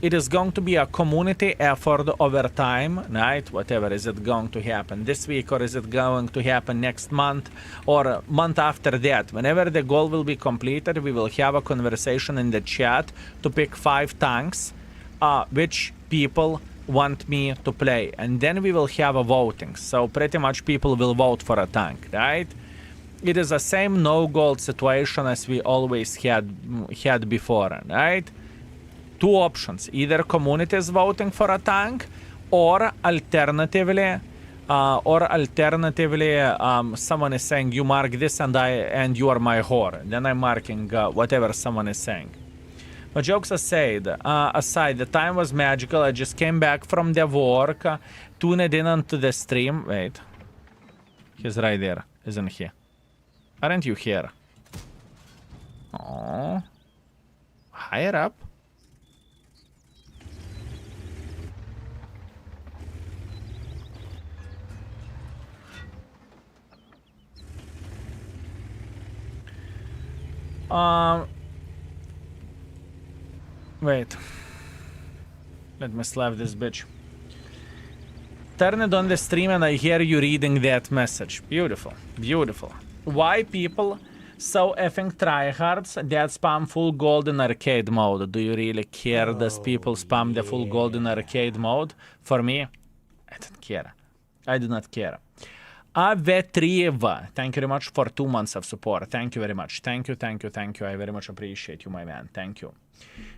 it is going to be a community effort over time, right? Whatever, is it going to happen this week, or is it going to happen next month, or a month after that? Whenever the goal will be completed, we will have a conversation in the chat to pick 5 tanks which people want me to play, and then we will have a voting. So pretty much people will vote for a tank, right? It is the same no-gold situation as we always had before, right? 2 options: either community is voting for a tank, or alternatively, someone is saying, you mark this and you are my whore. Then I'm marking whatever someone is saying. But jokes aside, the time was magical. I just came back from the work, tuned in onto the stream. Wait, he's right there, isn't he? Aren't you here? Oh, higher up. Wait. Let me slap this bitch. Turn it on the stream and I hear you reading that message. Beautiful. Beautiful. Why people so effing tryhards that spam full gold in arcade mode? Do you really care? Does people spam the full gold in arcade mode? For me, I don't care. I do not care. Avetriva, thank you very much for 2 months of support. Thank you very much. Thank you, thank you, thank you. I very much appreciate you, my man. Thank you.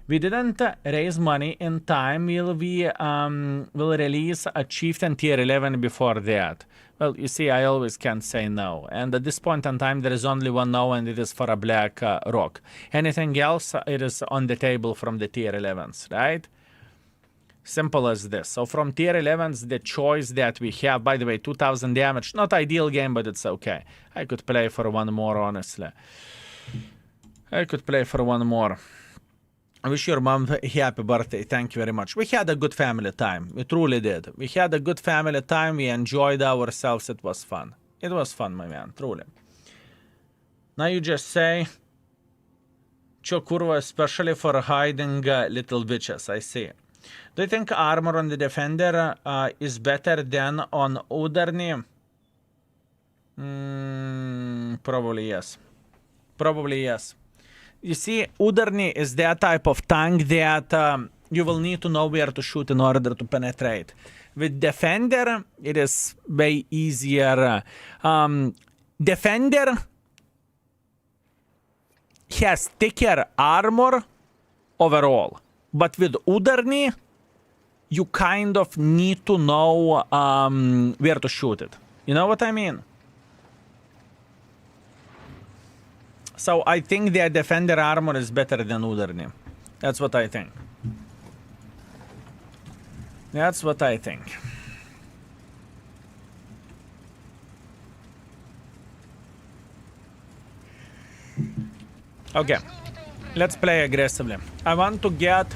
We didn't raise money in time. Will release a Chieftain tier 11 before that? Well, you see, I always can't say no. And at this point in time, there is only one no, and it is for a black rock. Anything else, it is on the table from the tier 11s, right? Simple as this. So from tier 11s, the choice that we have, by the way, 2000 damage. Not ideal game, but it's okay. I could play for one more, honestly. I could play for one more. I wish your mom a happy birthday. Thank you very much. We had a good family time. We truly did. We had a good family time. We enjoyed ourselves. It was fun. It was fun, my man. Truly. Now you just say, Chokurva, especially for hiding little bitches. I see. Do you think armor on the defender is better than on Udarniy? Probably yes. Probably yes. You see, Udarniy is that type of tank that you will need to know where to shoot in order to penetrate. With defender, it is way easier. Defender has thicker armor overall. But with Udarniy, you kind of need to know where to shoot it. You know what I mean? So I think their defender armor is better than Udarniy. That's what I think. That's what I think. Okay. Let's play aggressively. I want to get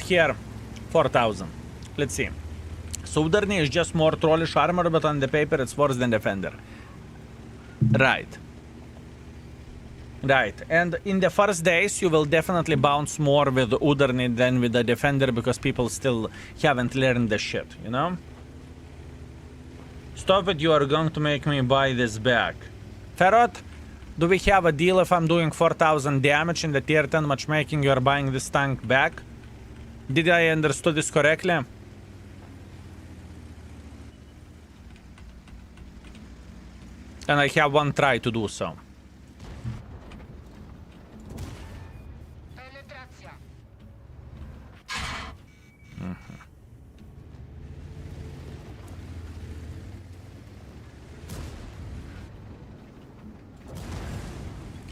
here 4,000. Let's see. So Udarniy is just more trollish armor, but on the paper it's worse than defender. Right. Right. And in the first days you will definitely bounce more with Udarniy than with the defender because people still haven't learned the shit, you know? Stop it, you are going to make me buy this back. Ferret? Do we have a deal if I'm doing 4,000 damage in the tier 10 matchmaking, you are buying this tank back? Did I understood this correctly? And I have one try to do so.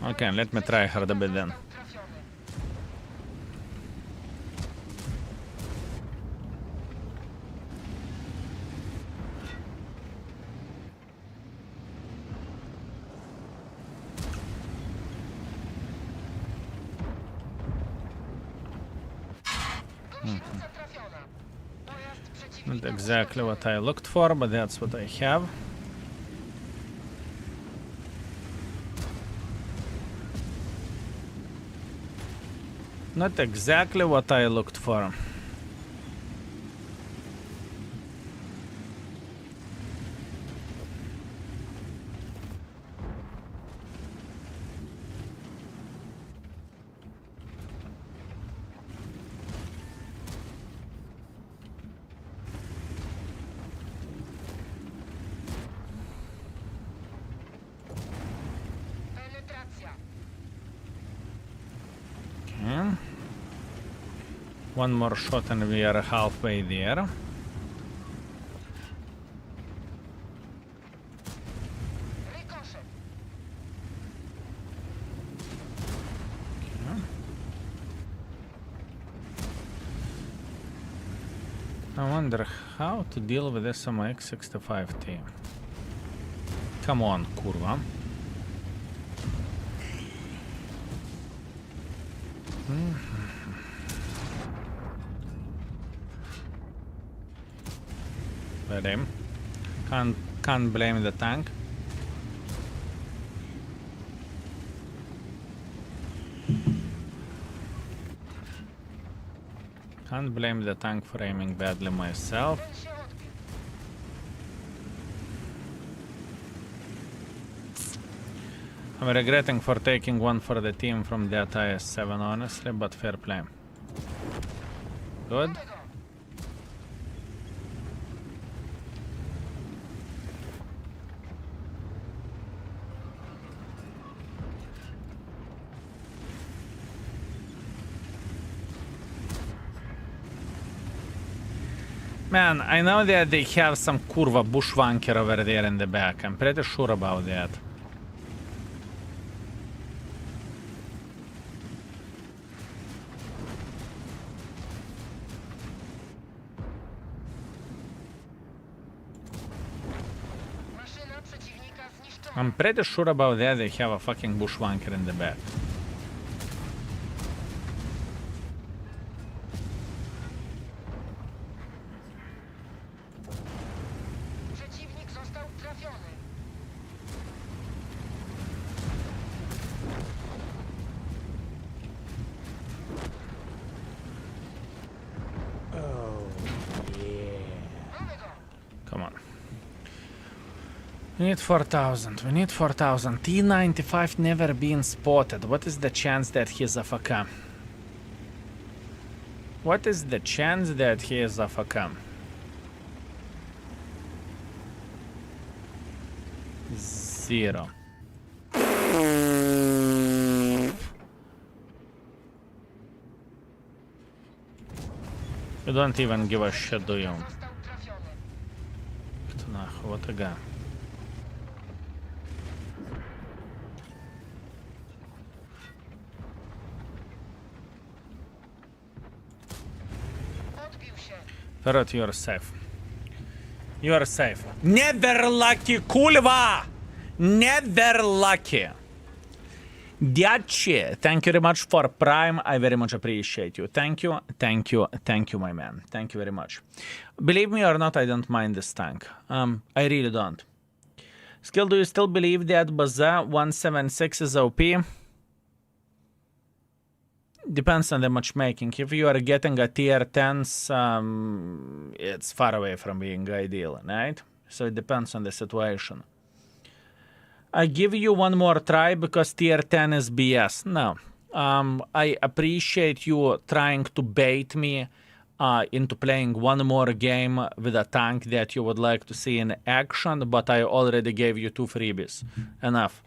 Okay, let me try hard a bit then. Not exactly what I looked for, but that's what I have. Not exactly what I looked for. Okay. One more shot and we are halfway there. I wonder how to deal with SMV CC-67. Come on, kurwa. Let him. Can't blame the tank. Can't blame the tank for aiming badly myself. I'm regretting for taking one for the team from that IS-7 honestly, but fair play. Good. Man, I know that they have some kurva bushwanker over there in the back. I'm pretty sure about that. I'm pretty sure about that they have a fucking bushwanker in the back. We need 4,000. We need 4,000. T95 never been spotted. What is the chance that he's AFK? What is the chance that he is AFK? 0. You don't even give a shit, do you? What a guy. Ferret, you are safe. You are safe. Never lucky, Kulva! Never lucky. Diachi, thank you very much for Prime. I very much appreciate you. Thank you, thank you, thank you, my man. Thank you very much. Believe me or not, I don't mind this tank. I really don't. Skill, do you still believe that Baza 176 is OP? Depends on the matchmaking. If you are getting a tier 10s, it's far away from being ideal, right? So it depends on the situation. I give you one more try because tier 10 is BS. No. I appreciate you trying to bait me into playing one more game with a tank that you would like to see in action, but I already gave you 2 freebies. Enough.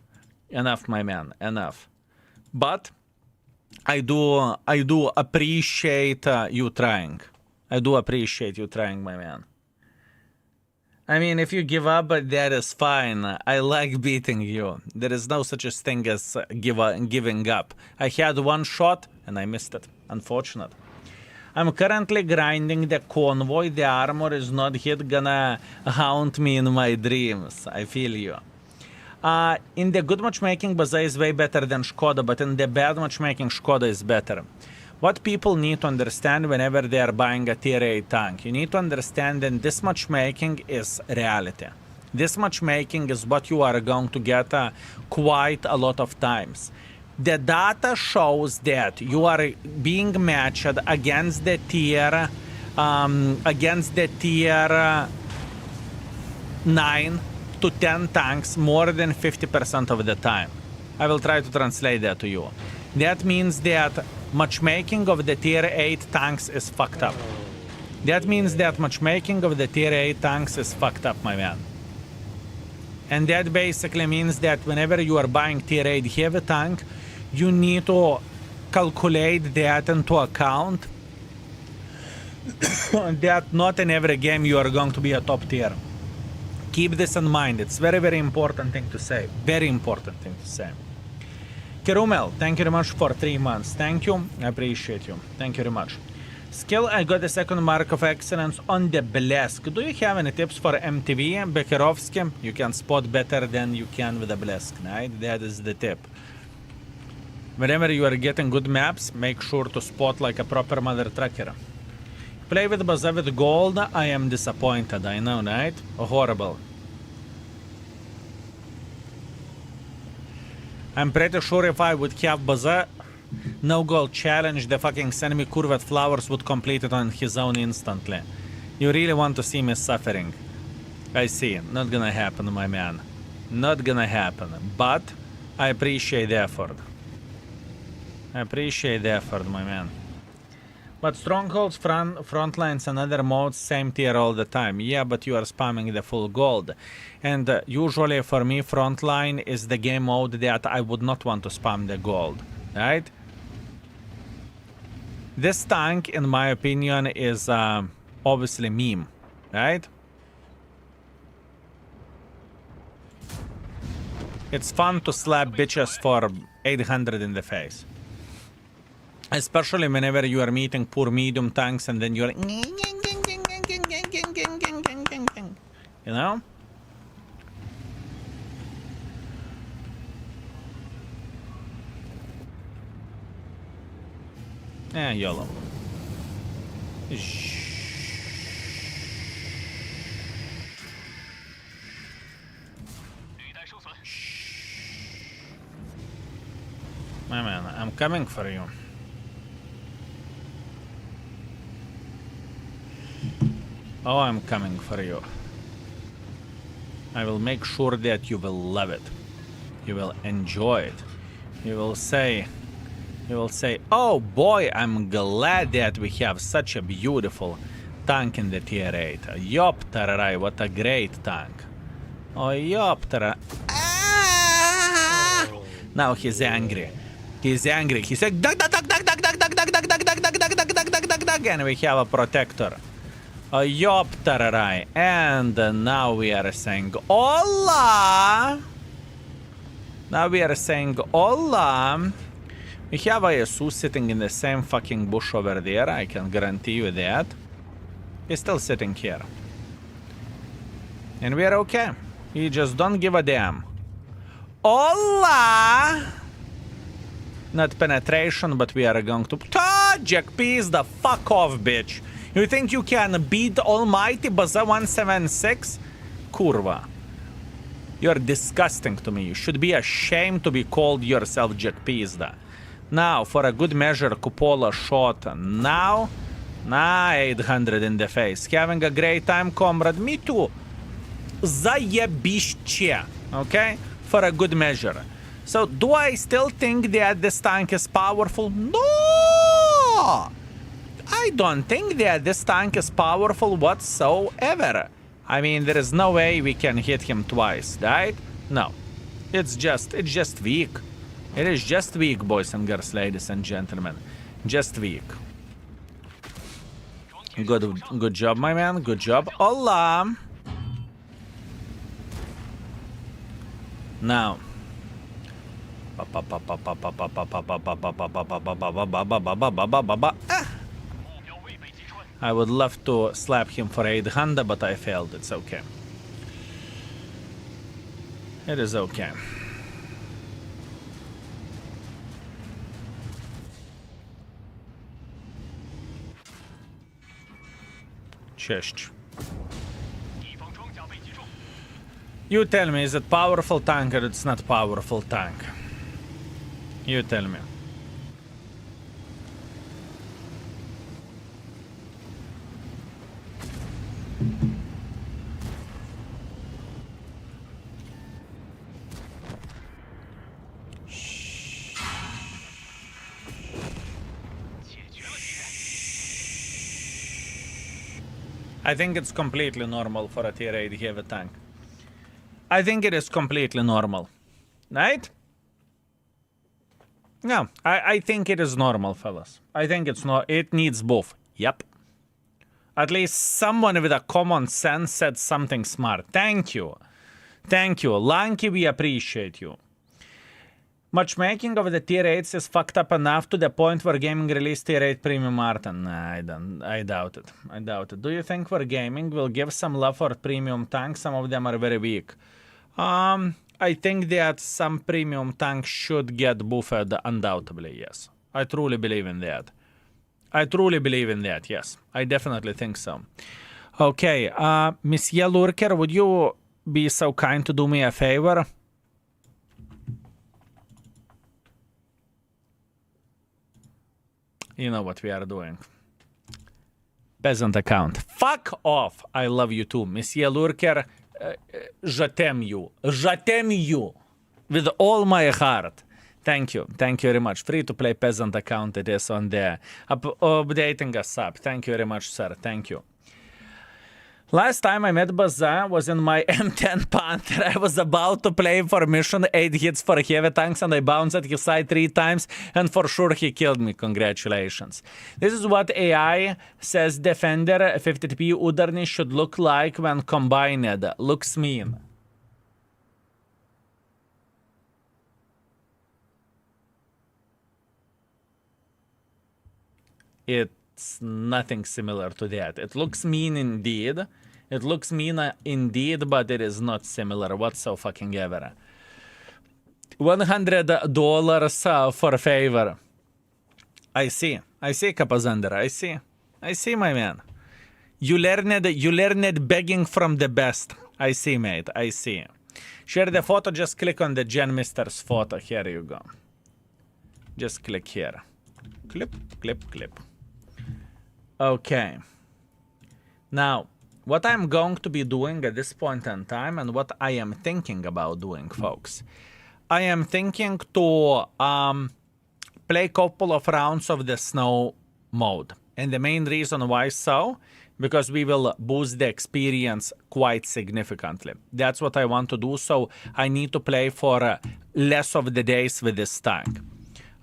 Enough, my man. Enough. But I do appreciate you trying. I do appreciate you trying, my man. I mean, if you give up, that is fine. I like beating you. There is no such a thing as giving up. I had one shot and I missed it. Unfortunate. I'm currently grinding the convoy. The armor is not yet gonna haunt me in my dreams. I feel you. In the good matchmaking, Baza is way better than Skoda, but in the bad matchmaking, Skoda is better. What people need to understand whenever they are buying a tier 8 tank, you need to understand that this matchmaking is reality. This matchmaking is what you are going to get quite a lot of times. the data shows that you are being matched against the tier 9 to 10 tanks more than 50% of the time. I will try to translate that to you. That means that matchmaking of the tier 8 tanks is fucked up. That means that matchmaking of the tier 8 tanks is fucked up, my man. And that basically means that whenever you are buying tier 8 heavy tank, you need to calculate that into account that not in every game you are going to be a top tier. Keep this in mind. It's very, very important thing to say. Very important thing to say. Kerumel, thank you very much for 3 months. Thank you. I appreciate you. Thank you very much. Skill, I got the second mark of excellence on the Blesk. Do you have any tips for MTV? Bekerovsky, you can spot better than you can with the Blesk, right? That is the tip. Whenever you are getting good maps, make sure to spot like a proper mother trucker. Play with Baza with gold, I am disappointed, I know, right? Horrible. I'm pretty sure if I would have Baza no gold challenge, the fucking send me curved flowers would complete it on his own instantly. You really want to see me suffering. I see, not gonna happen, my man. Not gonna happen, but I appreciate the effort. I appreciate the effort, my man. But strongholds, front lines and other modes, same tier all the time. Yeah, but you are spamming the full gold. And usually for me, frontline is the game mode that I would not want to spam the gold, right? This tank, in my opinion, is obviously meme, right? It's fun to slap bitches for 800 in the face. Especially whenever you are meeting poor medium tanks and then you're... You know? Yeah, YOLO. My man, I'm coming for you. Oh, I'm coming for you. I will make sure that you will love it. You will enjoy it. You will say, oh boy, I'm glad that we have such a beautiful tank in the tier 8. Yoptarai, what a great tank. Oh, Yoptara. Ah! Now he's angry. He's angry. He's like, duck, duck, duck, duck, duck, duck, duck, duck, duck, duck, duck, duck, duck, duck, duck, duck, duck, and we have a protector. Yoptarai. And now we are saying, hola. Now we are saying, hola. We have ISU sitting in the same fucking bush over there, I can guarantee you that. He's still sitting here. And we are okay. We just don't give a damn. Hola! Not penetration, but we are going to... Jack Peas, the fuck off, bitch. You think you can beat almighty Baza 176? Kurva. You're disgusting to me. You should be ashamed to be called yourself Jack Pizda. Now, for a good measure, Cupola shot. Now, 800 in the face. Having a great time, comrade. Me too. Zajebiście. Okay? For a good measure. So, do I still think that this tank is powerful? No! I don't think that this tank is powerful whatsoever. I mean, there is no way we can hit him twice, right? No. It's just weak. It is just weak, boys and girls, ladies and gentlemen. Just weak. Good job, my man. Good job. Hola. Now. I would love to slap him for 800, but I failed. It's okay. It is okay. Cześć. You tell me, is it powerful tank or it's not powerful tank? You tell me. I think it's completely normal for a tier 8 heavy tank. I think it is completely normal. Right? No, I think it is normal, fellas. I think it's not. It needs both. Yep. At least someone with a common sense said something smart. Thank you. Thank you. Lanky, we appreciate you. Matchmaking of the tier 8s is fucked up enough to the point where gaming released tier 8 premium art. Nah, I doubt it. I doubt it. Do you think Wargaming will give some love for premium tanks? Some of them are very weak. I think that some premium tanks should get buffed, undoubtedly, yes. I truly believe in that. I truly believe in that, yes. I definitely think so. Okay, Monsieur Lurker, would you be so kind to do me a favor? You know what we are doing. Peasant account. Fuck off! I love you too. Monsieur Lurker, je t'aime you. Je t'aime you. With all my heart. Thank you. Thank you very much. Free to play peasant account it is on there. Updating us up. Thank you very much, sir. Thank you. Last time I met Bazan was in my M10 Panther. I was about to play for mission 8 hits for heavy tanks and I bounced at his side 3 times and for sure he killed me. Congratulations. This is what AI says Defender 50p Udarniy should look like when combined. Looks mean. It's nothing similar to that. It looks mean indeed. It looks mean indeed, but it is not similar whatsoever. $100 for favor. I see. I see, Kapazander. I see. I see, my man. You learned begging from the best. I see, mate. I see. Share the photo. Just click on the Gen Mister's photo. Here you go. Just click here. Clip, clip, clip. Okay. Now, what I'm going to be doing at this point in time and what I am thinking about doing, folks. I am thinking to play a couple of rounds of the snow mode. And the main reason why so, because we will boost the experience quite significantly. That's what I want to do, so I need to play for less of the days with this tank.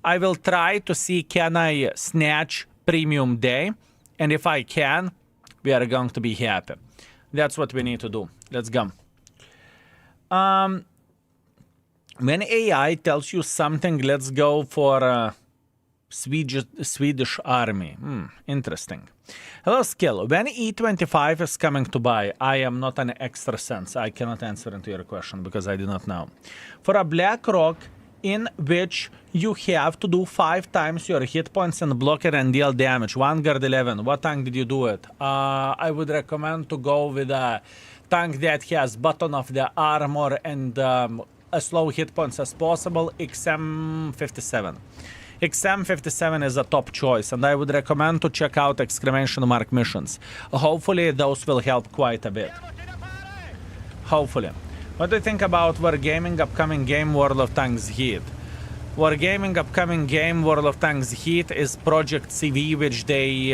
I will try to see can I snatch premium day. And if I can, we are going to be happy. That's what we need to do. Let's go. When AI tells you something, let's go for Swedish army. Interesting. Hello, Skill. When E25 is coming to buy, I am not an extra sense. I cannot answer into your question because I do not know. For a Black Rock, in which you have to do 5 times your hit points and block it and deal damage. Vanguard 11. What tank did you do it? I would recommend to go with a tank that has button of the armor and as low hit points as possible. XM57. XM57 is a top choice, and I would recommend to check out exclamation mark missions. Hopefully those will help quite a bit. Hopefully. What do you think about Wargaming upcoming game World of Tanks Heat? Wargaming upcoming game World of Tanks Heat is Project CV, which they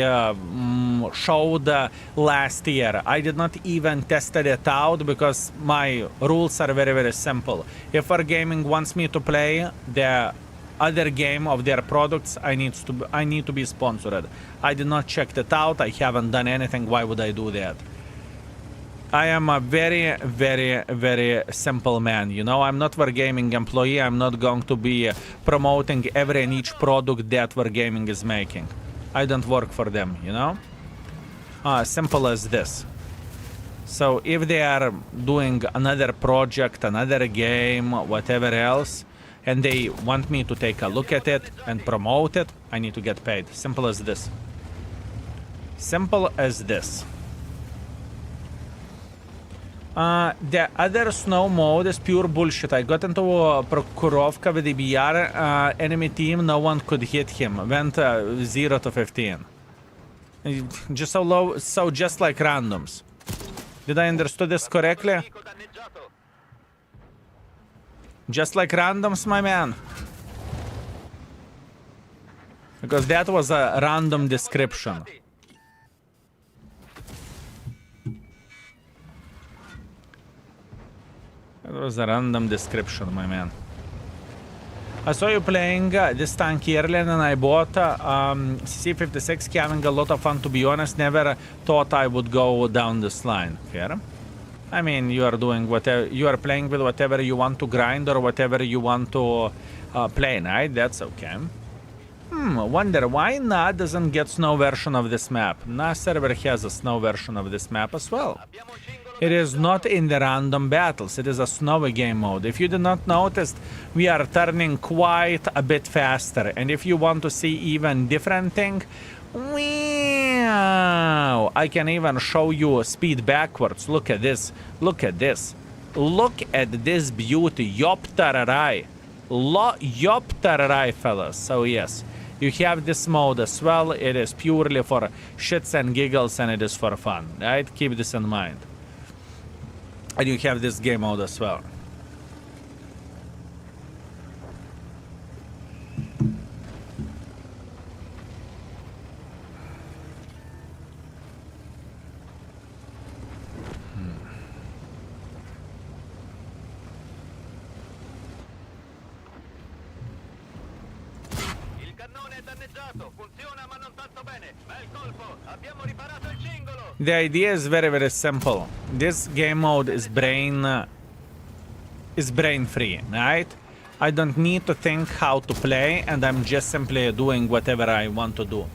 showed last year. I did not even test it out because my rules are very, very simple. If Wargaming wants me to play the other game of their products, I need to be sponsored. I did not check it out. I haven't done anything. Why would I do that? I am a very, very, very simple man, you know. I'm not Wargaming employee. I'm not going to be promoting every and each product that Wargaming is making. I don't work for them, you know. Simple as this. So if they are doing another project, another game, whatever else, and they want me to take a look at it and promote it, I need to get paid. Simple as this. Simple as this. The other snow mode is pure bullshit. I got into Prokhorovka with the BR enemy team. No one could hit him. Went 0 to 15. Just so low, so just like randoms. Did I understood this correctly? Nemico danneggiato. Just like randoms, my man. Because that was a random description. That was a random description, my man. I saw you playing this tank earlier and I bought CC-56, having a lot of fun, to be honest. Never thought I would go down this line. Fair? I mean, you are doing whatever, you are playing with whatever you want to grind or whatever you want to play, right? That's okay. Wonder why NA doesn't get snow version of this map. NA server has a snow version of this map as well. It is not in the random battles, it is a snowy game mode. If you did not notice, we are turning quite a bit faster. And if you want to see even different thing, wow, I can even show you speed backwards. Look at this, look at this. Look at this beauty, Yoptararai. Yoptararai, fellas. So yes, you have this mode as well. It is purely for shits and giggles and it is for fun, right? Keep this in mind. And you have this game mode as well. Il cannone è danneggiato. Funziona ma non tanto bene. Bel colpo. Abbiamo riparato il cingolo. The idea is very, very simple. This game mode is brain free, right? I don't need to think how to play, and I'm just simply doing whatever I want to do.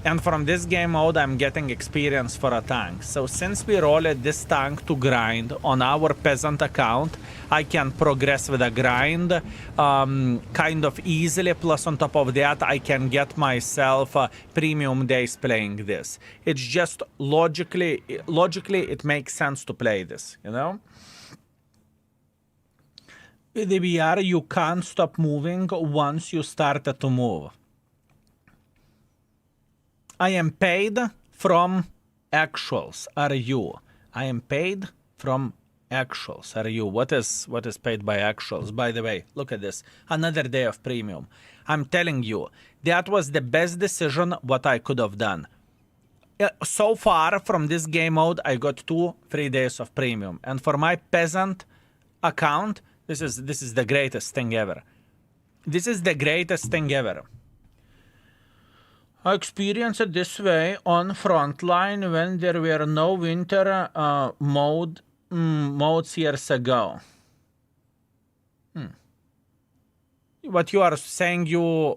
And from this game mode, I'm getting experience for a tank. So since we rolled this tank to grind on our peasant account, I can progress with a grind kind of easily. Plus on top of that, I can get myself premium days playing this. It's just logically it makes sense to play this, you know? With the VR, you can't stop moving once you started to move. I am paid from actuals. Are you? I am paid from actuals. Are you? What is paid by actuals? By the way, look at this. Another day of premium. I'm telling you, that was the best decision what I could have done. So far from this game mode, I got 2 free days of premium. And for my peasant account, this is the greatest thing ever. This is the greatest thing ever. I experienced it this way on Frontline when there were no winter modes years ago. What you are saying,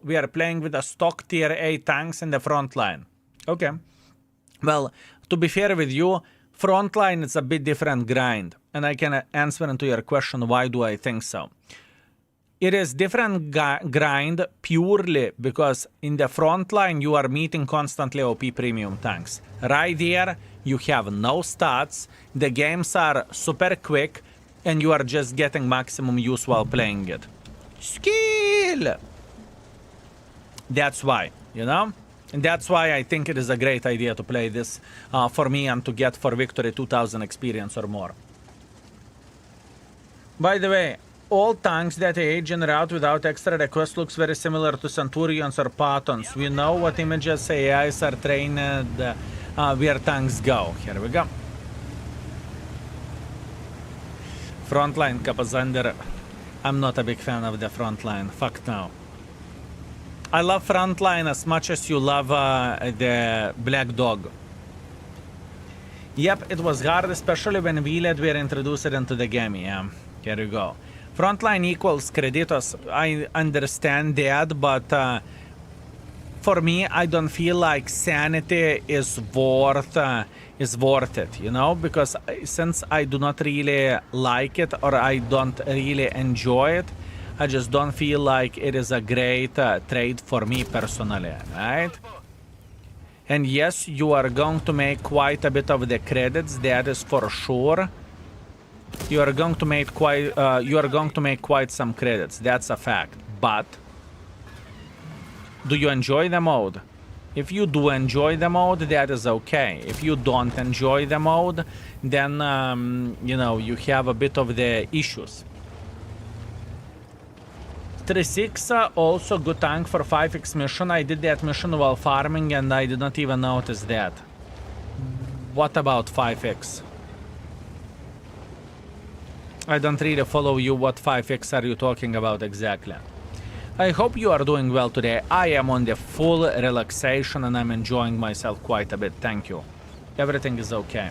we are playing with a stock tier 8 tanks in the Frontline. Okay. Well, to be fair with you, Frontline is a bit different grind. And I can answer into your question, why do I think so? It is different grind purely because in the front line you are meeting constantly OP premium tanks. Right there you have no stats, the games are super quick, and you are just getting maximum use while playing it. Skill! That's why, you know? And that's why I think it is a great idea to play this for me and to get for victory 2000 experience or more. By the way, all tanks that age in route without extra request looks very similar to Centurions or Patons. We know what images AIs are trained where tanks go. Here we go. Frontline, Kapazander. I'm not a big fan of the Frontline. Fuck no. I love Frontline as much as you love the Black Dog. Yep, it was hard, especially when VLED were introduced into the game, yeah. Here you go. Frontline equals Creditos. I understand that, but for me, I don't feel like Sanity is worth it, you know? Because since I do not really like it or I don't really enjoy it, I just don't feel like it is a great trade for me personally, right? And yes, you are going to make quite a bit of the credits, that is for sure. you are going to make quite some credits. That's a fact. But do you enjoy the mode? If you do enjoy the mode, that is okay. If you don't enjoy the mode, then you know, you have a bit of the issues. 3.6 also good tank for 5x mission. I did that mission while farming and I did not even notice that. What about 5x? I don't really follow you. What 5x are you talking about exactly? I hope you are doing well today. I am on the full relaxation and I'm enjoying myself quite a bit. Thank you. Everything is okay.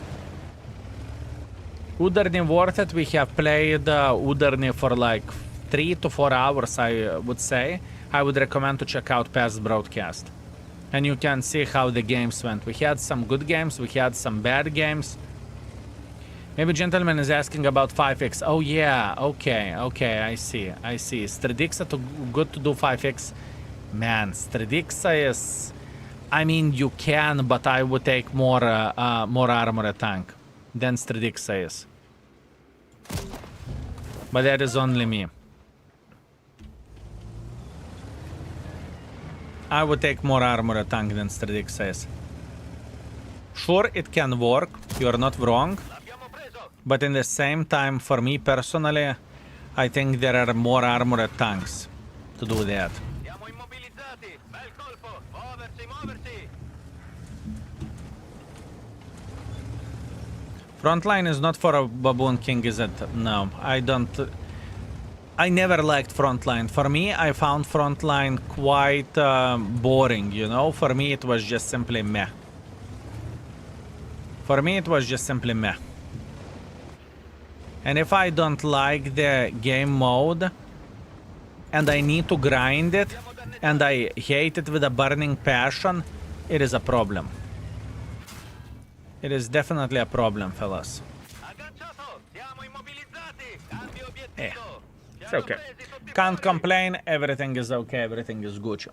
Udarniy worth it. We have played Udarniy for like 3 to 4 hours, I would say. I would recommend to check out past broadcast. And you can see how the games went. We had some good games, we had some bad games. Maybe gentleman is asking about 5x. Oh yeah, okay, I see. Stradixa too good to do 5x. Man, Stradixa is... I mean, you can, but I would take more armored tank than Stradixa is. But that is only me. I would take more armored tank than Stradixa is. Sure, it can work, you're not wrong. But in the same time, for me personally, I think there are more armored tanks to do that. Frontline is not for a Baboon King, is it? No, I don't. I never liked Frontline. For me, I found Frontline quite boring, you know? For me, it was just simply meh. And if I don't like the game mode, and I need to grind it, and I hate it with a burning passion, it is a problem. It is definitely a problem, fellas. Yeah, it's okay. Can't complain, everything is okay, everything is good.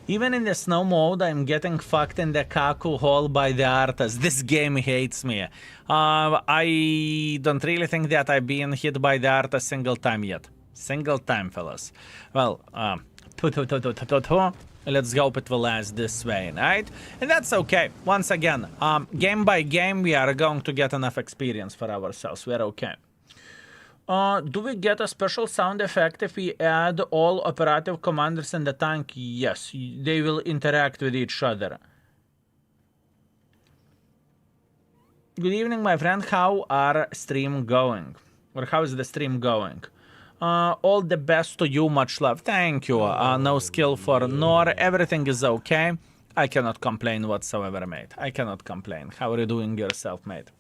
Even in the snow mode, I'm getting fucked in the Kaku hole by the Artas. This game hates me. I don't really think that I've been hit by the Artas single time yet. Single time, fellas. Well, let's hope it will last this way, right? And that's okay. Once again, game by game, we are going to get enough experience for ourselves. We're okay. Do we get a special sound effect if we add all operative commanders in the tank? Yes, they will interact with each other. Good evening, my friend. How are stream going? Or how is the stream going? All the best to you, much love. Thank you. No skill for Nor. Everything is okay. I cannot complain whatsoever, mate. I cannot complain. How are you doing yourself, mate?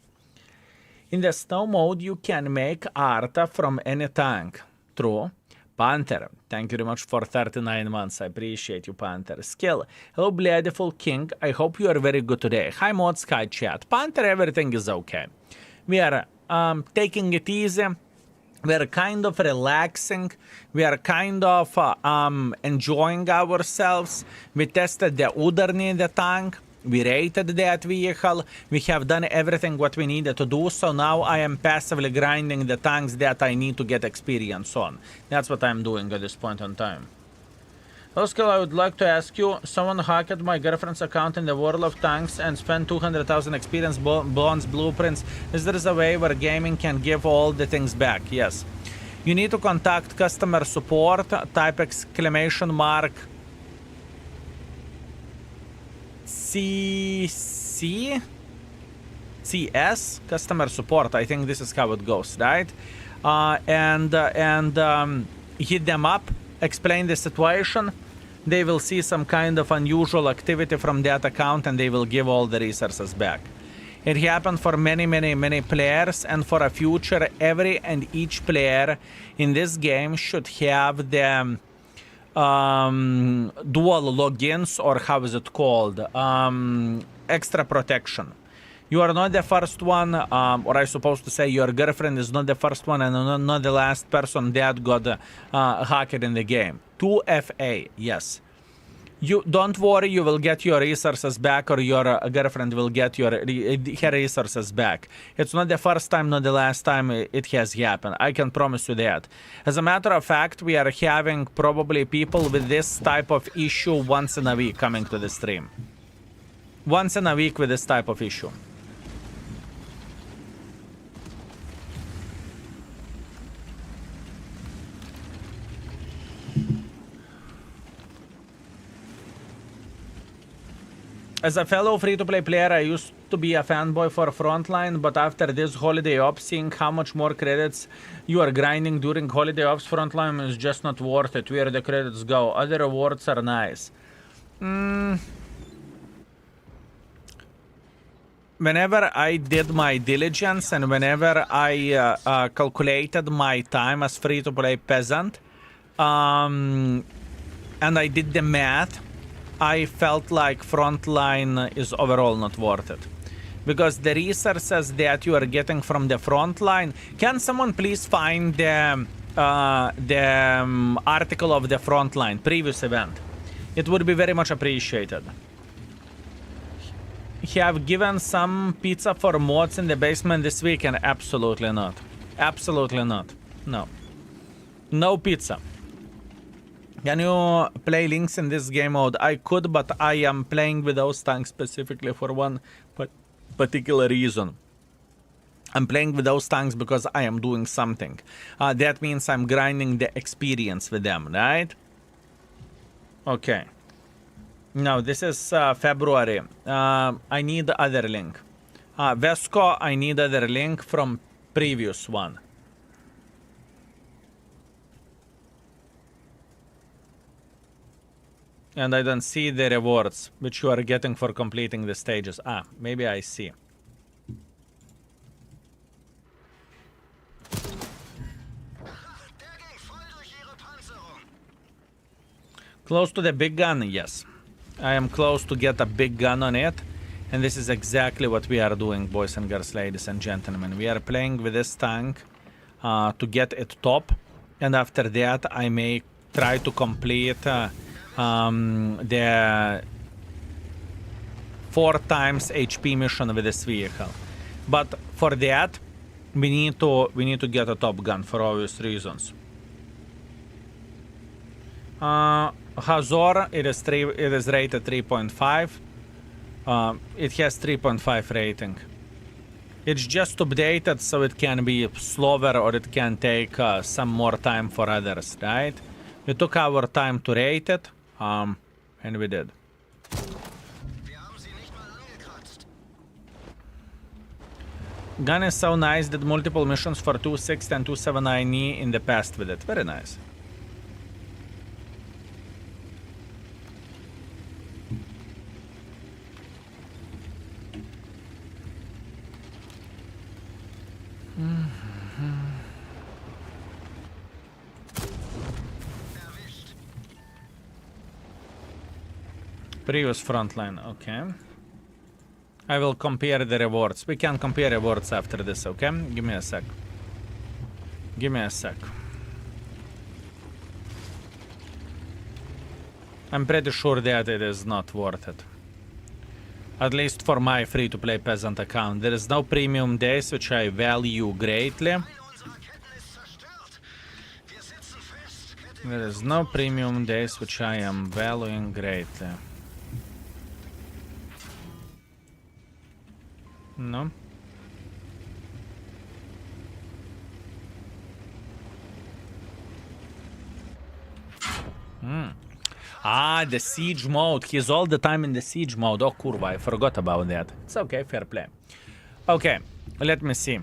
In the snow mode, you can make Arta from any tank. True. Panther, thank you very much for 39 months. I appreciate you, Panther. Skill, hello, Beautiful King. I hope you are very good today. Hi, Mod Sky Chat. Panther, everything is okay. We are taking it easy. We are kind of relaxing. We are kind of enjoying ourselves. We tested the Udarniy, the tank. We rated that vehicle. We have done everything what we needed to do. So now I am passively grinding the tanks that I need to get experience on. That's what I'm doing at this point in time. Oscar, I would like to ask you, someone hacked my girlfriend's account in the World of Tanks and spent 200,000 experience bonds blueprints. Is there a way where gaming can give all the things back? Yes. You need to contact customer support, type exclamation mark CS customer support. I think this is how it goes, right? And hit them up, explain the situation. They will see some kind of unusual activity from that account and they will give all the resources back. It happened for many players, and for a future, every and each player in this game should have the dual logins, or how is it called? Extra protection. You are not the first one, or I'm supposed to say your girlfriend is not the first one and not the last person that got hacked in the game. 2FA, yes. You don't worry, you will get your resources back, or your girlfriend will get her resources back. It's not the first time, not the last time it has happened. I can promise you that. As a matter of fact, we are having probably people with this type of issue once in a week coming to the stream. Once in a week with this type of issue. As a fellow free-to-play player, I used to be a fanboy for Frontline, but after this holiday ops, seeing how much more credits you are grinding during holiday ops, Frontline is just not worth it. Where the credits go? Other rewards are nice. Whenever I did my diligence and whenever I calculated my time as free-to-play peasant, and I did the math, I felt like Frontline is overall not worth it. Because the resources that you are getting from the Frontline... Can someone please find the article of the Frontline, previous event? It would be very much appreciated. Have given some pizza for mods in the basement this weekend? Absolutely not. Absolutely not. No. No pizza. Can you play links in this game mode? I could, but I am playing with those tanks specifically for one particular reason. I'm playing with those tanks because I am doing something. That means I'm grinding the experience with them, right? Okay. No, this is February. I need the other link. Vesco, I need other link from previous one. And I don't see the rewards which you are getting for completing the stages. Maybe I see. Close to the big gun? Yes. I am close to get a big gun on it. And this is exactly what we are doing, boys and girls, ladies and gentlemen. We are playing with this tank to get it top. And after that, I may try to complete... the 4 times HP mission with this vehicle, but for that we need to get a top gun for obvious reasons. Hazor, it is rated 3.5. It has 3.5 rating. It's just updated so it can be slower or it can take some more time for others, right? We took our time to rate it. And we did. Gun is so nice. Did multiple missions for 260 and 279E in the past with it. Very nice. Previous Frontline, okay. I will compare the rewards. We can compare rewards after this, okay? Give me a sec. Give me a sec. I'm pretty sure that it is not worth it. At least for my free-to-play peasant account. There is no premium days, which I value greatly. There is no premium days, which I am valuing greatly. No. The siege mode. He's all the time in the siege mode. Oh, kurva, I forgot about that. It's okay, fair play. Okay, let me see.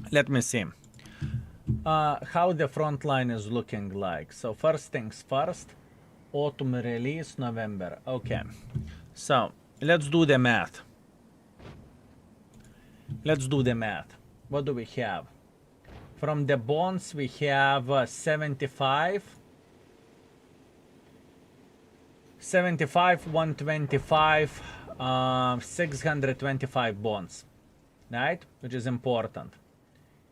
Let me see. How the front line is looking like. So first things first. Autumn release, November. Okay. So, let's do the math. Let's do the math. What do we have? From the bonds, we have 75. 75, 125, 625 bonds. Right? Which is important.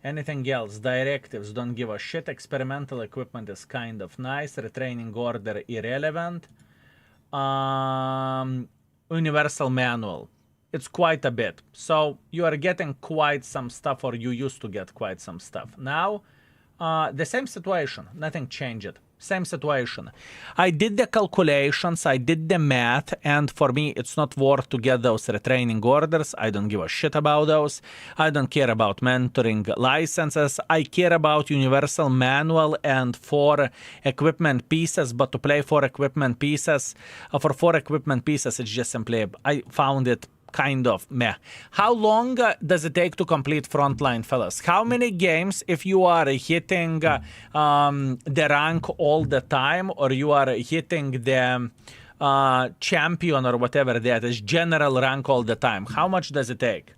Anything else? Directives, don't give a shit. Experimental equipment is kind of nice. Retraining order, irrelevant. universal manual. It's quite a bit. So you are getting quite some stuff, or you used to get quite some stuff. Now, the same situation, nothing changed. Same situation. I did the calculations, I did the math, and for me, it's not worth to get those retraining orders. I don't give a shit about those. I don't care about mentoring licenses. I care about universal manual and 4 equipment pieces, but to play 4 equipment pieces, for 4 equipment pieces, it's just simply, I found it kind of meh. How long does it take to complete Frontline, fellas? How many games, if you are hitting the rank all the time, or you are hitting the champion or whatever that is, general rank all the time, how much does it take?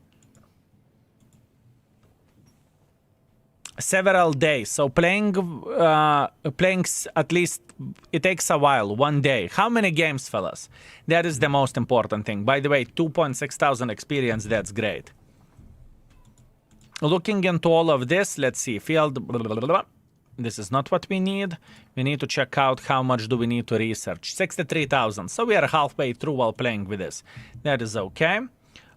Several days. So playing at least, it takes a while, 1 day. How many games, fellas? That is the most important thing. By the way, 2,600 experience, that's great. Looking into all of this, let's see, field, blah, blah, blah, blah. This is not what we need. We need to check out how much do we need to research. 63,000. So we are halfway through while playing with this. That is okay.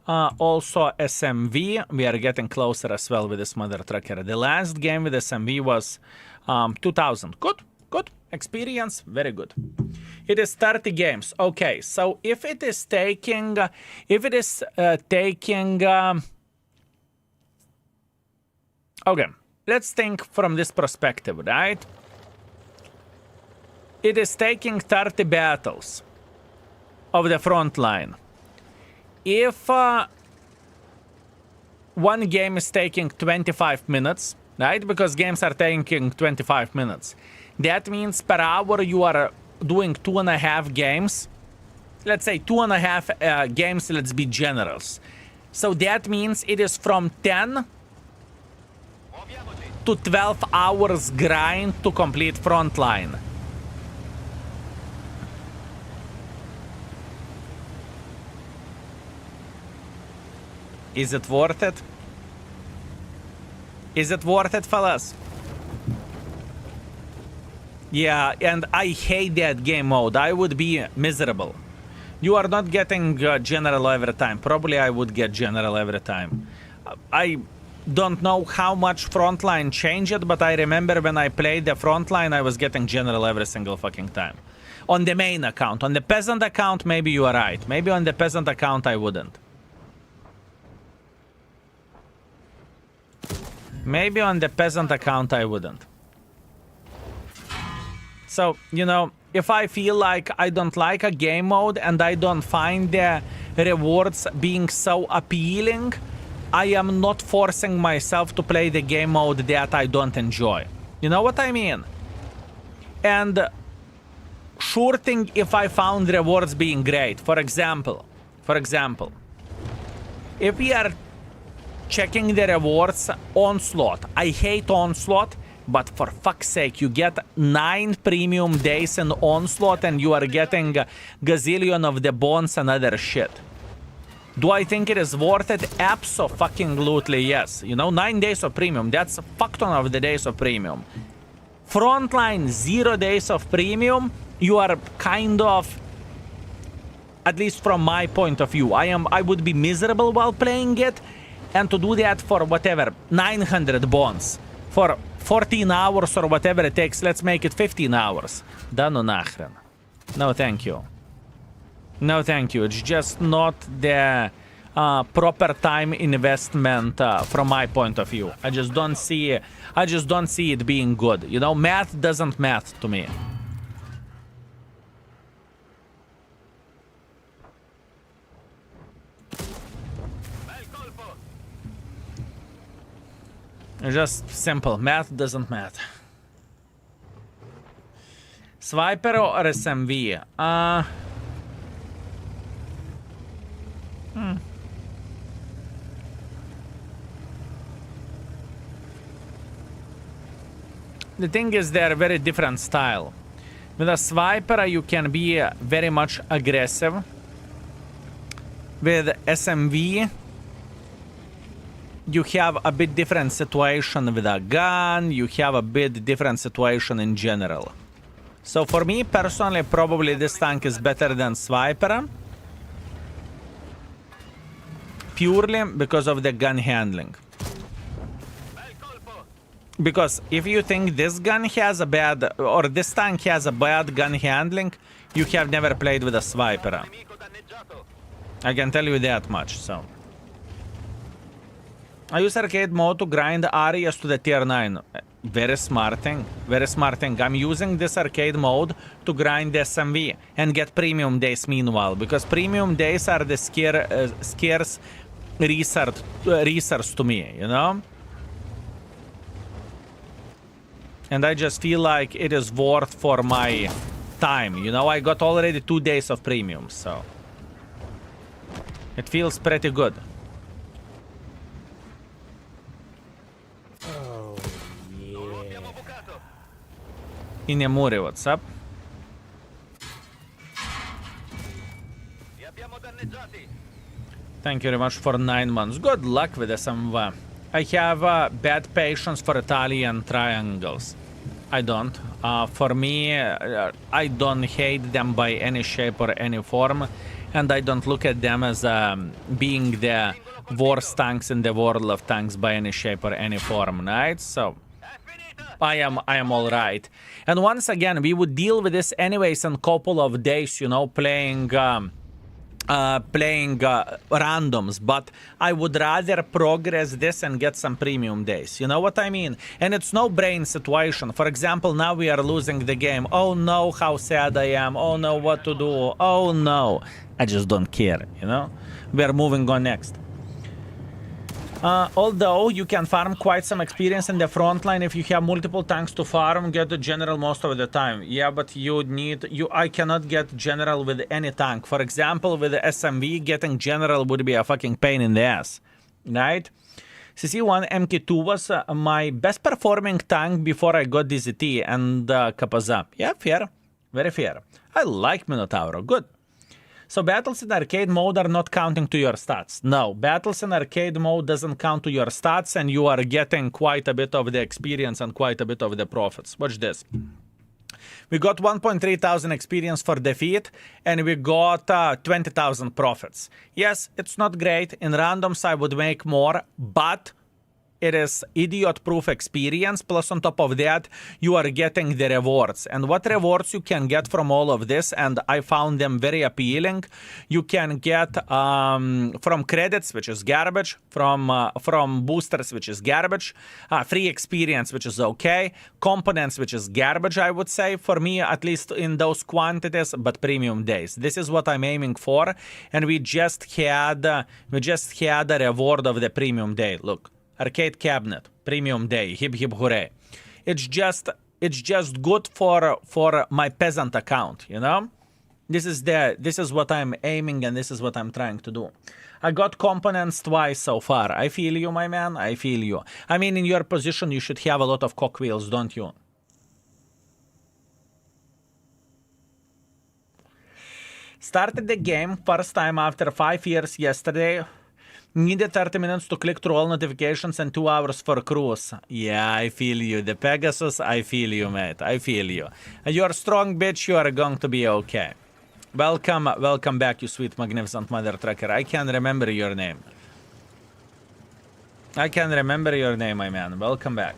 Also SMV, we are getting closer as well with this mother trucker. The last game with SMV was 2,000. Good, good. Experience, very good. It is 30 games. Okay, so if it is taking, okay, let's think from this perspective, right? It is taking 30 battles of the front line. If one game is taking 25 minutes, right? Because games are taking 25 minutes. That means per hour you are doing 2.5 games. Let's say 2.5 games, let's be generous. So that means it is from 10 to 12 hours grind to complete Frontline. Is it worth it? Is it worth it, fellas? Yeah, and I hate that game mode. I would be miserable. You are not getting general every time. Probably I would get general every time. I don't know how much Frontline changed, but I remember when I played the Frontline, I was getting general every single fucking time. On the main account. On the peasant account, maybe you are right. Maybe on the peasant account, I wouldn't. Maybe on the peasant account I wouldn't. So, you know, if I feel like I don't like a game mode and I don't find the rewards being so appealing, I am not forcing myself to play the game mode that I don't enjoy. You know what I mean? And sure thing if I found rewards being great. For example, if we are checking the rewards, Onslaught. I hate Onslaught, but for fuck's sake, you get 9 premium days in Onslaught and you are getting a gazillion of the bones and other shit. Do I think it is worth it? Abso-fucking-lutely yes. You know, 9 days of premium, that's a fuck ton of the days of premium. Frontline, 0 days of premium, you are kind of, at least from my point of view, I would be miserable while playing it. And to do that for whatever, 900 bonds, for 14 hours or whatever it takes, let's make it 15 hours. Да ну нахрен. No thank you. No thank you. It's just not the proper time investment from my point of view. I just don't see it being good. You know, math doesn't math to me. Just simple. Math doesn't math. Swiper or SMV? The thing is, they're very different style. With a Swiper, you can be very much aggressive. With SMV, you have a bit different situation with a gun, you have a bit different situation in general. So for me, personally, probably this tank is better than Swiper. Purely because of the gun handling. Because if you think this gun has a bad, or this tank has a bad gun handling, you have never played with a Swiper. I can tell you that much, so. I use arcade mode to grind areas to the tier 9. Very smart thing. Very smart thing. I'm using this arcade mode to grind the SMV and get premium days meanwhile. Because premium days are the scarce resource to me, you know? And I just feel like it is worth for my time. You know, I got already 2 days of premium, so. It feels pretty good. Inemuri, what's up? Thank you very much for 9 months. Good luck with SMV. I have bad patience for Italian triangles. I don't. For me, I don't hate them by any shape or any form. And I don't look at them as being the worst tanks in the world of tanks by any shape or any form, right? So I am all right. And once again, we would deal with this anyways in a couple of days, you know, playing randoms, but I would rather progress this and get some premium days. You know what I mean? And it's no brain situation. For example, now we are losing the game. Oh no, how sad I am. Oh no, what to do. Oh no. I just don't care, you know? We are moving on next. Although you can farm quite some experience in the front line if you have multiple tanks to farm, get the general most of the time. Yeah, but I cannot get general with any tank. For example, with the SMV, getting general would be a fucking pain in the ass, right? CC-1 MK2 was my best performing tank before I got DZT and Kapaza. Yeah, fair. Very fair. I like Minotauro. Good. So battles in arcade mode are not counting to your stats. No, battles in arcade mode doesn't count to your stats, and you are getting quite a bit of the experience and quite a bit of the profits. Watch this. We got 1.3 thousand experience for defeat, and we got 20,000 profits. Yes, it's not great. In randoms, I would make more, but it is idiot-proof experience, plus on top of that, you are getting the rewards. And what rewards you can get from all of this, and I found them very appealing, you can get from credits, which is garbage, from boosters, which is garbage, free experience, which is okay, components, which is garbage, I would say, for me, at least in those quantities, but premium days. This is what I'm aiming for, and we just had a reward of the premium day. Look. Arcade cabinet, premium day, hip hip hooray. It's just good for my peasant account, you know? This is what I'm aiming and this is what I'm trying to do. I got components twice so far. I feel you, my man, I feel you. I mean, in your position, you should have a lot of cockwheels, don't you? Started the game first time after 5 years yesterday. Needed 30 minutes to click through all notifications and 2 hours for cruise. Yeah, I feel you. The Pegasus, I feel you, mate. I feel you. You're strong, bitch. You are going to be okay. Welcome back, you sweet, magnificent mother trucker. I can't remember your name. I can remember your name, my man. Welcome back.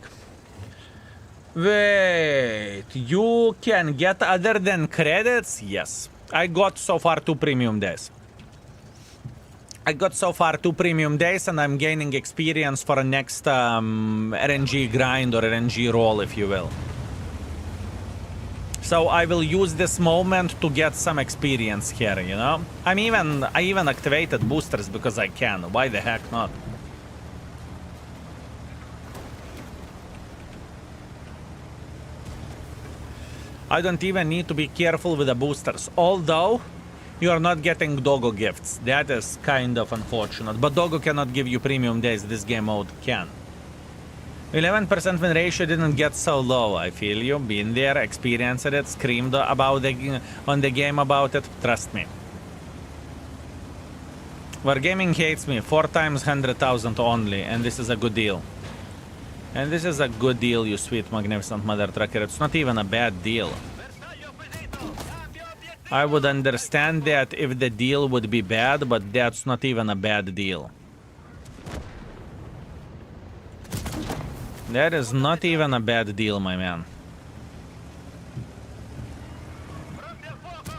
Wait, you can get other than credits? Yes. I got so far 2 premium days. And I'm gaining experience for a next RNG grind or RNG roll, if you will. So I will use this moment to get some experience here, you know? I even activated boosters because I can. Why the heck not? I don't even need to be careful with the boosters. Although you are not getting Doggo gifts. That is kind of unfortunate. But Doggo cannot give you premium days. This game mode can. 11% win ratio didn't get so low. I feel you. Been there, experienced it, screamed about on the game about it. Trust me. Wargaming hates me. 4 times 100,000 only. And this is a good deal. And this is a good deal, you sweet, magnificent mother trucker. It's not even a bad deal. I would understand that if the deal would be bad, but that's not even a bad deal. That is not even a bad deal, my man. Pronti al fuoco!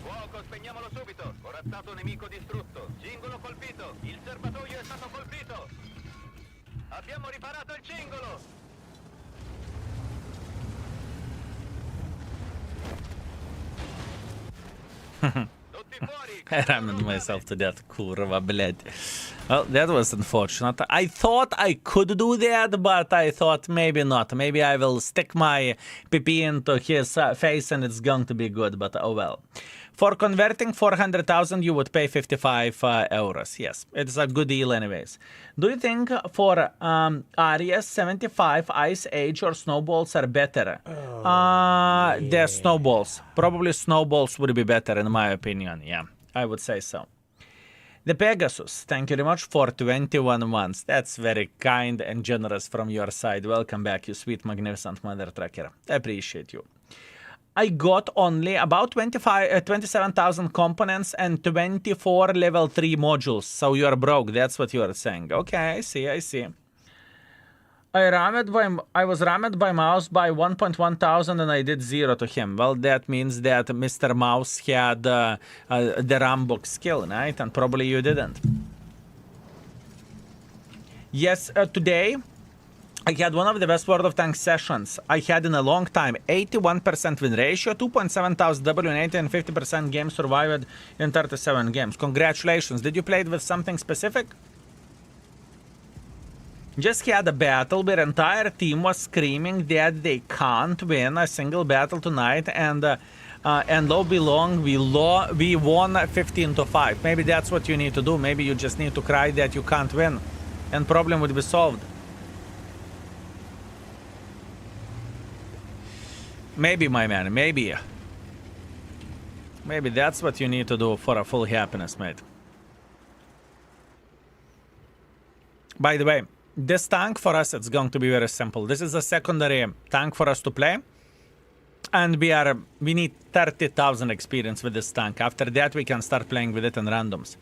Fuoco, spegniamolo subito! Corazzato nemico distrutto! Cingolo colpito! Il serbatoio è stato colpito! Abbiamo riparato il cingolo! Tutti fuori! I rammed myself to death. Kurva, bled. Well, that was unfortunate. I thought I could do that, but I thought maybe not. Maybe I will stick my PP into his face and it's going to be good, but oh well. For converting 400,000, you would pay 55 euros. Yes, it's a good deal anyways. Do you think for Aries 75 Ice Age or Snowballs are better? The Snowballs. Probably Snowballs would be better in my opinion. Yeah, I would say so. The Pegasus, thank you very much for 21 months. That's very kind and generous from your side. Welcome back, you sweet, magnificent mother trucker. I appreciate you. I got only about 27,000 components and 24 level 3 modules. So you are broke, that's what you are saying. Okay, I see. I was rammed by Mouse by 1.1 thousand and I did 0 to him. Well, that means that Mr. Mouse had the Rambo skill, right? And probably you didn't. Yes, today I had one of the best World of Tanks sessions I had in a long time. 81% win ratio, 2.7 thousand W80 and 50% game survived in 37 games. Congratulations. Did you play it with something specific? Just had a battle where entire team was screaming that they can't win a single battle tonight, and lo belong we won 15-5. Maybe that's what you need to do. Maybe you just need to cry that you can't win, and problem would be solved. Maybe, my man, maybe. Maybe that's what you need to do for a full happiness, mate. By the way, this tank for us, it's going to be very simple. This is a secondary tank for us to play. And we need 30,000 experience with this tank. After that, we can start playing with it in randoms.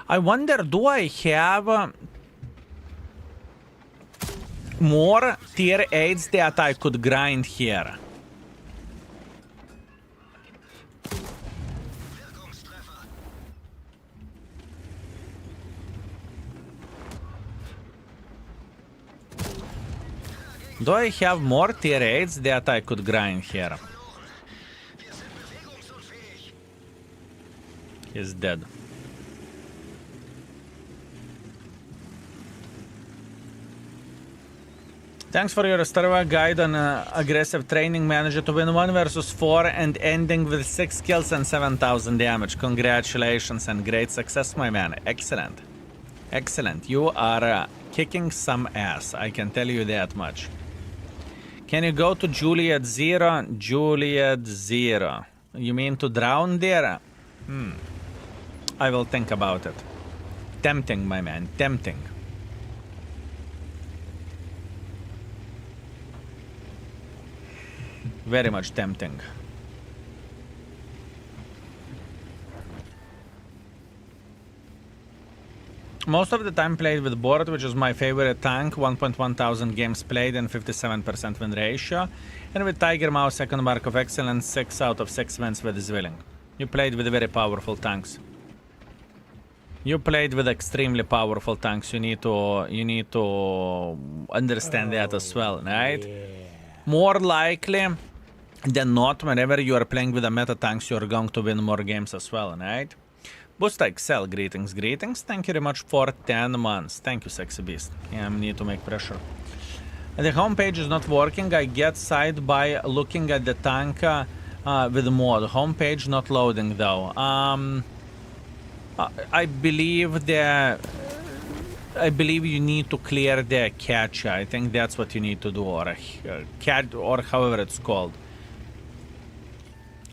I wonder, do I have more tier 8s that I could grind here? Do I have more tier 8s that I could grind here? He's dead. Thanks for your Starva guide on aggressive training manager to win 1 versus 4 and ending with 6 kills and 7,000 damage. Congratulations and great success, my man. Excellent. Excellent. You are kicking some ass. I can tell you that much. Can you go to Juliet 0? Juliet 0. You mean to drown there? I will think about it. Tempting, my man. Tempting. Very much tempting. Most of the time played with board, which is my favorite tank, 1.1 thousand games played and 57% win ratio. And with Tiger Mouse, second mark of excellence, 6 out of 6 wins with Zwilling. You played with very powerful tanks. You played with extremely powerful tanks. You need to understand that as well, right? Yeah. More likely than not, whenever you are playing with a meta tanks, you are going to win more games as well, right? Busta Excel, greetings. Thank you very much for 10 months. Thank you, Sexy Beast. Yeah, I need to make pressure. The homepage is not working. I get side by looking at the tank with mod. Homepage not loading though. I believe you need to clear the cache. I think that's what you need to do, or cat, or however it's called.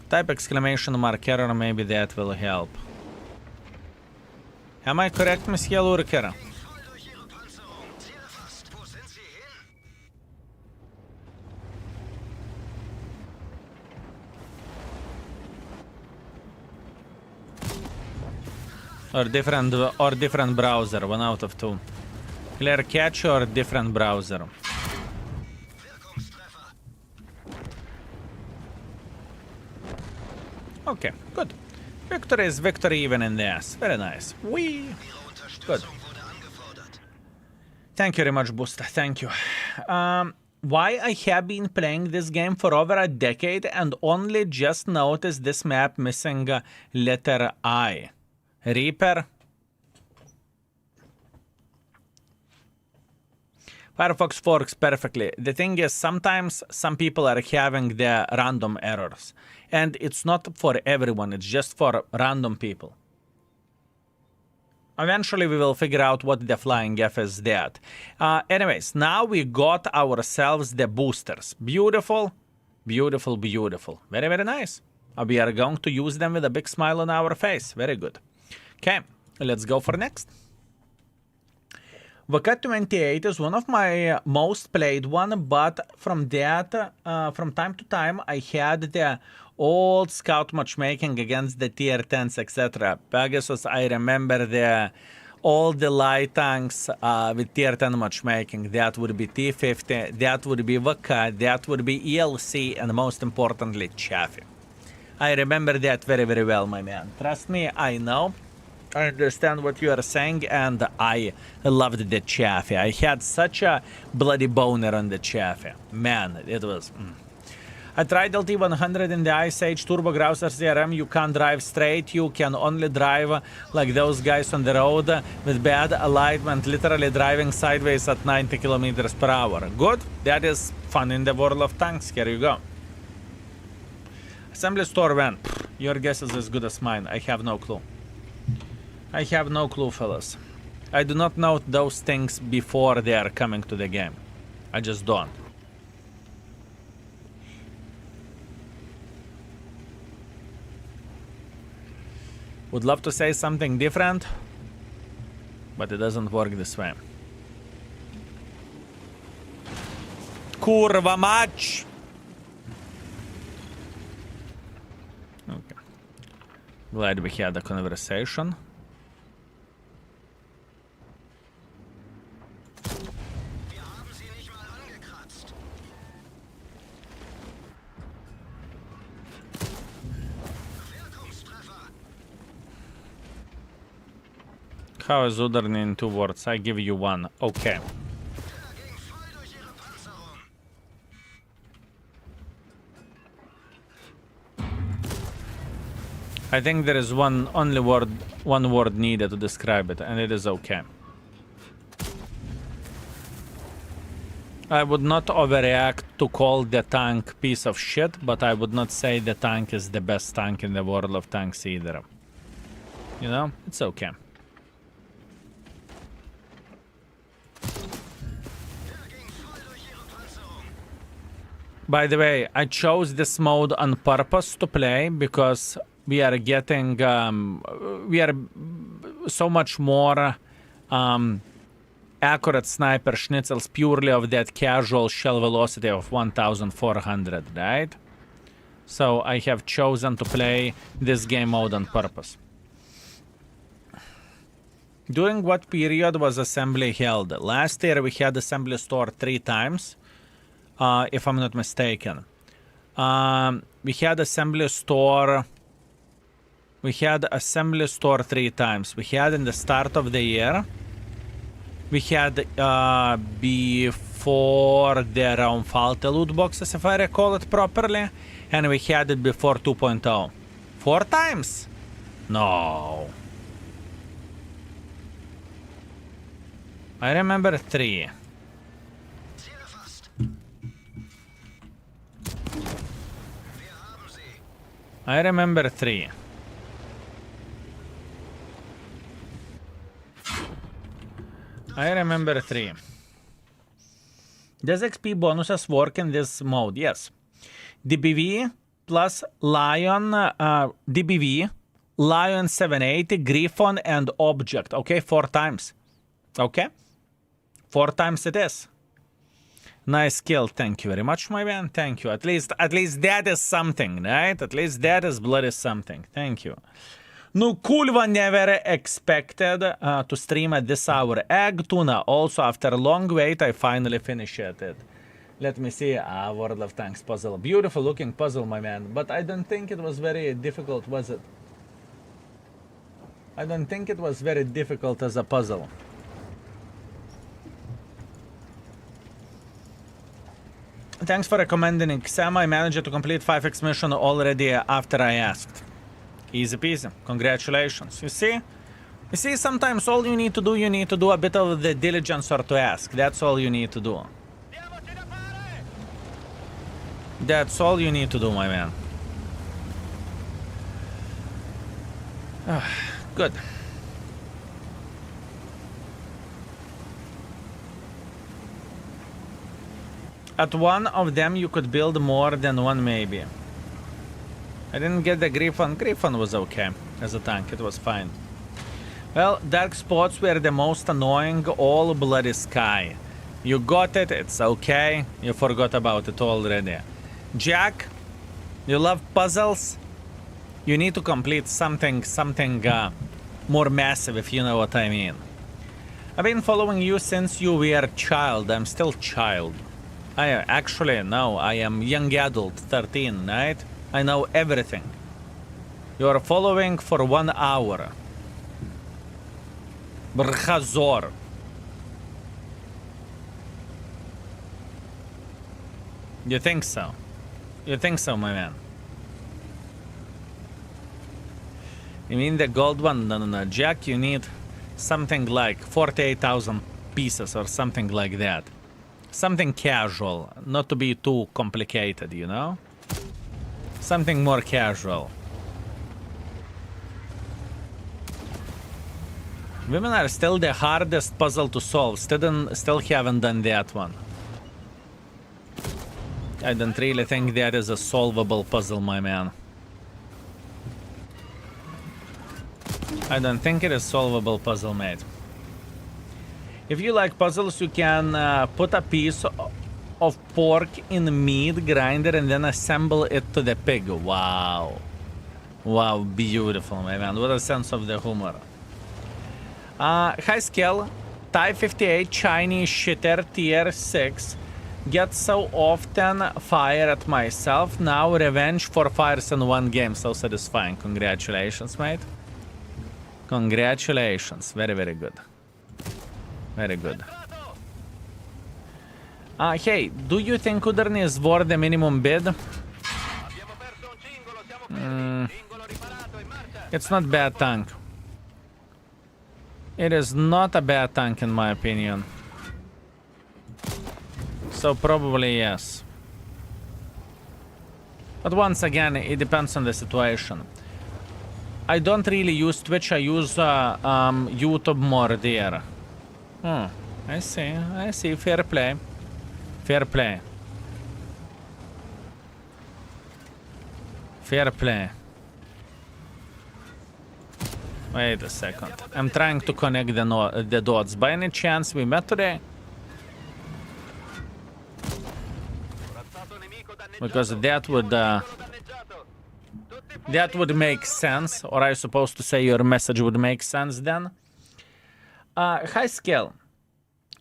Type exclamation mark error. Maybe that will help. Am I correct, Monsieur Lurker? Or different browser, 1 out of 2. Clear catch or different browser. Okay, good. Victory is victory even in the ass. Very nice. Wee. Good. Thank you very much, Booster. Thank you. Why I have been playing this game for over a decade and only just noticed this map missing letter I. Reaper. Firefox works perfectly. The thing is, sometimes some people are having the random errors. And it's not for everyone, it's just for random people. Eventually we will figure out what the flying F is that. Anyways, now we got ourselves the boosters. Beautiful, beautiful, beautiful. Very, very nice. We are going to use them with a big smile on our face. Very good. Okay, let's go for next. VK28 is one of my most played one, but from that, from time to time, I had the old scout matchmaking against the tier 10s, etc. Pegasus, I remember all the light tanks with tier 10 matchmaking. That would be T50, that would be VK, that would be ELC, and most importantly, Chaffee. I remember that very, very well, my man. Trust me, I know. I understand what you are saying, and I loved the Chaffee. I had such a bloody boner on the Chaffee. Man, it was... I tried LT100 in the Ice Age Turbo Grouser CRM. You can't drive straight. You can only drive like those guys on the road with bad alignment, literally driving sideways at 90 kilometers per hour. Good. That is fun in the world of tanks. Here you go. Assembly store when? Your guess is as good as mine. I have no clue. I have no clue, fellas. I do not know those things before they are coming to the game. I just don't. Would love to say something different, but it doesn't work this way. Kurwa mać! Okay. Glad we had a conversation. How is Udarniy in 2 words? I give you 1. Okay. I think there is one word needed to describe it, and it is okay. I would not overreact to call the tank piece of shit, but I would not say the tank is the best tank in the world of tanks either. You know, it's okay. By the way, I chose this mode on purpose to play because we are getting we are so much more accurate sniper schnitzels purely of that casual shell velocity of 1400, right? So I have chosen to play this game mode on purpose. During what period was assembly held? Last year we had assembly store 3 times. If I'm not mistaken. We had assembly store 3 times. We had in the start of the year. We had before the Raumfalte loot boxes, if I recall it properly. And we had it before 2.0. 4 times? No. I remember 3. I remember 3. I remember 3. Does XP bonuses work in this mode? Yes. DBV plus Lion, DBV, Lion 780, Griffon, and Object. Okay, 4 times. Okay? 4 times it is. Nice kill. Thank you very much, my man. Thank you. At least that is something, right? At least that is bloody something. Thank you. No, Kulva never expected to stream at this hour. Egg tuna. Also, after a long wait, I finally finished it. Let me see. World of Tanks puzzle. Beautiful looking puzzle, my man. But I don't think it was very difficult, was it? I don't think it was very difficult as a puzzle. Thanks for recommending Sam. I managed to complete 5x mission already after I asked. Easy peasy. Congratulations. You see, sometimes all you need to do a bit of the diligence or to ask. That's all you need to do. That's all you need to do, my man. Good. At one of them, you could build more than one, maybe. I didn't get the Griffon. Griffon was okay as a tank. It was fine. Well, dark spots were the most annoying. All bloody sky. You got it. It's okay. You forgot about it already. Jack, you love puzzles? You need to complete something more massive, if you know what I mean. I've been following you since you were a child. I'm still child. Actually, no, I am young adult, 13, right? I know everything. You are following for 1 hour. Brchazor. You think so? You think so, my man? You mean the gold one? No. Jack, you need something like 48,000 pieces or something like that. Something casual, not to be too complicated, you know? Something more casual. Women are still the hardest puzzle to solve. Still haven't done that one. I don't really think that is a solvable puzzle, my man. I don't think it is solvable puzzle, mate. If you like puzzles, you can put a piece of pork in the meat grinder and then assemble it to the pig. Wow. Wow, beautiful, my man. What a sense of the humor. High skill, Type 58 Chinese shitter tier 6. Get so often fire at myself. Now revenge for fires in one game. So satisfying. Congratulations, mate. Congratulations. Very, very good. Very good. Hey, do you think Udarniy is worth the minimum bid? It's not bad tank. It is not a bad tank in my opinion. So probably yes. But once again, it depends on the situation. I don't really use Twitch, I use YouTube more there. I see. Fair play. Fair play. Fair play. Wait a second. I'm trying to connect the dots. By any chance we met today? Because that would make sense. Or I supposed to say your message would make sense then. High skill.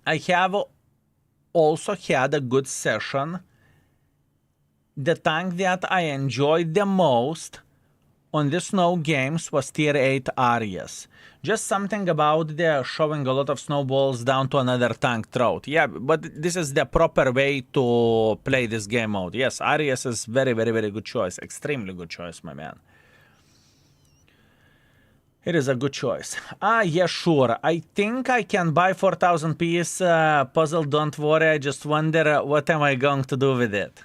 I have also had a good session. The tank that I enjoyed the most on the snow games was tier 8 Arias. Just something about the showing a lot of snowballs down to another tank throat. Yeah, but this is the proper way to play this game mode. Yes, Arias is very, very, very good choice. Extremely good choice, my man. It is a good choice. Yeah, sure. I think I can buy 4,000 piece puzzle. Don't worry. I just wonder what am I going to do with it.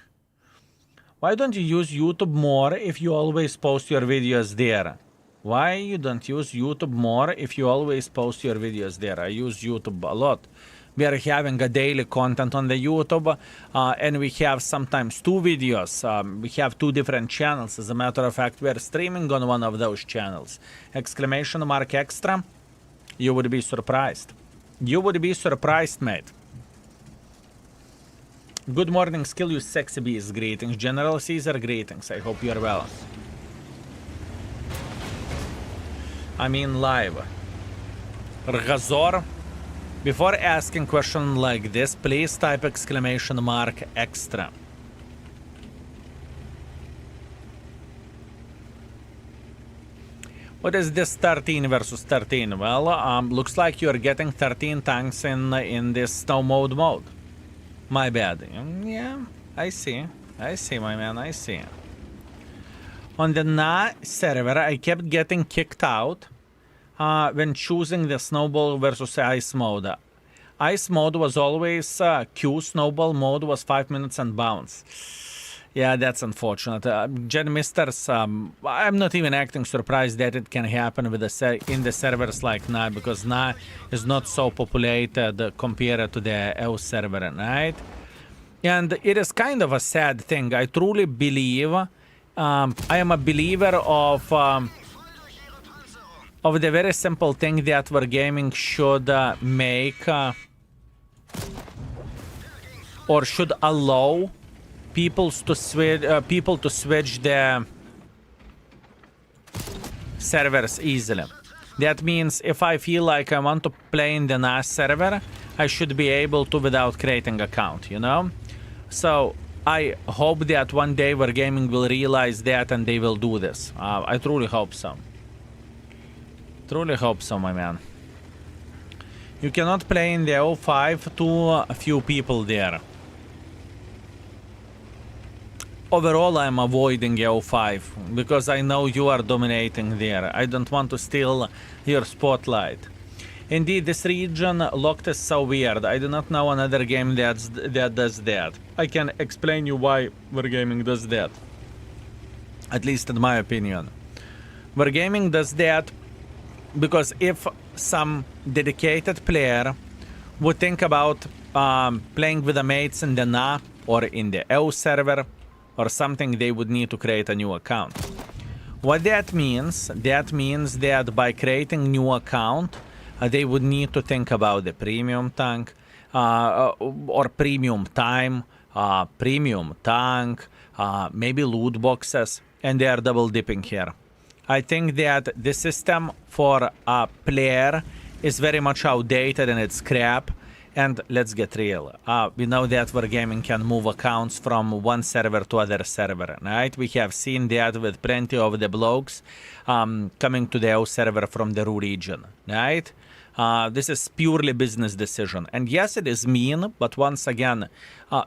Why don't you use YouTube more if you always post your videos there? Why you don't use YouTube more if you always post your videos there? I use YouTube a lot. We are having a daily content on the YouTube, and we have sometimes 2 videos. We have 2 different channels. As a matter of fact, we are streaming on one of those channels. Exclamation mark extra. You would be surprised. You would be surprised, mate. Good morning, Skill You Sexy Bees. Greetings. General Caesar, greetings. I hope you are well. I mean live. Razor, before asking question like this, please type exclamation mark extra. What is this 13 versus 13? Well, looks like you're getting 13 tanks in this snow mode. My bad. Yeah, I see. I see, my man, I see. On the Na server, I kept getting kicked out when choosing the snowball versus ice mode. Ice mode was always Q, snowball mode was 5 minutes and bounce. Yeah, that's unfortunate. Gen Misters, I'm not even acting surprised that it can happen with in the servers like Na, because Na is not so populated compared to the EU server, right? And it is kind of a sad thing. I truly believe, I am a believer of the very simple thing that Wargaming should make or should allow people to switch the servers easily. That means if I feel like I want to play in the NAS server, I should be able to without creating an account, you know? So I hope that one day Wargaming will realize that and they will do this. I truly hope so. Truly hope so, my man. You cannot play in the O5 to a few people there. Overall, I'm avoiding O5 because I know you are dominating there. I don't want to steal your spotlight. Indeed, this region locked is so weird. I do not know another game that does that. I can explain you why Wargaming does that. At least in my opinion. Wargaming does that because if some dedicated player would think about playing with the mates in the NA or in the EU server or something, they would need to create a new account. What that means that by creating new account, they would need to think about the premium tank or premium time, premium tank, maybe loot boxes, and they are double dipping here. I think that the system for a player is very much outdated and it's crap. And let's get real. We know that Wargaming can move accounts from one server to other server, right? We have seen that with plenty of the blokes coming to the EU server from the RU region, right? This is purely business decision. And yes, it is mean, but once again,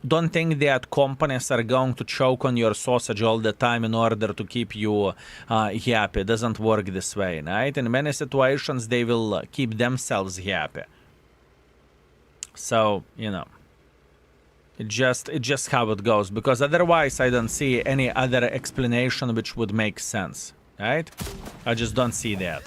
don't think that companies are going to choke on your sausage all the time in order to keep you happy. It doesn't work this way, right? In many situations, they will keep themselves happy. So, you know, it's just how it goes, because otherwise I don't see any other explanation which would make sense, right? I just don't see that.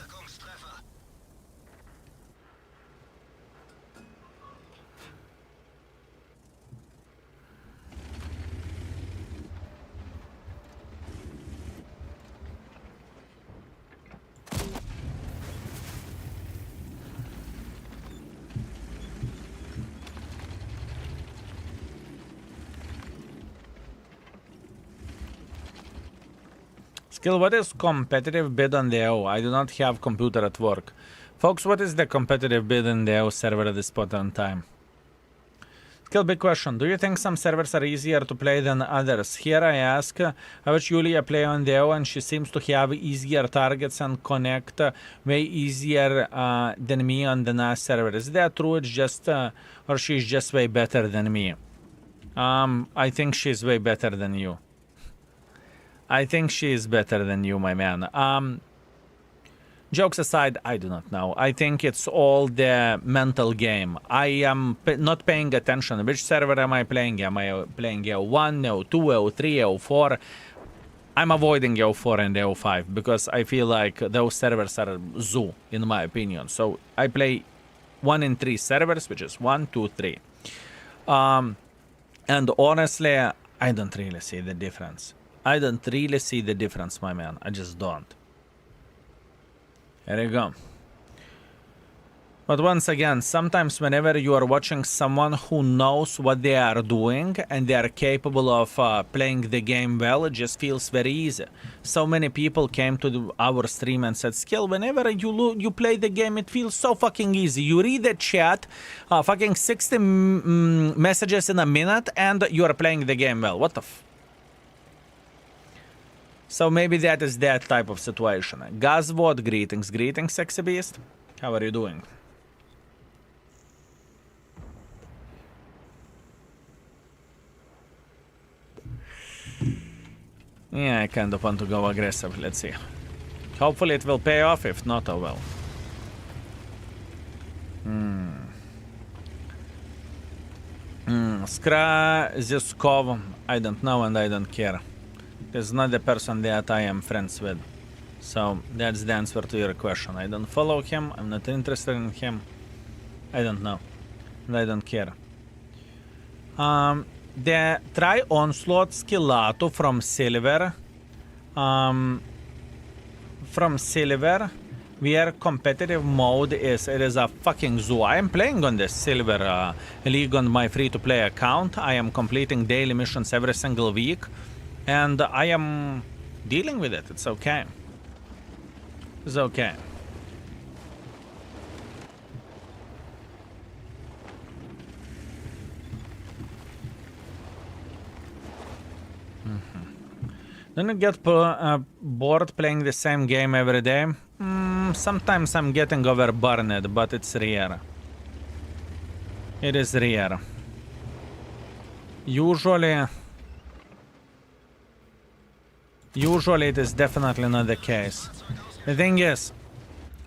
Skill, what is competitive bid on the EU? I do not have computer at work. Folks, what is the competitive bid in the EU server at this point in time? Skill, big question. Do you think some servers are easier to play than others? Here I ask, I watch Julia play on the EU and she seems to have easier targets and connect way easier than me on the NAS server. Is that true? It's just, or she's just way better than me? I think she's way better than you. I think she is better than you, my man. Jokes aside, I do not know. I think it's all the mental game. I am not paying attention. Which server am I playing? Am I playing EU1, EU2, EU3, EU4? I'm avoiding EU4 and EU5 because I feel like those servers are zoo, in my opinion. So I play 1 in 3 servers, which is 1, 2, 3. And honestly, I don't really see the difference. I don't really see the difference, my man. I just don't. Here you go. But once again, sometimes whenever you are watching someone who knows what they are doing and they are capable of playing the game well, it just feels very easy. So many people came to our stream and said, Skill, whenever you play the game, it feels so fucking easy. You read the chat, fucking 60 messages in a minute, and you are playing the game well. What the f... So maybe that is that type of situation. Gazvod, greetings. Greetings, sexy beast. How are you doing? Yeah, I kind of want to go aggressive. Let's see. Hopefully it will pay off. If not, oh well. Skra Ziskov. I don't know and I don't care. He's not the person that I am friends with. So that's the answer to your question. I don't follow him. I'm not interested in him. I don't know. And I don't care. The try onslaught skillato from silver. From silver, where competitive mode is, it is a fucking zoo. I am playing on this silver league on my free-to-play account. I am completing daily missions every single week, and I am dealing with it. It's okay. It's okay. Don't you get bored playing the same game every day? Sometimes I'm getting overburned, but it's rare. It is rare. Usually it is definitely not the case. The thing is,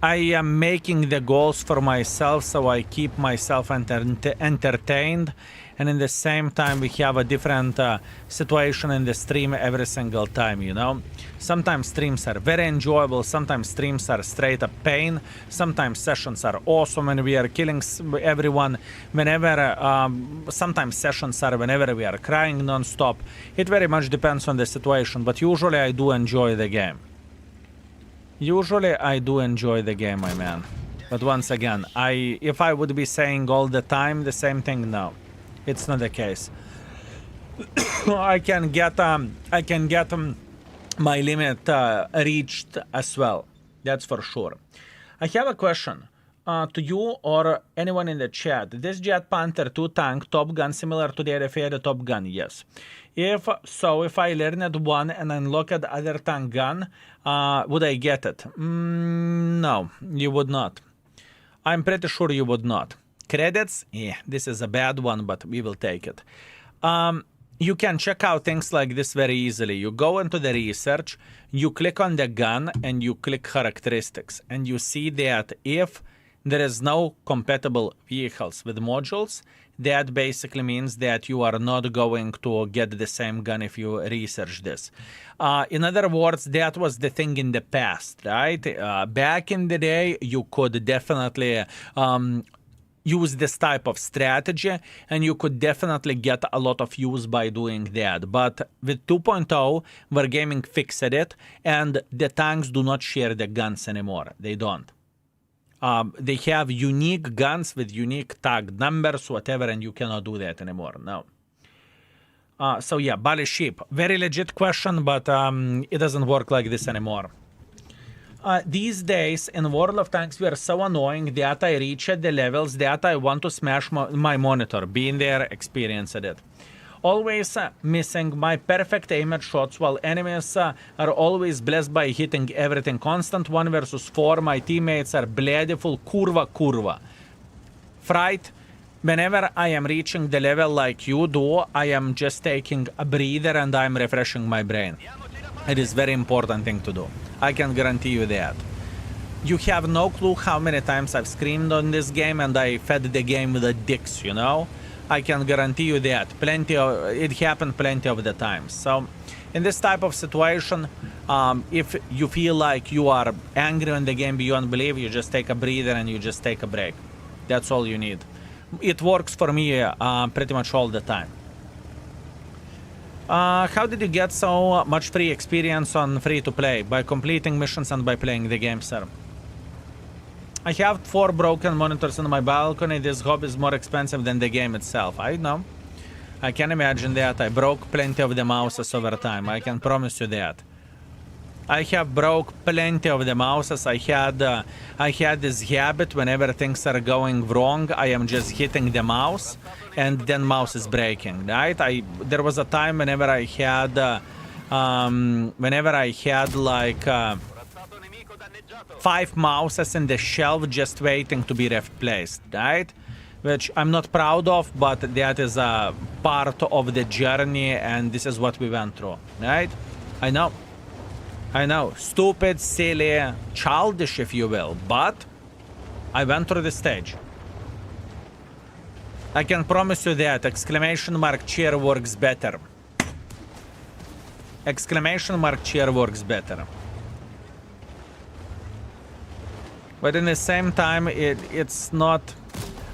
I am making the goals for myself, so I keep myself entertained, and in the same time we have a different situation in the stream every single time, you know? Sometimes streams are very enjoyable, sometimes streams are straight up pain, sometimes sessions are awesome and we are killing everyone, sometimes sessions are whenever we are crying non-stop. It very much depends on the situation, but usually I do enjoy the game. Usually I do enjoy the game, my man. But once again, if I would be saying all the time the same thing, no. It's not the case. I can get my limit reached as well. That's for sure. I have a question to you or anyone in the chat. This Jet Panther 2 tank Top Gun similar to the RFA Top Gun? Yes. If I learned one and unlocked other tank gun, would I get it? No, you would not. I'm pretty sure you would not. Credits? Yeah, this is a bad one, but we will take it. You can check out things like this very easily. You go into the research, you click on the gun, and you click characteristics. And you see that if there is no compatible vehicles with modules, that basically means that you are not going to get the same gun if you research this. In other words, that was the thing in the past, right? Back in the day, you could definitely use this type of strategy, and you could definitely get a lot of use by doing that. But with 2.0, Wargaming fixed it, and the tanks do not share the guns anymore. They don't. They have unique guns with unique tag numbers, whatever, and you cannot do that anymore. No. So yeah, Bali Sheep. Very legit question, but it doesn't work like this anymore. These days, in World of Tanks, we are so annoying that I reach at the levels that I want to smash my monitor. Being there, experienced it. Always missing my perfect aim at shots, while enemies are always blessed by hitting everything. Constant 1 versus 4, my teammates are bladeful, kurva. Fright, whenever I am reaching the level like you do, I am just taking a breather and I am refreshing my brain. It is very important thing to do. I can guarantee you that. You have no clue how many times I've screamed on this game and I fed the game with the dicks, you know? I can guarantee you that. It happened plenty of the times. So, in this type of situation, if you feel like you are angry on the game beyond belief, you just take a breather and you just take a break. That's all you need. It works for me pretty much all the time. How did you get so much free experience on free-to-play? By completing missions and by playing the game, sir. I have 4 broken monitors on my balcony. This hobby is more expensive than the game itself. I know. I can imagine that. I broke plenty of the mouses over time. I can promise you that. I have broke plenty of the mouses. I had this habit whenever things are going wrong, I am just hitting the mouse, and then mouse is breaking. Right? There was a time whenever I had like 5 mouses in the shelf just waiting to be replaced. Right? Which I'm not proud of, but that is a part of the journey, and this is what we went through. Right? I know, stupid, silly, childish, if you will, but I went through the stage. I can promise you that exclamation mark cheer works better. Exclamation mark cheer works better. But in the same time, it's not...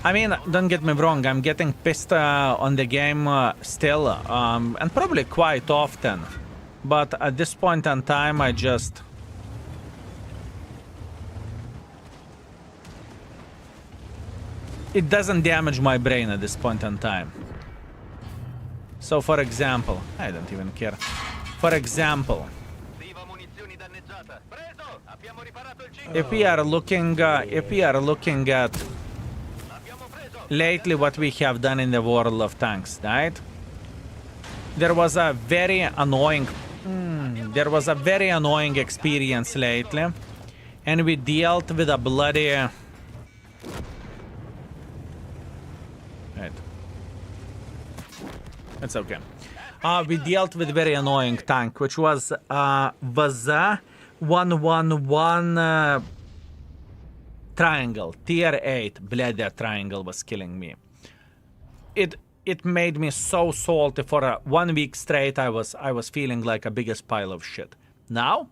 I mean, don't get me wrong, I'm getting pissed on the game still, and probably quite often. But at this point in time, I just... It doesn't damage my brain at this point in time. So, for example... I don't even care. For example... If we are looking at... Lately, what we have done in the world of tanks, right? There was a very annoying... There was a very annoying experience lately, and we dealt with a bloody... Right. It's okay. We dealt with very annoying tank, which was Vaza 111 triangle, tier 8. Bled, that triangle was killing me. It made me so salty. For 1 week straight, I was feeling like a biggest pile of shit. Now,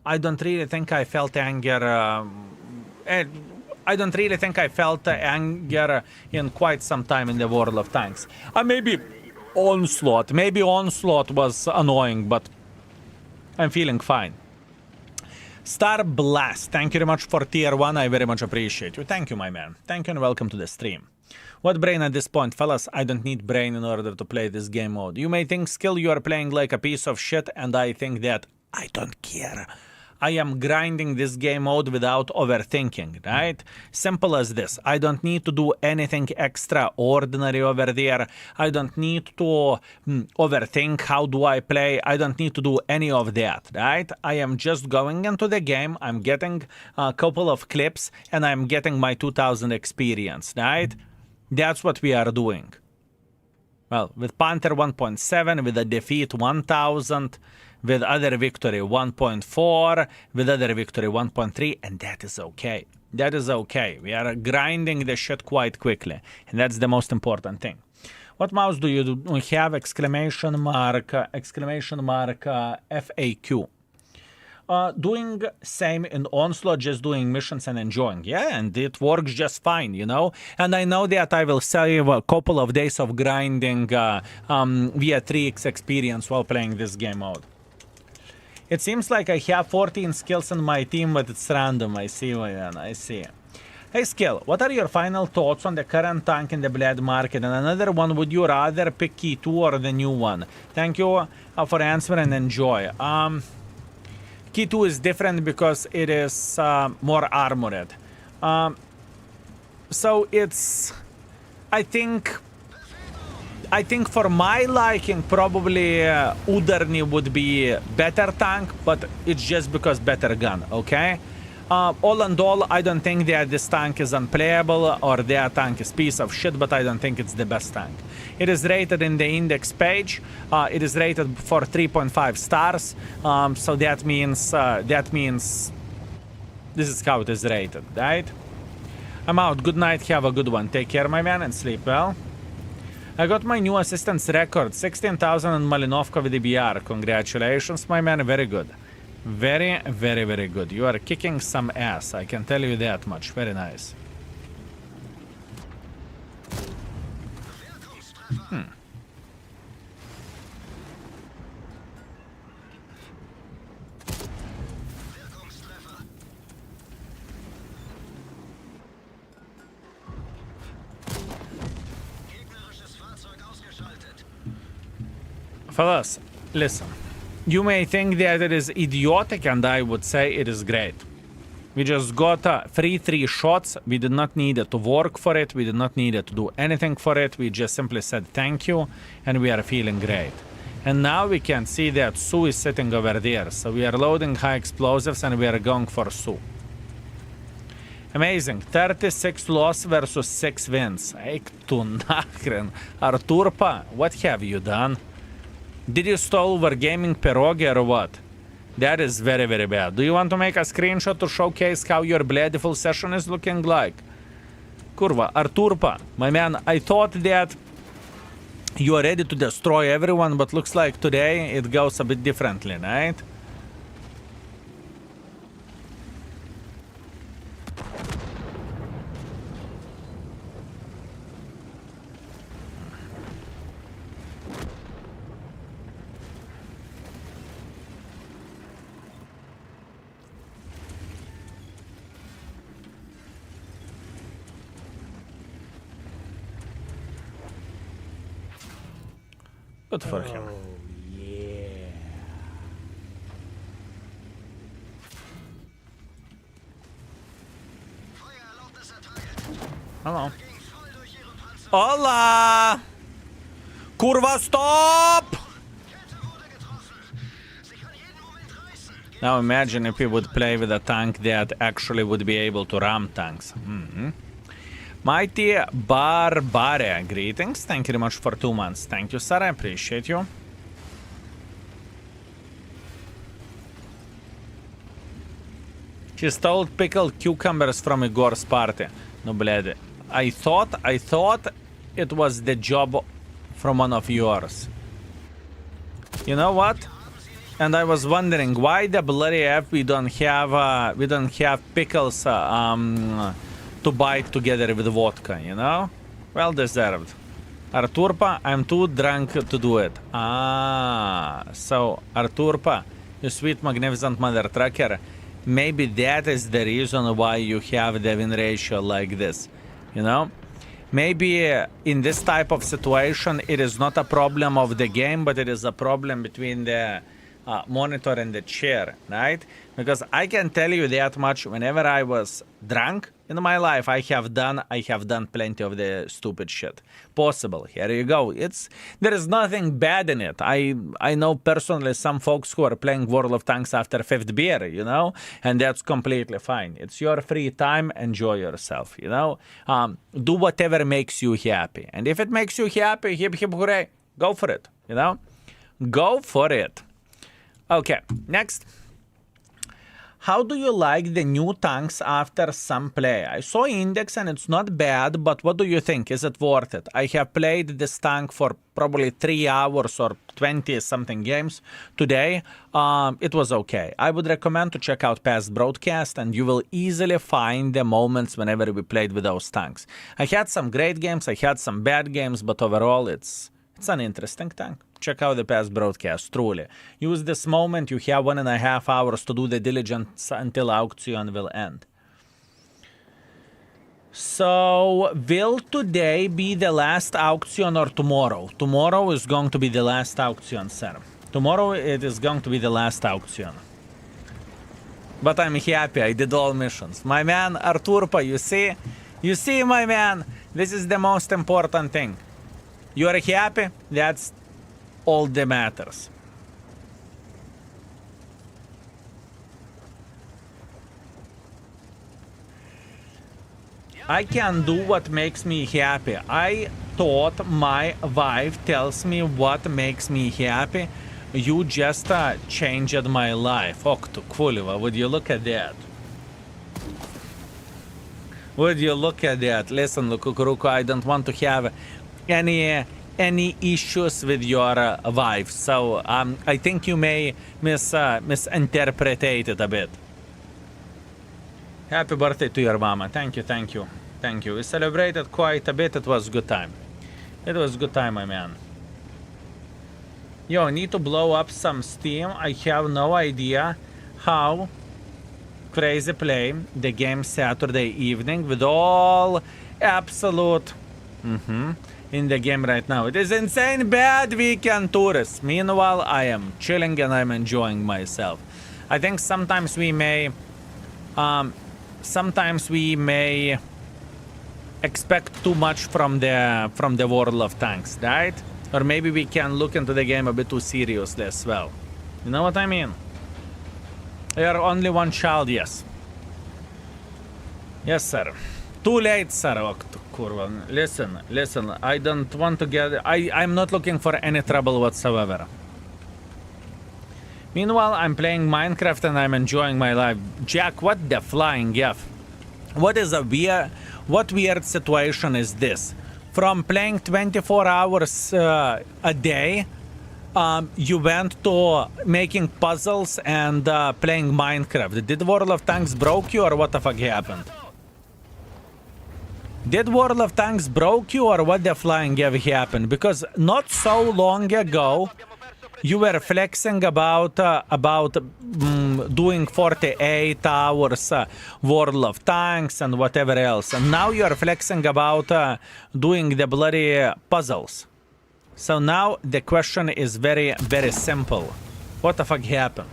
I don't really think I felt anger. I don't really think I felt anger in quite some time in the world of tanks. Maybe Onslaught. Maybe Onslaught was annoying, but I'm feeling fine. Star Blast, thank you very much for tier 1. I very much appreciate you. Thank you, my man. Thank you and welcome to the stream. What brain at this point? Fellas, I don't need brain in order to play this game mode. You may think skill you are playing like a piece of shit, and I think that I don't care. I am grinding this game mode without overthinking, right? Simple as this. I don't need to do anything extraordinary over there. I don't need to overthink how do I play. I don't need to do any of that, right? I am just going into the game. I'm getting a couple of clips, and I'm getting my 2000 experience, right? That's what we are doing. Well, with Panther 1.7, with a defeat 1000, with other victory 1.4, with other victory 1.3, and that is okay. That is okay. We are grinding the shit quite quickly, and that's the most important thing. What mouse do you do? We have exclamation mark FAQ. Doing same in Onslaught, just doing missions and enjoying. Yeah, and it works just fine, you know? And I know that I will save a couple of days of grinding via 3x experience while playing this game mode. It seems like I have 14 skills in my team, but it's random. I see, man, I see. Hey, Skill, what are your final thoughts on the current tank in the Blade market? And another one, would you rather pick Key 2 or the new one? Thank you for answering and enjoy. Key 2 is different because it is more armored. So it's... I think for my liking, probably Udarniy would be better tank, but it's just because better gun, okay? All in all, I don't think that this tank is unplayable or that tank is piece of shit, but I don't think it's the best tank. It is rated in the index page. It is rated for 3.5 stars. So that means this is how it is rated, right? I'm out. Good night. Have a good one. Take care, my man, and sleep well. I got my new assistance record, 16,000 in Malinovka with EBR. Congratulations, my man. Very good. Very, very, very good. You are kicking some ass. I can tell you that much. Very nice. Fellas, listen. You may think that it is idiotic, and I would say it is great. We just got free 3 shots. We did not need to work for it. We did not need to do anything for it. We just simply said thank you, and we are feeling great. And now we can see that Sue is sitting over there. So we are loading high explosives, and we are going for Sue. Amazing. 36 loss versus 6 wins. Eik tu nachren. Arturpa, what have you done? Did you stole Wargaming Pierogi or what? That is very, very bad. Do you want to make a screenshot to showcase how your bloodful session is looking like? Kurva, Arturpa, my man, I thought that you are ready to destroy everyone, but looks like today it goes a bit differently, right? Good for him. Yeah. Hello. Hola! Kurva, stop! Now imagine if we would play with a tank that actually would be able to ram tanks. Mighty Barbare, greetings. Thank you very much for 2 months. Thank you, sir. I appreciate you. She stole pickled cucumbers from Igor's party. No, bled. I thought it was the job from one of yours. You know what? And I was wondering why the bloody F we don't have pickles to bite together with vodka, you know? Well deserved. Arturpa, I'm too drunk to do it. So Arturpa, you sweet magnificent mother trucker, maybe that is the reason why you have the win ratio like this, you know? Maybe in this type of situation, it is not a problem of the game, but it is a problem between the monitor and the chair, right? Because I can tell you that much, whenever I was drunk in my life, I have done plenty of the stupid shit possible. Here you go. There is nothing bad in it. I know personally some folks who are playing World of Tanks after 5th beer, you know, and that's completely fine. It's your free time. Enjoy yourself, you know. Do whatever makes you happy. And if it makes you happy, hip hip hooray, go for it, you know. Go for it. Okay, next. How do you like the new tanks after some play? I saw Index and it's not bad, but what do you think? Is it worth it? I have played this tank for probably 3 hours or 20-something games today. It was okay. I would recommend to check out past broadcast and you will easily find the moments whenever we played with those tanks. I had some great games, I had some bad games, but overall it's an interesting tank. Check out the past broadcast, truly. Use this moment, you have 1.5 hours to do the diligence until auction will end. So, will today be the last auction or tomorrow? Tomorrow is going to be the last auction, sir. Tomorrow it is going to be the last auction. But I'm happy, I did all missions. My man, Arturpa, you see, my man, this is the most important thing. You are happy? That's all that matters. I can do what makes me happy. I thought my wife tells me what makes me happy. You just changed my life. Oktu Kvuliva, would you look at that? Would you look at that? Listen, Lukukuruku, I don't want to have any issues with your wife, so I think you may misinterpret it a bit. Happy birthday to your mama. Thank you. We celebrated quite a bit. It was a good time. It was a good time, my man. Yo, need to blow up some steam. I have no idea how crazy play the game Saturday evening with all absolute in the game right now. It is insane bad weekend tourists. Meanwhile, I am chilling and I'm enjoying myself. I think sometimes we may expect too much from the World of Tanks, right? Or maybe we can look into the game a bit too seriously as well. You know what I mean? You are only one child, yes. Yes, sir. Too late, sir. Kurva. Listen. I don't want to get... I'm not looking for any trouble whatsoever. Meanwhile, I'm playing Minecraft and I'm enjoying my life. Jack, what the flying F? What weird situation is this? From playing 24 hours a day, you went to making puzzles and playing Minecraft. Did World of Tanks broke you or what the fuck happened? Did World of Tanks broke you or what the flying F happened? Because not so long ago, you were flexing about doing 48 hours World of Tanks and whatever else. And now you are flexing about doing the bloody puzzles. So now the question is very, very simple. What the fuck happened?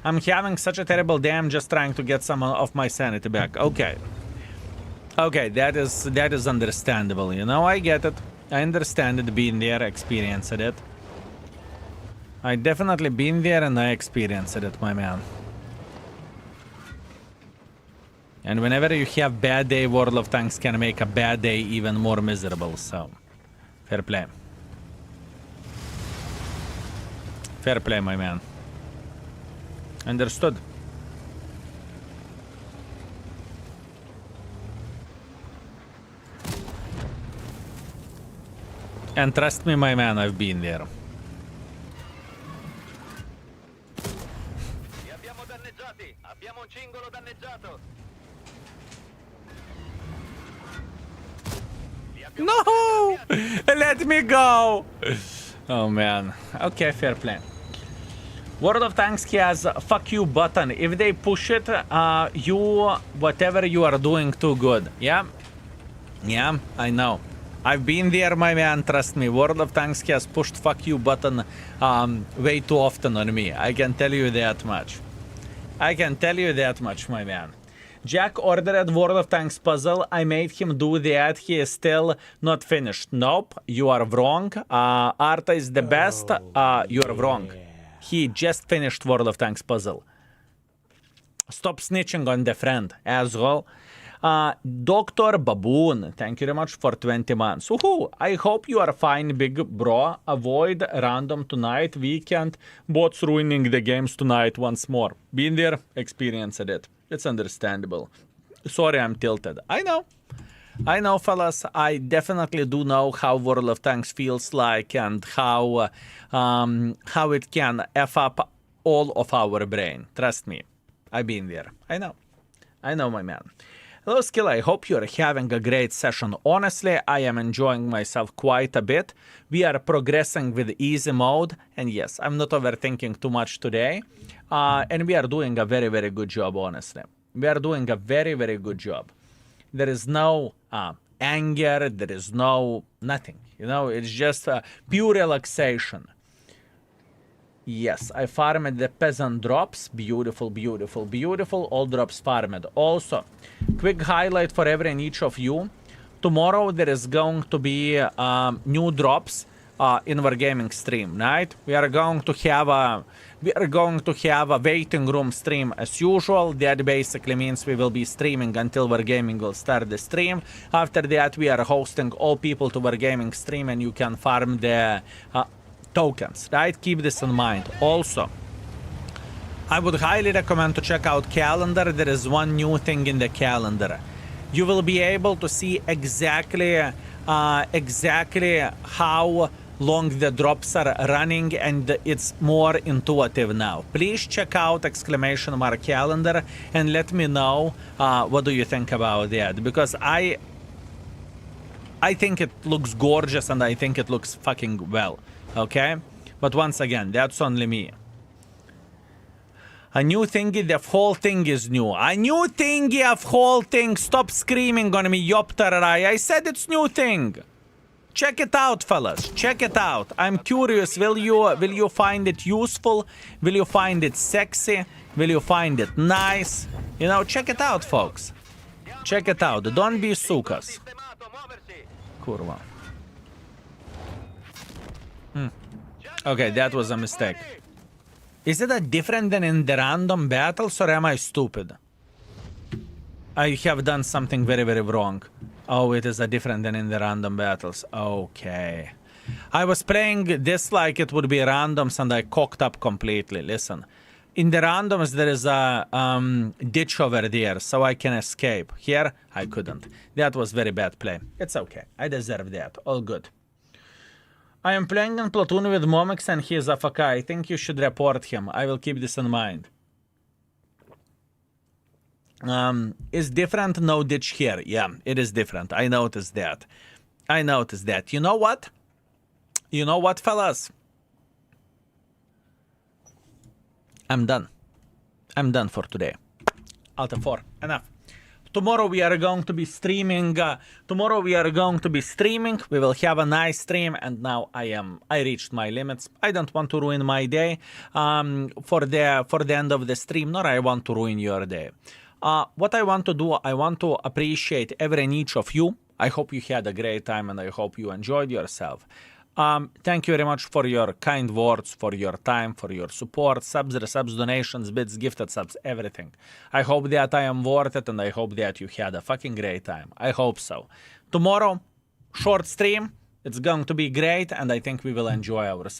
I'm having such a terrible day. I'm just trying to get some of my sanity back. Okay. Okay, that is understandable. You know, I get it. I understand it, being there, experienced it. I definitely been there and I experienced it, my man. And whenever you have bad day, World of Tanks can make a bad day even more miserable, so... Fair play. Fair play, my man. Understood. And trust me, my man, I've been there. No! Let me go! Oh man. Okay, fair play. World of Tanks has a fuck you button. If they push it, whatever you are doing too good. Yeah? Yeah, I know. I've been there, my man, trust me. World of Tanks has pushed fuck you button way too often on me. I can tell you that much. I can tell you that much, my man. Jack ordered World of Tanks puzzle. I made him do that. He is still not finished. Nope, you are wrong. Arta is the best. You are wrong. He just finished World of Tanks puzzle. Stop snitching on the friend, asshole. Dr. Baboon, thank you very much for 20 months. Woohoo! I hope you are fine, big bro. Avoid random tonight, weekend. Bots ruining the games tonight once more. Been there, experienced it. It's understandable. Sorry, I'm tilted. I know, fellas. I definitely do know how World of Tanks feels like and how it can F up all of our brain. Trust me. I've been there. I know, my man. Hello, Skill. I hope you're having a great session. Honestly, I am enjoying myself quite a bit. We are progressing with easy mode. And yes, I'm not overthinking too much today. And we are doing a very, very good job, honestly. We are doing a very, very good job. There is no anger. There is no nothing. You know, it's just pure relaxation. Yes, I farmed the peasant drops. Beautiful, beautiful, beautiful. All drops farmed. Also, quick highlight for every and each of you. Tomorrow there is going to be new drops in our gaming stream, right? We are going to have a waiting room stream as usual. That basically means we will be streaming until Wargaming will start the stream. After that, we are hosting all people to Wargaming stream, and you can farm the tokens, right? Keep this in mind. Also, I would highly recommend to check out calendar. There is one new thing in the calendar. You will be able to see exactly how long the drops are running, and it's more intuitive now. Please check out ! calendar and let me know what do you think about that, because I think it looks gorgeous and I think it looks fucking well. Okay? But once again, that's only me. A new thingy, the whole thing is new. A new thingy of whole thing. Stop screaming on me, Yoptarai. I said it's new thing. Check it out, fellas. Check it out. I'm curious. Will you find it useful? Will you find it sexy? Will you find it nice? You know, check it out, folks. Check it out. Don't be sukas. Sistemato, muoversi. Kurva. Okay, that was a mistake. Is it a different than in the random battles, or am I stupid? I have done something very, very wrong. Oh, it is a different than in the random battles. Okay. I was playing this like it would be randoms and I cocked up completely. Listen. In the randoms, there is a ditch over there, so I can escape. Here, I couldn't. That was very bad play. It's okay. I deserve that. All good. I am playing in Platoon with Momix and he is AFK. I think you should report him. I will keep this in mind. Is different, no ditch here. Yeah, it is different. I noticed that. I noticed that. You know what? You know what, fellas? I'm done. I'm done for today. Alta 4. Enough. Tomorrow we are going to be streaming. We will have a nice stream. And now I reached my limits. I don't want to ruin my day for the end of the stream, nor I want to ruin your day. What I want to do, I want to appreciate every and each of you. I hope you had a great time and I hope you enjoyed yourself. Thank you very much for your kind words, for your time, for your support, subs, resubs, donations, bits, gifted subs, everything. I hope that I am worth it and I hope that you had a fucking great time. I hope so. Tomorrow, short stream. It's going to be great and I think we will enjoy ourselves.